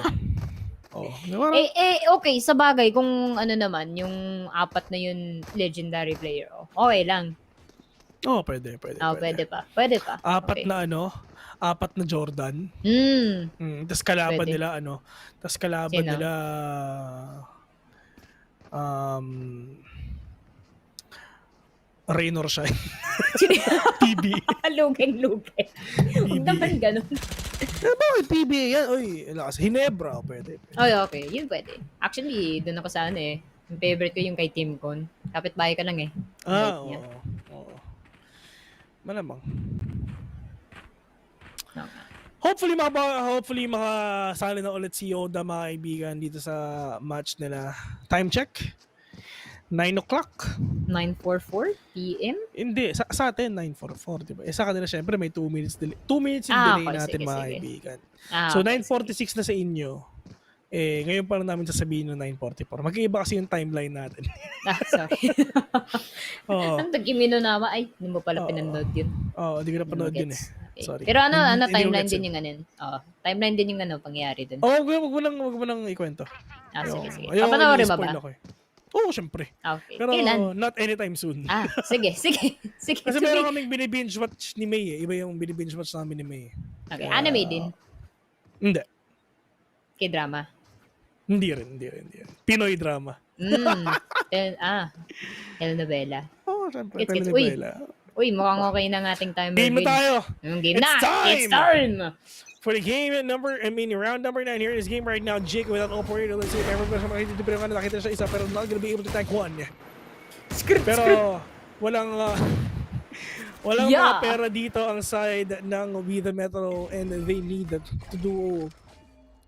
Okay, sa bagay, kung naman, yung 4 na yun legendary player, okay lang. Pwede. Pwede pa. 4 okay. na 4 na Jordan. Tapos kalaban Pwede. nila Tapos kalaban Sino? nila Rain or shine. PB. Lugeng-lugeng. Huwag naman ganun. Bakit PBA yan? Uy, lakas. Hinebra. Pwede. Ay, okay. Yun pwede. Actually, doon ako sa eh. Yung favorite ko yung kay Team Con. Kapit-bahay ka lang eh. Oo. Malamang. Hopefully makasali na ulit si Yoda, mga kaibigan, dito sa match nila. Time check. 9 o'clock. 9:44 p.m.? Hindi. Sa atin, 9:44. Diba? Sa kanila, syempre, may 2 minutes delay. 2 minutes yung delay okay, natin, sige, mga sige. kaibigan. Okay, So, 9:46 na sa inyo. Ngayon pa lang namin sasabihin ng 9:44. Mag-iiba kasi yung timeline natin. Sorry. Oo. Ang tag-imino naman. Ay, hindi mo pala pinanood yun. Oo, hindi ko na panood yun eh. Okay. Sorry. Pero Hindi ko timeline gets din yung timeline din yung pangyayari dun. Oo, wag mo nang ikwento. Sige. Ayaw, Papanoorin ba i-spoil ba? ako eh. Oo, syempre. Okay. Pero Kailan? not anytime soon. Sige. Kasi meron kaming binibinge watch ni May eh. Iba yung binibinge watch namin ni May. Okay. Anime din? Hindi. K-drama? Hindi rin. Pinoy drama. Telenovela. Oo, syempre. It's Telenovela. Uy, mukhang okay na ng ating timer. Game na tayo! Game na! It's time! For the round number 9 here in this game right now, Jake without operator. Let's see if everyone's makikita pero nakita siya isa pero not gonna be able to tank one. Pero walang mga pera dito ang side ng We the Metro and they need to do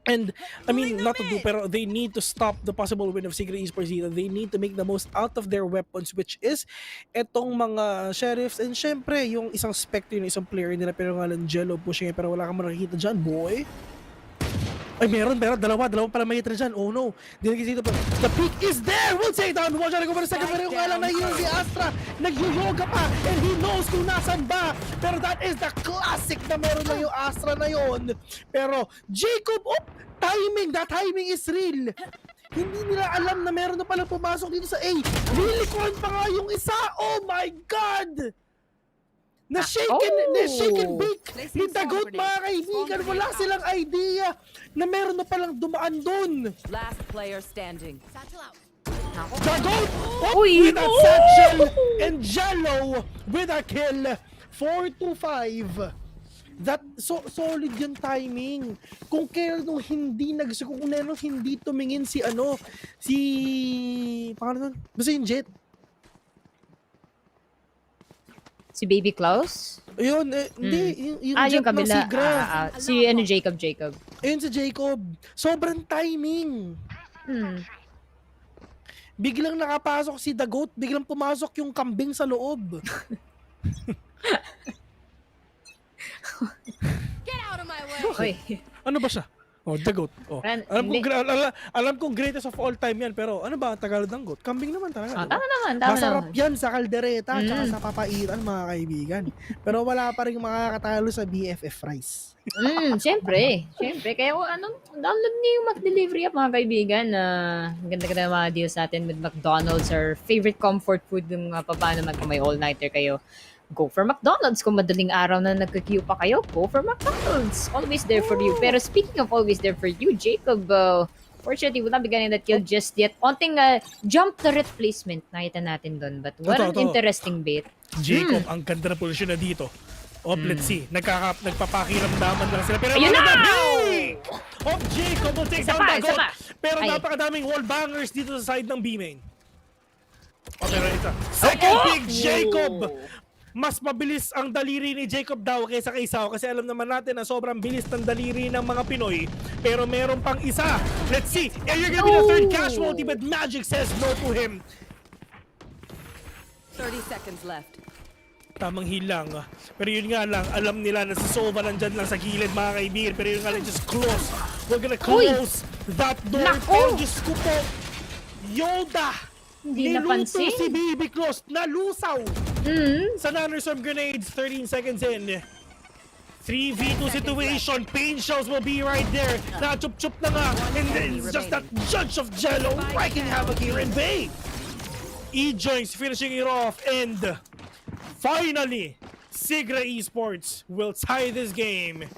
and I mean not to do pero they need to stop the possible win of Secret Esports dito. They need to make the most out of their weapons which is etong mga sheriffs and syempre yung isang Spectre yung isang player nila pero nga lang Jello pushing pero wala kang makikita dyan boy. Ay meron dalawa pala makikita dyan. Oh no, di nakikita pa. The peak is there. We'll take down. Watch out, go for a second. Pero yung nga lang nahihirap si Astra. Nag-yoga pa and he knows kung nasan ba. Pero that is the classic na meron na yung Astra na yon. Pero Jacob, timing. That timing is real. Hindi nila alam na meron na palang pumasok dito sa A. Unicorn pa nga yung isa. Oh my God! Na-shaken bake ni Dagot, mga kaibigan. Wala silang idea na meron na palang dumaan dun. Last player standing. Dagot with a satchel and Jello with a kill. 4-5. That solid yung timing. Kung kailan hindi tumingin si pangalan nun? Basta yung Jet. Si Baby Klaus? Ayun, hindi. Yung Jet kabila. ng Sigra. Si Jacob. Ayun si Jacob. Sobrang timing. Biglang nakapasok si Dagot, biglang pumasok yung kambing sa loob. Get out of my way! Ano ba siya? Dagot. Alam kong greatest of all time yan, pero ano ba ang Tagalog ng goat? Kambing naman talaga. Tama naman. Masarap yan sa kaldereta at sa papaitan, mga kaibigan. Pero wala pa rin makakatalo sa BFF rice. Siyempre. Kaya download niyo yung McDelivery app, mga kaibigan. Ganda mga deals natin with McDonald's, our favorite comfort food yung paano may all-nighter kayo. Go for McDonald's. Kung madaling araw na nagka-queue pa kayo, go for McDonald's. Always there for you. Pero speaking of always there for you, Jacob, fortunately, wala be getting that kill just yet. Onting jump turret placement nakita natin doon. But what an interesting bait. Jacob, ang ganda na posisyon na dito. Let's see. Nagpapakiramdaman lang sila. Pero ayun na! Jacob will take down Dagot. Pero napakadaming wall bangers dito sa side ng B-main. Pero ito. Second pick, Jacob! Mas mabilis ang daliri ni Jacob daw kaysa kay Sao kasi alam naman natin na sobrang bilis ng daliri ng mga Pinoy. Pero meron pang isa. Let's see. You're gonna be the third casualty but Magic says no to him. 30 seconds left. Tamang hilang. Pero yun nga lang, alam nila na si Sova nandyan lang sa gilid, mga kaibigan. Pero yun nga lang, just close. We're gonna close that door. Pero Diyos ko po, Yoda! Hindi niluto napansin. Si Baby Close, nalusaw! Sa non-reserve grenades, 13 seconds in. 3v2 situation, Pain Shells will be right there. Na-chup-chup na nga. And it's just that judge of Jello wreaking havoc here in Bay. E-Joints finishing it off. And finally, Sigra Esports will tie this game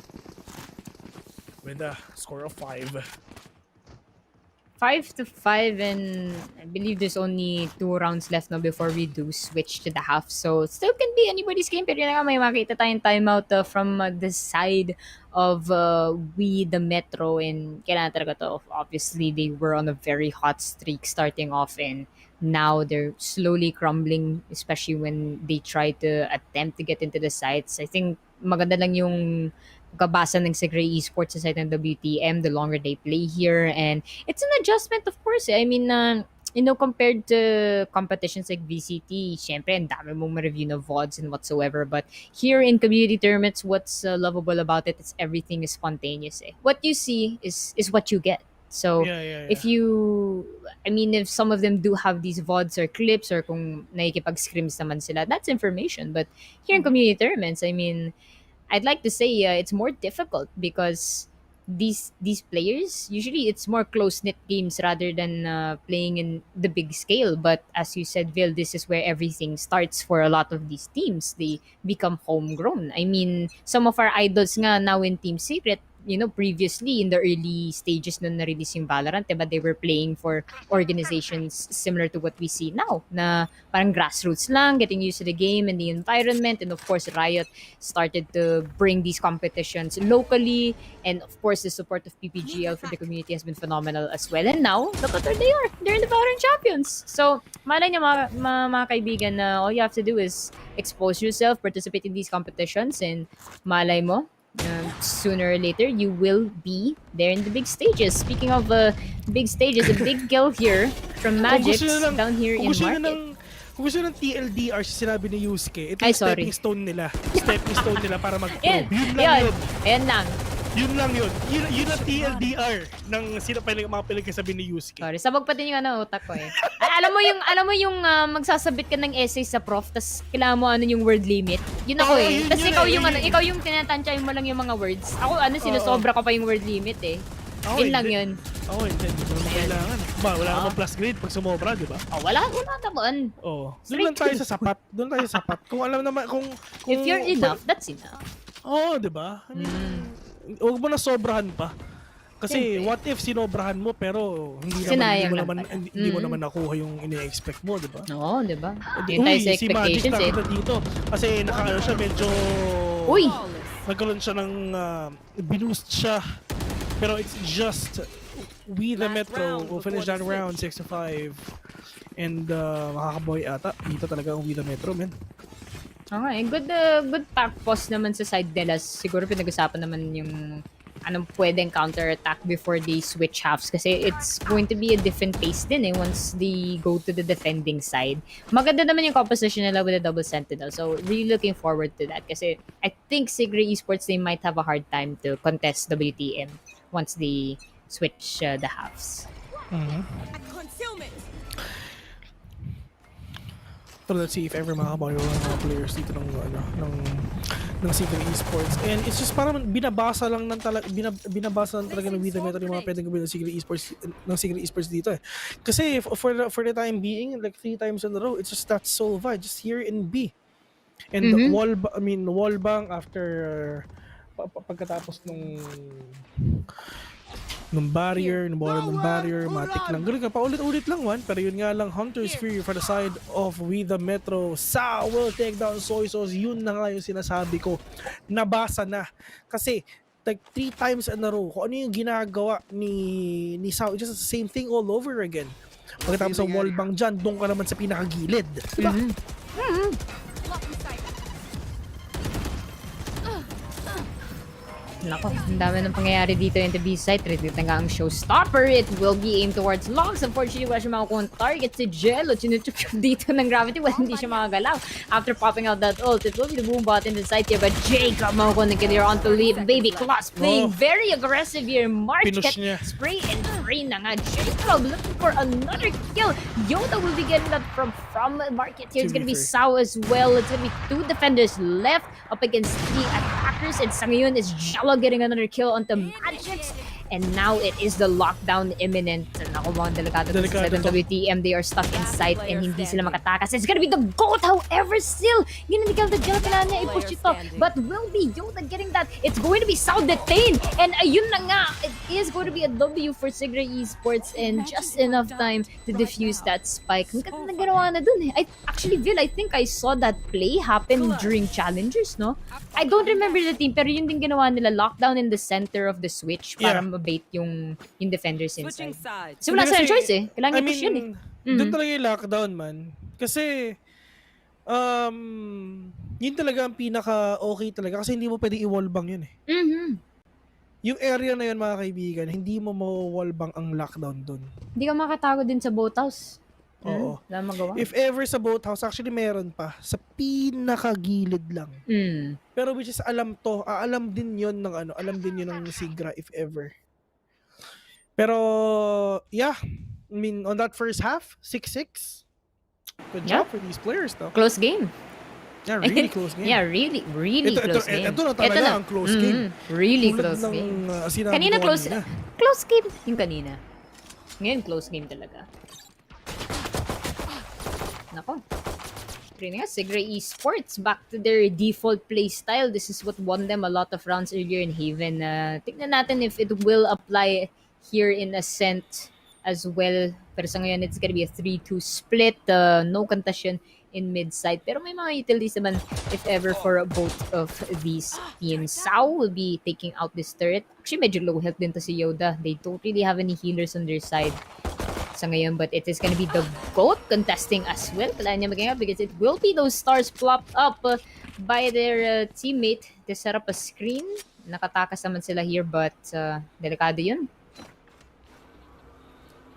with a score of 5. 5-5, and I believe there's only 2 rounds left now before we do switch to the half. So still can be anybody's game. Pero yun nga, may makita tayong timeout from the side of we the Metro, and kailangan talaga to. Obviously, they were on a very hot streak starting off, and now they're slowly crumbling, especially when they try to attempt to get into the sites. I think maganda lang yung kabasa ng Sigray Esports sa side ng WTM the longer they play here, and it's an adjustment, of course. I mean, compared to competitions like VCT, syempre ang dami mong ma-review na VODs and whatsoever, but here in community tournaments, what's lovable about it is everything is spontaneous. What you see is what you get. So if some of them do have these VODs or clips, or kung nakikipag-scrims naman sila, that's information. But here in community tournaments, I mean, I'd like to say it's more difficult because these players, usually it's more close-knit games rather than playing in the big scale. But as you said, Vil, this is where everything starts for a lot of these teams. They become homegrown. I mean, some of our idols nga now in Team Secret, previously in the early stages nung na-release yung Valorant, but they were playing for organizations similar to what we see now, na parang grassroots lang, getting used to the game and the environment. And of course, Riot started to bring these competitions locally, and of course, the support of PPGL for the community has been phenomenal as well. And now, look at where they are. They're the Valorant champions. So, malay niyo mga kaibigan, na all you have to do is expose yourself, participate in these competitions, and malay mo, sooner or later, you will be there in the big stages. Speaking of big stages, a big kill here from Magic down here in Market. Kung gusto ng TLDR, sinabi ni Yusuke, ito yung stepping stone nila para mag-pro. Yun lang yun. Ayan lang. Yun lang yun. Yun ang TLDR ng mga pinagkasabi ni Yusuke. Sorry, sabog pa din yung utak ko eh. alam mo yung magsasabit ka ng essay sa prof, tas kailangan mo yung word limit. Yun ako eh. Tas ikaw yung tinatansyahin mo lang yung mga words. Ako sinusobra ko pa yung word limit eh. Yun lang yun. Ako hindi mo naman kailangan. Wala namang plus grade pag sumobra, di ba? Wala naman. Doon lang tayo sa sapat. Kung alam naman, kung if you're enough, that's enough. Di ba? Huwag mo na sobrahan pa. Kasi what if sinobrahan mo pero hindi mo naman nakuha yung ini-expect mo, di ba? Oo, di ba? Yun tayo sa expectations si Magic dito. Kasi siya medyo... Uy! Nagkaroon siya ng... binoost siya. Pero it's just... We the Metro will finish that round 6-5. And makakaboy ata. Dito talaga ang We the Metro, man. Okay, good pack pause naman sa side nila. Siguro pinag-usapan naman yung anong pwedeng counter-attack before they switch halves. Kasi it's going to be a different pace din once they go to the defending side. Maganda naman yung composition nila with a double sentinel. So, really looking forward to that. Kasi I think Sigray Esports, they might have a hard time to contest WTM once they switch the halves. So let's see if ever makakabayo ng mga players dito ng Sigray Esports. And it's just parang binabasa lang talaga ng We the Metro yung mga pwedeng gawin ng Sigray Esports dito eh. Kasi for the time being, like 3 times in a row, it's just that sole vibe just here in B. And wallbang after pagkatapos nung barrier, matik lang. Ganun ka, paulit-ulit lang pero yun nga lang, Hunter's Fury for the side of We the Metro. Sao will take down Soy Sauce. Yun na nga yung sinasabi ko. Nabasa na. Kasi, like 3 times in a row, kung ano yung ginagawa ni Sao, just the same thing all over again. Pagkatapos sa wallbang dyan, doon ka naman sa pinakagilid. Diba? Nako, ang dami ng pangyayari dito in the B site. Ready na nga ang showstopper. It will be aimed towards Longs. Unfortunately, wala siya makakuha ng target. Si Jello, chinuchup dito ng Gravity. Well, hindi siya makagalaw. After popping out that ult, it will be the boom bot in the site here. But Jacob makakuha ng kill here onto lead. Baby Claus playing very aggressive here. March get spray and pray na nga. Jacob looking for another kill. Yoda will be getting that from Market here. It's gonna be Sao as well. It's gonna be 2 defenders left up against 3 attackers. And sa ngayon is Jello getting another kill onto Magix. and now it is the lockdown imminent. Naku, mga delikado to sa WTM. They are stuck inside and hindi sila makatakas. It's gonna be the GOAT, however, still, yun hindi the Gel, kailangan niya i-push ito. But will be Yoda getting that? It's going to be South detained, and ayun na nga, it is going to be a W for Sigra Esports, and just enough time to defuse that spike. Ang ganda na ginawa na dun eh. Actually, Vil, I think I saw that play happen during challengers, no? I don't remember the team, pero yun din ginawa nila, lockdown in the center of the switch para mabait yung defenders inside. So wala silang choice eh. Kailangan i-push yun eh. Doon talaga yung lockdown, man. Kasi, yun talaga ang pinaka-okay talaga kasi hindi mo pwede i-wallbang yun eh. Yung area na yun, mga kaibigan, hindi mo ma-wallbang ang lockdown doon. Hindi ka makatago din sa boathouse. Oo. Wala magawa. If ever sa boathouse, actually meron pa. Sa pinakagilid lang. Pero which is alam din yun ng alam din yun ng Sigra if ever. Pero, yeah. I mean, on that first half, 6-6. Good job for these players though. Close game. Yeah, really close game. Yeah, really close game. Ito na talaga ang close game. Really close game. Kanina close game yung kanina. Ngayon close game talaga. Nako. Sigra Esports back to their default play style. This is what won them a lot of rounds earlier in Haven. Tignan natin if it will apply here in Ascent as well. Pero sa ngayon, it's gonna be a 3-2 split. No contention in mid-side. Pero may mga utilities naman if ever for both of these teams. Sao will be taking out this turret. Actually, medyo low health din to si Yoda. They don't really have any healers on their side sa ngayon, but it is gonna be the GOAT contesting as well. Kailangan niya maging up because it will be those stars plopped up by their teammate to set up a screen. Nakatakas naman sila here, but delikado yun.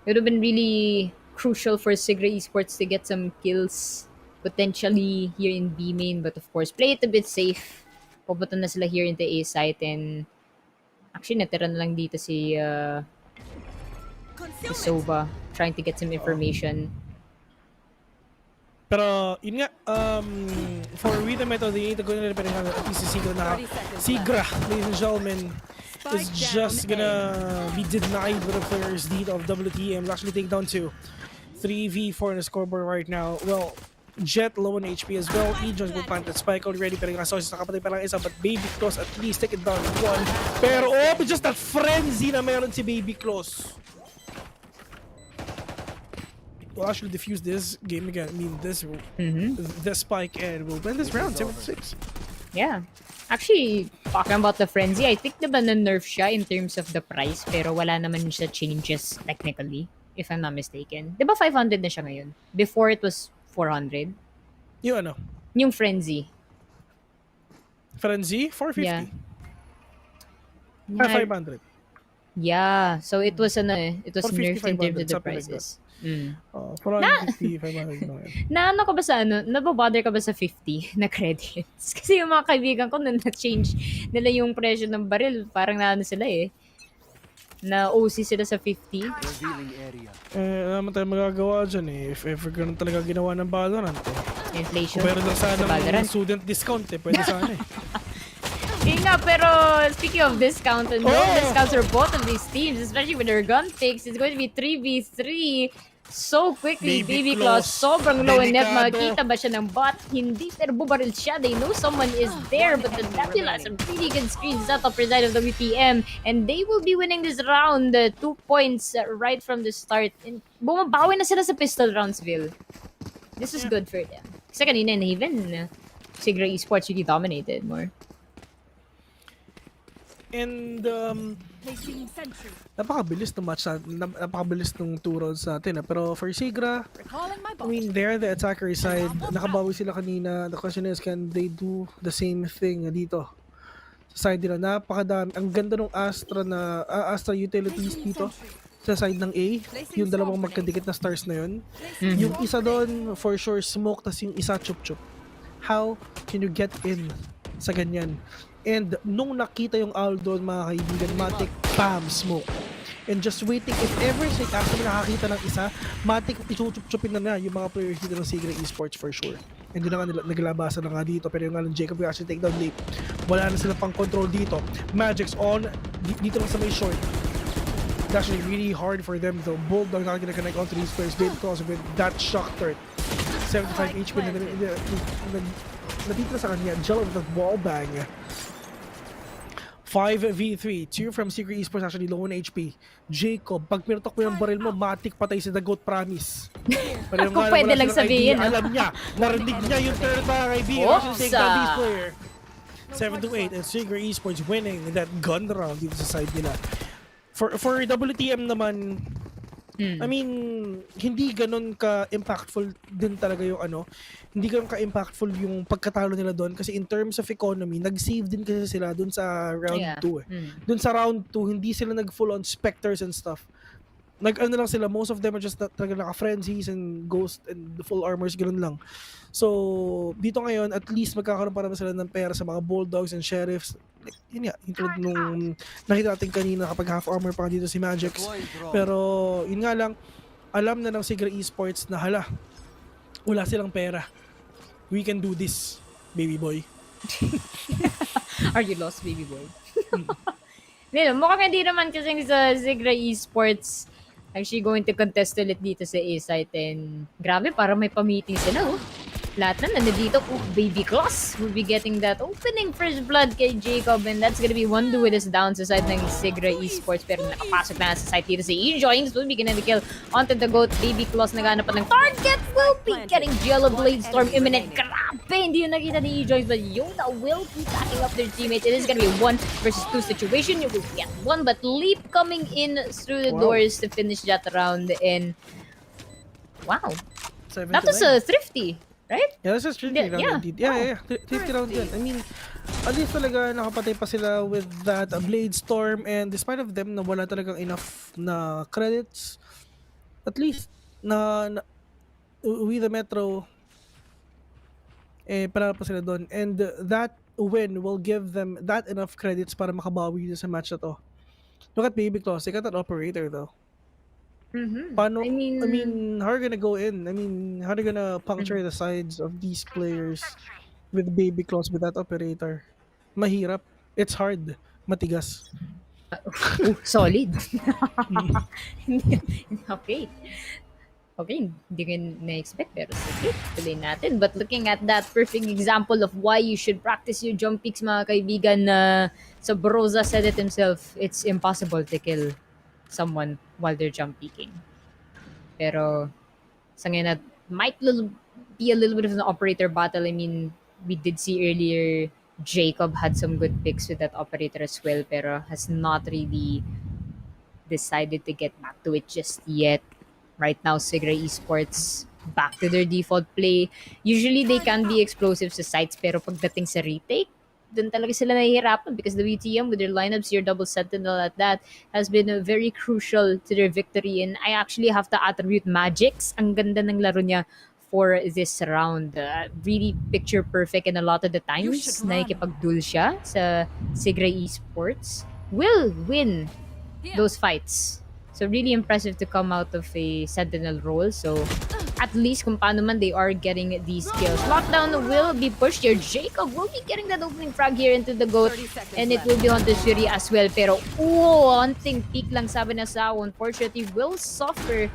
It would have been really crucial for Sigra Esports to get some kills potentially here in B main, but of course, play it a bit safe. Pupunta na sila here into A site, and actually natira na lang dito si Sova trying to get some information. Pero yun nga, for Rhythm Metal, they need to go na rin at least si Sigra na. Sigra, ladies and gentlemen, is just gonna be denied with the players lead of WTM. Will actually take down to 3v4 in the scoreboard right now. Well, Jet low on HP as well. E-Jones will plant that spike already, pero yung Asosis nakapatay pa lang isa, but Baby Claus at least take it down one. Pero just that frenzy na meron si Baby Claus. We'll actually defuse this game again. I mean, this spike, and we'll win this round 7-6. Yeah. Actually, talking about the frenzy, I think diba na-nerf siya in terms of the price, pero wala naman siya changes technically, if I'm not mistaken. Diba 500 na siya ngayon? Before it was 400? Yung ano? Yung frenzy. Frenzy? 450? Yeah. Or 500? Yeah. So it was it was nerfed in terms of the prices. Naano ka ba sa nababother ka ba sa 50 na credits? Kasi yung mga kaibigan ko na-change nila yung presyo ng baril, parang naano sila eh. Na OC sila sa 50. Naman tayo magagawa dyan eh. If ever ganun talaga ginawa ng Valorant eh. Inflation. Pero lang sana ng student discount eh. Pwede sana eh. Yun nga, pero speaking of discount, no discounts for both of these teams, especially with their gun picks. It's going to be 3v3 so quickly. Baby Claus, sobrang low in net. Makikita ba siya ng bot? Hindi, pero bubaril siya. They know someone is there, but the Nebula has some really good screens at the upper side of WTM, and they will be winning this round 2 points right from the start. And bumabawi na sila sa pistol roundsville. This is good for them. Kasi kanina na even Sigra Esports really dominated more. And napakabilis ng match, napakabilis ng 2 rounds natin. Pero for Sigra, I mean, they're the attacker side. Nakabawi sila kanina. The question is, can they do the same thing dito? Sa side nila, napakadami. Ang ganda ng Astra utilities dito sa side ng A. Yung dalawang magkadikit na stars na yun. Yung isa doon, for sure, smoke. Tas yung isa, chup-chup. How can you get in sa ganyan? And nung nakita yung Aldo, mga kaibigan, Matic, bam, smoke. And just waiting, if ever siya actually nakakita ng isa, Matic, isuchup-chupin na yung mga players dito ng Sigra Esports for sure. And doon na nga naglabasan na nga dito, pero yung nga ng Jacob will actually take down late. Wala na sila pang control dito. Magic's on, dito lang sa may short. actually really hard for them though. Bulldog not gonna connect onto these players because with that shock turret. 75 HP na natitira sa kanya. Jello with that wall bang. 5v3. 2 from Secret Esports actually low on HP. Jacob, pag pinutok mo yung baril mo, matik patay si The Goat, promise. Pero Kung pwede lang sabihin, idea, alam niya, narinig niya yung turn mga kaibigan. Actually take down this player. 7-8 and Secret Esports winning that gun round dito sa side nila. For WTM naman, I mean, hindi ganun ka-impactful din talaga yung hindi ganun ka-impactful yung pagkatalo nila doon kasi in terms of economy, nag-save din kasi sila doon sa round 2 Doon sa round 2, hindi sila nag-full on specters and stuff. Lang sila, most of them are just talaga naka-frenzies and ghost and the full armors, ganun lang. So, dito ngayon, at least magkakaroon pa naman sila ng pera sa mga bulldogs and sheriffs. Like, yun nga, tulad nung nakita natin kanina kapag half armor pa dito si Magix. Pero, yun nga lang, alam na ng Secret Esports na wala silang pera. We can do this, baby boy. Are you lost, baby boy? Mukhang hindi naman kasi sa Secret Esports actually going to contest ulit dito sa A-site and grabe, para may pa-meeting sila, Lahat na nandito, Baby Claus will be getting that opening first blood kay Jacob and that's gonna be one duelist down sa side ng Sigra Esports pero nakapasok na sa side dito si E-Joins will be gonna kill onto the goat. Baby Claus naghanap pa ng target, will be getting Jello Blade Storm imminent. Grabe, hindi yung nakita ni E-Joins but Yoda will be backing up their teammates. It is gonna be a 1 versus 2 situation. You will get one but Leap coming in through the doors to finish that round and wow, that was thrifty. Right? Yeah, that's just tricky round indeed. Yeah. Tricky round din. I mean, at least talaga nakapatay pa sila with that Blade Storm and despite of them na wala talagang enough na credits, at least na with the Metro panalo pa sila doon and that win will give them that enough credits para makabawi sa match na to. Look at Baby Claus, they got that operator though. Paano, I mean, how are you gonna go in? I mean, how are you gonna puncture the sides of these players with Baby Claus with that operator? Mahirap. It's hard. Matigas. Solid. Okay. Okay, hindi ko na-expect pero sige, tuloy natin. But looking at that perfect example of why you should practice your jump picks, mga kaibigan, Sabrosa said it himself, it's impossible to kill someone while they're jump peeking. Pero sa ngayon that might be a little bit of an operator battle. I mean, we did see earlier Jacob had some good picks with that operator as well, pero has not really decided to get back to it just yet. Right now, Sigra Esports back to their default play. Usually they can be explosive sa sites, pero pagdating sa retake, dun talaga sila nahihirapan because the WTM with their lineups here, double sentinel at that, has been very crucial to their victory. And I actually have to attribute Magix. Ang ganda ng laro niya for this round. Really picture perfect and a lot of the times nakikipag-duel siya sa Sigra Esports. Will win those fights. So really impressive to come out of a sentinel role. So at least kung paano man they are getting these kills. Lockdown will be pushed here. Jacob will be getting that opening frag here into the goat. And it will be on the Shuri as well. Pero hunting peak lang sabi na Sao. Unfortunately will suffer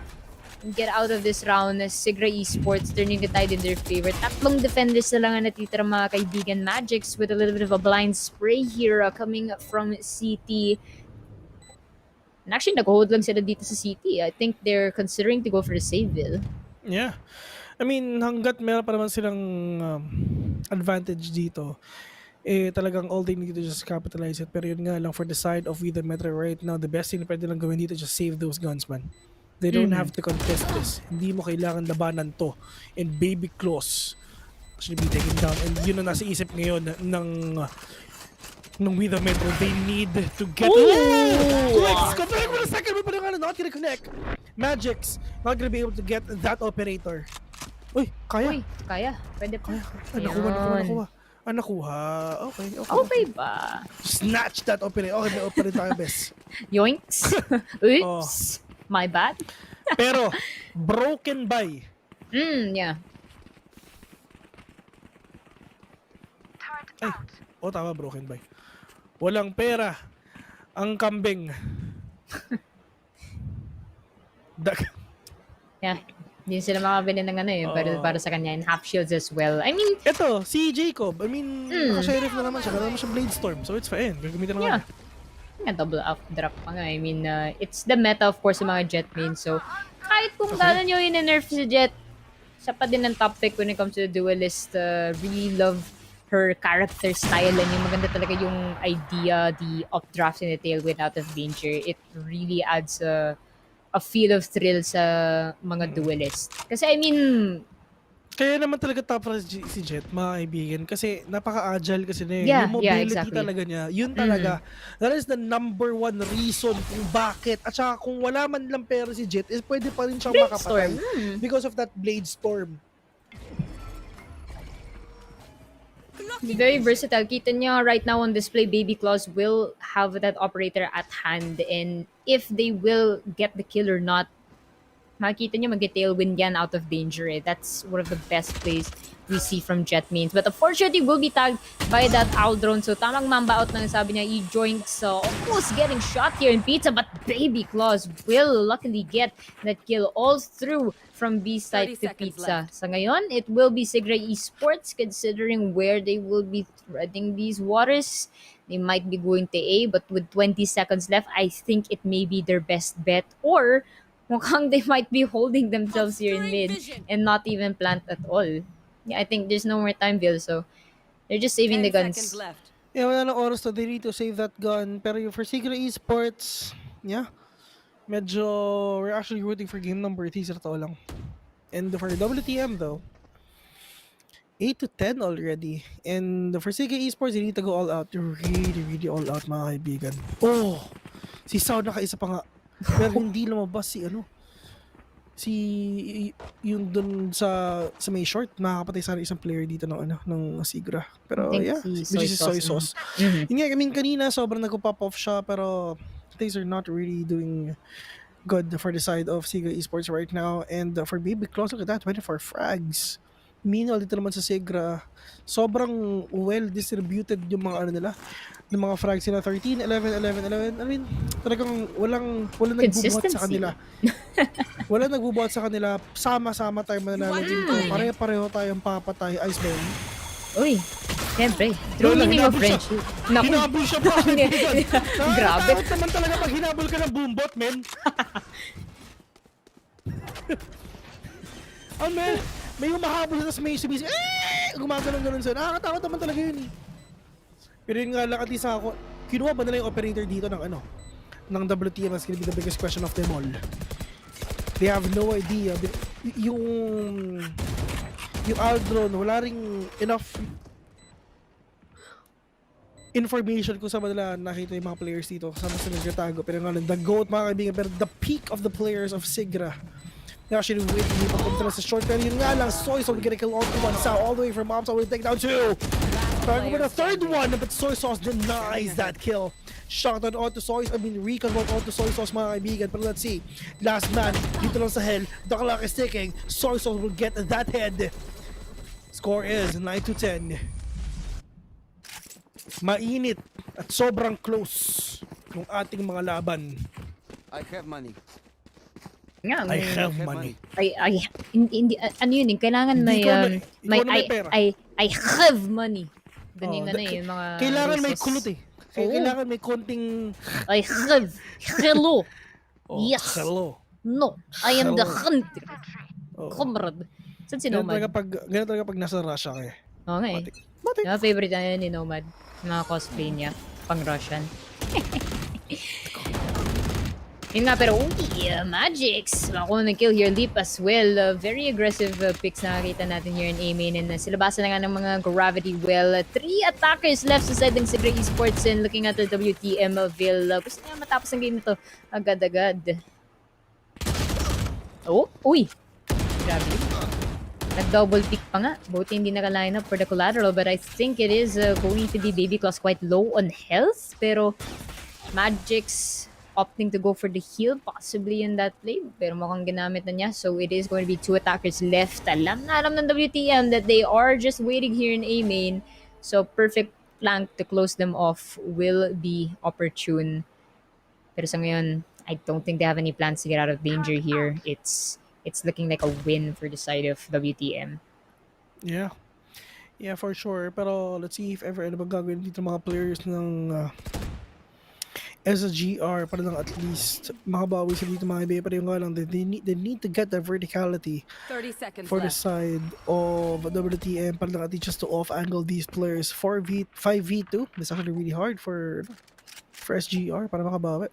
and get out of this round. Sigra Esports turning the tide in their favor. Tatlong defenders na lang ang natitira, mga kaibigan. Magix with a little bit of a blind spray here coming from CT. And actually, nag-hold lang sila dito sa City. I think they're considering to go for the Saveville. Yeah. I mean, hanggat meron pa naman silang advantage dito, talagang all they need to just capitalize it. Pero yun nga lang, for the side of We The Metro right now, the best thing na pwede lang gawin dito is just save those guns, man. They don't have to contest this. Hindi mo kailangan labanan to. And Baby Claus should be taken down. And yun ang nasa isip ngayon nung We The Metro, they need to get... Clicks! Confirm for a second, but not gonna connect. Magix, not gonna be able to get that operator. Uy, kaya. Uy, kaya. Pwede pa. Nakuha. Okay. Okay ba? Snatch that operator. Okay, may operator tayo, best. Yoinks. Oops. My bad. Pero, broken by. Yeah. Ay, tama, broken by. Walang pera ang kambing. Yeah. Hindi sila makabili ng ano pero para sa kanya. And half shields as well. I mean... Ito, si Jacob. I mean, naka-sheriff na naman siya. Kaya naman siya Blade Storm. So it's fine. Gagamitin naman niya. Double up drop pa nga. I mean, it's the meta of course sa mga Jet main. So, kahit kung gano'n nyo in-nerf si Jet, siya pa din ang top pick when it comes to the duelist. Really love her character style and yung maganda talaga yung idea, the updraft and the tailwind out of danger. It really adds a feel of thrill sa mga duelist. Kasi I mean... Kaya naman talaga top rank si Jet, mga kaibigan. Kasi napaka-agile kasi na Yeah, yung mobility exactly. talaga niya. Yun talaga. That is the number one reason kung bakit. At saka kung wala man lang pera si Jet, is pwede pa rin siyang Blade makapatay. Storm. Because of that Blade Storm. Very versatile. Kita niyo right now on display, Baby Claws will have that operator at hand. And if they will get the kill or not, makikita niyo mag-tailwind yan out of danger. That's one of the best plays we see from Jet mains. But unfortunately, will be tagged by that owl drone. So tamang mamba out na sabi niya, E-Joints almost getting shot here in Pizza. But Baby Claws will luckily get that kill all through from B side to Pizza. Sa ngayon, it will be Sigra Esports considering where they will be threading these waters. They might be going to A, but with 20 seconds left, I think it may be their best bet. Or mukhang they might be holding themselves here in mid and not even plant at all. Yeah, I think there's no more time, Bill, so they're just saving the guns. Yeah, wala na oras to. They need to save that gun. Pero for Sigla Esports, yeah, medyo we're actually rooting for game number 3 sa totoo lang. And for WTM though, 8 to 10 already. And for Sigla Esports, they need to go all out. They're really all out, mga kaibigan. Oh, si Sound nakaisa pa nga. Pero hindi lumabas si yung dun sa may short, nakakapatay sana isang player dito ng Sigra. Pero yeah, si which is Soy Sauce. Yun nga, I mean, kanina sobrang nagpo-pop off siya, pero things are not really doing good for the side of Sigra Esports right now. And for Baby Claws, look at that, 24 frags. Meanwhile, dito naman sa Sigra, sobrang well-distributed yung mga nila, ng mga frags sila, 13, 11. I mean, talagang walang nagbubuhat sa kanila. Walang nagbubuhat sa kanila. Sama-sama tayo mananalo dito. Pare-pareho tayong papatay. Ice Bell. Uy, siyempre. True meaning of friendship. Hinabol siya pa. Grabe. Nakakatakot naman talaga pag hinabol ka ng boombot, men. Oh, man. May humahabol siya, tapos may sumisi. Gumagano'n siya. Nakakatakot naman talaga yun. Pero yun nga lang, at least ako, kinuha ba nila yung operator dito ng WTM? That's gonna be the biggest question of them all. They have no idea. Yung Aldron, wala ring enough information kung saan nila nakita yung mga players dito kasama sa nagkatago. Pero nga lang, the GOAT, mga kaibigan, pero the peak of the players of Sigra. They're actually waiting here papunta na sa short. Pero yun nga lang, Soy Sauce will get a kill all to one. Sao all the way from Mops, will take down 2. Target with a third one, but Soy Sauce denies that kill. Shotgun onto Soy, recon vote onto Soy Sauce, mga kaibigan. Pero let's see, last man, dito lang sa hell, the clock is ticking. Soy Sauce will get that head. Score is 9 to 10. Mainit at sobrang close yung ating mga laban. I have money. Yeah, I have money. Hindi, ano yun, kailangan may, I have money. Ganyan yung mga kailangan may resources. kulot eh. Kailangan may konting... I have. Hello. Yes. Hello. No, I am the hunter. Oh. Comrade. Saan si Nomad? Ganun talaga pag nasa Russia ka eh. Oo nga eh. Yung favorite na ni Nomad. Mga cosplay niya. Pang Russian. Yun nga, pero Magix. Ako na kill here. Leap as well. Very aggressive picks na nakita natin here in A-main. And silabasan na nga ng mga gravity well. 3 attackers left sa side ng Sigra Esports. And looking at the WTM Ville. Gusto niya matapos ang game na to agad-agad. Oh, uy. Grabe. Nag-double pick pa nga. Buti hindi naka-line up for the collateral. But I think it is going to be Baby Claws quite low on health. Pero Magix opting to go for the heal possibly in that play. Pero mukhang ginamit na niya. So it is going to be 2 attackers left. Alam na alam ng WTM that they are just waiting here in A-main. So perfect flank to close them off will be opportune. Pero sa ngayon, I don't think they have any plans to get out of danger here. It's looking like a win for the side of WTM. Yeah. Yeah, for sure. Pero let's see if ever ano ba gagawin dito mga players ng SGR para lang at least makabawi sila dito mga iba. Pero yung nga lang, they need to get the verticality 30 seconds for the left. side of WTM para lang at least just to off-angle these players. 5v2. That's actually really hard for SGR para makabawi.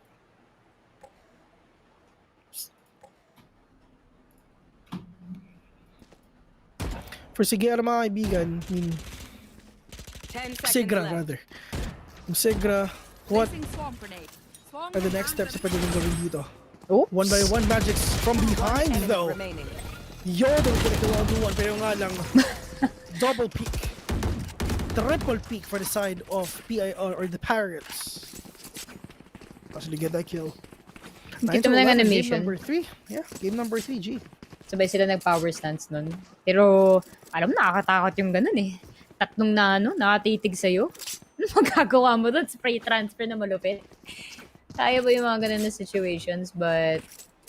For Sigra mga kaibigan, I mean, 10 seconds Sigra left. rather. Yung Sigra, what Placing swamp grenade. Swamp are the next steps na pwede nang gawin dito? Oops. One by one, Magic's from behind enemy though. remaining. Yo, they're gonna kill one, pero nga lang, double peak. Triple peak for the side of PIR or the Pirates. Actually get that kill. Kita mo lang 9-11, animation. Game number 3. Yeah, game number 3, G. Sabay sila nag-power stance nun. Pero, alam mo, nakakatakot yung ganun eh. Tatlong na nakatitig sa'yo. Ano magagawa mo dun? Spray transfer na malupit. Kaya ba yung mga ganun na situations? But,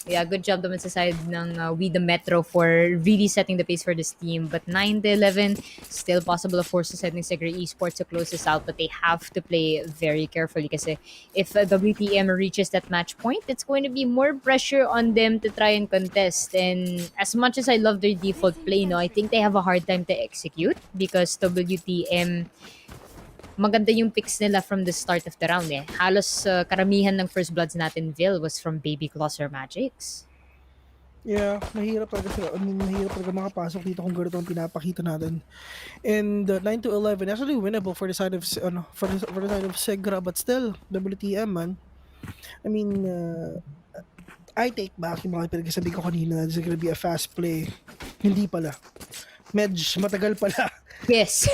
yeah, good job naman sa side ng We The Metro for really setting the pace for this team. But 9-11, still possible of course sa side ng Segre Esports to close this out. But they have to play very carefully kasi if WTM reaches that match point, it's going to be more pressure on them to try and contest. And as much as I love their default play, I think they have a hard time to execute because WTM maganda yung picks nila from the start of the round eh. Halos karamihan ng first bloods natin, Vil, was from Baby Closer Magics. Yeah, mahirap talaga sila. Mahirap talaga makapasok dito kung ganito ang pinapakita natin. And 9-11 actually winnable for the side of for the side of Segra, but still WTM man. I mean, I take back yung mga pinagsasabi ko kanina. This is gonna be a fast play. Hindi pala. Matagal pala. Yes.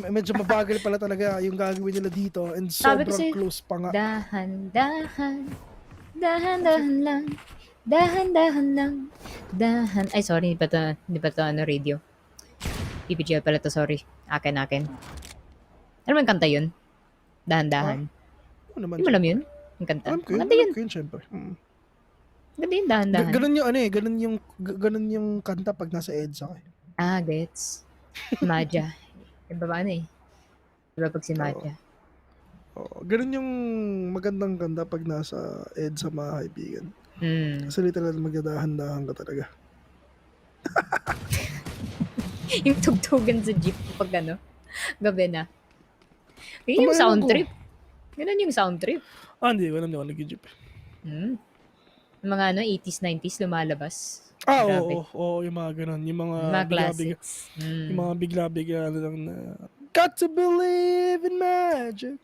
medyo mabagal pala talaga yung gagawin nila dito and sobrang close pa nga. Dahan lang. Ay, sorry, hindi pa to radio. PPGL pala to, sorry. Akin. Ano man kanta yun? Dahan-dahan. Ano naman? Hindi mo alam yun? Yung kanta? Alam ko yun. Kanta yun. Syempre. Ganda yun, dahan-dahan. Ganun yung kanta pag nasa EDSA. Ah, gets. Madja. Yung baba eh. Diba pag si Madja? Ganun yung magandang ganda pag nasa EDSA mga kaibigan. Kasi literal magdadahan-dahan ka talaga. Yung tugtugan sa jeep pag gabi na. Yun yung sound trip. Ganun yung sound trip. Hindi. Wala naman nag-jeep. Yung mga 80s, 90s lumalabas. Oo, yung mga ganun. Yung mga classics. Yung mga bigla-bigla lang na got to believe in magic.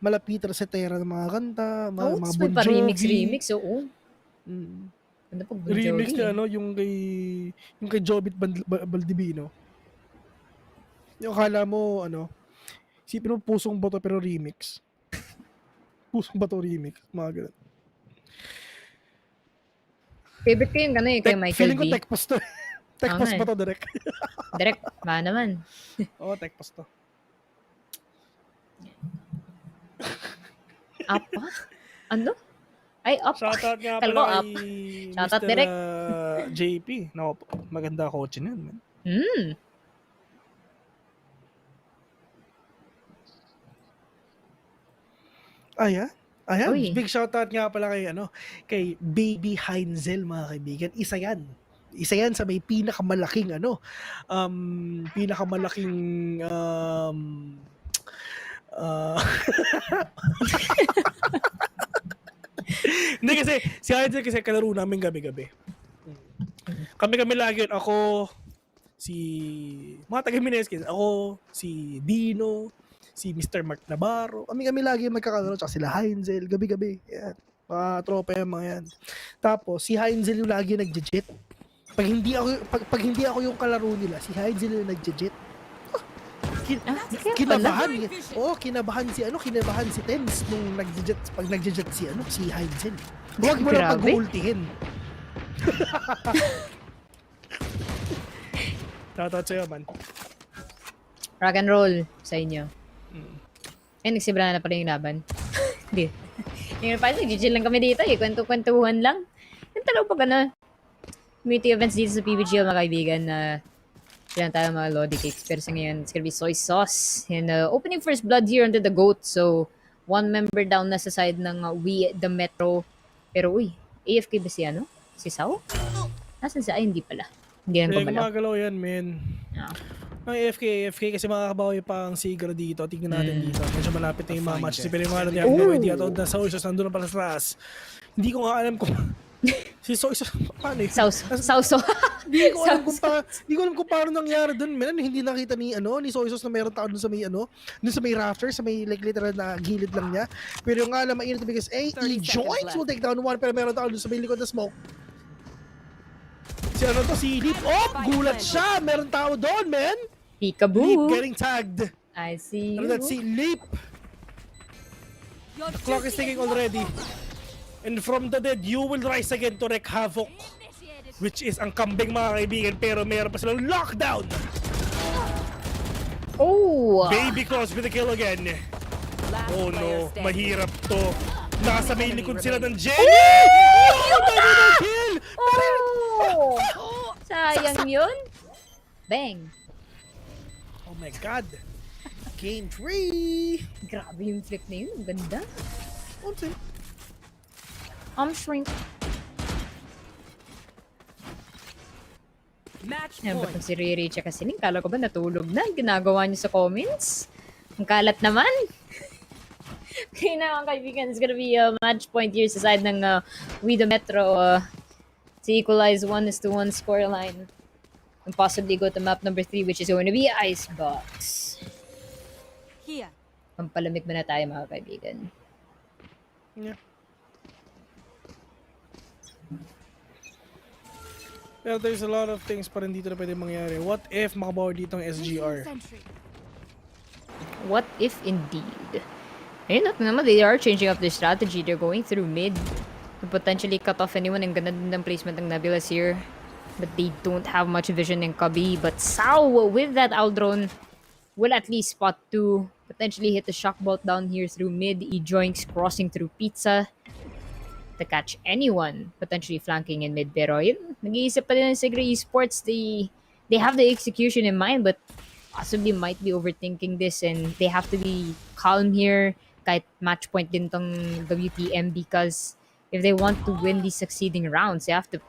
Malapitan sa tera ng mga kanta, mga Bon Jovi. May pa-remix, oo. Ano pag Bon Jovi? Remix na yung kay Jobit Baldivino. Yung akala mo, isipin mo pusong bato pero remix. Pusong bato remix, mga ganun. Favorite ko yung kay Michael B. Feeling ko Tekpos to. Tekpos ba to, direct? Direct, ba naman? Oo, Tekpos to. Apa? Ano? Ay, up. Shoutout nga Kala ko pala up. kay Shoutout Mr. direct. JP. Nako, maganda coach niyan, man. Ayan. Uy. Big shoutout nga pala kay Baby Heinzel, mga kaibigan. Isa yan sa may pinakamalaking hindi kasi si Heinzel kasi kalaro namin gabi-gabi. Kami lagi yun. Ako, si mga taga Mineski, ako, si Dino, si Mr. Mark Navarro. Kami lagi magkakalaro. Tsaka sila Heinzel, gabi-gabi. Yan. Mga tropa yan, mga yan. Tapos, si Heinzel yung lagi nagje-jet. Pag hindi ako yung kalaro nila, si Heinzel yung nagje-jet. Kinabahan niya. Kinabahan si Tens nung nagje-jet, pag nagje-jet si Heinzel. Huwag mo na pag-ultihin. Shoutout sa'yo, man. Rock and roll sa inyo. Ay, nagsibra na pala yung laban. Hindi. Yung pa, nag-chill lang kami dito eh. Kwento-kwentuhan lang. Yung talaw pag community events dito sa PPGL, mga kaibigan, na kailan tayo mga Lodi Cakes. Pero sa ngayon, it's gonna be soy sauce. And opening first blood here under the GOAT. So, one member down na sa side ng We the Metro. Pero uy, AFK ba si Si Sao? Nasaan siya? Ay, hindi pala. Hindi yan pumalaw. Gumagalaw yan, men. Ang AFK kasi makakabawi pa ang Sigro dito. Tingnan natin dito. Medyo malapit na yung mga matches. Pero yung mga natin, no idea. At sa Soy Sauce, nandun na pala sa taas. Hindi ko nga alam kung si Soy Sauce, paano eh? Sauso. Hindi ko alam kung paano nangyari dun, men. Hindi nakita ni Soy Sauce na meron tao dun sa may dun sa may rafter, sa may like literal na gilid lang niya. Pero yung nga alam, mainit because E-Joints will take down one, pero meron tao dun sa may likod na smoke. Si Leap. Gulat siya. Meron tao doon, men. Peekaboo. Leap getting tagged. I see you. Let's see, Leap. The clock is ticking already. And from the dead, you will rise again to wreak havoc. Which is ang kambing, mga kaibigan. Pero meron pa silang lockdown. Baby Cross with the kill again. Oh no, mahirap to. Nasa may likod sila ng Jenny! Kill! Sayang yun. Bang. Oh my god. Game 3. Grabe yung flip na yun. Ang ganda. Okay. Shrink. Match Yan ba point. itong si Riri tsaka si Ning? Kala ko ba natulog na? Ginagawa niyo sa comments? Ang kalat naman. Okay na mga kaibigan, it's gonna be a match point here sa side ng We the Metro to equalize 1-1 scoreline and possibly go to map number 3, which is going to be Icebox. Here. Pampalamig muna tayo mga kaibigan. Yeah. Pero there's a lot of things pa rin dito na pwede mangyari. What if makabawa dito ang SGR? What if indeed? Ayun naman, they are changing up their strategy. They're going through mid to potentially cut off anyone. Ang ganda din ng placement ng Nebulas here. But they don't have much vision in Kabi. But Sao, with that Aldrone, will at least spot 2. Potentially hit the shock bolt down here through mid. E-Joinks crossing through Pizza to catch anyone potentially flanking in mid. Pero yun, nag-iisip pa din ng Sigre Esports. They have the execution in mind, but possibly might be overthinking this, and they have to be calm here. Kahit match point din tong WTM, because if they want to win these succeeding rounds, they have to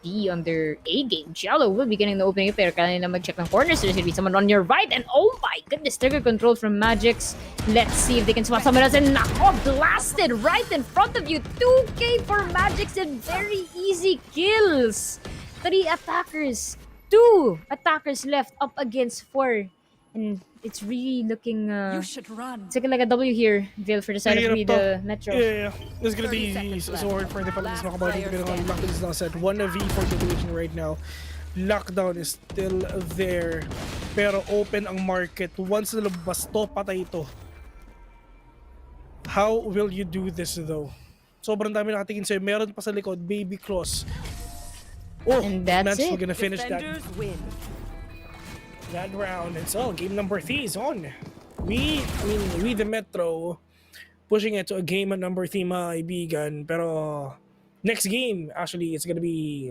be on their A game. Giallo will be getting the opening pero kailangan nila mag-check ng corners. There's gonna be someone on your right, and oh my goodness, trigger control from Magix. Let's see if they can spot someone else, and blasted right in front of you. 2K for Magix and very easy kills. 3 attackers. 2 attackers left up against 4. And it's really looking You should run. it's looking like a W here, Vale, for the side of the Metro. Yeah. This is gonna be so hard for the Philippines makabawa dito. Pero ang lockdown is now set. 1v for the division right now. Lockdown is still there. Pero open ang market. Once nalabas to, patay ito. How will you do this though? Sobrang dami nakatingin sa'yo. Meron pa sa likod, Baby Cross. And that's it. We're gonna finish that. Defenders win. That round. And so, game number 3 is on. We the Metro, pushing it to a game at number 3, mga kaibigan. Pero, next game, actually, it's gonna be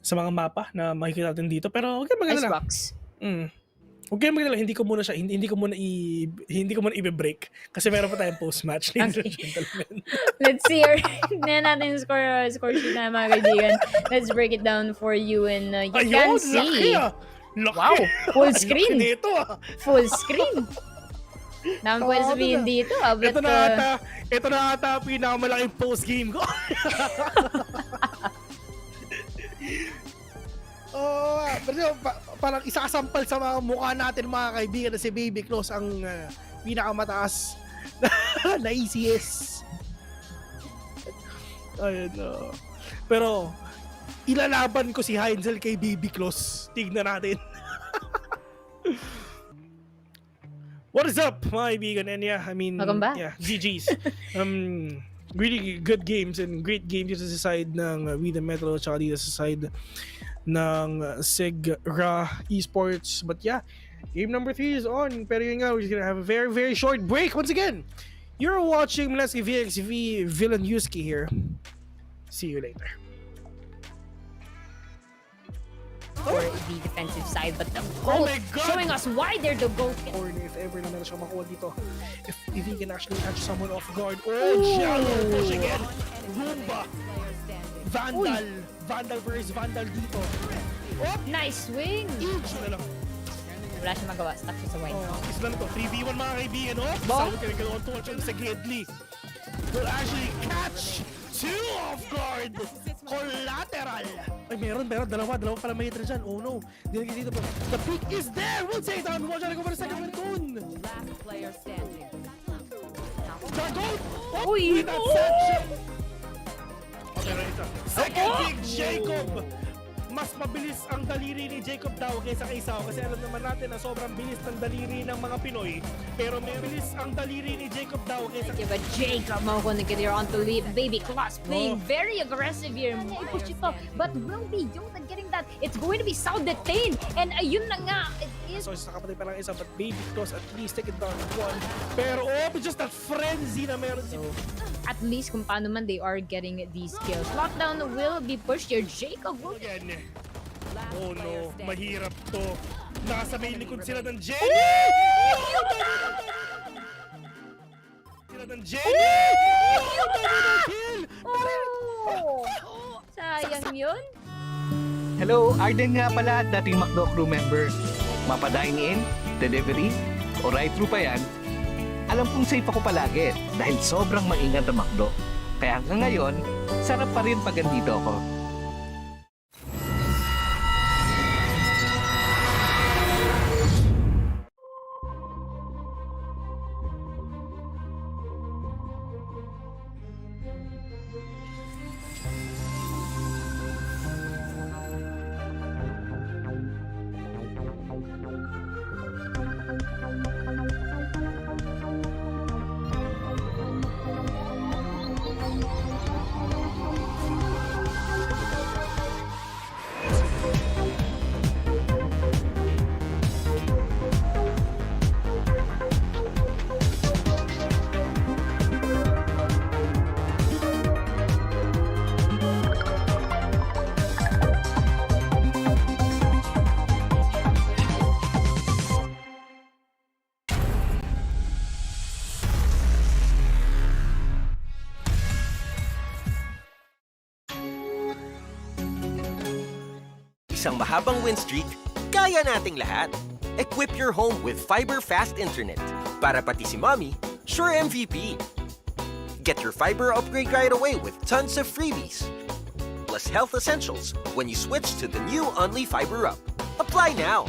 sa mga mapa na makikita natin dito. Pero, huwag kang maganda Icebox. Huwag kayong magdala, hindi ko muna i-break kasi meron pa tayong post-match. Okay. Let's see natin yung score sheet na mga kaibigan. Let's break it down for you, and you can see. Laki. Wow, full screen. Laki nito, Full screen. Naman pwede sabihin dito. Ito na ata pinakamalaking post-game ko. Pero parang isakasampal sa mga mukha natin, mga kaibigan, na si Baby Close ang pinakamataas na ECS. Ayun. Pero ilalaban ko si Heinzel kay Baby Close. Tignan natin. What is up, mga kaibigan? And yeah, I mean, welcome back. Yeah, GG's. Really good games and great games dito sa side ng We the Metro, tsaka dito sa side ng Sigra Esports. But yeah, game number 3 is on. Pero yun nga, we're just gonna have a very, very short break once again You're watching Mineski VxV Villanuski here. See you later. For the defensive side, but the Oh goal my God! showing us why they're the GOAT. Or if ever na meron siya makuha dito. If he can actually catch someone off guard. Oh, Jello push again. Roomba. Vandal versus Vandal dito. Oh! Nice swing! Huge na lang. Wala siya magawa. Stuck siya sa wine. Is na to. 3v1 mga kaibigan. Oh! Sound ka nagkaroon torch sa Gedli. Will actually catch two off guard. Collateral. Ay, meron. Dalawa pala may hitra dyan. Oh no. Dinagay dito po. The peak is there. We'll take down. Watch out. Go for the second one. Last player standing. The goal. Oh, Uy! with that section. Okay, right. Second big Jacob. Mas mabilis ang daliri ni Jacob daw kaysa kay Sao kasi alam naman natin na sobrang bilis ng daliri ng mga Pinoy. Pero may bilis ang daliri ni Jacob daw kaysa But Jacob Mawko here on to lead. Baby Class playing very aggressive here. May push ito. But will be Yoda getting that? It's going to be Sao detained. And ayun na nga. It is. So, nakapatay pa lang isa, but Baby Claus at least take it down one. Pero just that frenzy na meron si... At least kung paano man they are getting these kills. Lockdown will be pushed here. Jacob will... Again. Oh no, mahirap to. Nasa may likod sila ng Jenny! Sila ng Jenny! Kill! Sayang yun. Hello, Arden nga pala, dating McDo crew member. Mapa-dine in, delivery, o ride-thru pa yan, alam kong safe ako palagi dahil sobrang maingat ang McDo. Kaya hanggang ngayon, sarap pa rin pag andito ako. Isang mahabang win streak, kaya nating lahat. Equip your home with fiber fast internet. Para pati si mommy, sure MVP. Get your fiber upgrade right away with tons of freebies. Plus health essentials when you switch to the new Only Fiber Up. Apply now!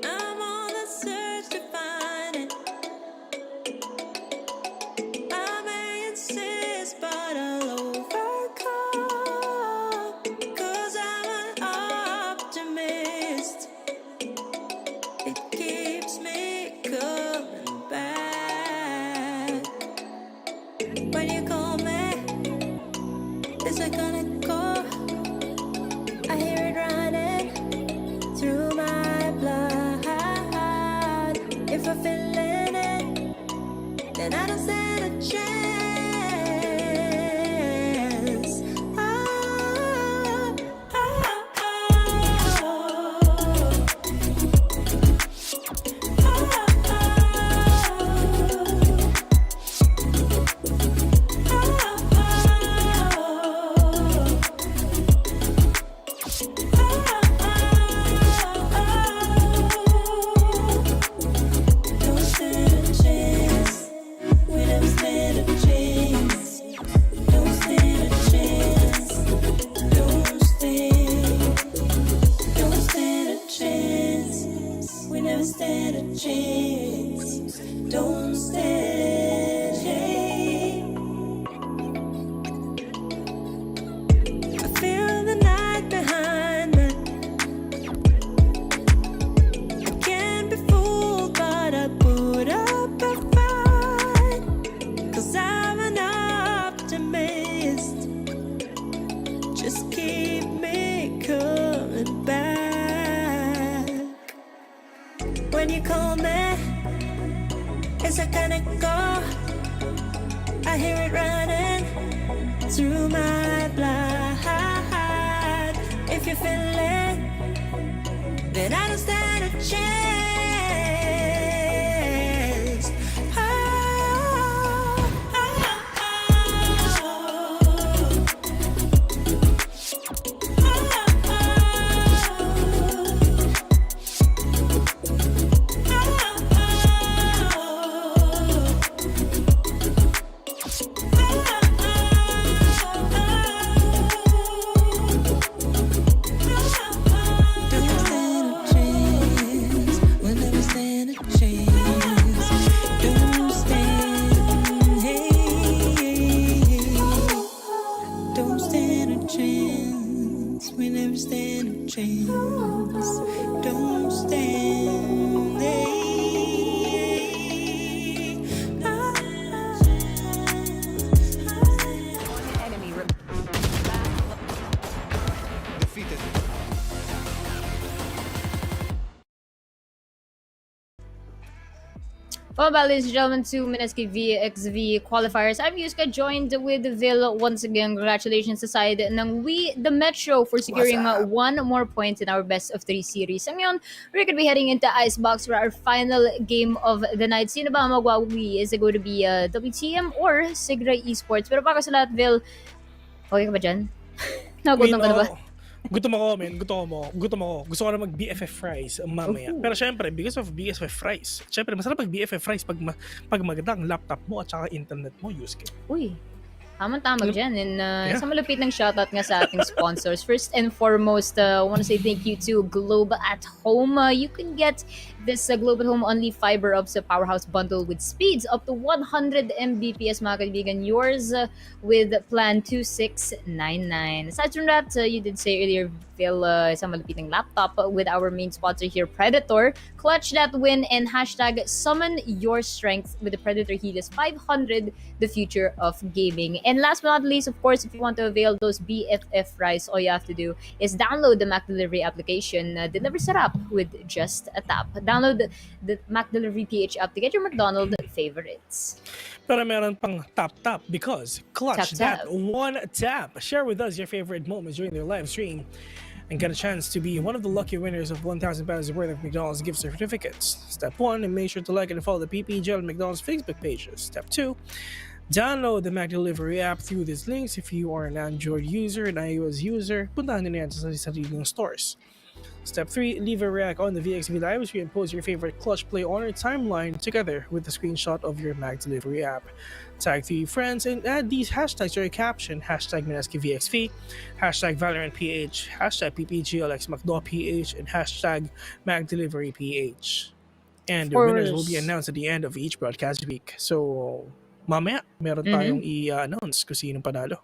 I'm on the search to find it. I may insist, but I'll overcome. 'Cause I'm an optimist. It keeps me coming back. When you call me, is it gonna go? I hear it running through my blood. If I'm feeling it, then I don't stand a chance. kinda go. I hear it running through my blood. If you feel it, then I don't stand a chance. Oh, oh, Welcome back, ladies and gentlemen, to Mineski VxV Qualifiers. I'm Yuska, joined with Vil once again. Congratulations aside ng We the Metro for securing one more point in our best of 3 series. And ngayon, we're going to be heading into Icebox for our final game of the night. Sino ba ang magwawi? Is it going to be WTM or Sigra Esports? Pero bago sa lahat, Vil, okay ka ba dyan? Nagutom ka na ba? Gutom ako, men. Gutom ako. Gusto ko na mag-BFF fries mamaya. Pero syempre, because of BFF fries, syempre, masarap mag-BFF fries pag maganda ang laptop mo at saka internet mo, Yusuke. Uy, tamang-tama dyan. And isang malupit ng shoutout nga sa ating sponsors. First and foremost, I want to say thank you to Globe at Home. You can get this Globe at Home only fiber up sa Powerhouse bundle with speeds up to 100 Mbps, mga kaibigan. Yours with plan 2699. Aside from that, you did say earlier, Phil, isang malupit ng laptop with our main sponsor here, Predator. Clutch that win and hashtag summon your strength with the Predator Helis 500, the future of gaming. And last but not least, of course, if you want to avail those BFF fries, all you have to do is download the Mac Delivery application. Deliver sarap with just a tap. Download the Mac Delivery PH app to get your McDonald's favorites. Pero meron pang tap because clutch Tap. that one tap. Share with us your favorite moments during their live stream and get a chance to be one of the lucky winners of 1,000 pounds worth of McDonald's gift certificates. Step 1, and make sure to like and follow the PPGL and McDonald's Facebook pages. Step 2, download the Mac Delivery app through these links. If you are an Android user, an iOS user, puntahan nyo na yan sa sariling stores. Step 3, leave a react on the VxV live stream and post your favorite clutch play on your timeline together with a screenshot of your Mac Delivery app. Tag 3 friends and add these hashtags to your caption. Hashtag Mineski VxV, hashtag ValorantPH, hashtag PPGLXMacDawPH, and hashtag MacDeliveryPH. And the winners will be announced at the end of each broadcast week. So, mamaya, meron tayong i-announce kung sinong panalo.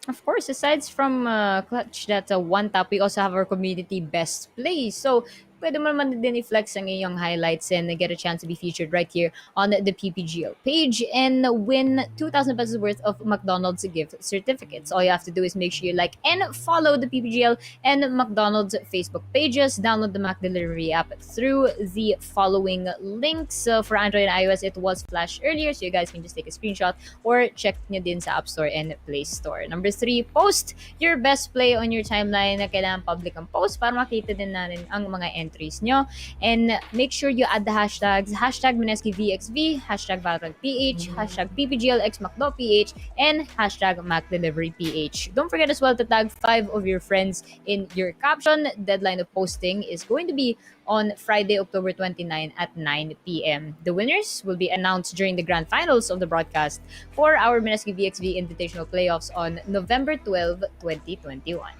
Of course, aside from Clutch that one tap, we also have our community best plays. So, pwede mo naman din i-flex ang iyong highlights and get a chance to be featured right here on the PPGL page and win 2,000 pesos worth of McDonald's gift certificates. All you have to do is make sure you like and follow the PPGL and McDonald's Facebook pages. Download the Mac Delivery app through the following links. For Android and iOS, it was flashed earlier, so you guys can just take a screenshot or check nyo din sa App Store and Play Store. Number 3, post your best play on your timeline. Kailangan public ang post para makita din natin ang mga entries nyo. And make sure you add the hashtags, hashtag Mineski VxV, hashtag ValorantPH, hashtag PPGLXMacDawPH, and hashtag MacDeliveryPH. Don't forget as well to tag 5 of your friends in your caption. Deadline of posting is going to be on Friday, October 29 at 9 p.m. The winners will be announced during the grand finals of the broadcast for our Mineski VxV Invitational Playoffs on November 12, 2021.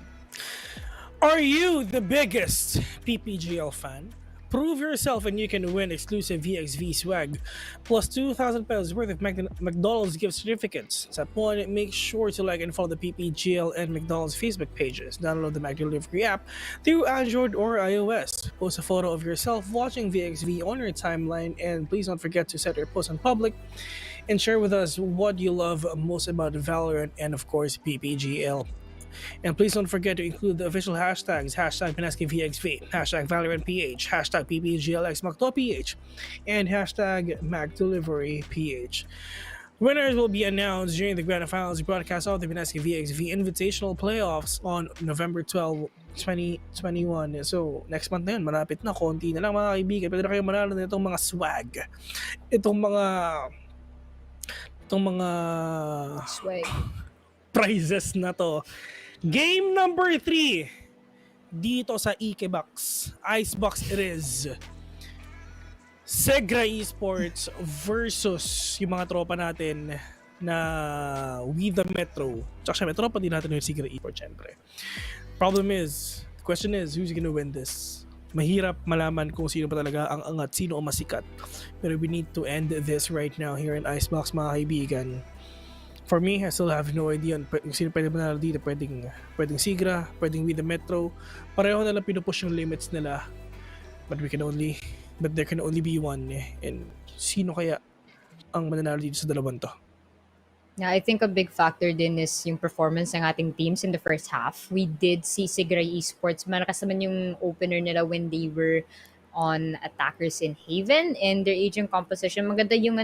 Are you the biggest PPGL fan? Prove yourself and you can win exclusive VxV swag plus 2,000 pesos worth of McDonald's gift certificates. Step 1, make sure to like and follow the PPGL and McDonald's Facebook pages. Download the Mac Delivery app through Android or iOS. Post a photo of yourself watching VxV on your timeline, and please don't forget to set your post on public and share with us what you love most about Valorant and of course PPGL. And please don't forget to include the official hashtags, hashtag Mineski VxV, hashtag ValorantPH, hashtag PPGLXMacDoPH, and hashtag MacDeliveryPH. Winners will be announced during the Grand Finals broadcast of the Mineski VxV Invitational Playoffs on November 12, 2021. So, next month na yun, malapit na, konti na lang mga kaibigan. Pwede na kayo manalo na itong mga swag. Itong mga swag prizes na to. Game number 3 dito sa Ikebox. Icebox it is. Segra Esports versus yung mga tropa natin na We The Metro. Tsaka syempre, tropa din natin yung Segra Esports syempre. The question is, who's gonna win this? Mahirap malaman kung sino pa talaga ang angat, sino ang masikat. Pero we need to end this right now here in Icebox mga kaibigan. For me, I still have no idea kung sino pwede manalo dito. Pwedeng Segra, pwedeng We The Metro. Pareho na lang pinupush yung limits nila. But there can only be one. And sino kaya ang mananalo dito sa dalawang to? Yeah, I think a big factor din is yung performance ng ating teams in the first half. We did see Segra Esports. Malakas naman yung opener nila when they were on attackers in Haven, and their agent composition. Maganda yung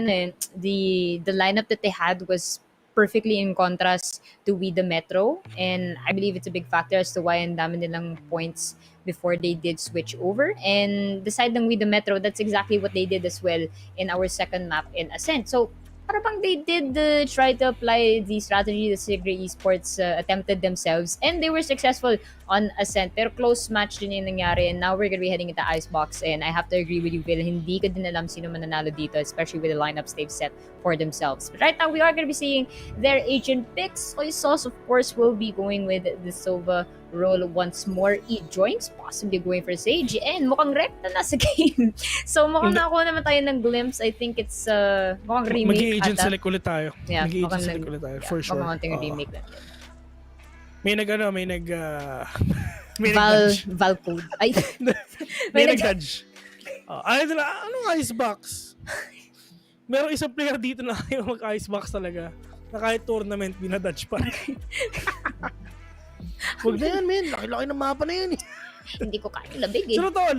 the lineup that they had was perfectly in contrast to We The Metro, and I believe it's a big factor as to why ang dami nilang points before they did switch over. And the side ng We The Metro, that's exactly what they did as well in our second map in Ascent. So parang they did try to apply the strategy that Segra Esports attempted themselves, and they were successful on Ascent. Pero close match din yung nangyari, and now we're gonna be heading into Icebox, and I have to agree with you, Will. Hindi ko din alam sino mananalo dito, especially with the lineups they've set for themselves. But right now, we are gonna be seeing their agent picks. Soy Sauce, of course, will be going with the Sova role once more. E-Joints possibly going for Sage, and mukhang rekta na sa game. So mukhang nakuha naman tayo ng glimpse. I think it's mukhang remake. Mag-agent select ulit tayo. Yeah, Mag-agent select ulit tayo, for sure. Mukhang remake na. May Val code. Ay. may nag-judge. Anong Icebox? Merong isang player dito na kayo mag-Icebox talaga. Na kahit tournament, binadudge pa. Huwag na yan, men. Laki-laki ng mapa na yan. Hindi ko kaya labig eh. Sa totoo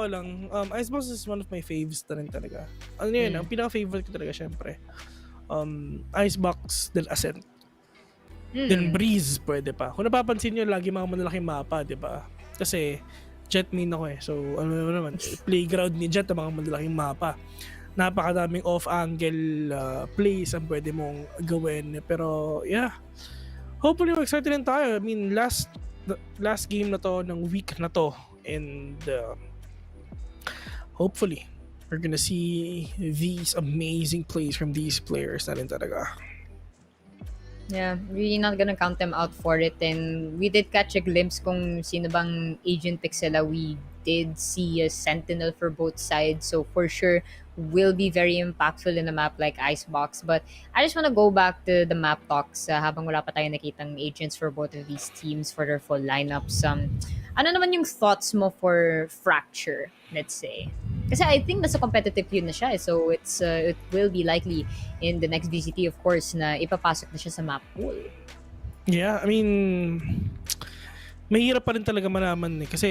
lang, Icebox is one of my faves na rin talaga. Ano yun, ang pinaka-favorite ko talaga, syempre. Icebox del Ascent. Then Breeze, pwede pa. Kung napapansin nyo, lagi mga malalaking mapa, di ba? Kasi, Jet main ako eh. So, ano naman, playground ni Jet ang mga malalaking mapa. Napakadaming off-angle plays ang pwede mong gawin. Pero, yeah. Hopefully, mag-excited rin tayo. I mean, last game na to, ng week na to. And, hopefully, we're gonna see these amazing plays from these players na rin talaga. Yeah, really not gonna count them out for it. And we did catch a glimpse kung sino bang agent pick sila. We did see a sentinel for both sides. So for sure, will be very impactful in a map like Icebox. But I just want to go back to the map talks habang wala pa tayo nakitang agents for both of these teams for their full lineups. Ano naman yung thoughts mo for Fracture, let's say? Kasi I think nasa competitive queue na siya. So it will be likely in the next VCT, of course, na ipapasok na siya sa map pool. Yeah, I mean, mahirap pa rin talaga malaman eh. Kasi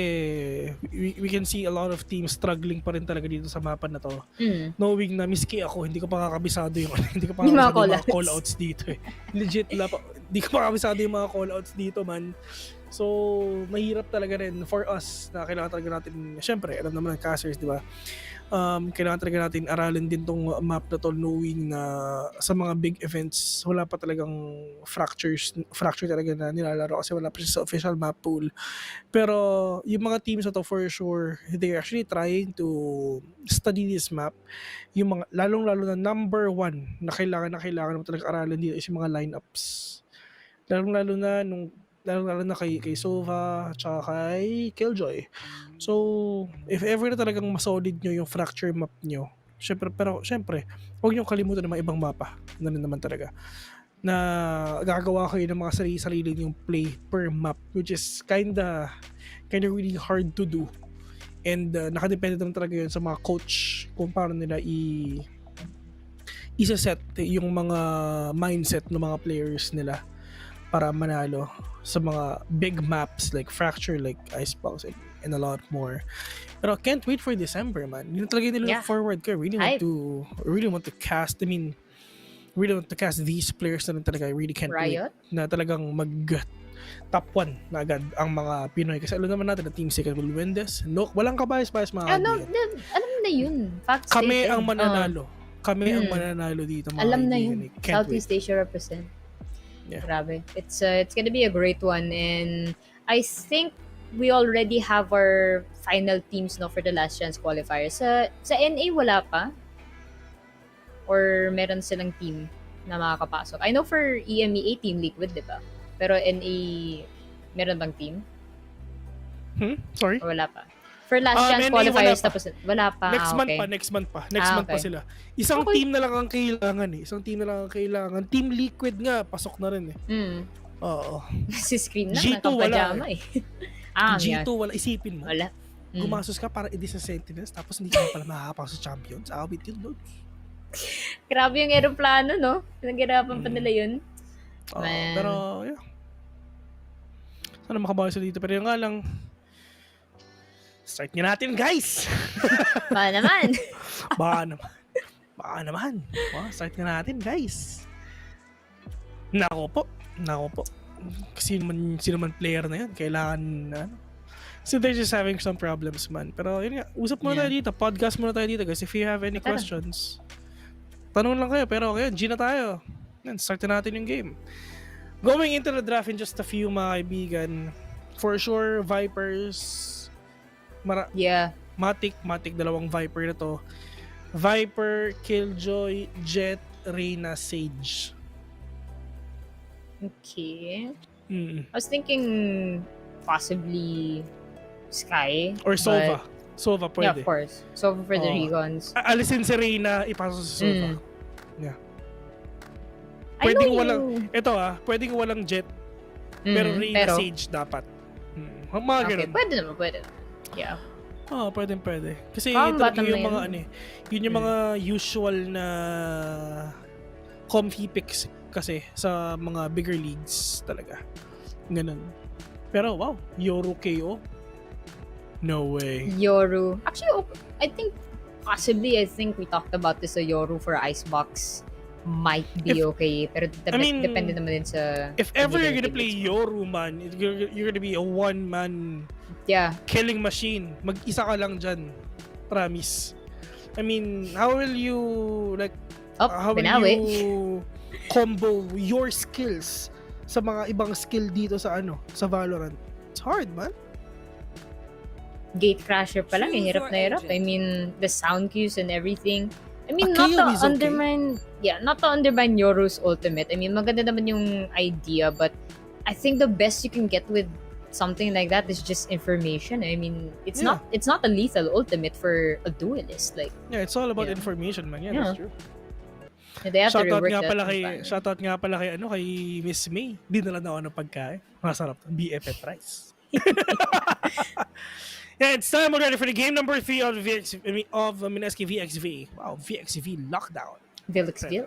we can see a lot of teams struggling pa rin talaga dito sa mapa na to. Knowing na miski ako, hindi ko pa kakabisado yung mga call-outs dito eh. Legit, hindi ko pa kakabisado yung mga call-outs dito, man. So, mahirap talaga rin for us na kailangan talaga natin, syempre, alam naman ng casters, di ba? Kailangan talaga natin aralin din tong map na to, knowing na sa mga big events, wala pa talagang fracture talaga na nilalaro kasi wala pa siya sa official map pool. Pero, yung mga teams na to, for sure, they're actually trying to study this map. Yung mga, lalong-lalo na number one na kailangan mo talaga aralin dito is yung mga lineups. Lalong-lalo na kay Sova at kay Killjoy. So, if ever na talagang masolid nyo yung fracture map nyo, syempre, huwag nyo kalimutan ng mga ibang mapa na rin naman talaga. Na gagawa kayo ng mga sarili yung play per map, which is kinda really hard to do. And nakadepende naman talaga yun sa mga coach kung paano nila isa-set yung mga mindset ng mga players nila. para manalo sa mga big maps like Fracture, like Icebox, and a lot more. Pero can't wait for December, man. Yun talaga yung look forward ko. Really want to cast, really want to cast these players na rin talaga. I really can't wait na talagang mag top 1 na agad ang mga Pinoy. Kasi alam naman natin na Team Secret will win this. No, walang kabayas-bayas mga kaibigan. Alam na yun. Fact Kami stated. ang mananalo. Kami ang mananalo dito mga Alam na kaibigan. yun. Southeast Asia represent. Yeah. Grabe. It's gonna be a great one, and I think we already have our final teams for the last chance qualifiers. Sa NA wala pa? Or meron silang team na makakapasok? I know for EMEA Team Liquid, di ba? Pero NA meron bang team? Sorry? Or wala pa? For last chance qualifiers tapos wala pa. Next month pa sila. Isang team na lang ang kailangan. Team Liquid nga pasok na rin Oo. Si screen na G2 nakapajama G2 wala. Isipin mo. Wala. Gumastos ka para i-dis sa Sentinels tapos hindi ka pala makakapasok sa Champions. Awit yun, Lord. Grabe yung aeroplano, no? Nagirapan pa nila yun. Pero, yeah. Sana makabawi sa dito. Pero yung nga lang, start nga natin, guys! Baka naman. Baka naman. Start nga natin, guys. Nako po. Sino man player na yun, kailangan, so they're just having some problems, man. Pero yun nga, usap muna tayo dito. Podcast muna tayo dito, guys. If you have any questions, tanong lang kayo. Pero okay, G na tayo. Start natin yung game. Going into the draft in just a few, mga kaibigan, for sure, Vipers, Matic, dalawang Viper na to. Viper, Killjoy, Jet, Reyna, Sage. Okay. I was thinking possibly Sky. Or Sova. Sova pwede. Yeah, of course. Sova for the Regons. Alisin si Reyna, ipasok sa Sova. Yeah. Pwedeng pwedeng walang Jet. Pero Reyna, Sage dapat. Mga ganun. Pwede. Yeah. Pwede. Kasi ito yung mga yun yung mga usual na comfy picks kasi sa mga bigger leagues talaga. Ganun. Pero wow, Yoru KO. No way. Yoru. Actually, I think we talked about this, Yoru for Icebox might be okay. Pero depende naman din sa... If ever you're gonna play Yoru, man, you're gonna be a one-man killing machine. Mag-isa ka lang dyan. Promise. I mean, how will you combo your skills sa mga ibang skill dito sa Valorant? It's hard, man. Gatecrasher pa lang, hirap na hirap. I mean, the sound cues and everything. I mean, not to undermine Yoru's ultimate. I mean, maganda naman yung idea, but I think the best you can get with something like that is just information. I mean, it's not a lethal ultimate for a duelist. It's all about information, man. Yeah, that's true. They have to rework that. Shoutout nga pala kay Miss May. Dinala na ako ng pagkain. Masarap. BFF rice. Yeah, it's time already for the game number 3 of Mineski VxV. Wow, VxV lockdown. VxV.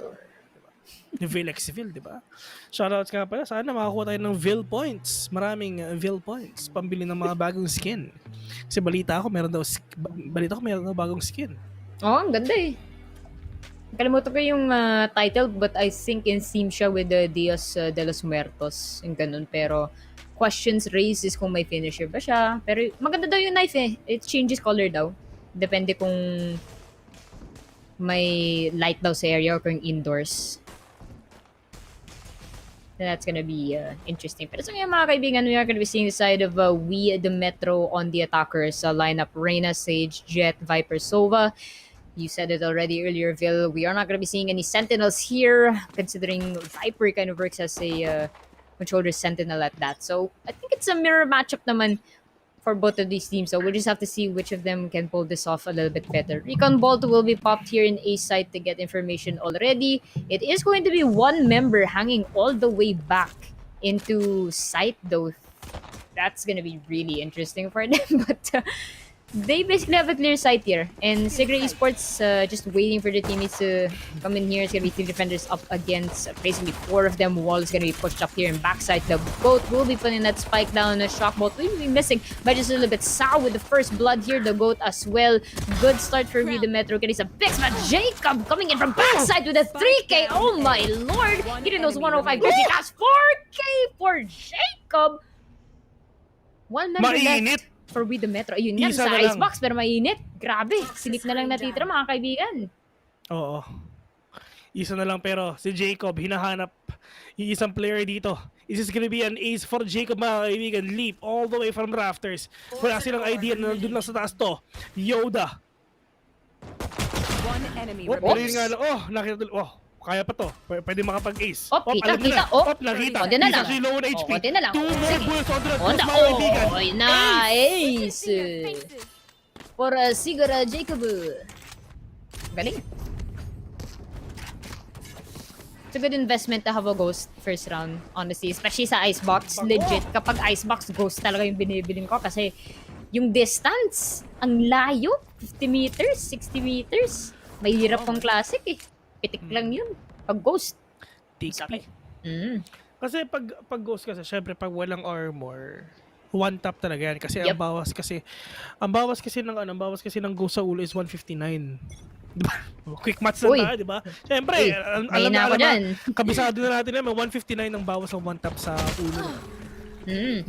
VxV, di ba? Shoutouts nga pala. Sana makakuha tayo ng Vil points. Maraming Vil points. Pambili ng mga bagong skin. Kasi balita ko meron daw bagong skin. Ang ganda eh. Kalimutan ko yung title, but I think in theme siya with the Dios de los Muertos. Yung ganun. Pero questions raised is kung may finisher ba siya. Pero maganda daw yung knife eh. It changes color daw. Depende kung may light daw sa area or kung indoors. So that's gonna be interesting. Pero so ngayon mga kaibigan, we are gonna be seeing the side of we, the Metro on the attackers. Lineup Reyna, Sage, Jet, Viper, Sova. You said it already earlier, Vil. We are not gonna be seeing any Sentinels here, considering Viper kind of works as a controller sentinel at that. So I think it's a mirror matchup naman for both of these teams. So we'll just have to see which of them can pull this off a little bit better. Recon Bolt will be popped here in A site to get information already. It is going to be one member hanging all the way back into site though. That's gonna be really interesting for them. But they basically have a clear sight here. And Sigre Esports just waiting for the teammates to come in here. It's going to be 3 defenders up against basically 4 of them. Wall is going to be pushed up here in backside. The GOAT will be putting that spike down. The shock bolt will be missing by just a little bit. Sao with the first blood here. The GOAT as well. Good start for Reed the Metro. Getting some picks, but Jacob coming in from backside with a 3K. Oh my lord. Getting those 105 50 cash. 4K for Jacob. 1 member left for Reed the Metro. Ayun yan, sa icebox pero mainit. Grabe, silip na lang natitira mga kaibigan. Oo. Isa na lang pero si Jacob hinahanap yung isang player dito. Is this gonna be an ace for Jacob mga kaibigan? Leap all the way from rafters. Wala silang idea na nandun lang sa taas to. Yoda. One enemy Pero yun nga lang, nakita, kaya pa to. Pwede makapag-ace. Kita. Nakita. Konti na lang. He's low on HP. Konti na lang. 2 more bullets on the Konti. mga kaibigan. Nice! For Sigura Jacob. Galing. It's a good investment to have a ghost first round, honestly. Especially sa icebox. Legit, kapag icebox, ghost talaga yung binibilin ko kasi yung distance, ang layo. 50 meters, 60 meters. Mahirap pang classic eh. Pitik lang yun. Pag ghost. TP. Kasi pag ghost kasi, syempre pag walang armor, one tap talaga yan. Kasi ang bawas kasi ng ghost sa ulo is 159. Diba? Quick match na tayo, diba? Syempre, alam na, kabisado na natin na may 159 ang bawas ng one tap sa ulo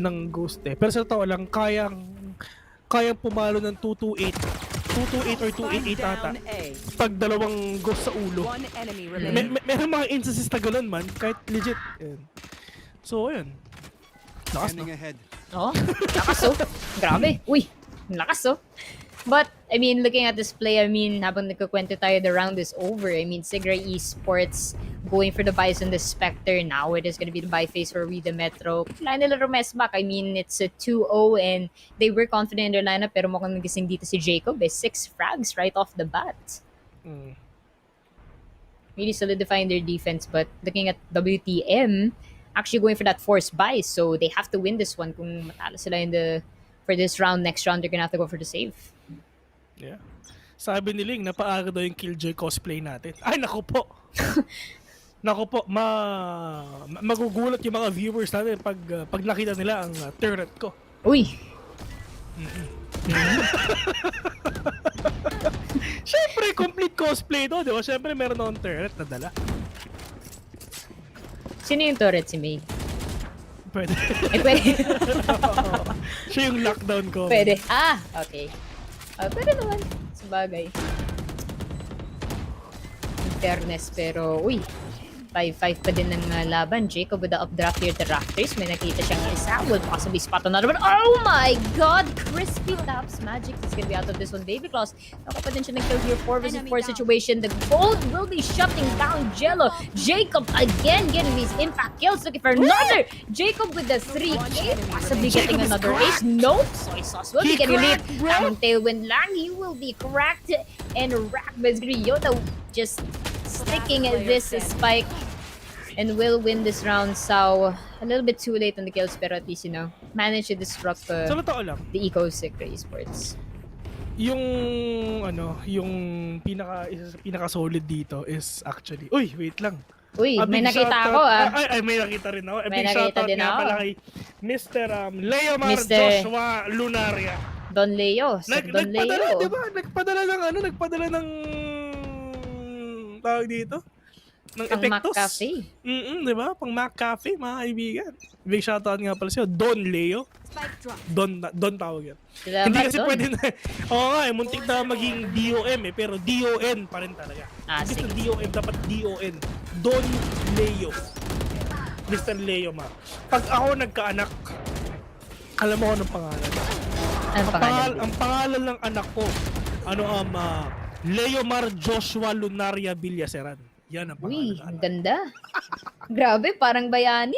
ng ghost eh. Pero sa totoo lang, kayang pumalo ng 228 or 288 ata pag dalawang ghost sa ulo. Meron mga instances na ganun man, kahit legit. So, ayun. Lakas na. Lakas oh. Grabe. Uy, lakas oh. But, I mean, looking at this play, I mean, habang nagkukwento tayo, the round is over. I mean, Sigre Esports going for the buys on the Spectre. Now it is going to be the buy phase for Reed the Metro. Line nila rumess back. I mean, it's a 2-0 and they were confident in their lineup pero mukhang nagising dito si Jacob. 6 frags right off the bat. Really solidifying their defense. But looking at WTM, actually going for that forced buy. So they have to win this one. Kung matalo sila for this round, next round, they're going to have to go for the save. Yeah. Sabi ni Ling, napaaga daw yung Killjoy cosplay natin. Ay, naku po. Magugulat yung mga viewers natin pag nakita nila ang turret ko. Uy! Siyempre, complete cosplay to, di ba? Siyempre, meron akong turret na dala. Sino yung turret? Si May? Pwede. Pwede. Siya yung lockdown ko. Pwede. Okay. Pwede naman. Sabagay. In fairness, pero, uy, 5-5 pa din ng laban. Jacob with the updraft here to Raptors. May nakita siyang isa. Will possibly spot another one. Oh my God! Crispy taps. Magic is gonna be out of this one. Baby Claws. Ako pa din siya ng kill here. 4-4 situation. The gold will be shutting down Jello. Jacob again getting these impact kills. Looking for another. Jacob with the 3K. Possibly getting another ace. Nope. Soy Sauce will be getting lead. Tamang tailwind lang. He will be cracked. And Rackman's gonna Yoda just sticking at this spike and will win this round. So a little bit too late on the kills pero at least, manage to disrupt the eco Sigre Esports. Yung pinaka solid dito is actually, wait lang. May nakita ako Ay, may nakita rin ako. May nakita din ako. Pala kay Mr. Leomar Joshua Lunaria. Don Leo. Don Leo. Diba? Nagpadala ng tawag dito? Ng epektos. Mac Cafe. Diba? Pang Mac Cafe, mga kaibigan. Big shoutout nga pala siya. Don Leo. Don tawag yan. Hindi kasi pwede na. Muntik na maging DOM pero DON pa rin talaga. Hindi na DOM, dapat DON. Don Leo. Mr. Leo, ma. Pag ako nagkaanak, alam mo anong pangalan? Ang pangalan ng anak ko, Leomar Joshua Lunaria Villaseran. Yan ang pangalan. Ang ganda. Grabe, parang bayani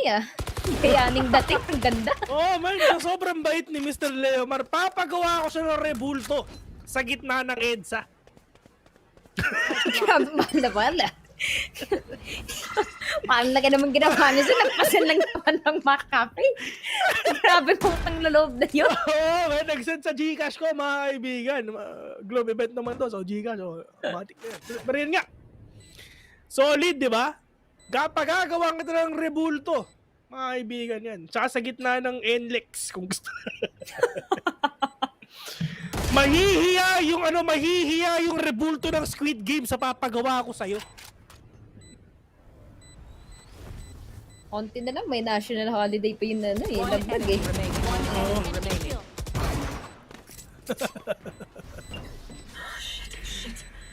Bayaning dating, ang ganda. Man, sobrang bait ni Mr. Leomar. Papagawa ko siya ng rebulto sa gitna ng EDSA. Grabe, mahal. Paano na ka naman ginawa niya? So, nagpasan lang naman ng McCafe. Grabe kung utang loob na yun. Oo, nag-send sa Gcash ko, mga kaibigan. Globe event naman to, so Gcash. Matik na yan. Pero yun nga. Solid, di ba? Pagagawa ka ng rebulto. Mga kaibigan yan. Tsaka sa gitna ng NLEX, kung gusto. Mahihiya yung rebulto ng Squid Game sa papagawa ko sa'yo. Konti na lang, may national holiday pa yun na dagdag eh.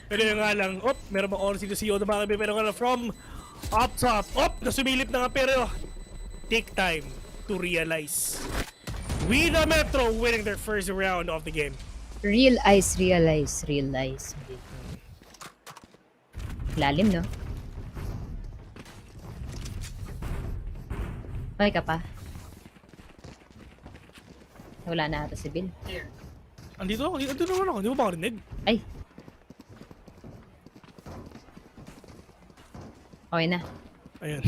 Pero yun nga lang, meron mga oras dito si Yoda mga kaibigan, pero nga lang from up top, nasumilip na nga, pero take time to realize. We the Metro winning their first round of the game. Realize. Lalim, no? Okay ka pa? Wala na ata si Bill. Andito naman ako, hindi mo ba marinig? Ay. Okay na. Ayun.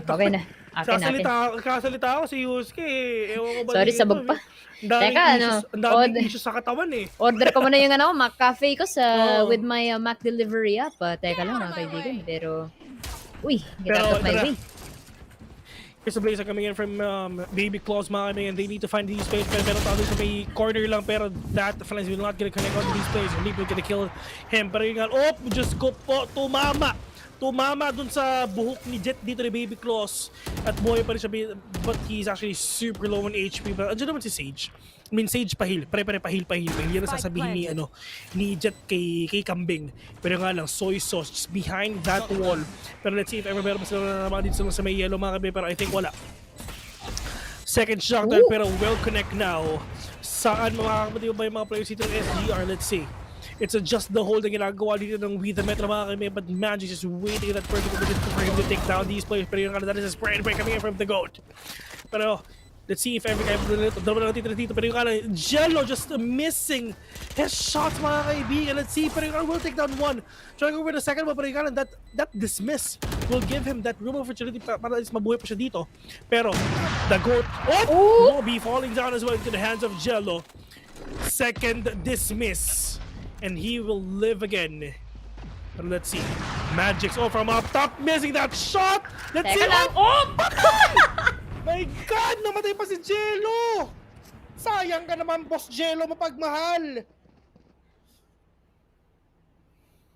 Okay na. Akin natin. Kasalita ako si Yusuke. Ewan ko ba Sorry, dito, sabog pa. Teka, ang daming issues sa katawan eh. Order ko muna yung McCafe ko sa with my Mac delivery app. Teka lang mga kaibigan. Pero, get out of my way. Crystal Blazer coming in from Baby Claws, mga kaibigan. They need to find these plays. Pero tayo sa may corner lang. Pero that Flames will not gonna connect on these plays. Only will gonna kill him. Pero yung Diyos ko po, tumama dun sa buhok ni Jet dito ni Baby Claws. At buhay pa rin siya. But he's actually super low on HP. But andyan naman si Sage. I mean, Sage pahil. Pare pahil. Yan ang sasabihin ni Jet kay Kambing. Pero nga lang, soy sauce just behind that wall. Pero let's see if ever meron sila naman dito sa may yellow mga kabe. Pero I think wala. Second shot pero well connect now. Saan makakapatid ba yung mga players dito ng SGR? Let's see. It's just the hold na ginagawa dito ng We the Metro mga kami, but Magic is waiting in that perfect position for him to take down these players. Pero yung that is a spread break coming in from the GOAT. Pero let's see if every guy dalawa na natitira dito. Pero yung Jello just missing his shots mga kaibigan. Let's see, pero yung will take down one. Trying over the second one, pero yung that dismiss will give him that room opportunity para mabuhay pa siya dito. Pero the GOAT will be falling down as well into the hands of Jello. Second dismiss. And he will live again. But let's see. Magic's from up top, missing that shot. Let's see. My God, namatay pa si Jello. Sayang ka naman, Boss Jello, mapagmahal.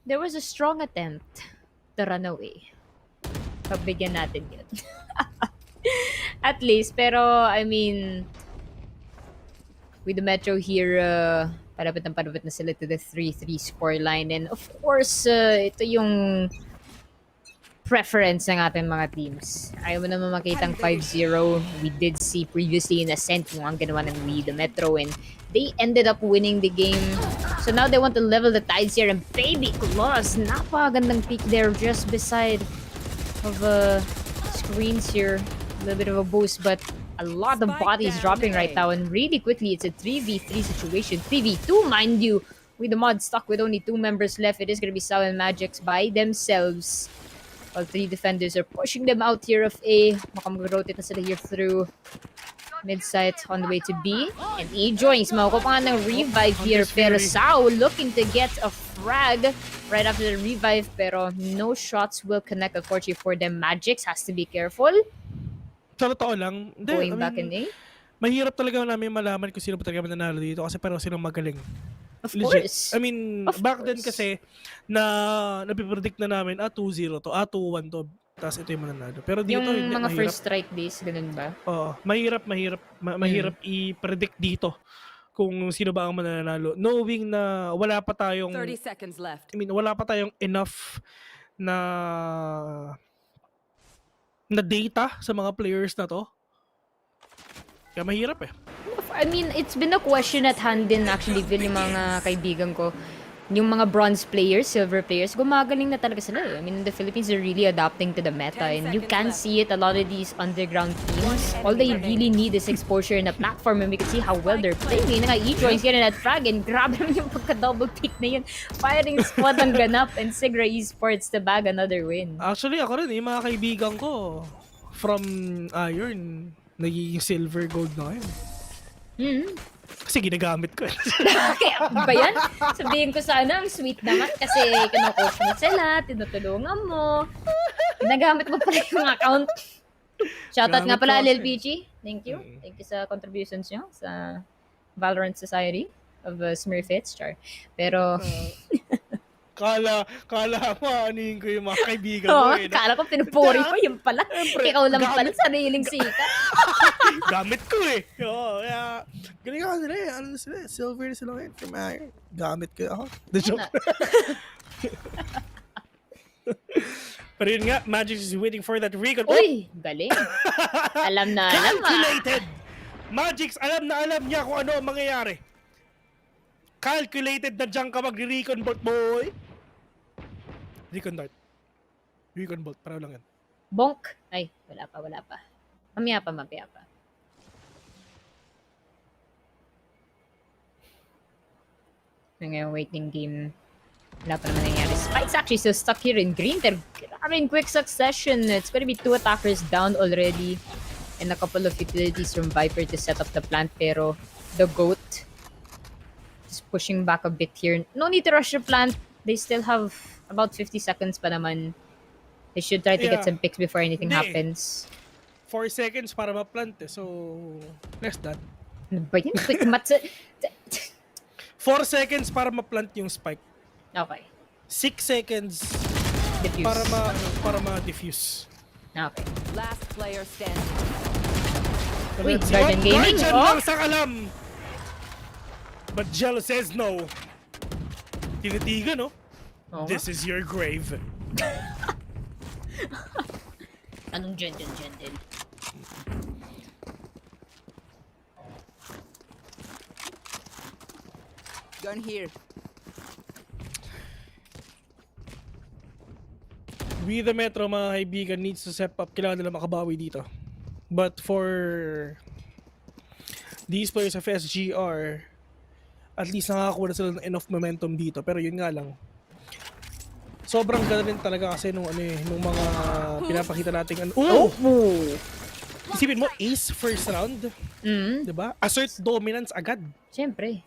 There was a strong attempt to run away. Pagbigyan natin yun. At least, pero I mean, with the Metro here, palapit na sila to the 3-3 scoreline. And of course, ito yung preference ng ating mga teams. Ayaw mo naman makitang 5-0. We did see previously in Ascent yung ang ganawa ng We the Metro, and they ended up winning the game. So now they want to level the tides here, and Baby Claws, napakagandang peak there just beside of screens here. A little bit of a boost, but a lot of bodies dropping right now, and really quickly it's a 3v3 situation. 3v2, mind you, with the mod stuck with only 2 members left. It is going to be Sao and Magix by themselves. All 3 defenders are pushing them out here of A. Makamag-rotate na sila here through mid-site on the way to B. And E joins. Makukuha pa nga ng revive here, pero Sao looking to get a frag right after the revive, pero no shots will connect unfortunately for them. Magix has to be careful. Sa totoo lang, Going back in A? Mahirap talaga namin malaman kung sino ba talaga mananalo dito kasi pareho silang magaling. Of course. I mean, back then kasi na napipredict na namin 2-0 to, 2-1 to, tapos ito yung mananalo. Pero dito yung mga mahirap. first strike days, ganun ba? Oo, mahirap i-predict dito kung sino ba ang mananalo. Knowing na wala pa tayong 30 seconds left. I mean, wala pa tayong enough na data sa mga players na to. Kaya mahirap eh. I mean, it's been a question at hand din actually, Vil, yung mga kaibigan ko. yung mga bronze players, silver players, gumagaling na talaga sila. I mean, in the Philippines, they're really adapting to the meta. And you can see it, a lot of these underground teams, all they really need is exposure in a platform, and we can see how well they're playing. Yun nga, E-Join's getting that frag, and grabe naman yung pagka-double pick na yun. Firing squad ang ganap, and Sigra Esports to bag another win. Actually, ako rin, yung mga kaibigan ko, from Iron, nagiging silver gold na ngayon. Kasi ginagamit ko. Kaya ba yan? Sabihin ko sana, ang sweet naman kasi kino-coach mo sila, tinutulungan mo. Ginagamit mo pala yung account. Shoutout nga pala, Lil PG. Thank you. Thank you sa contributions nyo sa Valorant Society of Smurfits. Char. Pero... Kala mo, anuhin ko yung mga kaibigan Oo, ko. kala ko pinupuri ko, yung pala. Ikaw lang pala, sariling sikat. Gamit ko eh. Oo, kaya, galing ako sila eh. Ano na sila eh, silver na sila ngayon from Iron. Gamit ko ako. The joke. Pero yun nga, Magic is waiting for that recon. Uy, galing. Alam na alam Calculated! Magic's alam na alam niya kung ano ang mangyayari. Calculated na dyan ka mag-recon bolt, boy. Recon dart. Recon bolt, para lang yan. Bonk. Ay, wala pa. Mamaya pa. Ngayon, waiting game. Wala pa naman nangyari. Spike's actually still stuck here in green. They're in quick succession. It's gonna be 2 attackers down already. And a couple of utilities from Viper to set up the plant. Pero the GOAT is pushing back a bit here. No need to rush the plant. They still have about 50 seconds pa naman. They should try to get some picks before anything happens. 4 seconds para ma-plant eh. So, less than. Ano ba yun? Quick maths. 4 seconds para ma-plant yung spike. Okay. 6 seconds diffuse. para ma-diffuse. Okay. Last player standing. Uy, Garden Gaming. Guardian lang sa kalam. But Jello says no. Tinitigan, no? This is your grave. Anong dyan? Gun here. We the Metro, mga kaibigan, needs to step up. Kailangan nila makabawi dito. But for these players of SGR, at least nakakakuha na sila ng enough momentum dito. Pero yun nga lang, sobrang ganda rin talaga kasi nung mga pinapakita nating Isipin mo, ace first round. Diba? Assert dominance agad. Siyempre.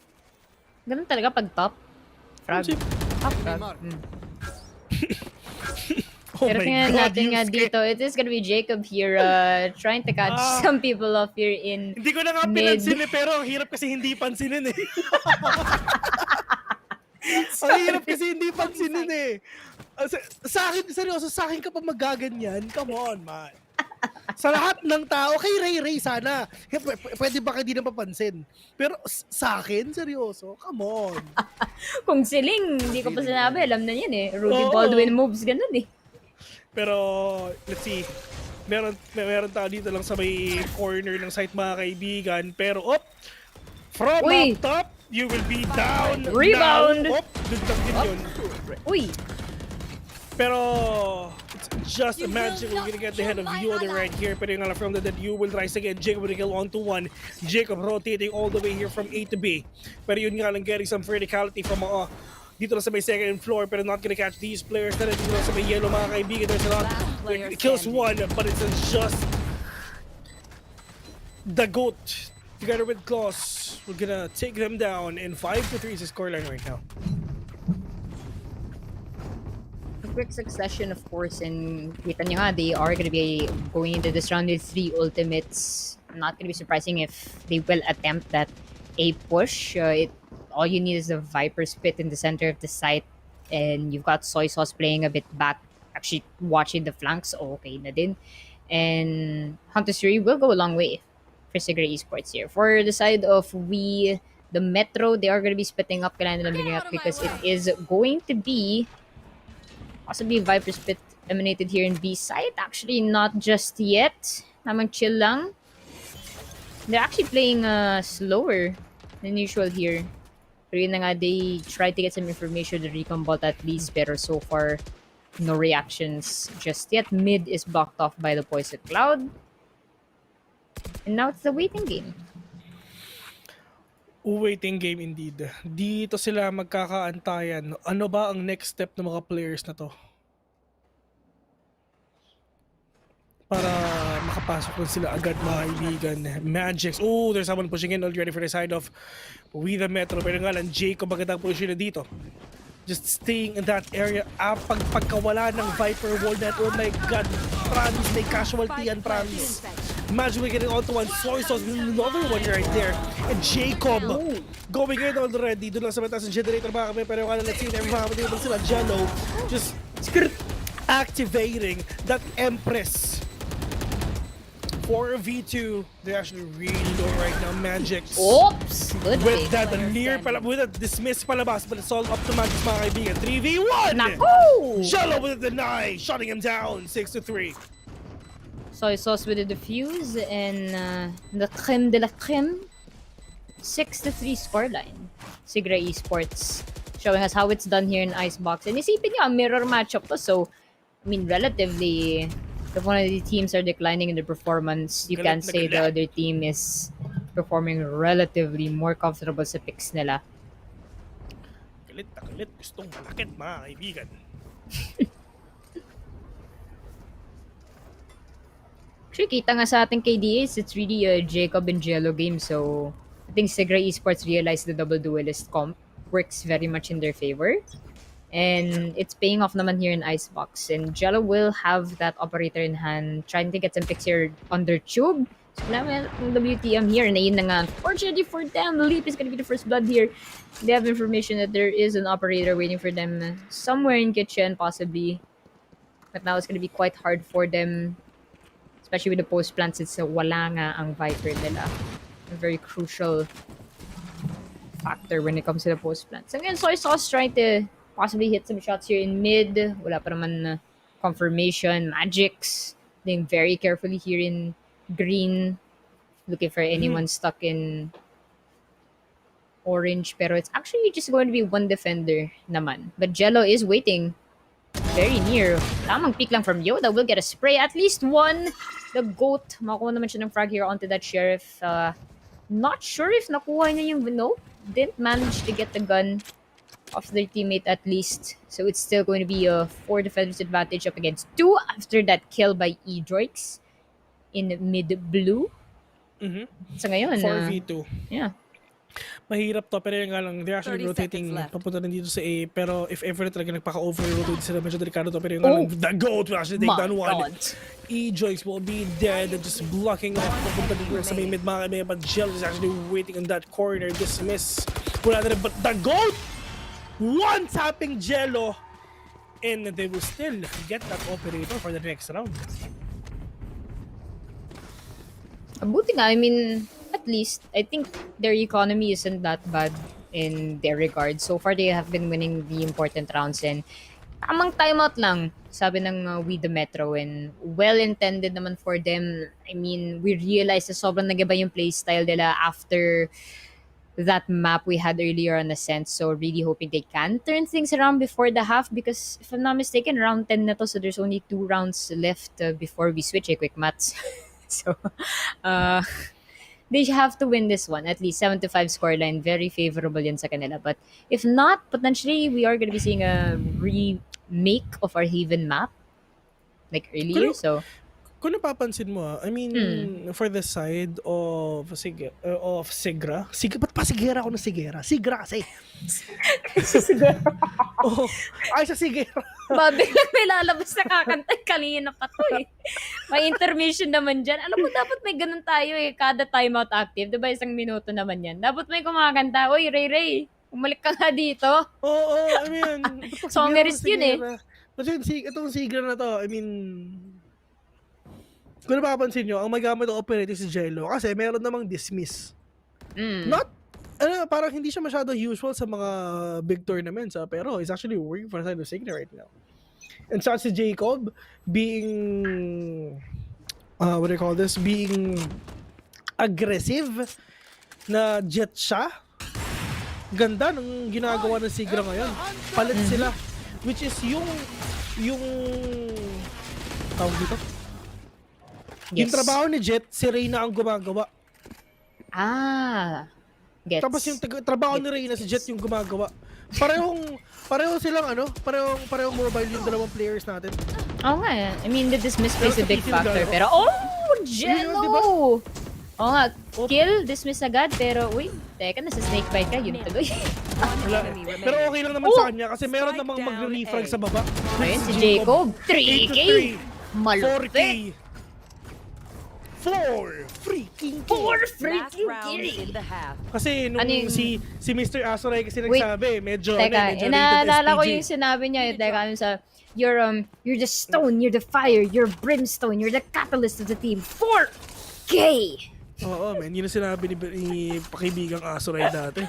Ganun talaga pag top. Frag. Top frag. Pero tingnan natin nga dito, it is gonna be Jacob here trying to catch some people off here in Hindi ko na nga pinansin pero ang hirap kasi hindi pansinin eh. Ang hirap kasi hindi pansinin eh. Sa akin, seryoso, sa akin ka pa magaganyan, come on man. Sa lahat ng tao, kay Ray sana, pwede ba hindi na papansin? Pero sa akin, seryoso, come on. Kung siling, hindi ko pa sinabi, alam na yan eh. Rudy Baldwin moves, ganun eh. Pero, let's see. Meron tayo dito lang sa may corner ng site, mga kaibigan. Pero, from up top, you will be down. Rebound! Dugtag din yun. Uy! Pero, it's just a magic. We're gonna get the head of Yoda right here. Pero yung from the dead, you will rise again. Jacob with a kill on to 1. Jacob rotating all the way here from A to B. Pero yun nga lang, getting some verticality from dito na sa may second floor, pero not gonna catch these players. Dito na sa may yellow, mga kaibigan. There's a lot. Kills one, but it's just the GOAT together with Klaus. We're gonna take them down, and 5-3 is the scoreline right now. Quick succession, of course, and kita nyo nga, they are gonna be going into this round with 3 ultimates. Not gonna be surprising if they will attempt that A push. All you need is a Viper spit in the center of the site, and you've got Soy Sauce playing a bit back, actually watching the flanks. Okay na din. And Hunter's Fury will go a long way for Sigra Esports here. For the side of the Metro, they are going to be splitting up, kailangan nilang bigyan up because it is going to be possibly Viper spit emanated here in B site. Actually, not just yet. Namang chill lang. They're actually playing slower than usual here. Pero yun na nga, they tried to get some information, the recon bot at least, pero so far, no reactions just yet. Mid is blocked off by the Poison Cloud. And now it's the waiting game. Waiting game indeed. Dito sila magkakaantayan. Ano ba ang next step ng mga players na to? Para makapasok lang sila agad, mga kaibigan. Magix. Oh, there's someone pushing in already for the side of We the Metro. Pero nga lang, Jacob magandang position na dito. Just staying in that area. Pagkawala ng Viper wall net. Oh my God. Promise, may casualty yan, promise. Magically getting onto one. Soy sauce, another one right there. And Jacob going in already. Doon lang sa mataas ng generator, mga kami. Pero nga lang, let's see, mga kami sila. Jello just activating that Empress. 4v2. They're actually really low right now. Magix. Oops! Good with take. that with that dismiss palabas, but it's all up to Magix, mga kaibigan. 3v1! Naku! Jello with the deny, shutting him down. 6-3. Soy sauce with the defuse and the creme de la creme. 6-3 scoreline. Sigra Esports showing us how it's done here in Icebox. And isipin nyo, mirror matchup to. So, I mean, relatively, if one of the teams are declining in their performance, you can't say the other team is performing relatively more comfortable sa picks nila. Galit na galit. Gustong malakit, mga kaibigan. Actually, kita nga sa ating KDAs, it's really a Jacob and Jello game. So, I think Sigra Esports realized the double duelist comp works very much in their favor. And it's paying off naman here in Icebox. And Jello will have that operator in hand, trying to get some picks here on their tube. So, naman ang WTM here. And ayun na nga, unfortunately for them, Leap is gonna be the first blood here. They have information that there is an operator waiting for them somewhere in kitchen, possibly. But now it's gonna be quite hard for them, especially with the post plant, since wala nga ang Viper nila. A very crucial factor when it comes to the post plant. So again, Soy Sauce trying to possibly hit some shots here in mid. Wala pa naman confirmation. Magix being very carefully here in green. Looking for anyone stuck in orange. Pero it's actually just going to be one defender naman. But Jello is waiting very near. Lamang peek lang from Yoda. Will get a spray. At least one. The GOAT. Makuha naman siya ng frag here onto that Sheriff. Not sure if nakuha niya yung... Nope. Didn't manage to get the gun of their teammate at least. So it's still going to be a 4 defenders advantage up against 2 after that kill by E-Droix in mid-blue. So ngayon... 4v2. Yeah. Mahirap to, pero yung nga lang, they're actually rotating papunta rin dito sa A. Pero if ever talaga nagpaka-over-rotate sila, medyo delikado to. Pero yung nga lang, the GOAT will actually take down one. E-Joyce will be dead and just blocking off papunta dito sa may mid, mga kami. But Gel is actually waiting on that corner. Dismiss. Wala na rin, but the GOAT! One tapping Jello. And they will still get that operator for the next round. Buti nga, I mean, at least, I think their economy isn't that bad in their regard. So far, they have been winning the important rounds and tamang timeout lang, sabi ng We the Metro, and well-intended naman for them. I mean, we realized na sobrang nag-iba yung playstyle nila after that map we had earlier on Ascent. So really hoping they can turn things around before the half, because if I'm not mistaken, round 10 na to, so there's only 2 rounds left before we switch. Quick maths. So, they have to win this one. At least 7-5 scoreline. Very favorable yun sa kanila. But if not, potentially, we are going to be seeing a remake of our Haven map. Like earlier, so... Kung napapansin mo, I mean, for the side of Sigra. Ba't pa Sigera ako na Sigera? Sigra kasi. Oh, ay sa Sigera. Babi lang may lalabas na kakanta kanina pa to eh. May intermission naman dyan. Alam mo, dapat may ganun tayo eh. Kada timeout active. Diba 1 minuto naman yan. Dapat may kumakanta. Uy, Ray, umalik ka nga dito. Oo, I mean. Songerist yun eh. Kasi itong Sigra na to, I mean... Kung napapansin nyo, ang magamit ng operator si Jello kasi meron namang dismiss. Not, parang hindi siya masyado usual sa mga big tournaments, pero he's actually working for the side of Signa right now. And so si Jacob, being, what do you call this? Being aggressive na jet siya. ganda ng ginagawa ng Sigra ngayon. Palit sila. Which is yung tawag dito? Yes. Yung trabaho ni Jet, si Reyna ang gumagawa. Gets. Tapos yung trabaho ni Reyna, si Jet yung gumagawa. Pareho silang parehong mobile yung dalawang players natin. Oo nga. I mean, the dismiss plays a big Pero sa factor. PC Pero, Geno! diba? Oo nga, kill, dismiss agad. Pero, teka, nasa snake bite ka, yun tuloy. Wala. Pero okay lang naman sa kanya kasi meron namang magre-refrag sa baba. Ayun, si Jacob. 3K! 4K! Malupit! 4 freaking kills! Kasi nung si Mr. Asoray kasi Wait, nagsabi, medyo teka, medyo inaalala ko SPG. yung sinabi niya. Teka, ano sa, you're the stone, you're the fire, you're brimstone, you're the catalyst of the team. 4K! Oo, man. Yun ang sinabi ni pakibigang Asoray dati.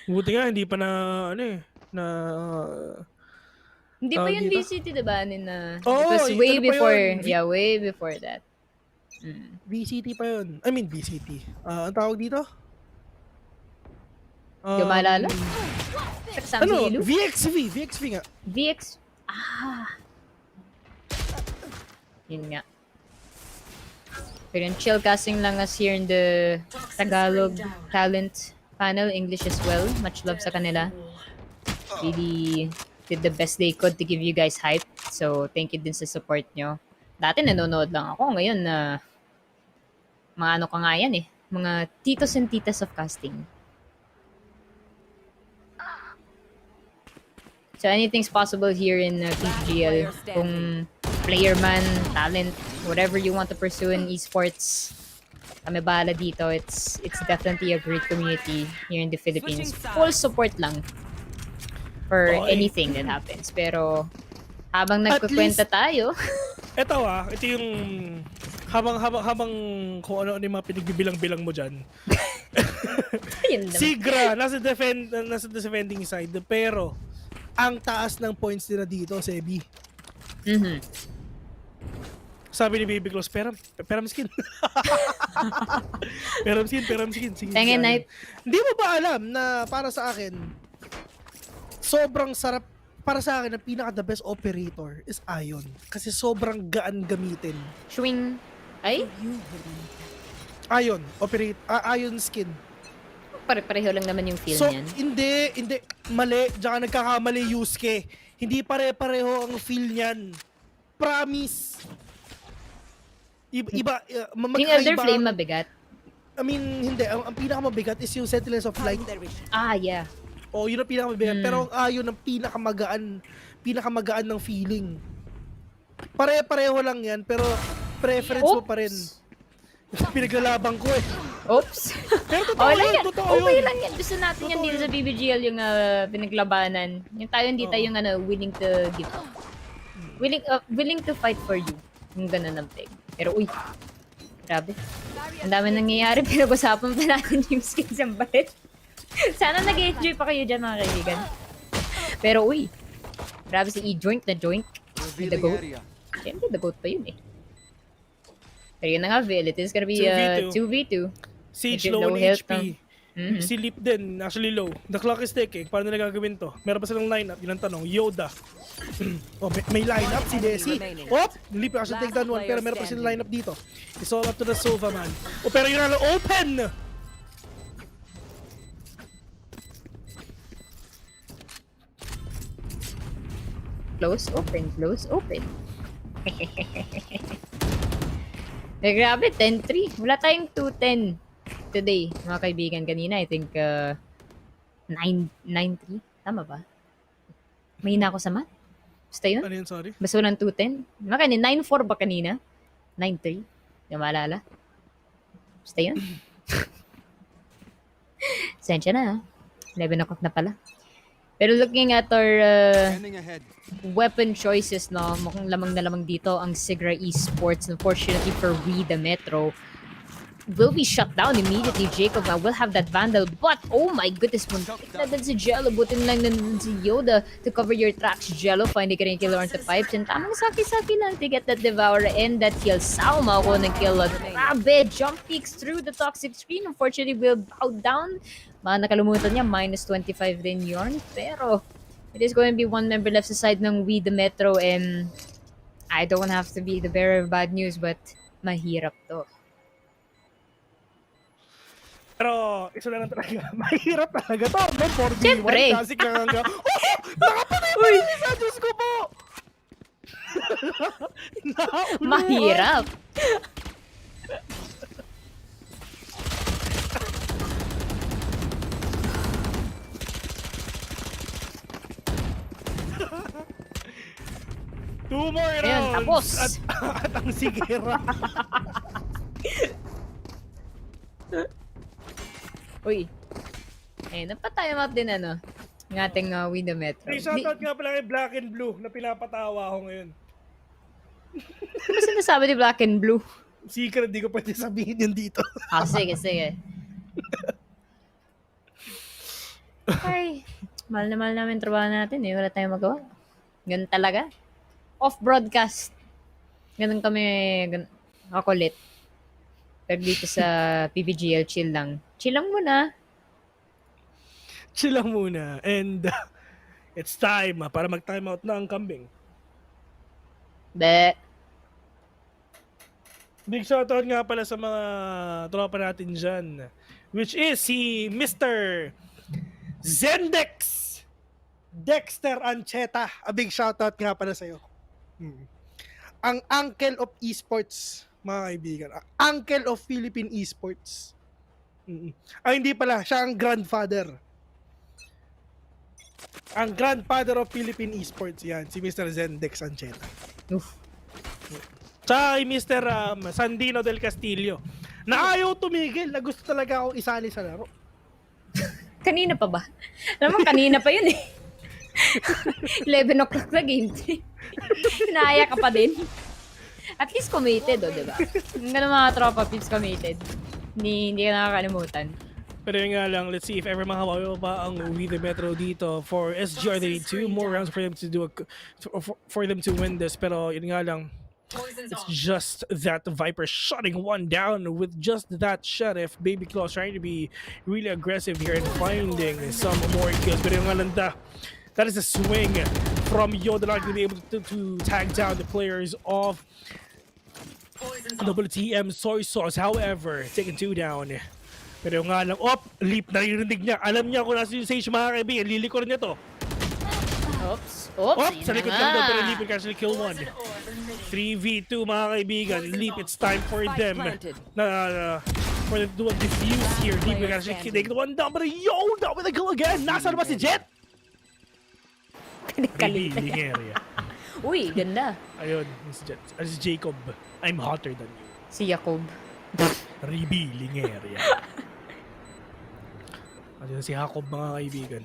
Buti nga, hindi pa na, Hindi pa yun VCT, diba? It Oo, was way ano pa before. yun? Yeah, way before that. VCT pa yun. I mean, VCT. Ang tawag dito? Yung maalala? Ano? VxV nga. Yun nga. Pero yung chill casting lang us here in the Tagalog talent panel, English as well. Much love sa kanila. Really did the best they could to give you guys hype. So, thank you din sa support nyo. Dati nanonood lang ako. Ngayon mga ano ka nga yan mga titos and titas of casting. So anything's possible here in PPGL. Kung player man, talent, whatever you want to pursue in esports, kami bahala dito. It's definitely a great community here in the Philippines. Full support lang for anything that happens. Pero habang nagkukwenta tayo, ito yung habang kung ano yung mga pinagbibilang-bilang mo dyan. Sigra, nasa defending side, pero ang taas ng points nila dito, Sebi. Sabi ni Baby Close, pera miskin. pera miskin. Tangin na. Hindi mo ba alam na para sa akin, sobrang sarap. Para sa akin, ang pinaka-the best operator is Ion. Kasi sobrang gaan gamitin. Swing. Ay? Ion. Ion skin. Pare-pareho lang naman yung feel niyan. Hindi. Mali. Diyan ka nagkakamali, Yusuke. Hindi pare-pareho ang feel niyan. Promise. Iba. Yung Elder Flame mabigat? I mean, hindi. Ang pinaka-mabigat is yung Sentinels of Light. Yeah. Yun ang pinakamabigat. Pero ang Ion ang pinakamagaan ng feeling. Pare-pareho lang yan, pero preference mo pa rin. Pinaglalaban ko Oops. Pero totoo yun, Okay lang yan. Gusto natin yan dito sa PPGL yung pinaglabanan. Yung tayo hindi tayong willing to give up. Willing to fight for you. Yung ganun ng peg. Pero grabe. Ang dami nangyayari pero usapan pa natin yung skins ng bait. Sana nag-enjoy pa kayo dyan mga kaibigan. Pero grabe si E-Joink na joink. With the goat. Siyempre, the goat pa yun Pero yun na nga, Vil. It is gonna be 2v2. Siege low in HP. Si Leap din, actually low. The clock is ticking. Paano nila gagawin to? Meron pa silang lineup. Yun ang tanong. Yoda. May lineup si Desi. Leap actually take down one. Pero meron pa silang lineup dito. It's all up to the Sova, man. Pero yun na open! Close, open. Grabe, 10-3. Wala tayong 2-10 today, mga kaibigan. Kanina, I think 9-3. Tama ba? Mahina ako sa math. Basta yun? Ano yun, sorry? Basta walang 2-10. Mga kanina, 9-4 ba kanina? 9-3. Hindi maalala. Basta yun. Sensya na 11 o'clock na pala. Pero looking at our weapon choices, mukhang lamang na lamang dito ang Sigra Esports. Unfortunately for we, the Metro, will be shut down immediately. Jacob now will have that Vandal, but oh my goodness, muntik na din si Jello. Butin lang na din si Yoda to cover your tracks. Jello finally getting a kill on the pipes, and tamang saki-saki lang to get that Devourer and that kill. Sao makuha ng kill. Grabe, jump peeks through the toxic screen. Unfortunately, will bow down. Nakalimutan niya, minus 25 din yun. Pero, it is going to be one member left sa side ng We the Metro, and I don't have to be the bearer of bad news, but mahirap to. Pero, isa na lang talaga. Mahirap talaga. Torment 4v1. Siyempre. Classic na hanggang. Oh! Nakapatay pa rin isa! Diyos ko po! Mahirap. Two more rounds. Ayun, tapos. At ang sigera. Uy. Ayun, napatime out din ano. Ng ating We the Metro. Hey, shoutout nga pala kay Black and Blue na pinapatawa ako ngayon. Ano sinasabi ni Black and Blue? Secret, di ko pwede sabihin yun dito. Sige, sige. Ay, mahal na mahal namin trabaho natin eh. Wala tayong magawa. Ganun talaga. Off-broadcast. Ganun kami makulit. Pero dito sa PPGL, chill lang. Chill lang muna. Chill lang muna. And it's time para mag-time out na ang kambing. Be. Big shoutout nga pala sa mga tropa natin dyan. Which is si Mr. Zendex Dexter Ancheta. A big shoutout nga pala sa'yo. Ang uncle of esports, mga kaibigan. Uncle of Philippine esports. Hindi pala. Siya ang grandfather. Ang grandfather of Philippine esports. Yan, si Mr. Zendex Ancheta. Tsaka Mr. Sandino del Castillo. Na ayaw tumigil. Na gusto talaga akong isali sa laro. Kanina pa ba? Alam mo, kanina pa yun eh. 11 o'clock na game 3. Naaya ka pa din. At least committed, diba? Yung ganun mga tropa peeps committed. Hindi ka nakakalimutan. Pero yun nga lang, let's see if ever makawayo pa ang We the Metro dito for SGR. They need 2 more rounds for them to do for them to win this. Pero yun nga lang, it's just that Viper shutting one down with just that shot. If Baby Claw trying to be really aggressive here and finding some more kills. Pero yung nga lang, that is a swing from Yoda, not going to be able to tag down the players of WTM Soy Sauce. However, taking 2 down. Pero nga lang, leap na narinig niya. Alam niya kung nasa yung Sage, mga kaibigan. Lilikorin niya to. Oops. Sa likod lang daw, pero Leap can actually kill one. 3v2, mga kaibigan. Leap, it's time for them for them to do a defuse here. Leap can actually take one down, but Yoda with a kill again. Nasaan ba si Jet? Revealing area. Uy, ganda. Ayun, si Jet. Si Jacob. I'm hotter than you. Si Jacob. Revealing area. Ayun si Jacob, mga kaibigan.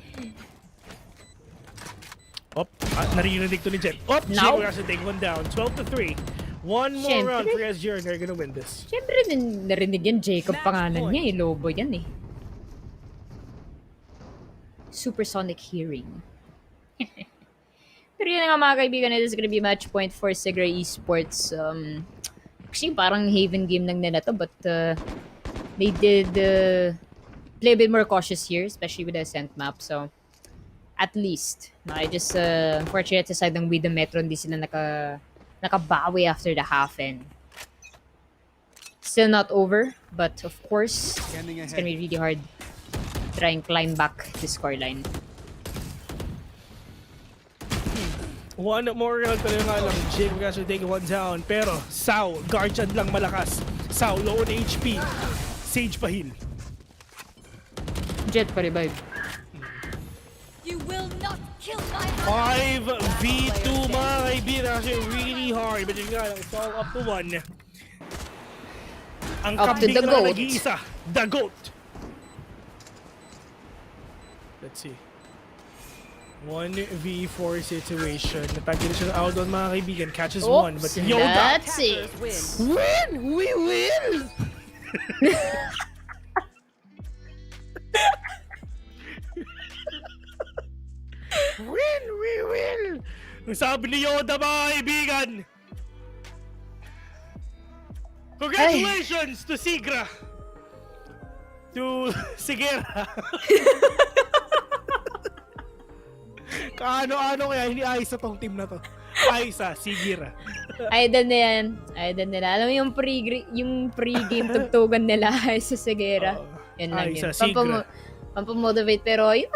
Naririnig to ni Jet. Jet will actually take one down. 12-3. One more round for SGR and they're gonna win this. Siyempre narinig yan. Jacob pangalan niya. Lobo yan eh. Supersonic hearing. Pero yun nga mga kaibigan, it is gonna be match point for Sigra Esports. Actually, parang haven game lang nila to, but they did play a bit more cautious here, especially with the ascent map. So, at least, I just unfortunate sa side ng We the Metro, hindi sila nakabawi after the half end. Still not over, but of course, it's gonna be really hard to try and climb back the scoreline. One more round, pero yung nga lang, Jake will actually take one down. Pero, Sao, Guardian lang malakas. Sao, low on HP. Sage pa heal. Jet pa revive. You will not kill my 5v2, mga kaibigan. Actually, really hard. But yung nga lang, it's all up to 1. Ang Up to kambing the na goat. nag-iisa. The GOAT. Let's see. 1v4 situation. Natagin siya out on, mga kaibigan. Catches one. But Yoda. That's it. Win! We win! Win, we will! Ang sabi ni Yoda, mga kaibigan. Congratulations to Sigra. To Sigera. Kaano-ano kaya hindi ayos sa tong team na to. Aysa, Sigira. Idol na yan. Idol nila. Alam mo yung pre-game tugtugan nila sa Segera. Yan lang yun. Pampamotivate. Pero yun,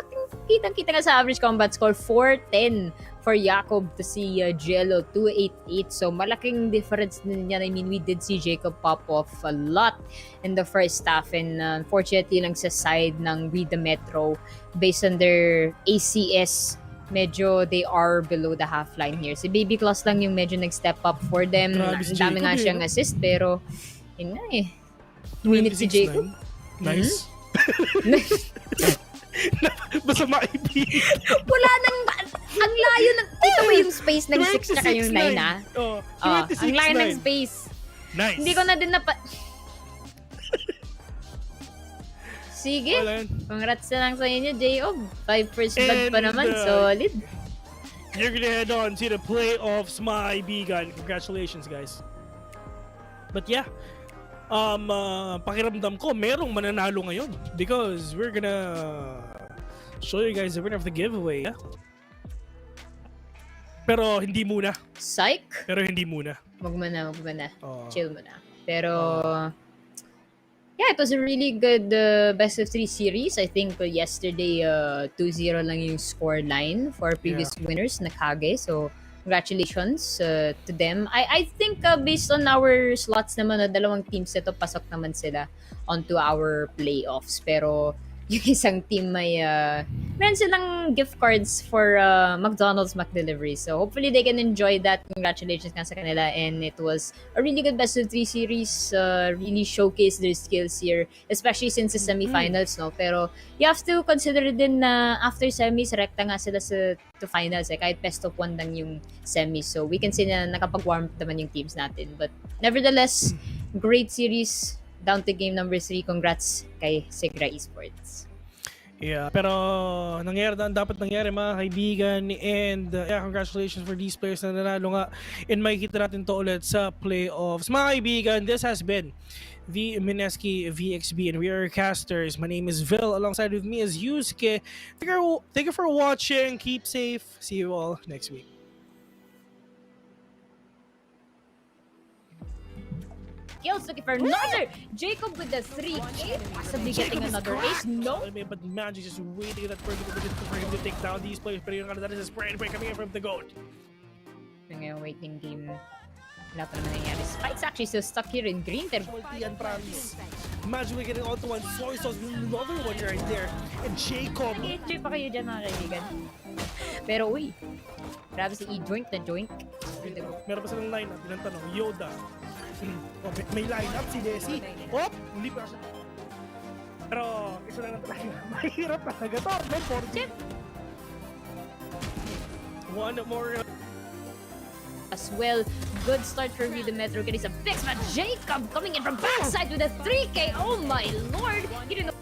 kitang-kita nga sa average combat score, 410 for Jacob to si Jello, 288. So, malaking difference din yan. I mean, we did see Jacob pop off a lot in the first half. And unfortunately lang sa side ng We the Metro, based on their ACS, medyo they are below the half line here. Si Baby Claus lang yung medyo nag-step up for them. Ang dami nga siyang assist, pero yun nga eh. Minute si Jacob. Nice. Basta maibig. Wala nang, ang layo ng, ito ba yung space ng 6 tsaka yung 9 ah? Ang layo ng space. Nice. Hindi ko na din Sige. Congrats na lang sa inyo, J.O. 5 first blood pa naman. Solid. You're gonna head on to the playoffs, my bigan. Congratulations, guys. But yeah, pakiramdam ko, merong mananalo ngayon. Because we're gonna show you guys the winner of the giveaway. Yeah? Pero hindi muna. Psych? Pero hindi muna. Wag mo na. Chill mo na. Pero... yeah, it was a really good best of 3 series. I think yesterday 2-0 lang yung score line for previous winners na Kage. So congratulations to them. I think based on our slots naman, dalawang teams ito pasok naman sila onto our playoffs. Pero yung isang team may meron silang gift cards for McDonald's McDelivery. So hopefully they can enjoy that. Congratulations nga sa kanila. And it was a really good best of 3 series. Really showcased their skills here, especially since the semifinals, no? Pero you have to consider din na after semis, rekta nga sila to finals. Kahit best of 1 lang yung semis. So we can say na nakapag-warm naman yung teams natin. But nevertheless, great series. Down to game number 3. Congrats kay Segra Esports. Yeah, pero nangyari na dapat nangyari, mga kaibigan. And yeah, congratulations for these players na nanalo nga. And makikita natin to ulit sa playoffs. Mga kaibigan, this has been the Mineski VxV, and we are casters. My name is Vil. Alongside with me is Yusuke. Thank you for watching. Keep safe. See you all next week. Looking for another. Jacob with the 3-8. Possibly getting another ace. No. But Magic is just waiting at that for him to take down these players. Pero yung that is a spread break coming in from the goat. Ngayong waiting game. Wala pa naman nangyari. Spike's actually still stuck here in green. Yan, promise. Magic getting onto one. Soy sauce, another one right there. And Jacob. I-enjoy pa kayo dyan, mga kaibigan. Pero uy, grabe si E-Joink na joink. Meron pa silang lineup. Ilang tanong, Yoda. May lineup si Desi. Oh, hindi pa siya. Pero isa na lang talaga. Mahirap talaga to. No, 4 one more. As well, good start for the Metro. Getting some picks, but Jacob coming in from backside with a 3K. Oh my lord! He didn't know.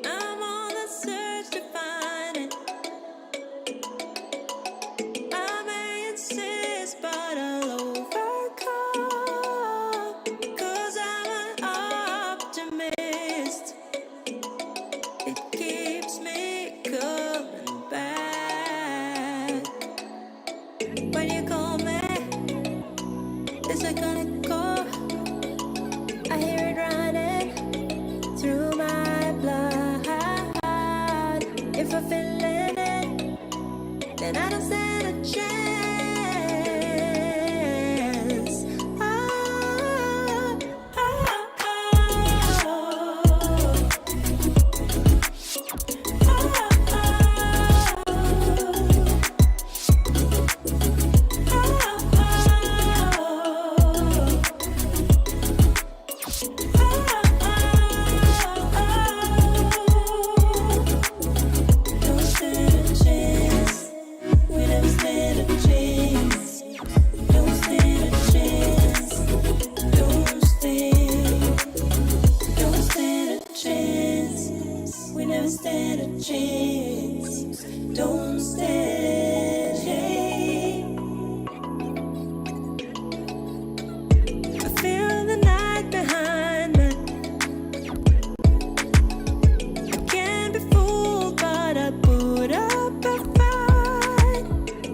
I'm on the search to find it. I may insist, but I'll overcome. 'Cause I'm an optimist. It keeps me coming back. When you call me, it's like an echo. I hear it running through my blood. If I'm feeling it, then I don't stand a chance. don't stand.